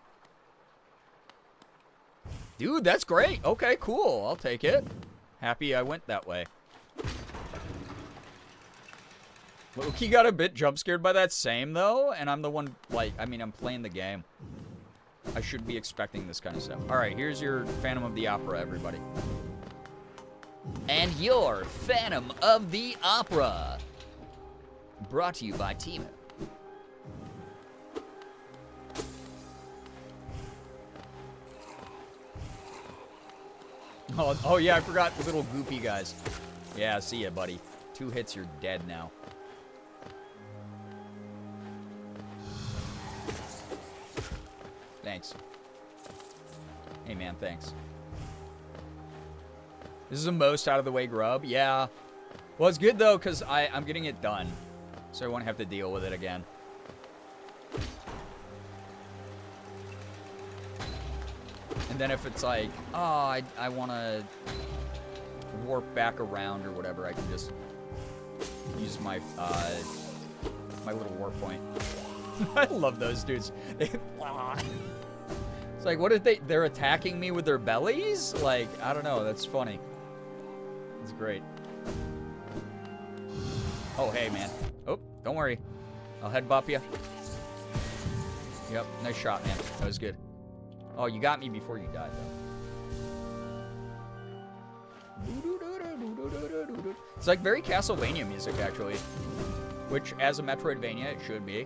Dude, that's great. Okay, cool. I'll take it. Happy I went that way. Loki got a bit jump scared by that same, though. And I'm the one, like, I mean, I'm playing the game. I should be expecting this kind of stuff. All right, here's your Phantom of the Opera, everybody. And your Phantom of the Opera. Brought to you by Timu. Oh, yeah, I forgot the little goopy guys. Yeah, see ya, buddy. 2 hits, you're dead now. Thanks. Hey, man, thanks. This is the most out of the way grub. Yeah. Well, it's good, though, because I'm getting it done. So I won't have to deal with it again. And then if it's like, oh, I want to warp back around or whatever, I can just use my my little warp point. I love those dudes. It's like, what if they're attacking me with their bellies? Like, I don't know. That's funny. It's great. Oh, hey, man. Oh, don't worry. I'll head bop you. Yep, nice shot, man. That was good. Oh, you got me before you died, though. It's like very Castlevania music, actually. Which, as a Metroidvania, it should be.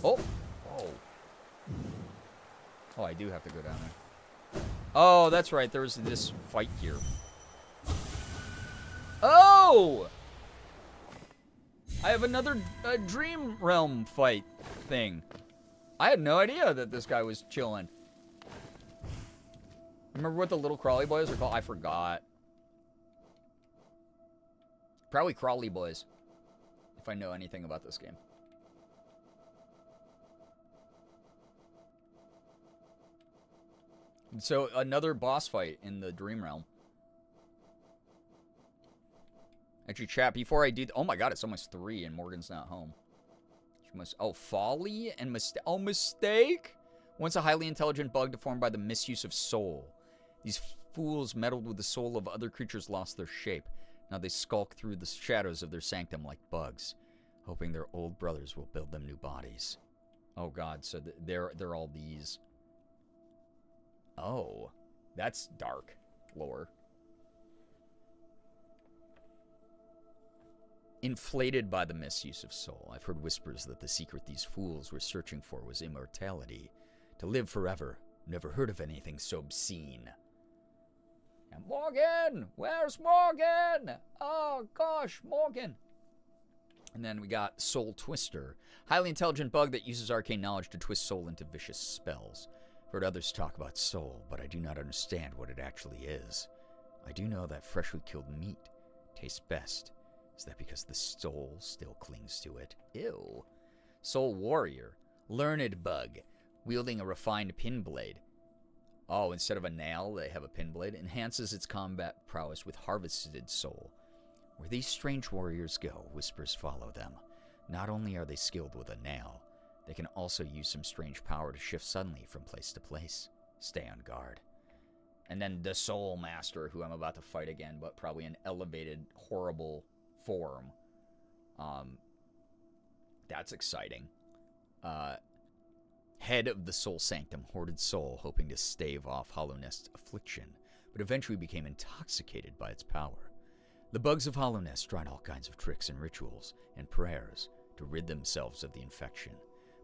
Oh. Oh. Oh, I do have to go down there. Oh, that's right. There was this fight here. Oh! I have another Dream Realm fight thing. I had no idea that this guy was chilling. Remember what the little crawly boys are called? I forgot. Probably crawly boys, if I know anything about this game. And so another boss fight in the Dream Realm. Actually, chat, before I do... Oh my god, it's almost 3 and Morgan's not home. She must... Oh, folly and mistake. Oh, mistake? Once a highly intelligent bug deformed by the misuse of soul. These fools meddled with the soul of other creatures lost their shape. Now they skulk through the shadows of their sanctum like bugs, hoping their old brothers will build them new bodies. Oh god, so they're all these. Oh, that's dark lore. Inflated by the misuse of soul, I've heard whispers that the secret these fools were searching for was immortality. To live forever. Never heard of anything so obscene. And Morgan! Where's Morgan? Oh, gosh, Morgan. And then we got Soul Twister. Highly intelligent bug that uses arcane knowledge to twist soul into vicious spells. I've heard others talk about soul, but I do not understand what it actually is. I do know that freshly killed meat tastes best. Is that because the soul still clings to it? Ew. Soul Warrior. Learned bug. Wielding a refined pin blade. Oh, instead of a nail, they have a pin blade. Enhances its combat prowess with harvested soul. Where these strange warriors go, whispers follow them. Not only are they skilled with a nail, they can also use some strange power to shift suddenly from place to place. Stay on guard. And then the Soul Master, who I'm about to fight again, but probably an elevated, horrible form. That's exciting. Head of the Soul Sanctum, hoarded soul, hoping to stave off Hollownest's affliction, but eventually became intoxicated by its power. The bugs of Hollownest tried all kinds of tricks and rituals and prayers to rid themselves of the infection,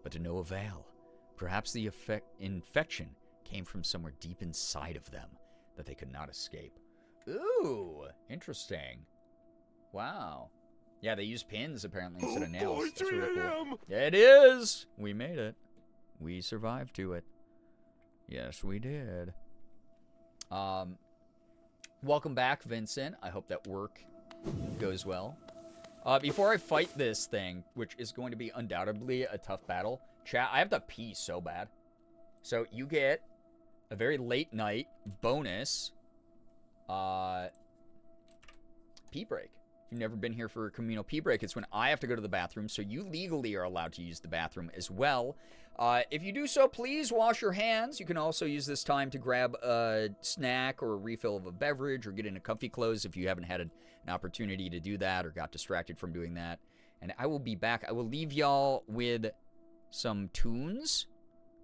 but to no avail. Perhaps the infection came from somewhere deep inside of them that they could not escape. Ooh, interesting. Wow. Yeah, they use pins apparently instead of nails. Boy, That's really 3 cool. a.m. It is. We made it. We survived to it. Yes, we did. Welcome back, Vincent. I hope that work goes well. Before I fight this thing, which is going to be undoubtedly a tough battle, chat, I have to pee so bad. So you get a very late night bonus pee break. If you've never been here for a communal pee break, it's when I have to go to the bathroom, so you legally are allowed to use the bathroom as well. If you do so, please wash your hands. You can also use this time to grab a snack or a refill of a beverage or get into comfy clothes if you haven't had an opportunity to do that or got distracted from doing that. And I will be back. I will leave y'all with some tunes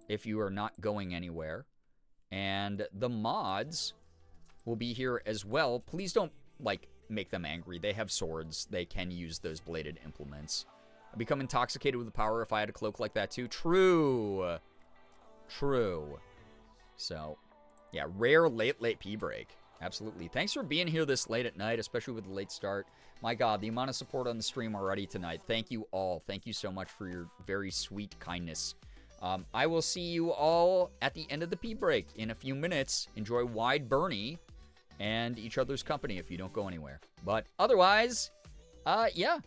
if you are not going anywhere. And the mods will be here as well. Please don't, make them angry. They have swords. They can use those bladed implements. I become intoxicated with the power if I had a cloak like that too. True. True. So, yeah, rare late pee break. Absolutely. Thanks for being here this late at night, especially with the late start. My God, the amount of support on the stream already tonight. Thank you all. Thank you so much for your very sweet kindness. I will see you all at the end of the pee break in a few minutes. Enjoy Wide Bernie and each other's company if you don't go anywhere. But otherwise, yeah.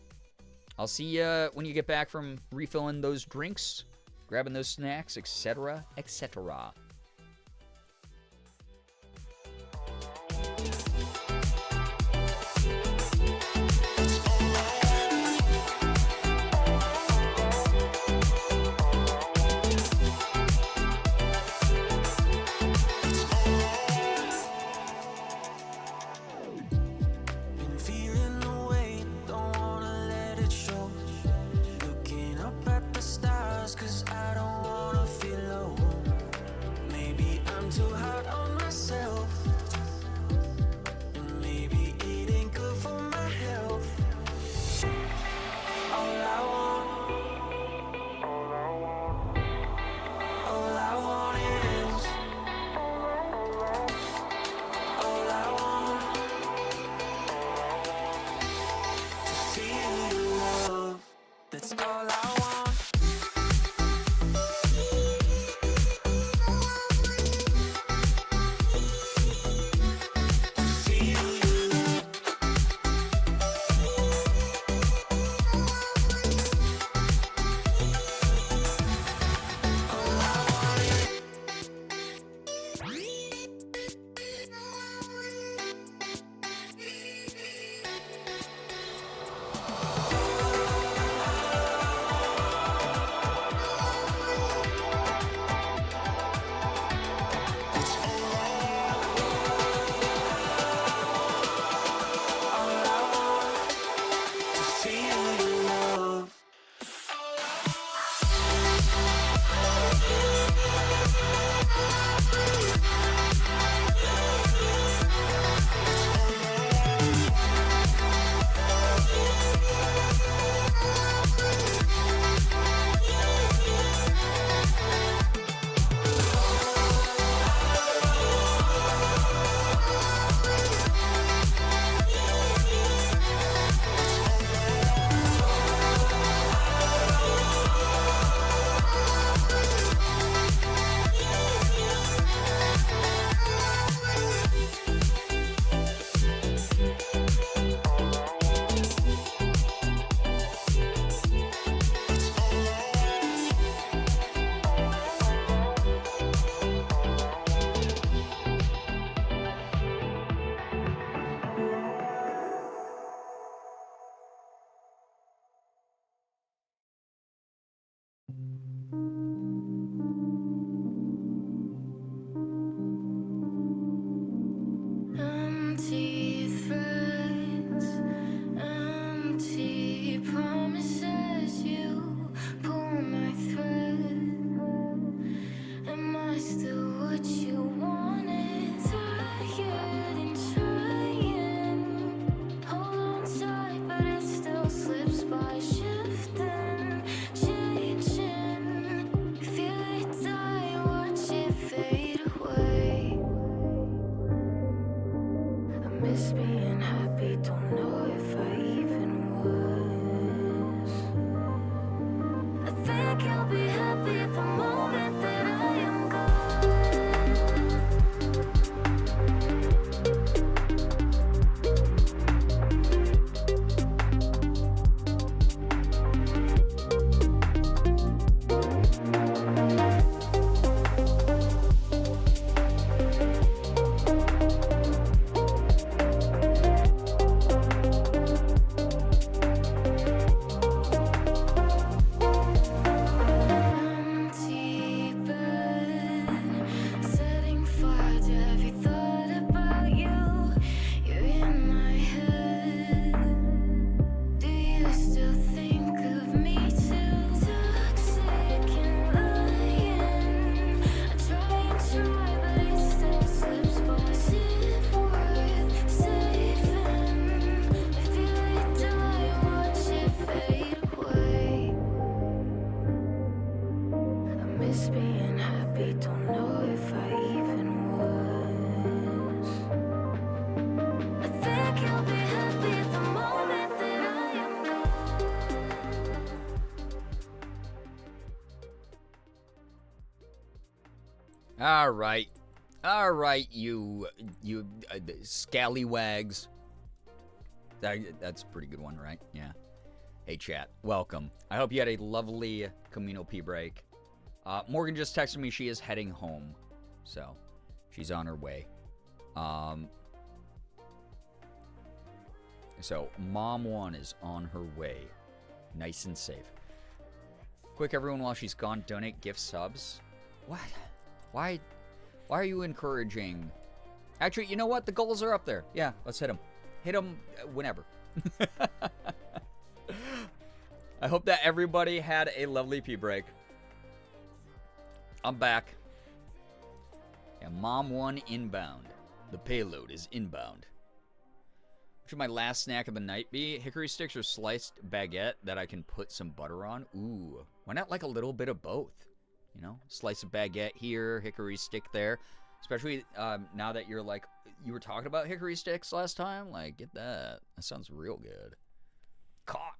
I'll see you when you get back from refilling those drinks, grabbing those snacks, etc., etc. That's all I want. Empty threats, empty promises. You pull my thread. Am I still what you wanted? Tired and trying. Hold on tight, but it still slips by. Shifting, changing. Feel it die, watch it fade away. I miss being happy, don't know if I even was. I think you'll be happy the moment that I am gone. Empty bed, setting fire to every thought about you. You're in my head. Do you still think of me too? Toxic and lying. I try and try, but it still slips by. Is it worth saving? I feel it die, watch it fade away. I miss being happy, don't know if I even was. I think you'll be happy the moment that I am gone. All right, you scallywags. That's a pretty good one, right? Yeah. Hey, chat, welcome. I hope you had a lovely Camino P break. Morgan just texted me she is heading home, so she's on her way. So Mom 1 is on her way, nice and safe. Quick, everyone, while she's gone, donate gift subs. What? Why are you encouraging? Actually, you know what? The goals are up there. Yeah, let's hit them. Hit them whenever. I hope that everybody had a lovely pee break. I'm back. Yeah, Mom 1 inbound. The payload is inbound. What should my last snack of the night be? Hickory sticks or sliced baguette that I can put some butter on? Ooh, why not like a little bit of both? You know, slice of baguette here, hickory stick there. Especially now that you're like, you were talking about hickory sticks last time. Like, get that. That sounds real good. Caught.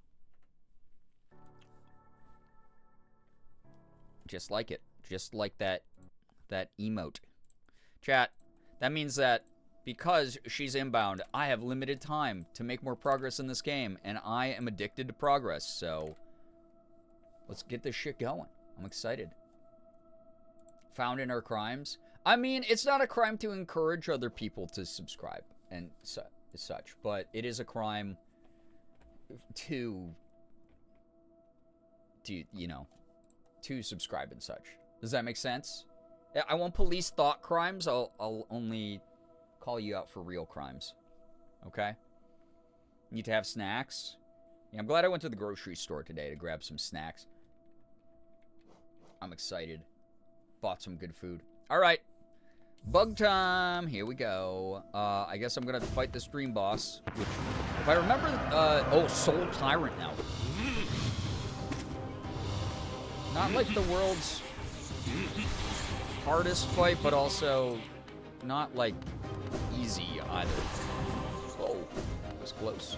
Just like it. Just like that emote. Chat, that means that because she's inbound, I have limited time to make more progress in this game, and I am addicted to progress, so let's get this shit going. I'm excited. Found in our crimes. I mean, it's not a crime to encourage other people to subscribe and such, but it is a crime to subscribe and such. Does that make sense? I won't police thought crimes. I'll only call you out for real crimes. Okay? Need to have snacks. Yeah, I'm glad I went to the grocery store today to grab some snacks. I'm excited. Bought some good food. All right. Bug time. Here we go. I guess I'm going to fight this dream boss. Which, if I remember... oh, Soul Tyrant now. Not like the world's hardest fight, but also not like easy either. Oh, that was close.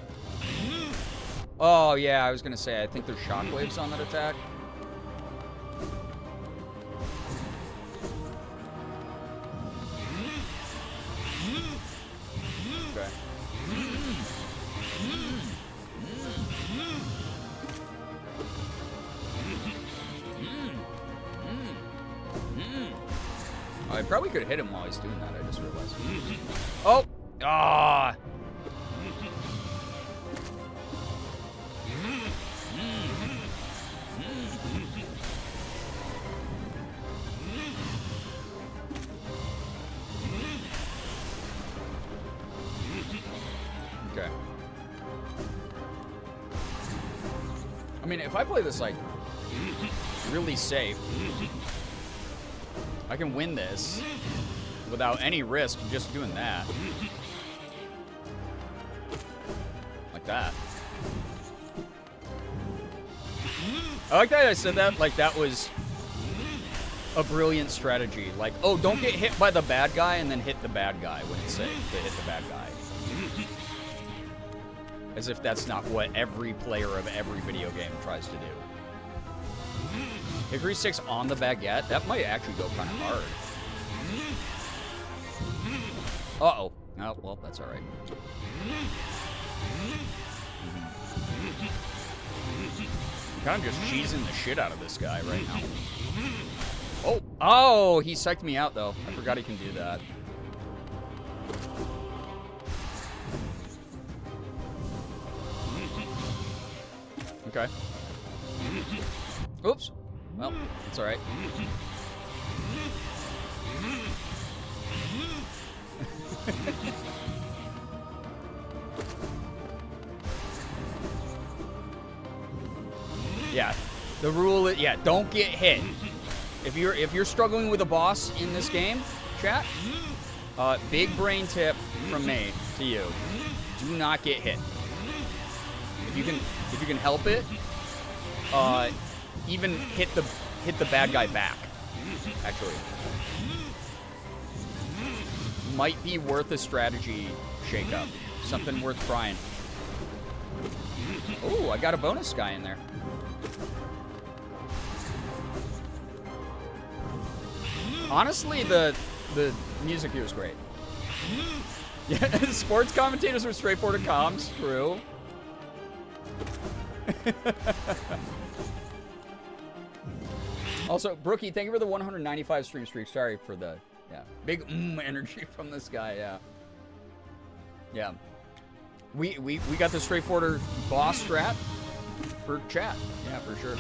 Oh, yeah, I was going to say, I think there's shockwaves on that attack. Okay. Oh, I probably could have hit him while he's doing that, I just realized. Oh! Ah! Okay. I mean, if I play this, like, really safe, I can win this without any risk just doing that. Like that. I like that I said that, like that was a brilliant strategy. Like, oh, don't get hit by the bad guy and then hit the bad guy when it's safe to hit the bad guy. As if that's not what every player of every video game tries to do. Hickory sticks on the baguette? That might actually go kind of hard. Uh-oh. Oh, well, that's all right. I'm kind of just cheesing the shit out of this guy right now. Oh! Oh! He psyched me out, though. I forgot he can do that. Okay. Oops. Well, it's all right. Yeah. The rule is, yeah, don't get hit. If you're struggling with a boss in this game, chat, big brain tip from me to you. Do not get hit. If you can help it, even hit the bad guy back. Actually, might be worth a strategy shakeup. Something worth trying. Oh, I got a bonus guy in there. Honestly, the music here is great. Yeah, sports commentators with straightforward comms, true. Also, Brookie, thank you for the 195 stream streak. Sorry for the big energy from this guy. Yeah. We got the straightforward boss strat for chat. Yeah, for sure.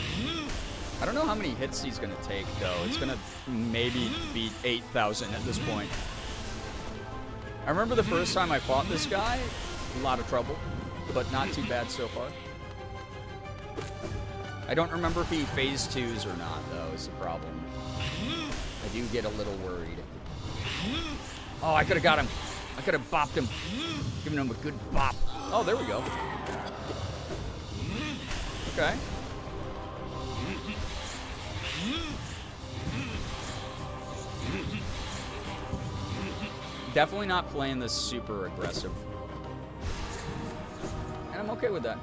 I don't know how many hits he's gonna take though. It's gonna maybe be 8,000 at this point. I remember the first time I fought this guy, a lot of trouble, but not too bad so far. I don't remember if he phase 2s or not, though, is the problem. I do get a little worried. Oh, I could have got him. I could have bopped him. Given him a good bop. Oh, there we go. Okay. Definitely not playing this super aggressive. And I'm okay with that.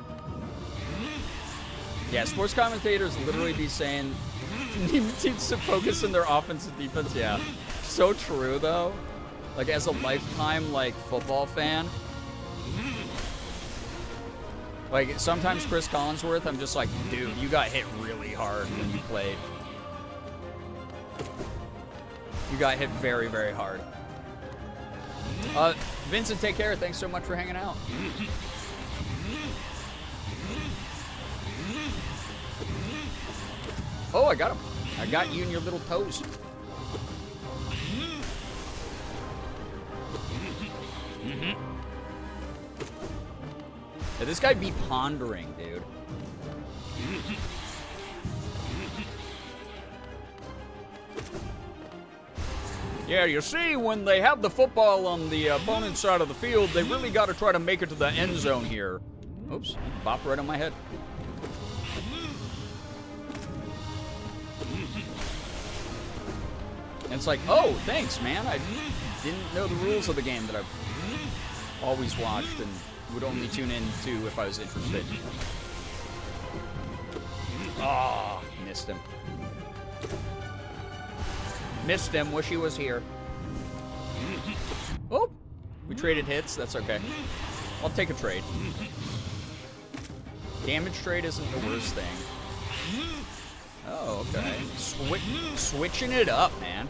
Yeah, sports commentators literally be saying needs to focus on their offense and defense. Yeah, so true though. Like as a lifetime like football fan, like sometimes Chris Collinsworth, I'm just like, dude, you got hit really hard when you played. You got hit very, very hard. Vincent, take care. Thanks so much for hanging out. Oh, I got him. I got you in your little toes. Yeah, this guy be pondering, dude. Yeah, you see, when they have the football on the opponent's side of the field, they really got to try to make it to the end zone here. Oops, bopped right on my head. And it's like, oh, thanks, man. I didn't know the rules of the game that I've always watched and would only tune in to if I was interested. Oh, missed him. Missed him. Wish he was here. Oh, we traded hits. That's okay. I'll take a trade. Damage trade isn't the worst thing. Oh, okay. Switching it up, man.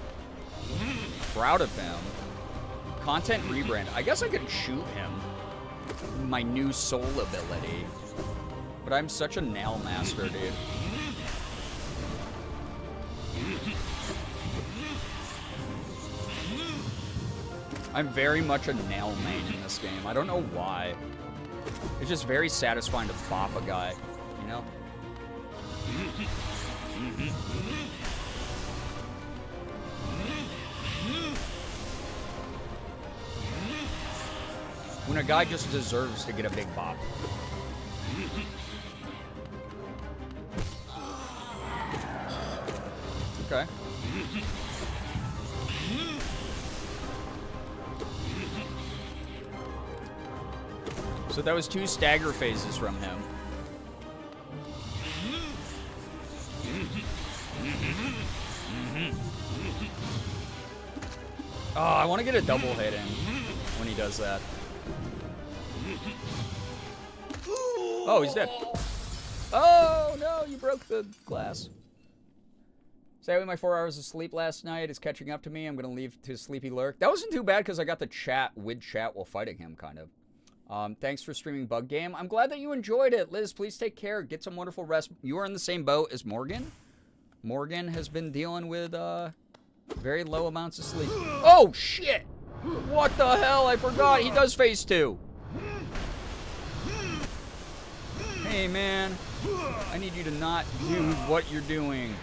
Proud of him. Content rebrand. I guess I could shoot him. My new soul ability. But I'm such a nail master, dude. I'm very much a nail main in this game. I don't know why. It's just very satisfying to bop a guy, you know? When a guy just deserves to get a big bop. Okay. So that was 2 stagger phases from him. Oh, I want to get a double hit in when he does that. Oh, he's dead. Oh, no, you broke the glass. Sadly, my 4 hours of sleep last night is catching up to me. I'm going to leave to Sleepy Lurk. That wasn't too bad because I got the chat with chat while fighting him, kind of. Thanks for streaming Bug Game. I'm glad that you enjoyed it. Liz, please take care. Get some wonderful rest. You are in the same boat as Morgan. Morgan has been dealing with very low amounts of sleep. Oh, shit! What the hell? I forgot. He does phase 2. Hey, man. I need you to not do what you're doing.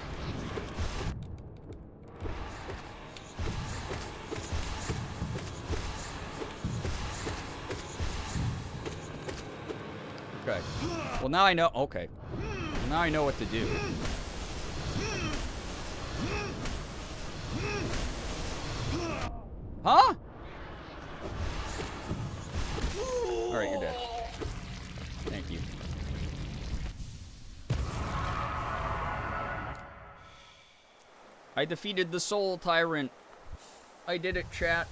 Okay. Well, now I know. Okay. Well, now I know what to do. Huh? All right, you're dead. Thank you. I defeated the Soul Tyrant. I did it, chat.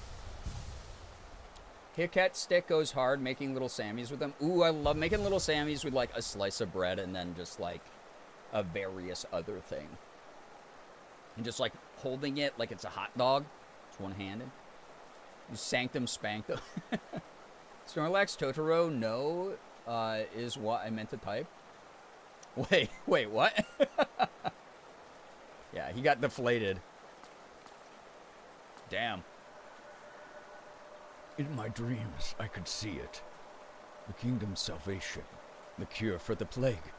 Hiccat stick goes hard, making little Sammies with them. Ooh, I love making little Sammies with, like, a slice of bread and then just, like, a various other thing. And just, like, holding it like it's a hot dog. It's one-handed. You sanctum spanktum. Snorlax Totoro, no, is what I meant to type. Wait, what? Yeah, he got deflated. Damn. In my dreams, I could see it. The kingdom's salvation. The cure for the plague.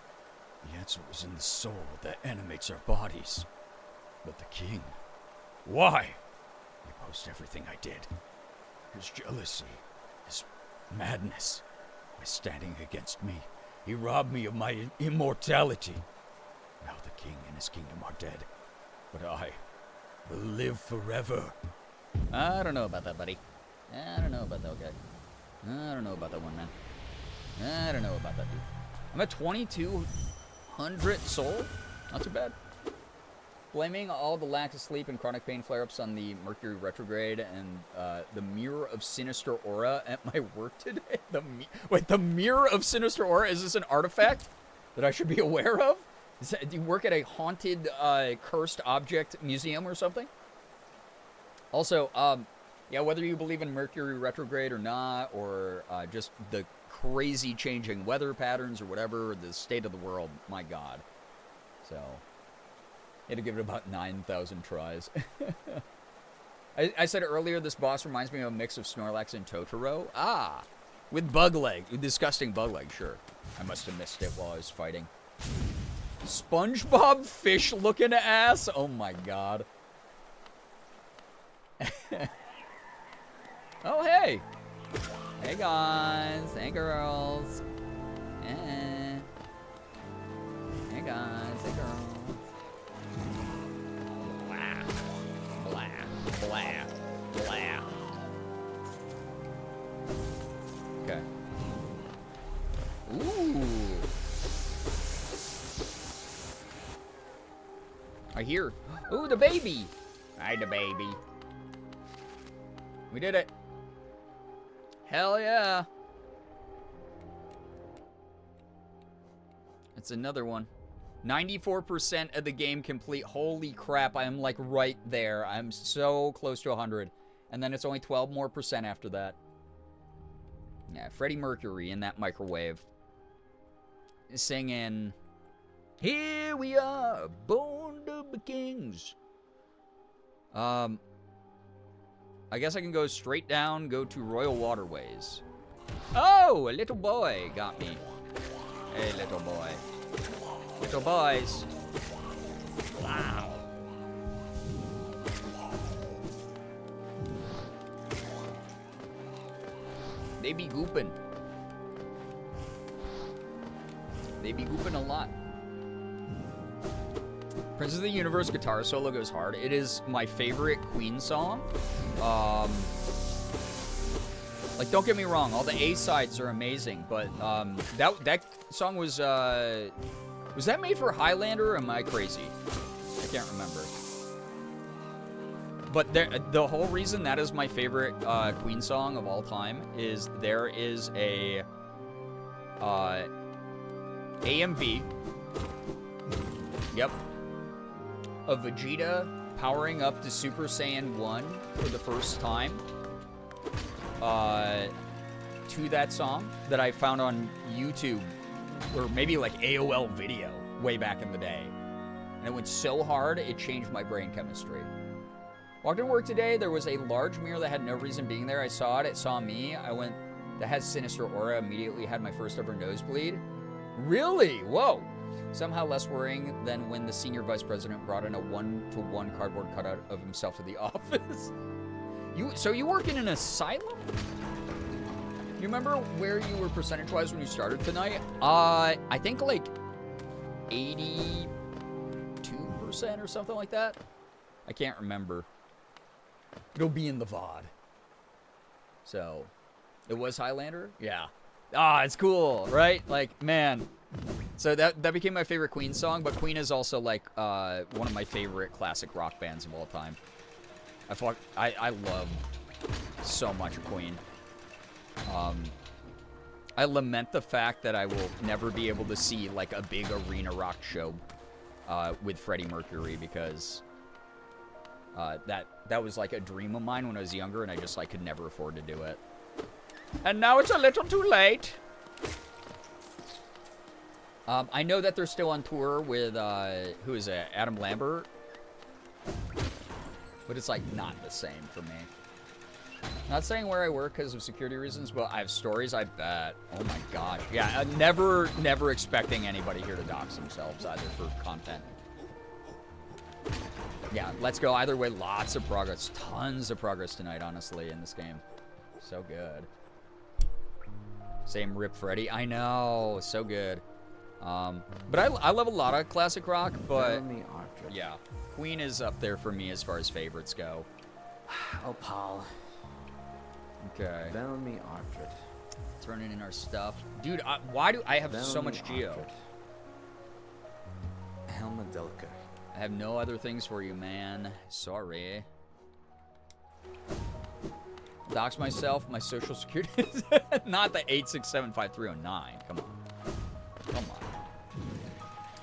The answer was in the soul that animates our bodies. But the king... Why? He opposed everything I did. His jealousy, his madness, by standing against me. He robbed me of my immortality. Now the king and his kingdom are dead. But I will live forever. I don't know about that, buddy. I don't know about that guy. I don't know about that one, man. I don't know about that dude. I'm at 2,200 soul. Not too bad. Blaming all the lack of sleep and chronic pain flare-ups on the Mercury retrograde and the Mirror of Sinister Aura at my work today. Wait, the Mirror of Sinister Aura? Is this an artifact that I should be aware of? Do you work at a haunted, cursed object museum or something? Also, yeah, whether you believe in Mercury retrograde or not, or just the crazy changing weather patterns or whatever, the state of the world, my God. So, had to give it about 9,000 tries. I said earlier, this boss reminds me of a mix of Snorlax and Totoro. Ah, with bug leg, with disgusting bug leg, sure. I must have missed it while I was fighting. SpongeBob fish-looking ass? Oh my God. Oh, hey. Hey, guys. Hey, girls. Hey guys. Hey, girls. Blah. Blah. Blah. Blah. Okay. Ooh. I hear. Ooh, the baby. Hi, the baby. We did it. Hell yeah. It's another one. 94% of the game complete. Holy crap, I am like right there. I'm so close to 100. And then it's only 12% more after that. Yeah, Freddie Mercury in that microwave. Singing, here we are, born to be kings. I guess I can go straight down, go to Royal Waterways. Oh, a little boy got me. Hey, little boy. Little boys. Wow. They be gooping. They be gooping a lot. Princess of the Universe guitar solo goes hard. It is my favorite Queen song. Like, don't get me wrong, all the A-sides are amazing, but that song was that made for Highlander or am I crazy? I can't remember. But the whole reason that is my favorite Queen song of all time is there is a AMV. Yep. Of Vegeta powering up to Super Saiyan 1 for the first time to that song that I found on YouTube, or maybe like AOL video way back in the day. And it went so hard, it changed my brain chemistry. Walked into work today, there was a large mirror that had no reason being there. I saw it, it saw me. I went, that has Sinister Aura, immediately had my first ever nosebleed. Really? Whoa. Somehow less worrying than when the senior vice president brought in a 1-to-1 cardboard cutout of himself to the office. So you work in an asylum? You remember where you were percentage-wise when you started tonight? I think like 82% or something like that. I can't remember. It'll be in the VOD. So, it was Highlander? Yeah. Ah, it's cool, right? Like, man. So that became my favorite Queen song, but Queen is also like one of my favorite classic rock bands of all time. I love so much Queen. I lament the fact that I will never be able to see like a big arena rock show with Freddie Mercury, because that was like a dream of mine when I was younger, and I just like could never afford to do it. And now it's a little too late. I know that they're still on tour with, who is it, Adam Lambert? But it's, like, not the same for me. Not saying where I work because of security reasons, but I have stories, I bet. Oh, my gosh. Yeah, never expecting anybody here to dox themselves either for content. Yeah, let's go. Either way, lots of progress. Tons of progress tonight, honestly, in this game. So good. Same Rip Freddy. I know. So good. But I love a lot of classic rock, but yeah, Queen is up there for me as far as favorites go. Oh, Paul. Okay. Velmi Artred. Turning in our stuff. Dude, why do I have so much Geo? Helma Delka. I have no other things for you, man. Sorry. Dox myself, my social security. Not the 8675309. Come on. Come on.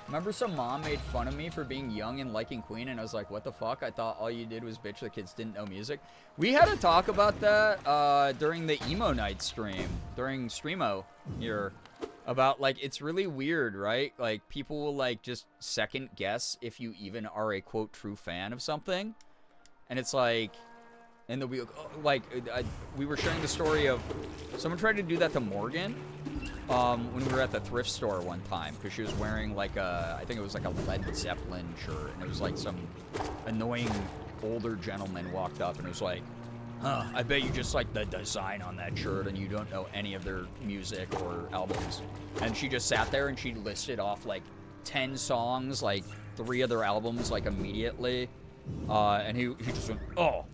Remember some mom made fun of me for being young and liking Queen, and I was like, what the fuck? I thought all you did was bitch the kids didn't know music. We had a talk about that during the emo night stream, during Streamo here, about, like, it's really weird, right? Like, people will, like, just second guess if you even are a, quote, true fan of something. And it's like, and they'll be like, we were sharing the story of someone tried to do that to Morgan when we were at the thrift store one time, because she was wearing like I think it was like a Led Zeppelin shirt, and it was like some annoying older gentleman walked up and it was like, huh, I bet you just like the design on that shirt and you don't know any of their music or albums. And she just sat there and she listed off like 10 songs, like 3 of their albums, like immediately. And he just went, oh,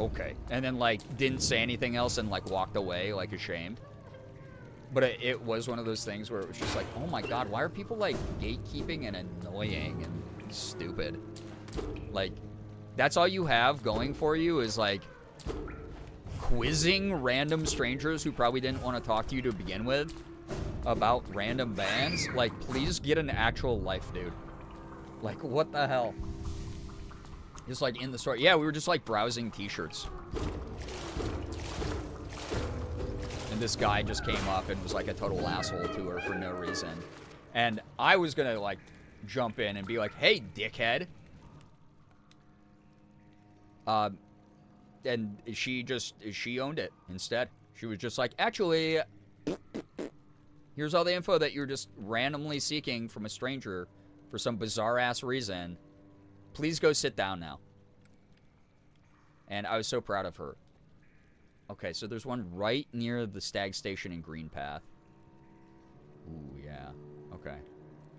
okay. And then like didn't say anything else and like walked away like ashamed. But it was one of those things where it was just like, oh my god, why are people like gatekeeping and annoying and stupid? Like, that's all you have going for you is like quizzing random strangers who probably didn't want to talk to you to begin with about random bands. Like, please get an actual life, dude. Like, what the hell? Just like in the store. Yeah, we were just like browsing t-shirts. And this guy just came up and was like a total asshole to her for no reason. And I was gonna like jump in and be like, hey, dickhead. And she owned it instead. She was just like, actually, here's all the info that you're just randomly seeking from a stranger for some bizarre ass reason. Please go sit down now. And I was so proud of her. Okay, so there's one right near the Stag Station in Green Path. Ooh, yeah. Okay.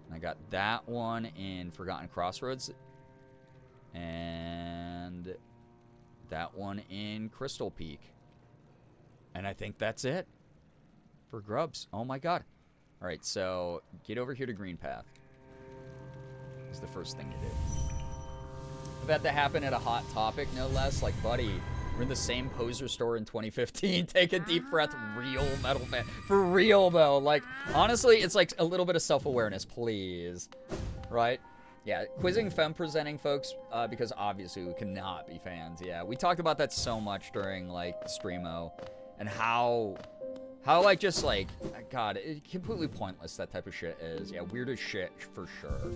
And I got that one in Forgotten Crossroads. And that one in Crystal Peak. And I think that's it for grubs. Oh my god. All right, so get over here to Green Path. Is the first thing to do. I've had that happen at a Hot Topic, no less. Like, buddy, we're in the same poser store in 2015. Take a deep breath, real metal fan. For real, though. Like, honestly, it's like a little bit of self-awareness, please. Right? Yeah, quizzing femme presenting folks, because obviously we cannot be fans. Yeah, we talked about that so much during, like, Streamo. And how, like, just, like, God, completely pointless that type of shit is. Yeah, weird as shit, for sure.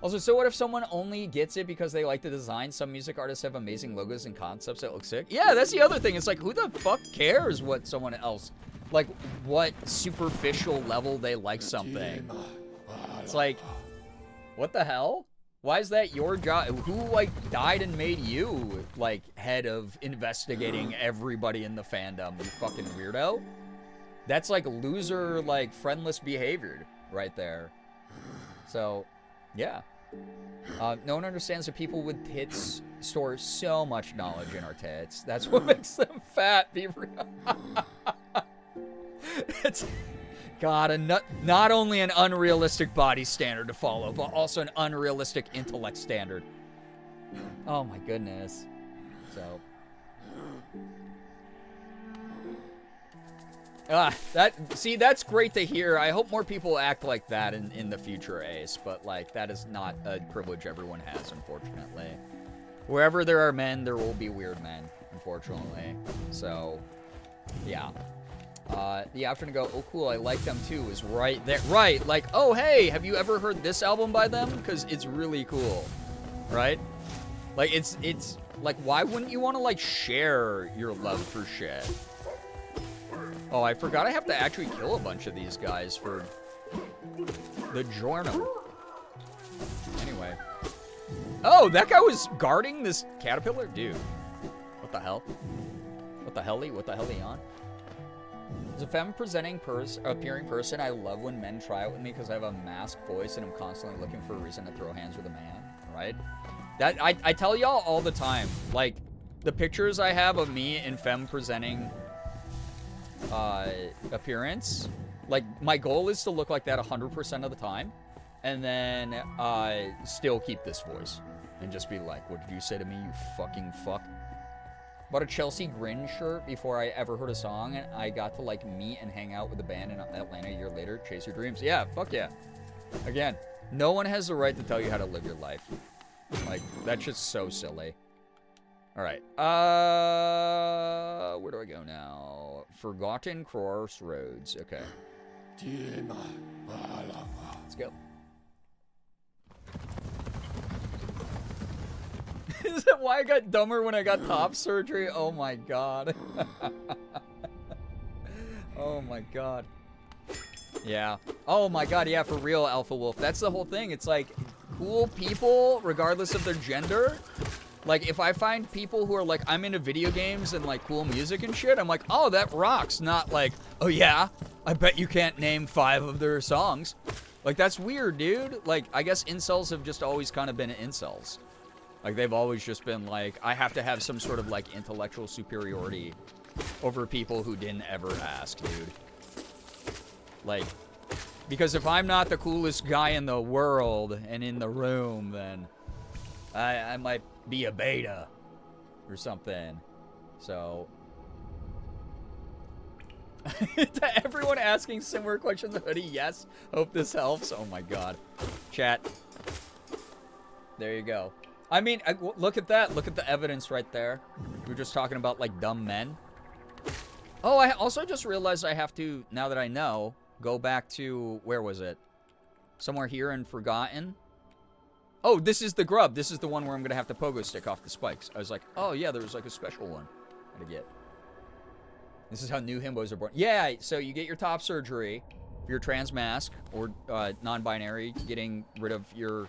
Also, so what if someone only gets it because they like the design? Some music artists have amazing logos and concepts that look sick. Yeah, that's the other thing. It's like, who the fuck cares what someone else, like, what superficial level they like something? It's like, what the hell? Why is that your job? Who, like, died and made you, like, head of investigating everybody in the fandom, you fucking weirdo? That's, like, loser, like, friendless behavior right there. So, yeah. No one understands that people with tits store so much knowledge in our tits. That's what makes them fat, be real. It's, God, not only an unrealistic body standard to follow, but also an unrealistic intellect standard. Oh my goodness. So. That's great to hear. I hope more people act like that in the future, Ace, but like that is not a privilege everyone has, unfortunately. Wherever there are men, there will be weird men, unfortunately. So, yeah. The option to go, oh cool, I like them too, is right there. Right, like, oh hey, have you ever heard this album by them? Because it's really cool, right? Like, it's like, why wouldn't you want to like share your love for shit? Oh, I forgot I have to actually kill a bunch of these guys for the Giorno. Anyway. Oh, that guy was guarding this caterpillar? Dude. What the hell? What the hell-y? What the hell-y on? As a femme presenting appearing person, I love when men try it with me because I have a masked voice and I'm constantly looking for a reason to throw hands with a man, right? That I tell y'all all the time. Like, the pictures I have of me in femme presenting appearance, like, my goal is to look like that 100% of the time. and then still keep this voice and just be like, what did you say to me, you fucking fuck? Bought a Chelsea Grin shirt before I ever heard a song, and I got to like meet and hang out with the band in Atlanta a year later. Chase your dreams. Yeah, fuck yeah. Again, no one has the right to tell you how to live your life. Like, that's just so silly. All right. Where do I go now? Forgotten Crossroads. Okay. Let's go. Is that why I got dumber when I got top surgery? Oh my god. Oh my god. Yeah. Oh my god, yeah, for real, Alpha Wolf. That's the whole thing. It's like, cool people, regardless of their gender. Like, if I find people who are like, I'm into video games and like cool music and shit, I'm like, oh, that rocks. Not like, oh yeah, I bet you can't name 5 of their songs. Like, that's weird, dude. Like, I guess incels have just always kind of been incels. Like, they've always just been like, I have to have some sort of like intellectual superiority over people who didn't ever ask, dude. Like, because if I'm not the coolest guy in the world and in the room, then I might be a beta or something. So, to everyone asking similar questions, Hoodie, yes. Hope this helps. Oh my god. Chat. There you go. I mean, look at that. Look at the evidence right there. We were just talking about, like, dumb men. Oh, I also just realized I have to, now that I know, go back to, where was it? Somewhere here in Forgotten. Oh, this is the grub. This is the one where I'm going to have to pogo stick off the spikes. I was like, oh, yeah, there was, like, a special one to get. This is how new himbos are born. Yeah, so you get your top surgery. If you're trans mask or non-binary, getting rid of your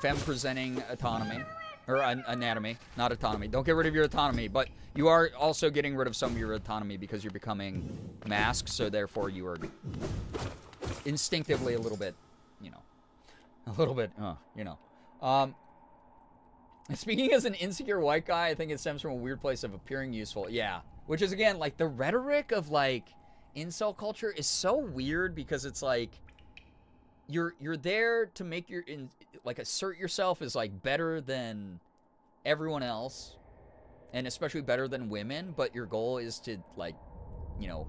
femme-presenting autonomy, or anatomy, not autonomy. Don't get rid of your autonomy, but you are also getting rid of some of your autonomy because you're becoming masked, so therefore you are instinctively a little bit, you know, you know. Speaking as an insecure white guy, I think it stems from a weird place of appearing useful. Yeah, which is, again, like, the rhetoric of, like, incel culture is so weird because it's like, you're there to make your like assert yourself as like better than everyone else, and especially better than women, but your goal is to, like, you know,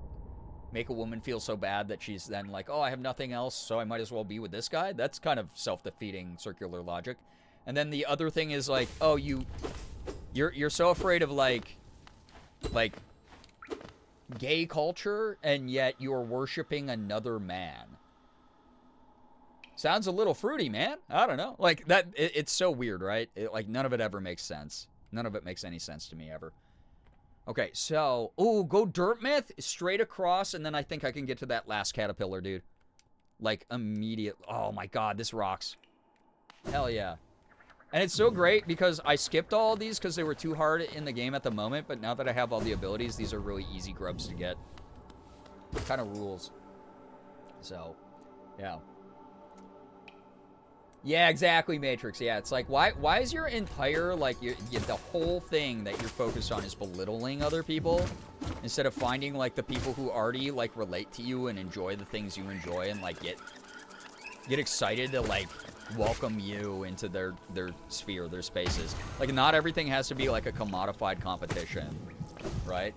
make a woman feel so bad that she's then like, oh, I have nothing else, so I might as well be with this guy. That's kind of self-defeating circular logic. And then the other thing is like, oh, you're so afraid of like gay culture, and yet you're worshiping another man. Sounds a little fruity, man. I don't know. Like, that, it's so weird, right? Like, none of it ever makes sense. None of it makes any sense to me, ever. Okay, so, ooh, go Dirt Myth, straight across, and then I think I can get to that last caterpillar, dude. Like, immediate. Oh, my God, this rocks. Hell yeah. And it's so great because I skipped all of these because they were too hard in the game at the moment, but now that I have all the abilities, these are really easy grubs to get. Kind of rules. So, yeah. Yeah, exactly, Matrix. Yeah, it's like, why is your entire, like, the whole thing that you're focused on is belittling other people instead of finding, like, the people who already, like, relate to you and enjoy the things you enjoy and, like, get excited to, like, welcome you into their sphere, their spaces. Like, not everything has to be, like, a commodified competition, right?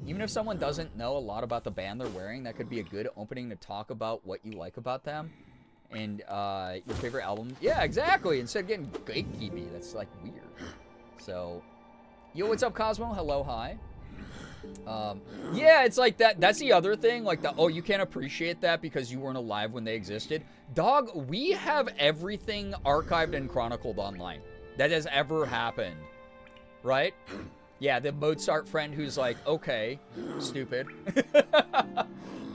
Even if someone doesn't know a lot about the band they're wearing, that could be a good opening to talk about what you like about them. And your favorite album. Yeah, exactly. Instead of getting gatekeepy, that's like weird. So, yo, what's up, Cosmo? Hello, hi. Yeah, it's like that's the other thing. Like, oh, you can't appreciate that because you weren't alive when they existed. Dog, we have everything archived and chronicled online that has ever happened. Right? Yeah, the Mozart friend who's like, okay, stupid.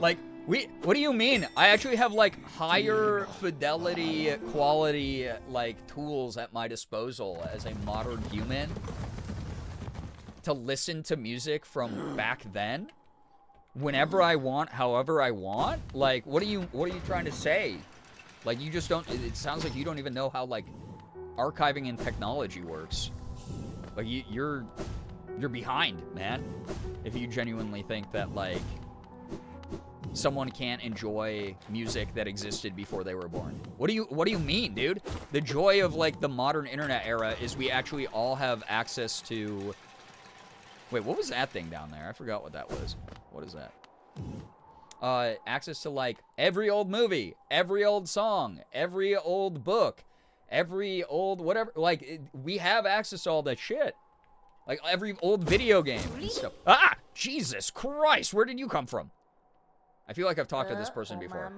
Like, what do you mean? I actually have, like, higher fidelity, quality, like, tools at my disposal as a modern human to listen to music from back then, whenever I want, however I want. Like, what are you trying to say? Like, you just don't, it sounds like you don't even know how, like, archiving and technology works. Like, you're behind, man. If you genuinely think that, like, someone can't enjoy music that existed before they were born. What do you mean, dude? The joy of like the modern internet era is we actually all have access to. Wait, what was that thing down there? I forgot what that was. What is that? Access to like every old movie, every old song, every old book, every old whatever. Like we have access to all that shit. Like every old video game and stuff. Ah, Jesus Christ! Where did you come from? I feel like I've talked to this person before.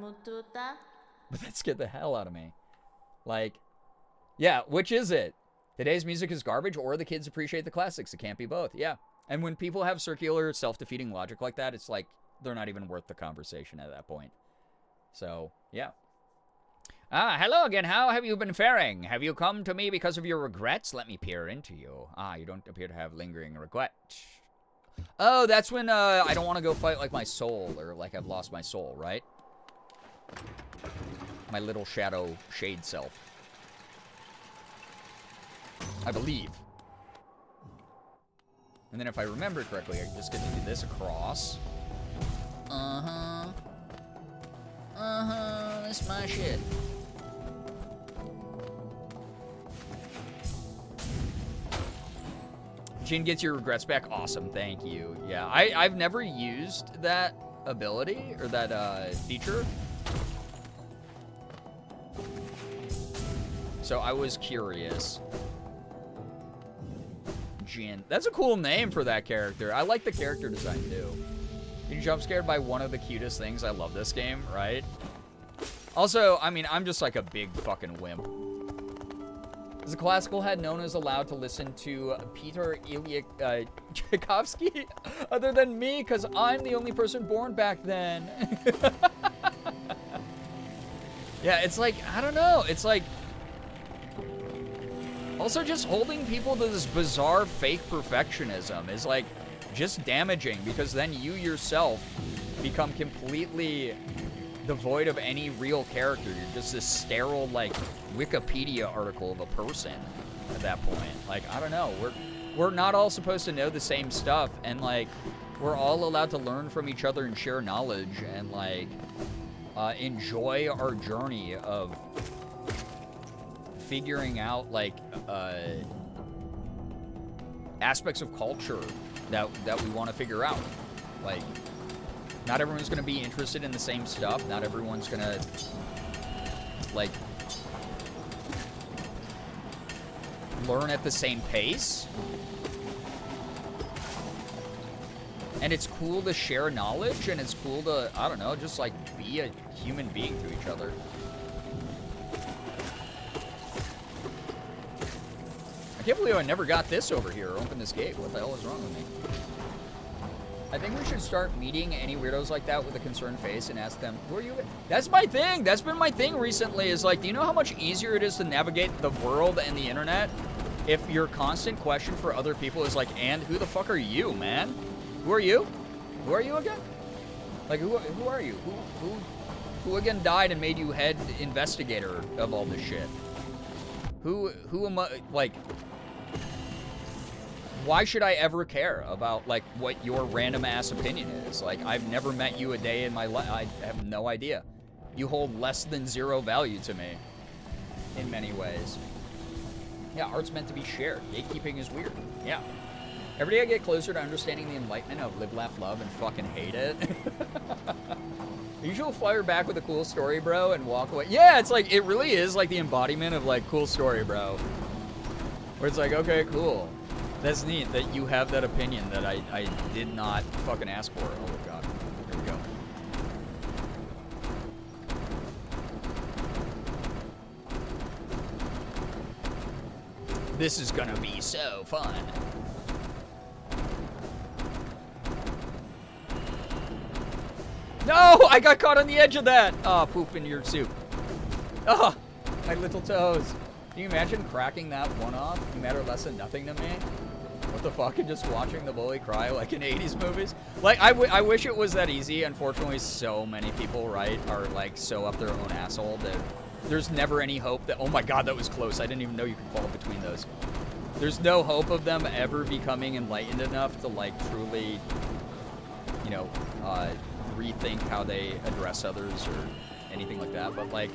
But that scared the hell out of me. Like, yeah, which is it? Today's music is garbage, or the kids appreciate the classics. It can't be both. Yeah. And when people have circular, self-defeating logic like that, it's like they're not even worth the conversation at that point. So, yeah. Hello again. How have you been faring? Have you come to me because of your regrets? Let me peer into you. You don't appear to have lingering regret. Oh, that's when I don't want to go fight like my soul, or like I've lost my soul, right? My little shadow shade self. I believe. And then if I remember correctly, I just get to do this across. That's my shit. Jin gets your regrets back. Awesome, thank you. Yeah, I've never used that ability, or that feature. So I was curious. Jin. That's a cool name for that character. I like the character design too. You jump scared by one of the cutest things. I love this game, right? Also, I mean, I'm just like a big fucking wimp. Is a classical head known as allowed to listen to Peter Ilyich Tchaikovsky other than me, because I'm the only person born back then? Yeah, it's like, I don't know. It's like, also just holding people to this bizarre fake perfectionism is like just damaging, because then you yourself become completely devoid of any real character. You're just this sterile, like, Wikipedia article of a person at that point. Like, I don't know. We're not all supposed to know the same stuff, and like we're all allowed to learn from each other and share knowledge and like enjoy our journey of figuring out like aspects of culture that we want to figure out. Like, not everyone's gonna be interested in the same stuff. Not everyone's gonna like learn at the same pace. And it's cool to share knowledge, and it's cool to, I don't know, just like be a human being to each other. I can't believe I never got this over here or opened this gate. What the hell is wrong with me? I think we should start meeting any weirdos like that with a concerned face and ask them, who are you? That's my thing. That's been my thing recently, is like, do you know how much easier it is to navigate the world and the internet if your constant question for other people is like, and who the fuck are you, man? Who are you? Who are you again? Like, who are you? Who again died and made you head investigator of all this shit? Who am I, like, why should I ever care about, like, what your random ass opinion is? Like, I've never met you a day in my life. I have no idea. You hold less than zero value to me in many ways. Yeah, art's meant to be shared. Gatekeeping is weird. Yeah. Every day I get closer to understanding the enlightenment of live, laugh, love, and fucking hate it. Usually fire back with a cool story, bro, and walk away. Yeah, it's like, it really is like the embodiment of, like, cool story, bro. Where it's like, okay, cool. That's neat that you have that opinion that I did not fucking ask for. Oh, God. Here we go. This is gonna be so fun. No! I got caught on the edge of that! Oh, poop in your soup. Oh, my little toes. Can you imagine cracking that one off? You matter less than nothing to me? What the fuck? And just watching the bully cry like in 80s movies? Like, I wish it was that easy. Unfortunately, so many people, right, are like so up their own asshole that there's never any hope that, oh my God, that was close. I didn't even know you could fall between those. There's no hope of them ever becoming enlightened enough to like truly, you know, rethink how they address others or anything like that, but like,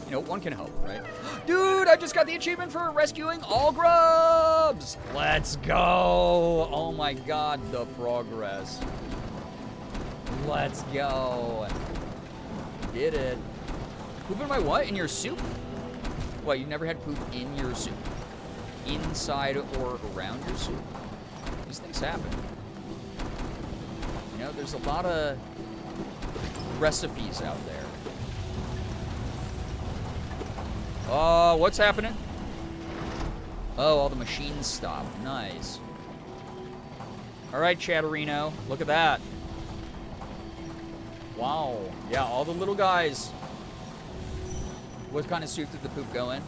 you know, one can hope, right? Dude, I just got the achievement for rescuing all grubs! Let's go! Oh my god, the progress. Let's go. Did it. Poop in my what? In your soup? What, you never had poop in your soup? Inside or around your soup? These things happen. You know, there's a lot of recipes out there. Oh, what's happening? Oh, all the machines stopped. Nice. All right, Chatterino. Look at that. Wow. Yeah, all the little guys. What kind of soup did the poop go in?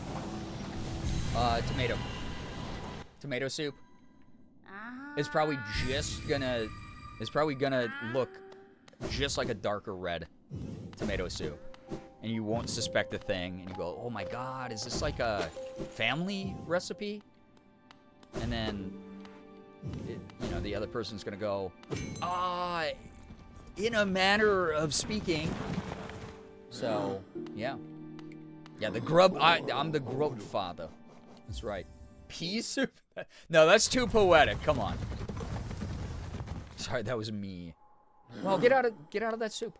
Tomato. Tomato soup. It's probably just gonna... It's probably gonna look just like a darker red tomato soup. And you won't suspect a thing. And you go, oh my god, is this like a family recipe? And then, you know, the other person's gonna go, in a manner of speaking. So, yeah. Yeah, the grub, I'm the grub father. That's right. Pea soup? No, that's too poetic. Come on. Sorry, that was me. Well, get out of that soup.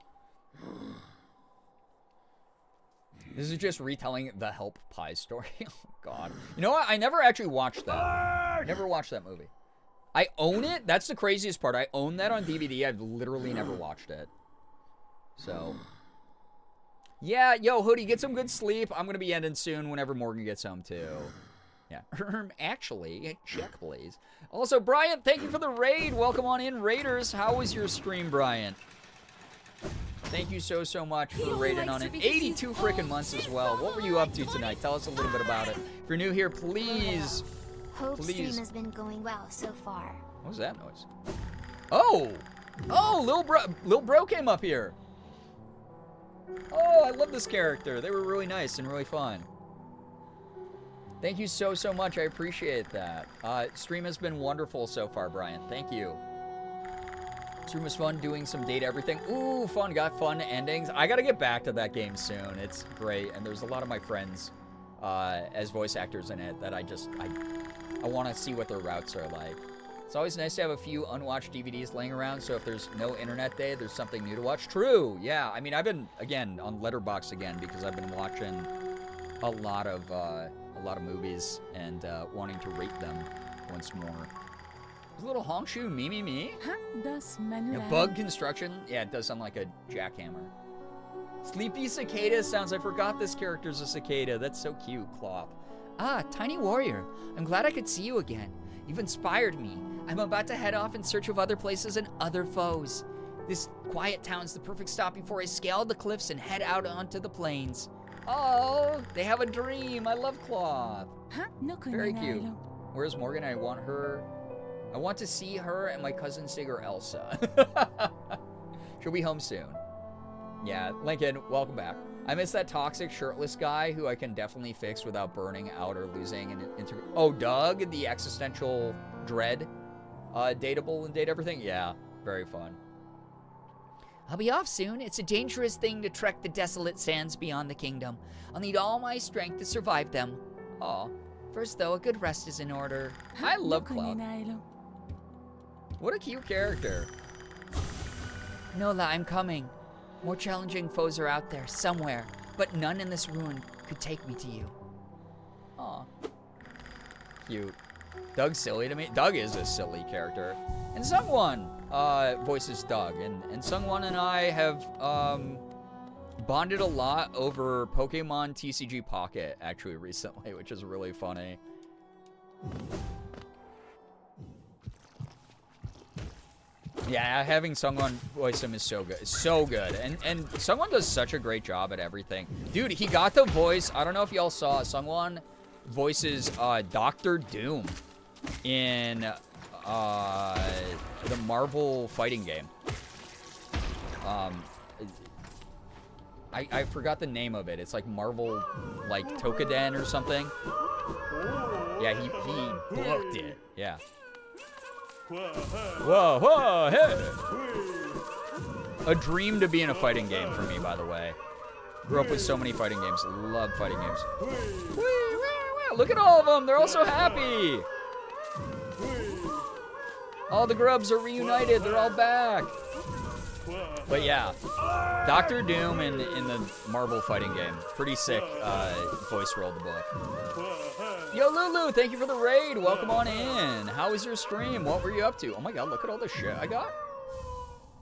This is just retelling the Help Pie story. Oh, God. You know what? I never actually watched that. Never watched that movie. I own it. That's the craziest part. I own that on DVD. I've literally never watched it. So. Yeah, yo, Hoodie, get some good sleep. I'm going to be ending soon whenever Morgan gets home, too. Yeah. Actually, check, please. Also, Brian, thank you for the raid. Welcome on in, Raiders. How was your stream, Brian? Thank you so much for raiding on it. 82 freaking months as well. What were you up to tonight? Tell us a little bit about it. If you're new here, please. Hope stream has been going well so far. What was that noise? Oh! Oh, Lil Bro came up here. Oh, I love this character. They were really nice and really fun. Thank you so much. I appreciate that. Stream has been wonderful so far, Brian. Thank you. Stream was fun doing some data everything. Ooh, fun. Got fun endings. I got to get back to that game soon. It's great. And there's a lot of my friends as voice actors in it that I want to see what their routes are like. It's always nice to have a few unwatched DVDs laying around, so if there's no internet day, there's something new to watch. True, yeah. I mean, I've been, again, on Letterboxd again because I've been watching a lot of movies and wanting to rate them once more. There's a little Hongshu me. Yeah, bug construction. Yeah, it does sound like a jackhammer. Sleepy Cicada sounds, I forgot this character's a cicada. That's so cute, Clop. Ah, Tiny Warrior. I'm glad I could see you again. You've inspired me. I'm about to head off in search of other places and other foes. This quiet town's the perfect stop before I scale the cliffs and head out onto the plains. Oh, they have a dream. I love Cloth. Very cute. Where's Morgan? I want to see her and my cousin Sigur Elsa. She'll be home soon. Yeah, Lincoln, welcome back. I miss that toxic shirtless guy who I can definitely fix without burning out or losing an Oh, Doug, the existential dread. Dateable and date everything? Yeah, very fun. I'll be off soon. It's a dangerous thing to trek the desolate sands beyond the kingdom. I'll need all my strength to survive them. Aw. First, though, a good rest is in order. I love Cloud. What a cute character. Nola, I'm coming. More challenging foes are out there, somewhere, but none in this ruin could take me to you. Aw. Cute. Doug's silly to me. Doug is a silly character. And Sungwon voices Doug. And Sungwon and I have bonded a lot over Pokemon TCG Pocket, actually, recently, which is really funny. Yeah, having Sungwon voice him is so good. It's so good. And Sungwon does such a great job at everything. Dude, he got the voice. I don't know if y'all saw it. Sungwon voices Dr. Doom in the Marvel fighting game. I forgot the name of it. It's like Marvel, like Tokaden or something. Yeah, he booked it. Yeah. Whoa, hey. a dream to be in a fighting game for me, by the way. Grew up with so many fighting games. Love fighting games. Look at all of them. They're all so happy. All the grubs are reunited. They're all back. But yeah, Doctor Doom in the Marvel fighting game. Pretty sick voice roll the book. Yo, Lulu, thank you for the raid. Welcome on in. How was your stream? What were you up to? Oh my god, look at all the shit I got.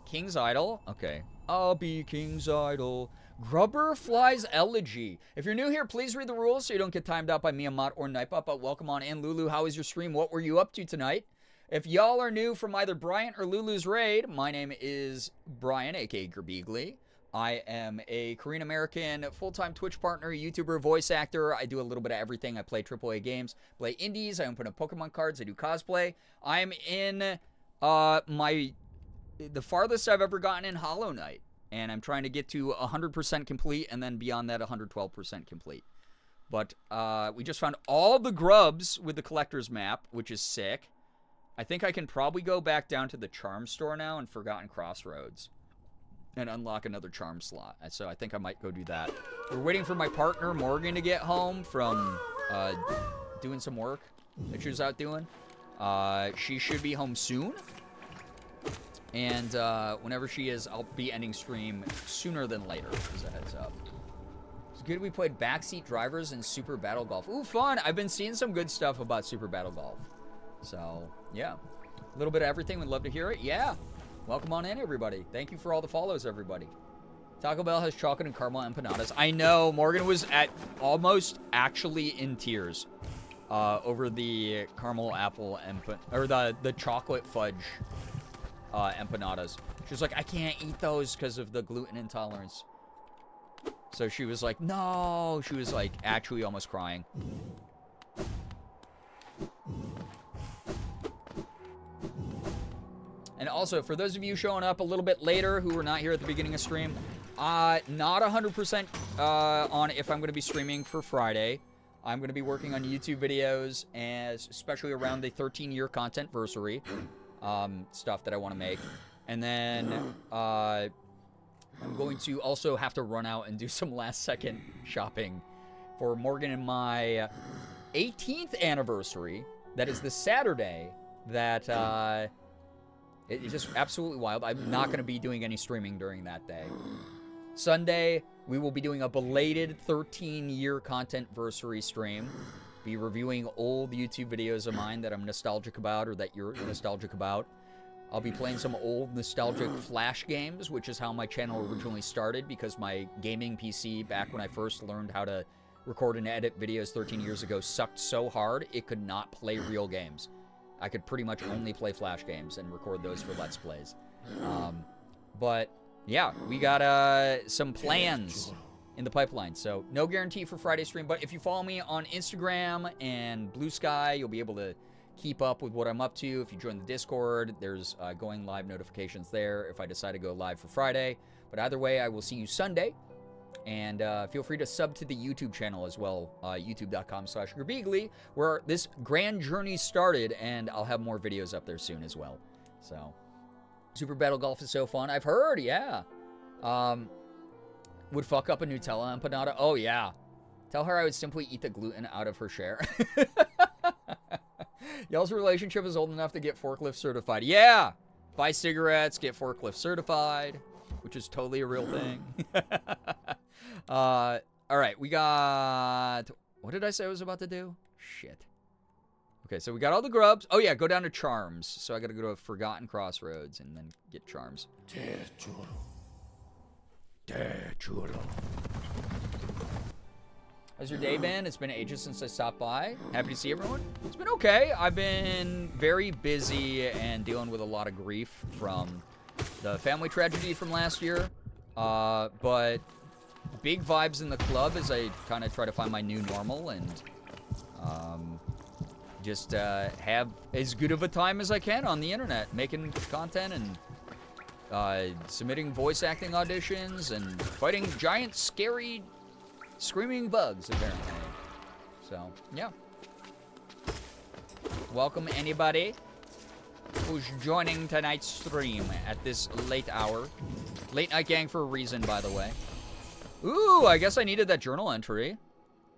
King's Idol? Okay. I'll be King's Idol. Grubber Flies Elegy. If you're new here, please read the rules so you don't get timed out by Miyamoto or Nightbot, but welcome on in. Lulu, how was your stream? What were you up to tonight? If y'all are new from either Bryant or Lulu's raid, my name is Brian, aka Girbeagly. I am a Korean-American full-time Twitch partner, YouTuber, voice actor. I do a little bit of everything. I play AAA games, play indies, I open up Pokemon cards, I do cosplay. I'm in the farthest I've ever gotten in Hollow Knight. And I'm trying to get to 100% complete, and then beyond that, 112% complete. But we just found all the grubs with the collector's map, which is sick. I think I can probably go back down to the charm store now in Forgotten Crossroads and unlock another charm slot. So I think I might go do that. We're waiting for my partner, Morgan, to get home from doing some work that she was out doing. She should be home soon. And whenever she is, I'll be ending stream sooner than later, as a heads up. It's good we played Backseat Drivers and Super Battle Golf. Ooh, fun! I've been seeing some good stuff about Super Battle Golf. So, yeah. A little bit of everything. We'd love to hear it. Yeah. Welcome on in, everybody. Thank you for all the follows, everybody. Taco Bell has chocolate and caramel empanadas. I know. Morgan was almost actually in tears over the caramel apple or the chocolate fudge empanadas. She was like, I can't eat those because of the gluten intolerance. So she was like, no. She was like actually almost crying. And also, for those of you showing up a little bit later who were not here at the beginning of stream, not 100% on if I'm going to be streaming for Friday. I'm going to be working on YouTube videos, especially around the 13-year content-versary stuff that I want to make. And then I'm going to also have to run out and do some last-second shopping for Morgan and my 18th anniversary. That is the Saturday that... It's just absolutely wild. I'm not going to be doing any streaming during that day. Sunday, we will be doing a belated 13-year content-versary stream. Be reviewing old YouTube videos of mine that I'm nostalgic about or that you're nostalgic about. I'll be playing some old nostalgic Flash games, which is how my channel originally started because my gaming PC, back when I first learned how to record and edit videos 13 years ago, sucked so hard it could not play real games. I could pretty much only play Flash games and record those for Let's Plays. But, yeah, we got some plans in the pipeline. So, no guarantee for Friday stream. But if you follow me on Instagram and Blue Sky, you'll be able to keep up with what I'm up to. If you join the Discord, there's going live notifications there if I decide to go live for Friday. But either way, I will see you Sunday. And feel free to sub to the YouTube channel as well, youtube.com/Girbeagly, where this grand journey started, and I'll have more videos up there soon as well. So, Super Battle Golf is so fun. I've heard, yeah. Would fuck up a Nutella empanada. Oh, yeah. Tell her I would simply eat the gluten out of her share. Y'all's relationship is old enough to get forklift certified. Yeah! Buy cigarettes, get forklift certified, which is totally a real thing. All right, we got... What did I say I was about to do? Shit. Okay, so we got all the grubs. Oh, yeah, go down to Charms. So I got to go to Forgotten Crossroads and then get Charms. How's your day been? It's been ages since I stopped by. Happy to see everyone. It's been okay. I've been very busy and dealing with a lot of grief from the family tragedy from last year. But big vibes in the club as I kind of try to find my new normal and just have as good of a time as I can on the internet, making content and submitting voice acting auditions and fighting giant, scary, screaming bugs, apparently. So, yeah. Welcome, anybody who's joining tonight's stream at this late hour. Late Night Gang for a reason, by the way. Ooh, I guess I needed that journal entry.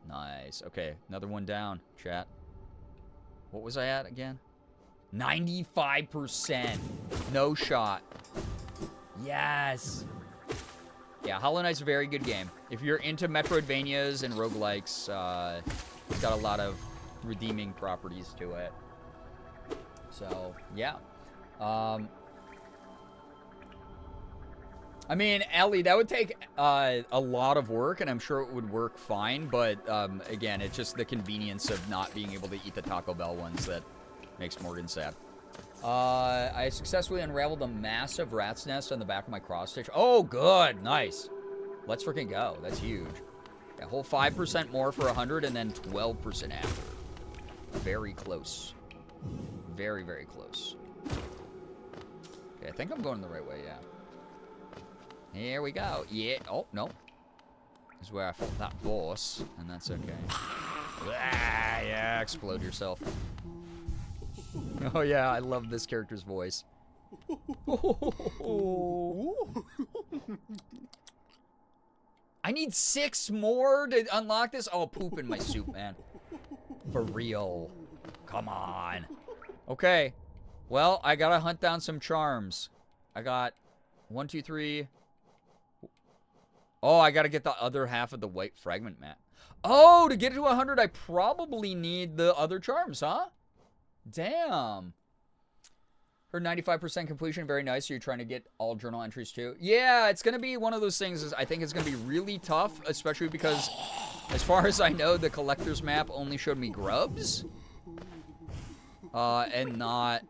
Nice. Okay, another one down, chat. What was I at again? 95%. No shot. Yes. Yeah, Hollow Knight's a very good game. If you're into Metroidvanias and roguelikes, it's got a lot of redeeming properties to it. So, yeah. I mean, Ellie, that would take a lot of work, and I'm sure it would work fine, but again, it's just the convenience of not being able to eat the Taco Bell ones that makes Morgan sad. I successfully unraveled a massive rat's nest on the back of my cross stitch. Oh, good. Nice. Let's freaking go. That's huge. A whole 5% more for 100 and then 12% after. Very close. Very, very close. Okay, I think I'm going the right way, yeah. Here we go. Yeah. Oh, no. This is where I fought that boss, and that's okay. Ah, yeah, explode yourself. Oh, yeah, I love this character's voice. I need 6 more to unlock this? Oh, poop in my soup, man. For real. Come on. Okay. Well, I gotta hunt down some charms. I got 1, 2, 3. Oh, I gotta get the other half of the white fragment map. Oh, to get to 100, I probably need the other charms, huh? Damn. Heard 95% completion. Very nice. So you're trying to get all journal entries too. Yeah, it's going to be one of those things. I think it's going to be really tough, especially because, as far as I know, the collector's map only showed me grubs. And not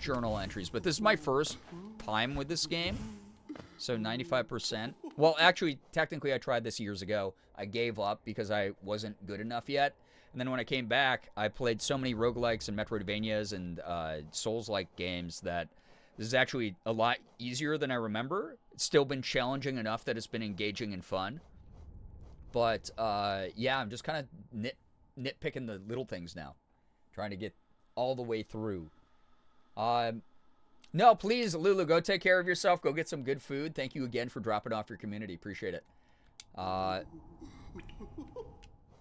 journal entries. But this is my first time with this game. So 95%. Well, actually, technically, I tried this years ago. I gave up because I wasn't good enough yet. And then when I came back, I played so many roguelikes and Metroidvanias and Souls-like games that this is actually a lot easier than I remember. It's still been challenging enough that it's been engaging and fun. But, yeah, I'm just kind of nitpicking the little things now. Trying to get all the way through. No, please, Lulu, go take care of yourself. Go get some good food. Thank you again for dropping off your community. Appreciate it.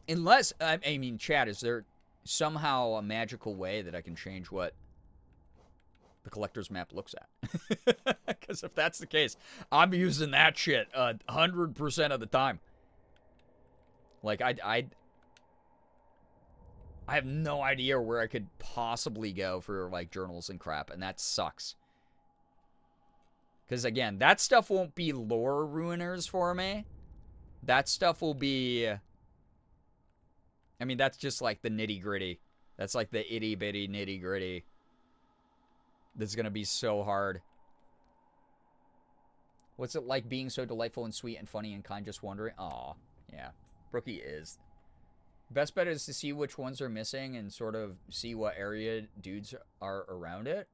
Unless, I mean, chat, is there somehow a magical way that I can change what the collector's map looks at? Because if that's the case, I'm using that shit 100% of the time. Like, I have no idea where I could possibly go for, like, journals and crap, and that sucks. Because, again, that stuff won't be lore ruiners for me. That stuff will be... I mean, that's just like the nitty-gritty. That's like the itty-bitty nitty-gritty. That's going to be so hard. What's it like being so delightful and sweet and funny and kind? Just wondering. Aw, yeah. Brookie is. Best bet is to see which ones are missing and sort of see what area dudes are around it.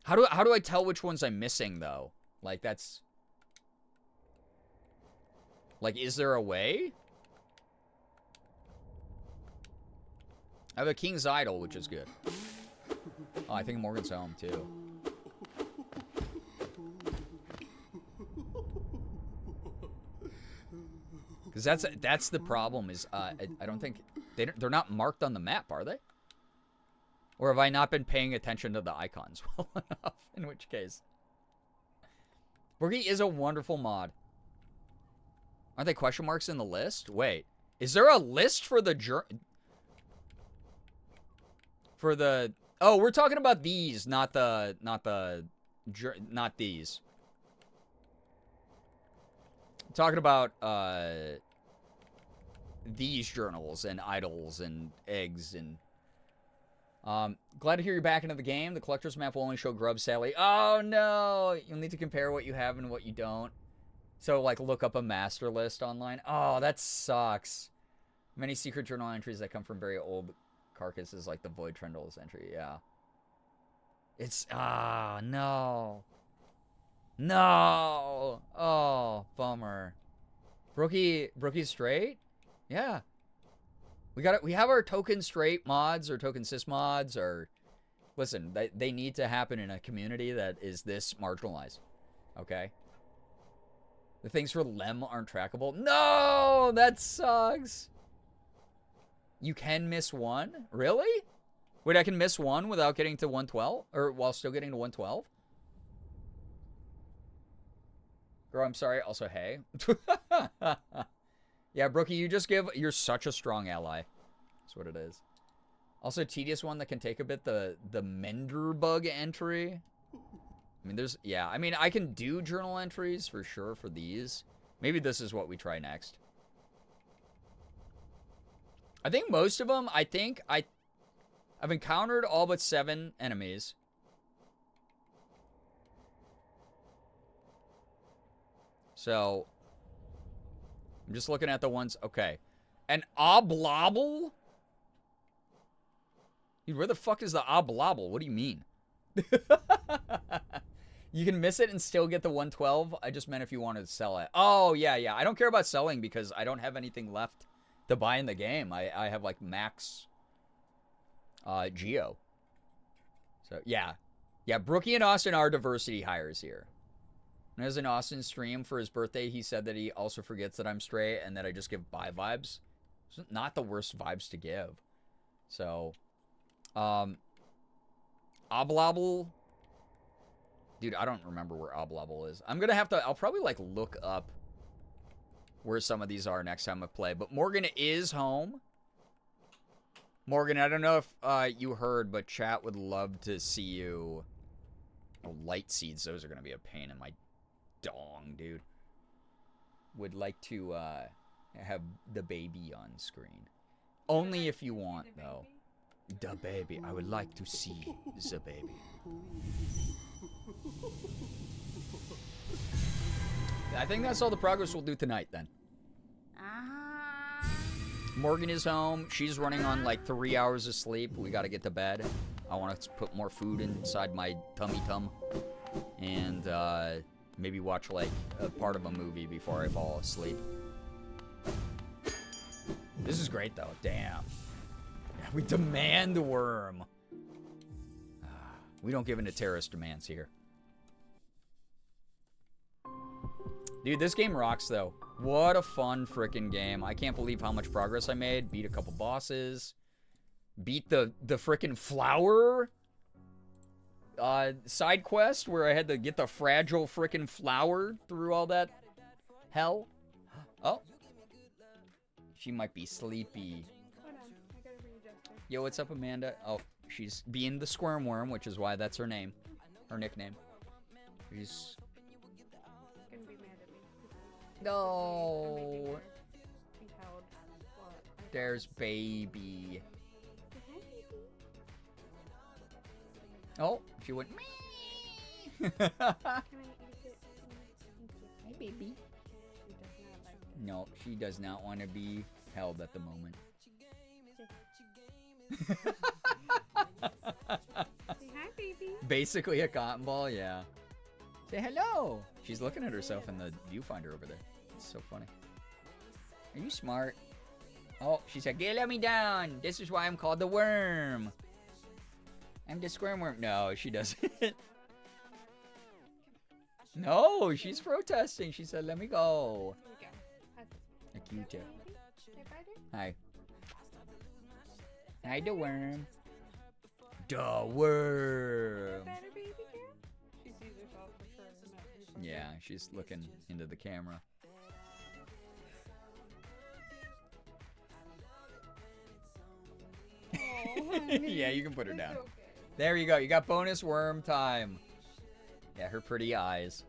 How do I tell which ones I'm missing, though? Like, that's... Like, is there a way? I have a King's Idol, which is good. Oh, I think Morgan's home, too. Because that's the problem is, I don't think... They're not marked on the map, are they? Or have I not been paying attention to the icons well enough? In which case... Boogie is a wonderful mod. Aren't they question marks in the list? Wait. Is there a list for the... Oh, we're talking about these, not these. I'm talking about, these journals and idols and eggs and, glad to hear you're back into the game. The collector's map will only show grubs, sadly. Oh, no. You'll need to compare what you have and what you don't. So, like, look up a master list online. Oh, that sucks. Many secret journal entries that come from very old carcasses, like the Void Trundles entry, yeah. It's, no. No! Oh, bummer. Brookie straight? Yeah. We have our token straight mods, or token cis mods, or... Listen, they need to happen in a community that is this marginalized. Okay. The things for Lem aren't trackable. No, that sucks. You can miss one? Really? Wait, I can miss one without getting to 112? Or while still getting to 112? Girl, I'm sorry. Also, hey. Yeah, Brookie, you're such a strong ally. That's what it is. Also, tedious one that can take a bit, the Mender bug entry. I mean, I can do journal entries for sure for these. Maybe this is what we try next. I think most of them, I've encountered all but 7 enemies. So, I'm just looking at the ones, okay. An oblobble? Dude, where the fuck is the oblobble? What do you mean? You can miss it and still get the 112? I just meant if you wanted to sell it. Oh, yeah. I don't care about selling because I don't have anything left to buy in the game. I have, like, max Geo. So, yeah. Yeah, Brookie and Austin are diversity hires here. When I was in Austin's stream for his birthday, he said that he also forgets that I'm straight and that I just give bi vibes. It's not the worst vibes to give. So, Oblobble. Dude, I don't remember where Oblobble is. I'll probably, like, look up where some of these are next time I play. But Morgan is home. Morgan, I don't know if you heard, but chat would love to see you. Oh, light seeds, those are going to be a pain in my dong, dude. Would like to have the baby on screen. Only if you want, though. The baby. I would like to see the baby. I think that's all the progress we'll do tonight, then. Morgan is home. She's running on like 3 hours of sleep. We got to get to bed. I want to put more food inside my tummy tum. And maybe watch like a part of a movie before I fall asleep. This is great, though. Damn. We demand the worm. We don't give in to terrorist demands here. Dude, this game rocks, though. What a fun frickin' game. I can't believe how much progress I made. Beat a couple bosses. Beat the frickin' flower side quest where I had to get the fragile frickin' flower through all that hell. Oh. She might be sleepy. Hold on, I gotta readjust her. Yo, what's up, Amanda? Oh, she's being the squirm worm, which is why that's her name. Her nickname. She's... Gonna be mad at me. No. Be held. What? There's baby. Oh, she went me. Can I eat it? Thank you. Hi, baby. She does not like it. No, she does not want to be held at the moment. Say hi, baby. Basically a cotton ball, yeah. Say hello. She's looking at herself in the viewfinder over there. It's so funny. Are you smart? Oh, she said, "Get let me down. This is why I'm called the worm. I'm the squirm worm." No, she doesn't. No, she's protesting. She said, "Let me go." Here we go. A Q-tip. Say bye, dear. Hi. Hi, the worm. The worm. Better, baby girl. She sees herself for sure in that viewfinder. Yeah, she's looking into the camera. Oh, honey. Yeah, you can put her It's down. okay. There you go. You got bonus worm time. Yeah, her pretty eyes.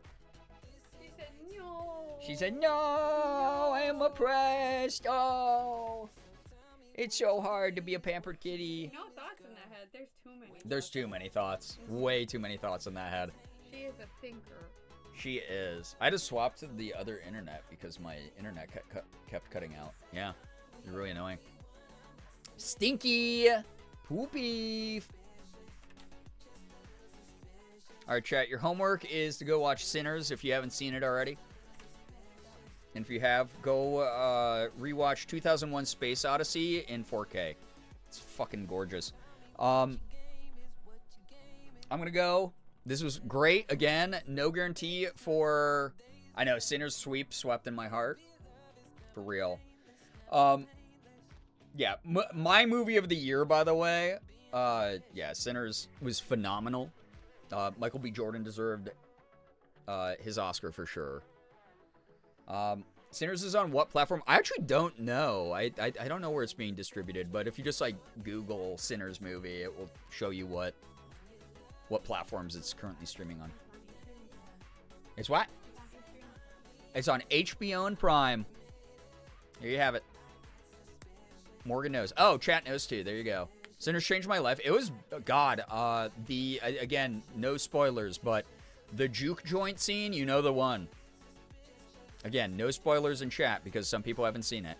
She said no. She said, "No, I am oppressed. Oh, it's so hard to be a pampered kitty." No thoughts in that head. There's too many. There's too many thoughts. Way too many thoughts in that head. She is a thinker. She is. I just swapped to the other internet because my internet kept cutting out. Yeah, you're really annoying. Stinky. Poopy. All right, chat. Your homework is to go watch Sinners if you haven't seen it already. And if you have, go rewatch 2001 Space Odyssey in 4K. It's fucking gorgeous. I'm going to go. This was great. Again, no guarantee for... I know, Sinner's swept in my heart. For real. Yeah, my movie of the year, by the way. Yeah, Sinners was phenomenal. Michael B. Jordan deserved his Oscar for sure. Sinners is on what platform? I actually don't know. I don't know where it's being distributed, but if you just like Google Sinners movie, it will show you what platforms it's currently streaming on. It's what? It's on HBO and Prime. Here you have it. Morgan knows. Oh, chat knows too. There you go. Sinners changed my life. It was, God, again, no spoilers, but the juke joint scene, you know the one. Again, no spoilers in chat because some people haven't seen it.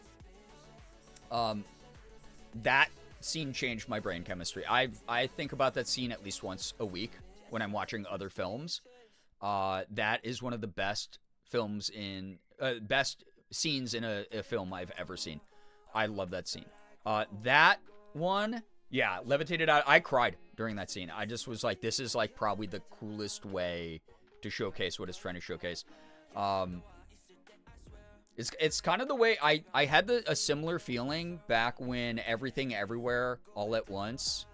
That scene changed my brain chemistry. I think about that scene at least once a week when I'm watching other films. That is one of the best films in, best scenes in a film I've ever seen. I love that scene. That one, yeah, levitated out. I cried during that scene. I just was like, this is like probably the coolest way to showcase what it's trying to showcase. It's kind of the way I had a similar feeling back when Everything Everywhere All at Once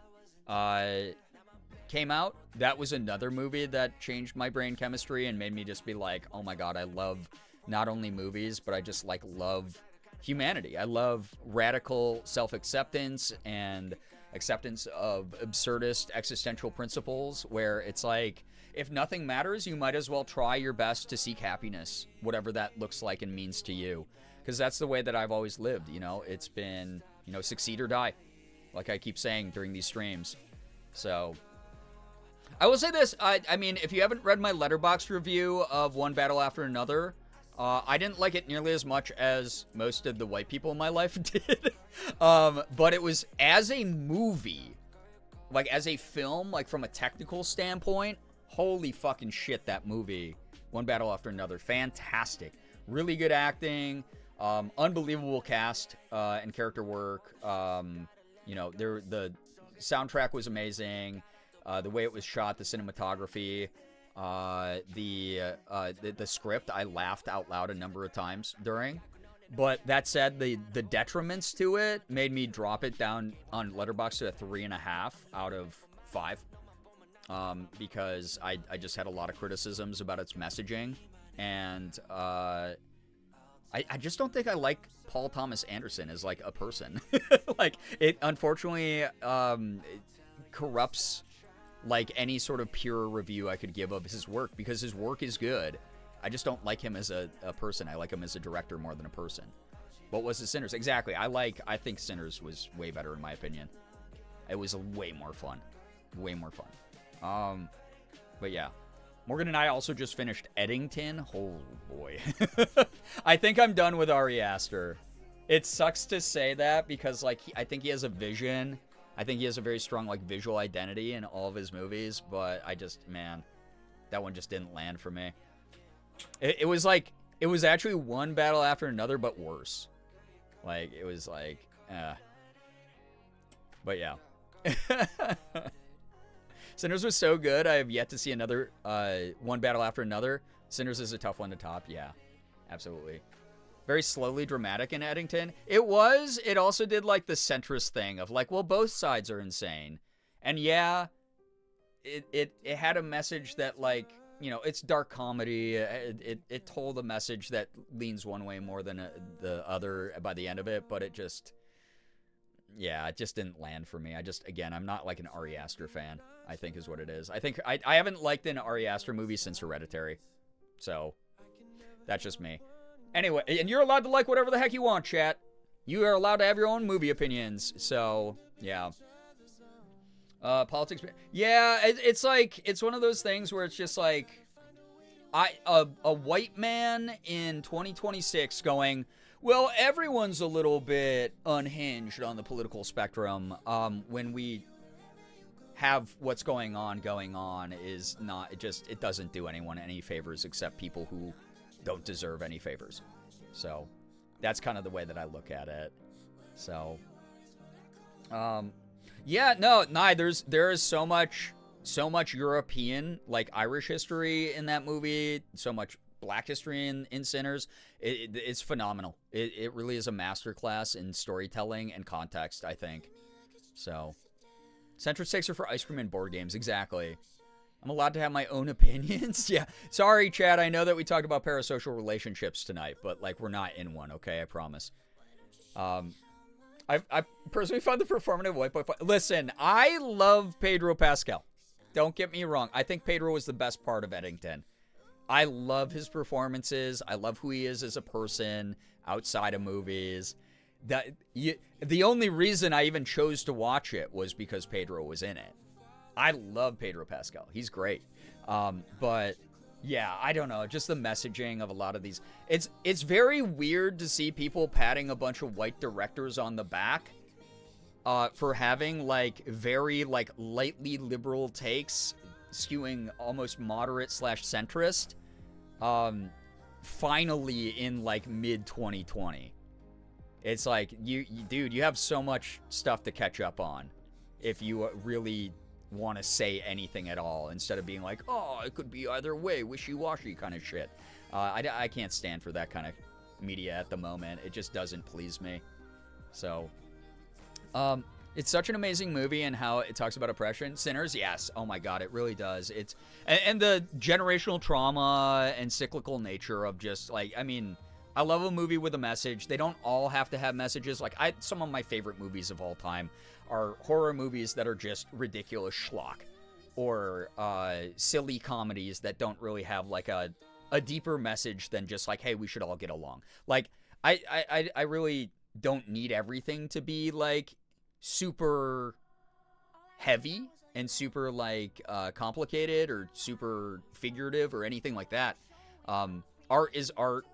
came out. That was another movie that changed my brain chemistry and made me just be like, oh my God, I love not only movies, but I just like love humanity. I love radical self-acceptance and acceptance of absurdist existential principles where it's like, if nothing matters, you might as well try your best to seek happiness, whatever that looks like and means to you. Because that's the way that I've always lived, you know? It's been, you know, succeed or die, like I keep saying during these streams. So, I will say this, I mean, if you haven't read my Letterboxd review of One Battle After Another, I didn't like it nearly as much as most of the white people in my life did. But it was, as a movie, like as a film, like from a technical standpoint, holy fucking shit, that movie, One Battle After Another, fantastic. Really good acting, unbelievable cast and character work. You know, the soundtrack was amazing. The way it was shot, the cinematography, the script, I laughed out loud a number of times during. But that said, the detriments to it made me drop it down on Letterboxd to a 3.5 out of 5. Because I just had a lot of criticisms about its messaging. And I just don't think I like Paul Thomas Anderson as, like, a person. Like, it unfortunately it corrupts, like, any sort of pure review I could give of his work, because his work is good. I just don't like him as a person. I like him as a director more than a person. What was his Sinners? Exactly. I think Sinners was way better in my opinion. It was way more fun. Way more fun. But yeah. Morgan and I also just finished Eddington. Oh boy. I think I'm done with Ari Aster. It sucks to say that because, like, I think he has a vision. I think he has a very strong, like, visual identity in all of his movies, but I just, man, that one just didn't land for me. It was like, it was actually One Battle After Another, but worse. Like, it was like, But yeah. Sinners was so good, I have yet to see another, One Battle After Another. Sinners is a tough one to top, yeah. Absolutely. Very slowly dramatic in Eddington. It was. It also did, like, the centrist thing of, like, well, both sides are insane. And yeah, it had a message that, like, you know, it's dark comedy. It told a message that leans one way more than the other by the end of it, but it just, yeah, it just didn't land for me. Again, I'm not like an Ari Aster fan, I think is what it is. I think I haven't liked an Ari Aster movie since Hereditary. So, that's just me. Anyway, and you're allowed to like whatever the heck you want, chat. You are allowed to have your own movie opinions. So, yeah. Politics. Yeah, it's like, it's one of those things where it's just like, a white man in 2026 going, well, everyone's a little bit unhinged on the political spectrum, when we have what's going on is not, it doesn't do anyone any favors except people who don't deserve any favors. So that's kind of the way that I look at it. So, yeah, no, there is so much so much European, like Irish history in that movie, so much Black history in Sinners. It's phenomenal. It really is a masterclass in storytelling and context, I think. So, Central Stakes are for ice cream and board games, exactly. I'm allowed to have my own opinions. Yeah. Sorry, Chad. I know that we talked about parasocial relationships tonight, but like we're not in one. Okay, I promise. I personally found the performative white boy. Listen, I love Pedro Pascal. Don't get me wrong. I think Pedro was the best part of Eddington. I love his performances. I love who he is as a person outside of movies. The only reason I even chose to watch it was because Pedro was in it. I love Pedro Pascal. He's great. But yeah, I don't know. Just the messaging of a lot of these. It's very weird to see people patting a bunch of white directors on the back for having like very like lightly liberal takes, skewing almost moderate / centrist. Finally in like mid 2020. It's like dude, you have so much stuff to catch up on if you really want to say anything at all, instead of being like, oh, it could be either way, wishy-washy kind of shit. I can't stand for that kind of media at the moment. It just doesn't please me. So, it's such an amazing movie, and how it talks about oppression. Sinners, yes. Oh my God, it really does. It's and the generational trauma and cyclical nature of just like, I mean, I love a movie with a message. They don't all have to have messages. Like some of my favorite movies of all time are horror movies that are just ridiculous schlock, or silly comedies that don't really have like a deeper message than just like, hey, we should all get along. Like I really don't need everything to be like super heavy and super like complicated or super figurative or anything like that. Art is art,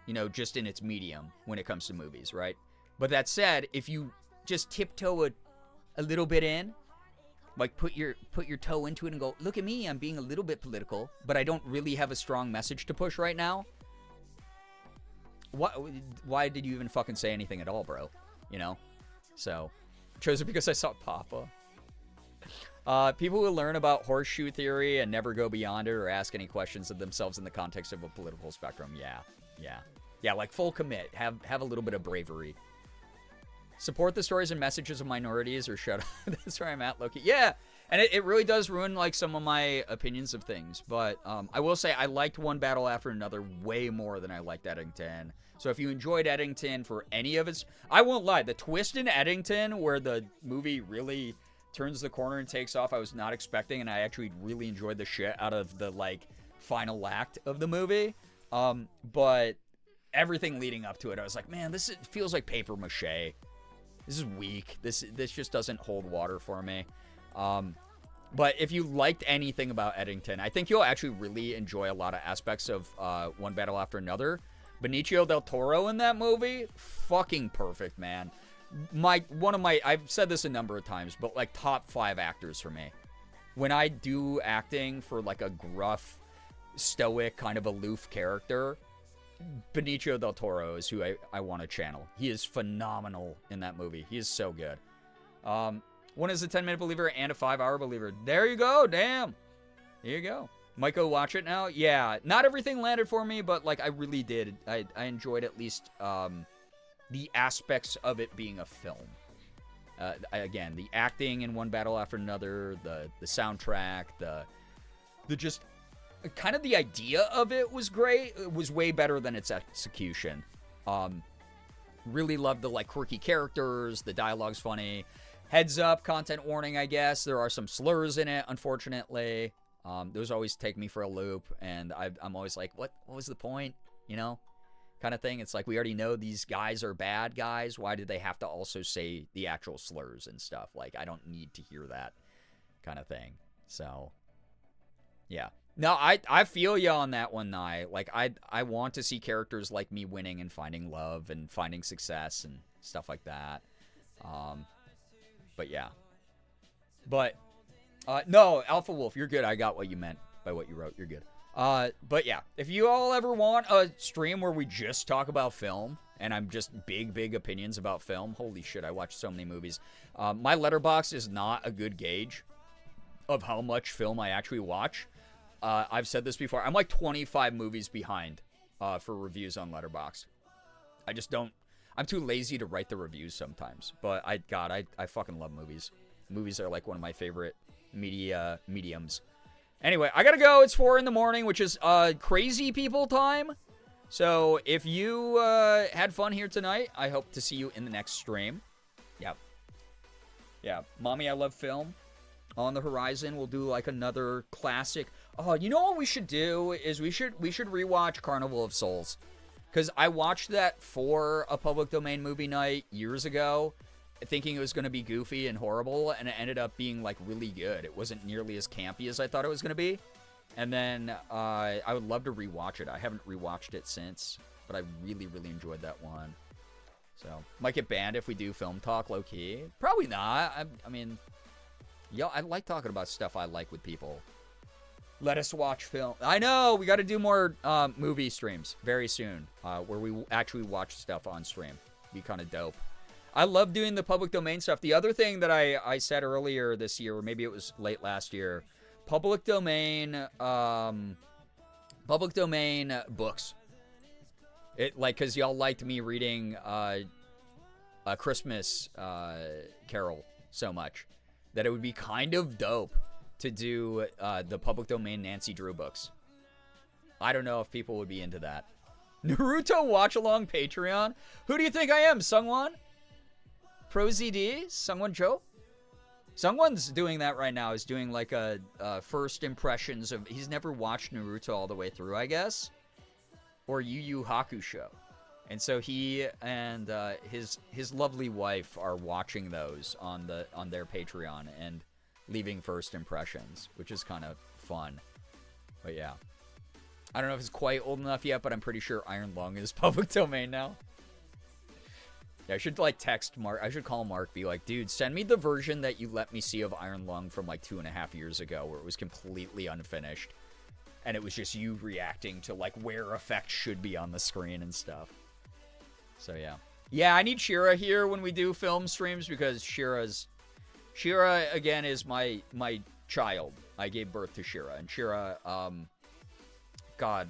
you know, just in its medium when it comes to movies, right? But that said, if you just tiptoe a little bit in, like put your toe into it and go, look at me, I'm being a little bit political, but I don't really have a strong message to push right now. Why did you even fucking say anything at all, bro? You know? So, chose it because I saw Papa. People who learn about horseshoe theory and never go beyond it or ask any questions of themselves in the context of a political spectrum. Yeah, like full commit. Have a little bit of bravery. Support the stories and messages of minorities or shut up. That's where I'm at, Loki. Yeah, and it really does ruin like some of my opinions of things. But I will say I liked One Battle After Another way more than I liked Eddington. So if you enjoyed Eddington for any of its... I won't lie, the twist in Eddington where the movie really turns the corner and takes off, I was not expecting, and I actually really enjoyed the shit out of the like final act of the movie. But everything leading up to it, I was like, man, feels like paper mache. This is weak. This just doesn't hold water for me. But if you liked anything about Eddington, I think you'll actually really enjoy a lot of aspects of One Battle After Another. Benicio del Toro in that movie, fucking perfect, man. I've said this a number of times, but like top 5 actors for me. When I do acting for like a gruff, stoic, kind of aloof character, Benicio del Toro is who I want to channel. He is phenomenal in that movie. He is so good. One is a 10-minute believer and a 5-hour believer. There you go. Damn. Here you go. Might go watch it now. Yeah, not everything landed for me, but like I really did. I enjoyed at least the aspects of it being a film. Again, the acting in One Battle After Another, the soundtrack, the just kind of the idea of it was great. It was way better than its execution. Really loved the like quirky characters. The dialogue's funny. Heads up, content warning, I guess. There are some slurs in it, unfortunately. Those always take me for a loop, and I'm always like, what was the point? You know, kind of thing. It's like, we already know these guys are bad guys. Why did they have to also say the actual slurs and stuff? Like, I don't need to hear that kind of thing. So, yeah. No, I feel you on that one, Nye. Like, I want to see characters like me winning and finding love and finding success and stuff like that. But yeah. But, no, Alpha Wolf, you're good. I got what you meant by what you wrote. You're good. But yeah, if you all ever want a stream where we just talk about film, and I'm just big opinions about film, holy shit, I watch so many movies. My letterbox is not a good gauge. of how much film I actually watch. I've said this before. I'm like 25 movies behind for reviews on Letterboxd. I just don't. I'm too lazy to write the reviews sometimes. But I fucking love movies. Movies are like one of my favorite mediums. Anyway, I gotta go. It's 4 in the morning, which is crazy people time. So if you had fun here tonight, I hope to see you in the next stream. Yeah. Mommy, I love film. On the horizon, we'll do like another classic. Oh, you know what we should do is we should rewatch Carnival of Souls, because I watched that for a public domain movie night years ago, thinking it was going to be goofy and horrible, and it ended up being like really good. It wasn't nearly as campy as I thought it was going to be. And then I would love to rewatch it. I haven't rewatched it since, but I really, really enjoyed that one. So might get banned if we do film talk low key. Probably not. I mean, yo, I like talking about stuff I like with people. Let us watch film. I know, we got to do more movie streams very soon, where we actually watch stuff on stream. Be kind of dope. I love doing the public domain stuff. The other thing that I said earlier this year, or maybe it was late last year, public domain books. It like, cause y'all liked me reading a Christmas Carol so much that it would be kind of dope to do the public domain Nancy Drew books. I don't know if people would be into that. Naruto watch along Patreon. Who do you think I am, Sungwon? Pro ZD? Sungwon Joe? Sungwon's doing that right now. He's doing like a first impressions of. He's never watched Naruto all the way through, I guess, or Yu Yu Hakusho, and so he and his lovely wife are watching those on their Patreon and leaving first impressions, which is kind of fun. But yeah, I don't know if it's quite old enough yet, but I'm pretty sure Iron Lung is public domain now. Yeah, I should like text Mark. I should call Mark, be like, dude, send me the version that you let me see of Iron Lung from like 2.5 years ago, where it was completely unfinished, and it was just you reacting to like where effects should be on the screen and stuff. So yeah, I need Shira here when we do film streams, because Shira again is my child. I gave birth to Shira, and Shira, God.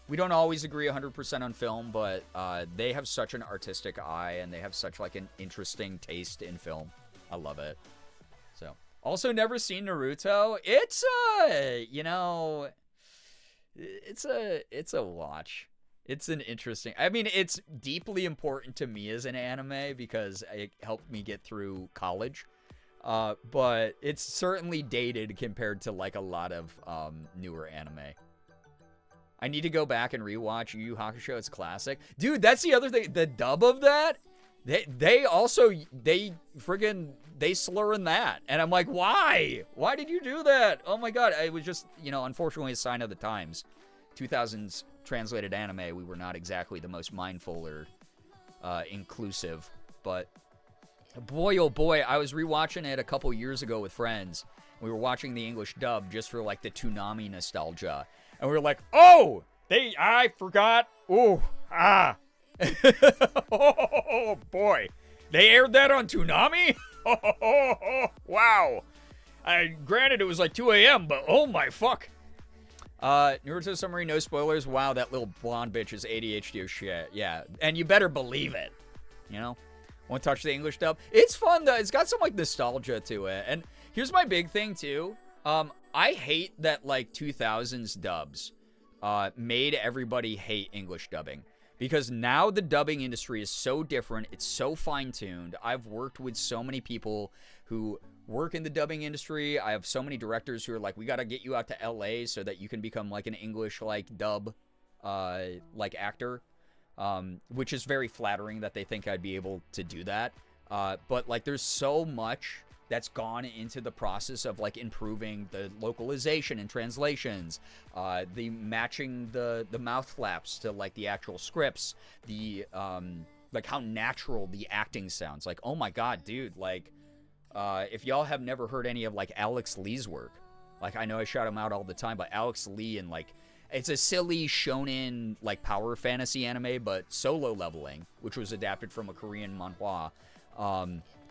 We don't always agree 100% on film, but they have such an artistic eye, and they have such like an interesting taste in film. I love it. So, also never seen Naruto. It's it's a watch. It's an interesting. I mean, it's deeply important to me as an anime because it helped me get through college. But it's certainly dated compared to like a lot of newer anime. I need to go back and rewatch Yu Yu Hakusho. It's classic. Dude, that's the other thing. The dub of that, they slur in that. And I'm like, why? Why did you do that? Oh my God. It was just, unfortunately a sign of the times. 2000s translated anime, we were not exactly the most mindful or inclusive. But boy, oh boy, I was rewatching it a couple years ago with friends. We were watching the English dub just for like the Toonami nostalgia. And we were like, oh, I forgot. Ooh, ah. Oh, boy. They aired that on Toonami? Wow. Granted, it was like 2 a.m., but oh my fuck. Naruto summary, no spoilers. Wow, that little blonde bitch is ADHD or shit. Yeah, and you better believe it. Won't touch the English dub. It's fun, though. It's got some, like, nostalgia to it. And here's my big thing, too. I hate that like 2000s dubs made everybody hate English dubbing, because now the dubbing industry is so different. It's so fine-tuned. I've worked with so many people who work in the dubbing industry. I have so many directors who are like, we got to get you out to LA so that you can become like an English like dub like actor, which is very flattering that they think I'd be able to do that. But like there's so much that's gone into the process of like improving the localization and translations, the matching the mouth flaps to like the actual scripts, the like how natural the acting sounds. Like, oh my God, dude, like if y'all have never heard any of like Alex Lee's work, like I know I shout him out all the time, but Alex Lee, and like it's a silly shonen like power fantasy anime, but Solo Leveling, which was adapted from a Korean manhwa,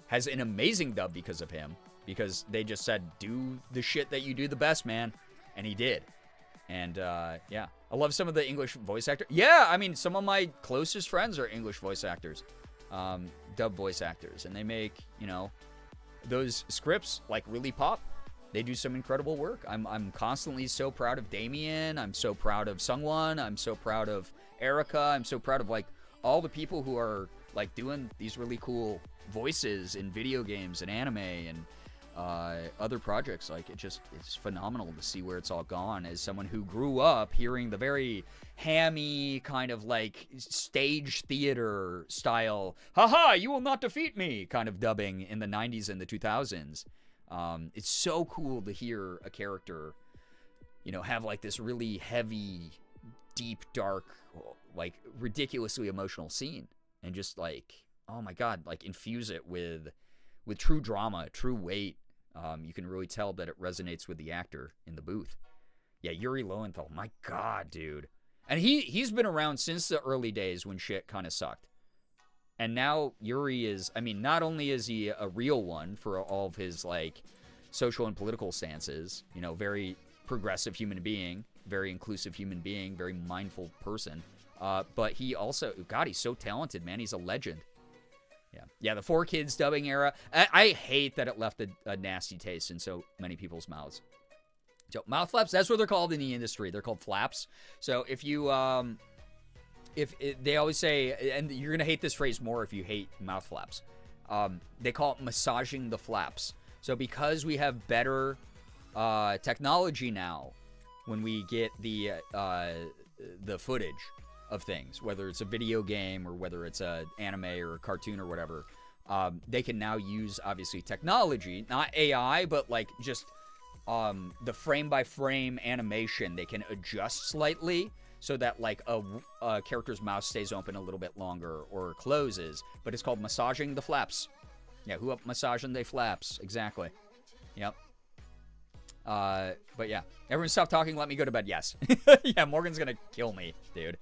has an amazing dub because of him, because they just said, do the shit that you do the best, man. And he did. And, yeah. I love some of the English voice actors. Yeah, I mean, some of my closest friends are English voice actors. Dub voice actors. And they make, you know, those scripts, like, really pop. They do some incredible work. I'm constantly so proud of Damien. I'm so proud of Sungwon. I'm so proud of Erica. I'm so proud of, like, all the people who are, like, doing these really cool voices in video games and anime and other projects. Like, it's phenomenal to see where it's all gone as someone who grew up hearing the very hammy kind of, like, stage theater style, haha, you will not defeat me kind of dubbing in the 90s and the 2000s. It's so cool to hear a character, you know, have, like, this really heavy, deep, dark, like, ridiculously emotional scene. And just, like, oh my god, like, infuse it with true drama, true weight. You can really tell that it resonates with the actor in the booth. Yeah, Yuri Lowenthal, my god, dude. And he's been around since the early days when shit kind of sucked. And now Yuri is, I mean, not only is he a real one for all of his, like, social and political stances, you know, very progressive human being, very inclusive human being, very mindful person, but he also, god, he's so talented, man. He's a legend. Yeah, the 4Kids dubbing era. I hate that it left a nasty taste in so many people's mouths. So, mouth flaps, that's what they're called in the industry. They're called flaps. So, if you, they always say, and you're going to hate this phrase more if you hate mouth flaps. They call it massaging the flaps. So, because we have better technology now, when we get the footage of things, whether it's a video game or whether it's an anime or a cartoon or whatever, they can now use, obviously, technology, not AI, but, like, just the frame-by-frame animation. They can adjust slightly so that, like, a character's mouth stays open a little bit longer or closes, but it's called massaging the flaps. Yeah, who up massaging they flaps? Exactly. Yep. But yeah, everyone stop talking, let me go to bed. Yes. Yeah, Morgan's gonna kill me, dude.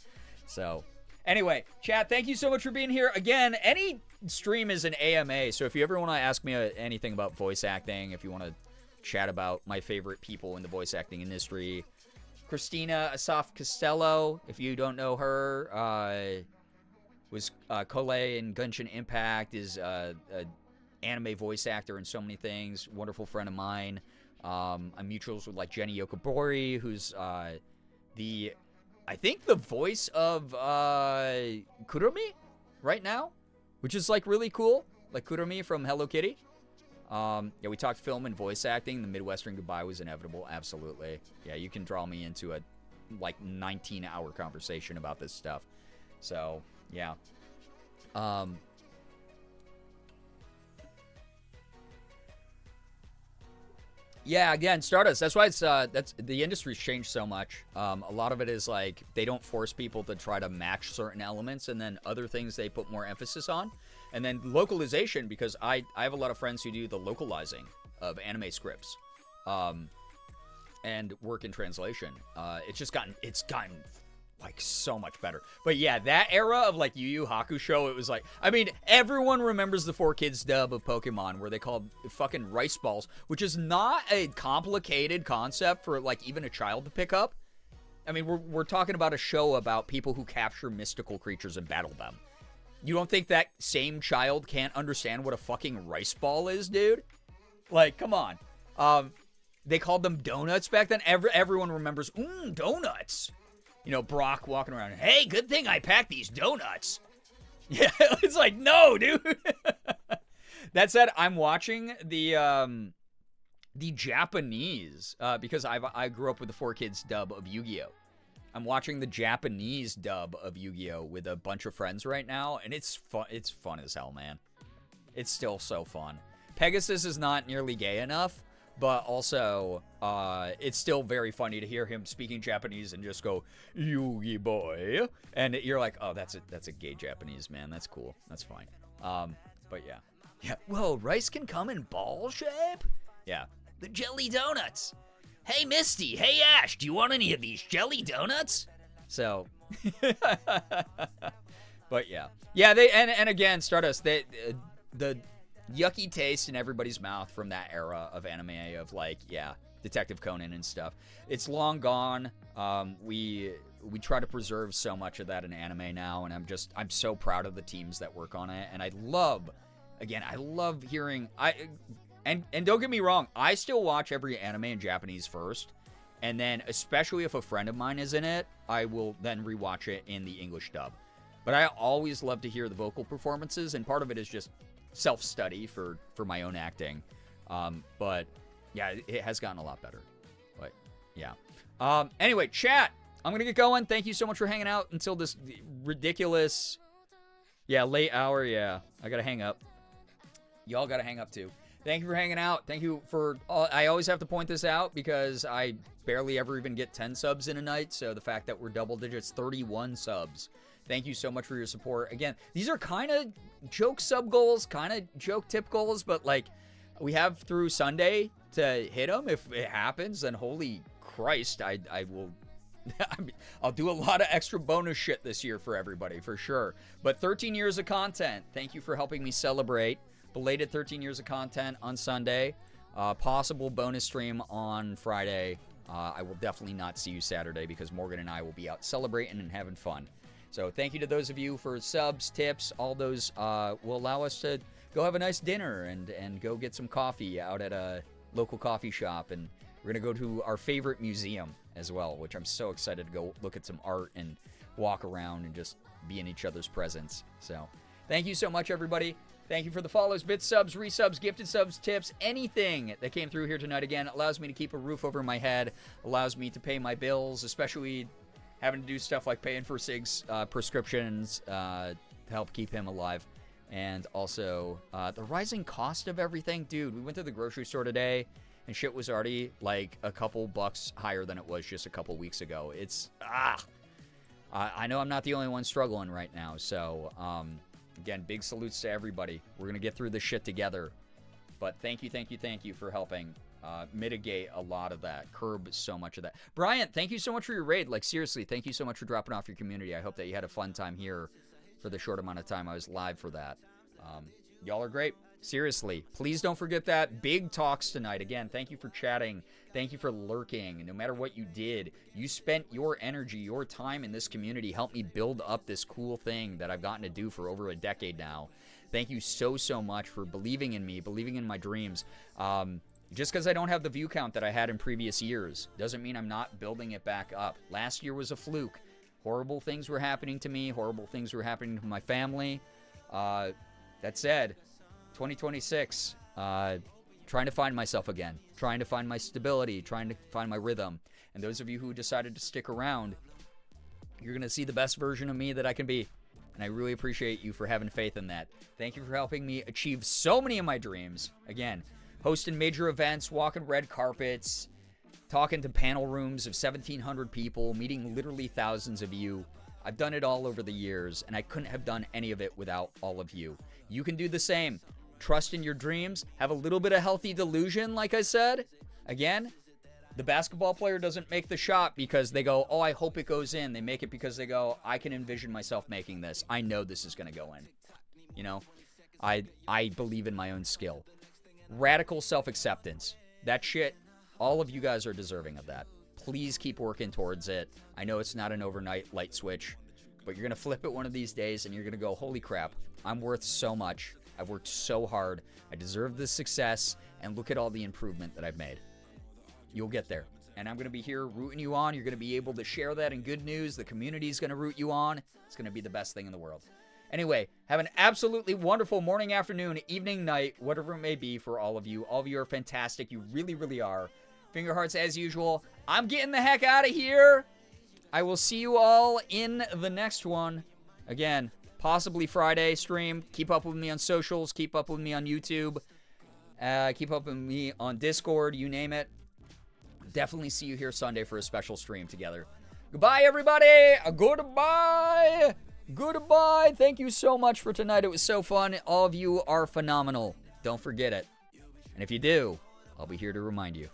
So, anyway, chat, thank you so much for being here. Again, any stream is an AMA, so if you ever want to ask me anything about voice acting, if you want to chat about my favorite people in the voice acting industry, Christina Asaf Costello, if you don't know her, was Kole in Genshin Impact, is an anime voice actor in so many things, wonderful friend of mine. I'm mutuals with, like, Jenny Yokobori, who's I think the voice of Kuromi right now, which is, like, really cool, like Kuromi from Hello Kitty. Yeah, we talked film and voice acting. The Midwestern goodbye was inevitable, absolutely. Yeah, you can draw me into a, like, 19-hour conversation about this stuff. So, yeah. Yeah, again, Stardust. That's why it's that's the industry's changed so much. A lot of it is, like, they don't force people to try to match certain elements, and then other things they put more emphasis on. And then localization, because I have a lot of friends who do the localizing of anime scripts, and work in translation. It's gotten like so much better. But yeah, that era of, like, Yu Yu Hakusho, it was like, I mean, everyone remembers the 4Kids dub of Pokemon where they called fucking rice balls, which is not a complicated concept for, like, even a child to pick up. I mean, we're talking about a show about people who capture mystical creatures and battle them. You don't think that same child can't understand what a fucking rice ball is, dude? Like, come on. They called them donuts back then. Everyone remembers, donuts. You know, Brock walking around, hey, good thing I packed these donuts. Yeah, it's like, no, dude. That said, I'm watching the Japanese, because I grew up with the 4Kids dub of Yu-Gi-Oh! I'm watching the Japanese dub of Yu-Gi-Oh! With a bunch of friends right now, and it's fun. It's fun as hell, man. It's still so fun. Pegasus is not nearly gay enough, but also, it's still very funny to hear him speaking Japanese and just go, Yugi boy. And you're like, oh, that's a gay Japanese, man. That's cool. That's fine. But yeah. Yeah. Whoa, rice can come in ball shape? Yeah. The jelly donuts. Hey, Misty. Hey, Ash. Do you want any of these jelly donuts? So, but yeah. Yeah, and again, Stardust, the yucky taste in everybody's mouth from that era of anime of like, yeah, Detective Conan and stuff. It's long gone. We try to preserve so much of that in anime now, and I'm so proud of the teams that work on it. And I love hearing and don't get me wrong, I still watch every anime in Japanese first, and then especially if a friend of mine is in it, I will then rewatch it in the English dub. But I always love to hear the vocal performances, and part of it is just self-study for my own acting. But yeah, it has gotten a lot better. But yeah. Anyway, chat, I'm gonna get going. Thank you so much for hanging out until this ridiculous, late hour. Yeah, I gotta hang up. Y'all gotta hang up too. Thank you for hanging out. Thank you for. I always have to point this out because I barely ever even get 10 subs in a night. So the fact that we're double digits, 31 subs. Thank you so much for your support. Again, these are kind of joke sub goals, kind of joke tip goals, but like we have through Sunday to hit them. If it happens, then holy Christ, I will. I'll do a lot of extra bonus shit this year for everybody, for sure. But 13 years of content. Thank you for helping me celebrate. Belated 13 years of content on Sunday. Possible bonus stream on Friday. I will definitely not see you Saturday because Morgan and I will be out celebrating and having fun. So thank you to those of you for subs, tips, all those will allow us to go have a nice dinner and go get some coffee out at a local coffee shop. And we're going to go to our favorite museum as well, which I'm so excited to go look at some art and walk around and just be in each other's presence. So thank you so much, everybody. Thank you for the follows, bits, subs, resubs, gifted subs, tips, anything that came through here tonight. Again, it allows me to keep a roof over my head, allows me to pay my bills, especially having to do stuff like paying for Sig's prescriptions to help keep him alive. And also, the rising cost of everything. Dude, we went to the grocery store today, and shit was already like a couple bucks higher than it was just a couple weeks ago. It's, I know I'm not the only one struggling right now, so, again, big salutes to everybody. We're going to get through this shit together. But thank you for helping mitigate a lot of that, curb so much of that. Bryant, thank you so much for your raid. Like, seriously, thank you so much for dropping off your community. I hope that you had a fun time here for the short amount of time I was live for that. Y'all are great. Seriously, please don't forget that. Big talks tonight. Again, thank you for chatting. Thank you for lurking. No matter what you did, you spent your energy, your time in this community, helped me build up this cool thing that I've gotten to do for over a decade now. Thank you so much for believing in me, believing in my dreams. Just because I don't have the view count that I had in previous years doesn't mean I'm not building it back up. Last year was a fluke. Horrible things were happening to me. Horrible things were happening to my family. That said, 2026, trying to find myself again, trying to find my stability, trying to find my rhythm. And those of you who decided to stick around, you're going to see the best version of me that I can be. And I really appreciate you for having faith in that. Thank you for helping me achieve so many of my dreams. Again, hosting major events, walking red carpets, talking to panel rooms of 1,700 people, meeting literally thousands of you. I've done it all over the years, and I couldn't have done any of it without all of you. You can do the same. Trust in your dreams. Have a little bit of healthy delusion, like I said. Again, the basketball player doesn't make the shot because they go, oh, I hope it goes in. They make it because they go, I can envision myself making this. I know this is going to go in. You know, I believe in my own skill. Radical self-acceptance. That shit, all of you guys are deserving of that. Please keep working towards it. I know it's not an overnight light switch, but you're going to flip it one of these days and you're going to go, holy crap, I'm worth so much. I've worked so hard. I deserve this success, and look at all the improvement that I've made. You'll get there. And I'm going to be here rooting you on. You're going to be able to share that in good news. The community's going to root you on. It's going to be the best thing in the world. Anyway, have an absolutely wonderful morning, afternoon, evening, night, whatever it may be for all of you. All of you are fantastic. You really, really are. Finger hearts as usual. I'm getting the heck out of here. I will see you all in the next one. Again, possibly Friday stream. Keep up with me on socials. Keep up with me on YouTube. Keep up with me on Discord. You name it. Definitely see you here Sunday for a special stream together. Goodbye, everybody. Goodbye. Goodbye. Thank you so much for tonight. It was so fun. All of you are phenomenal. Don't forget it. And if you do, I'll be here to remind you.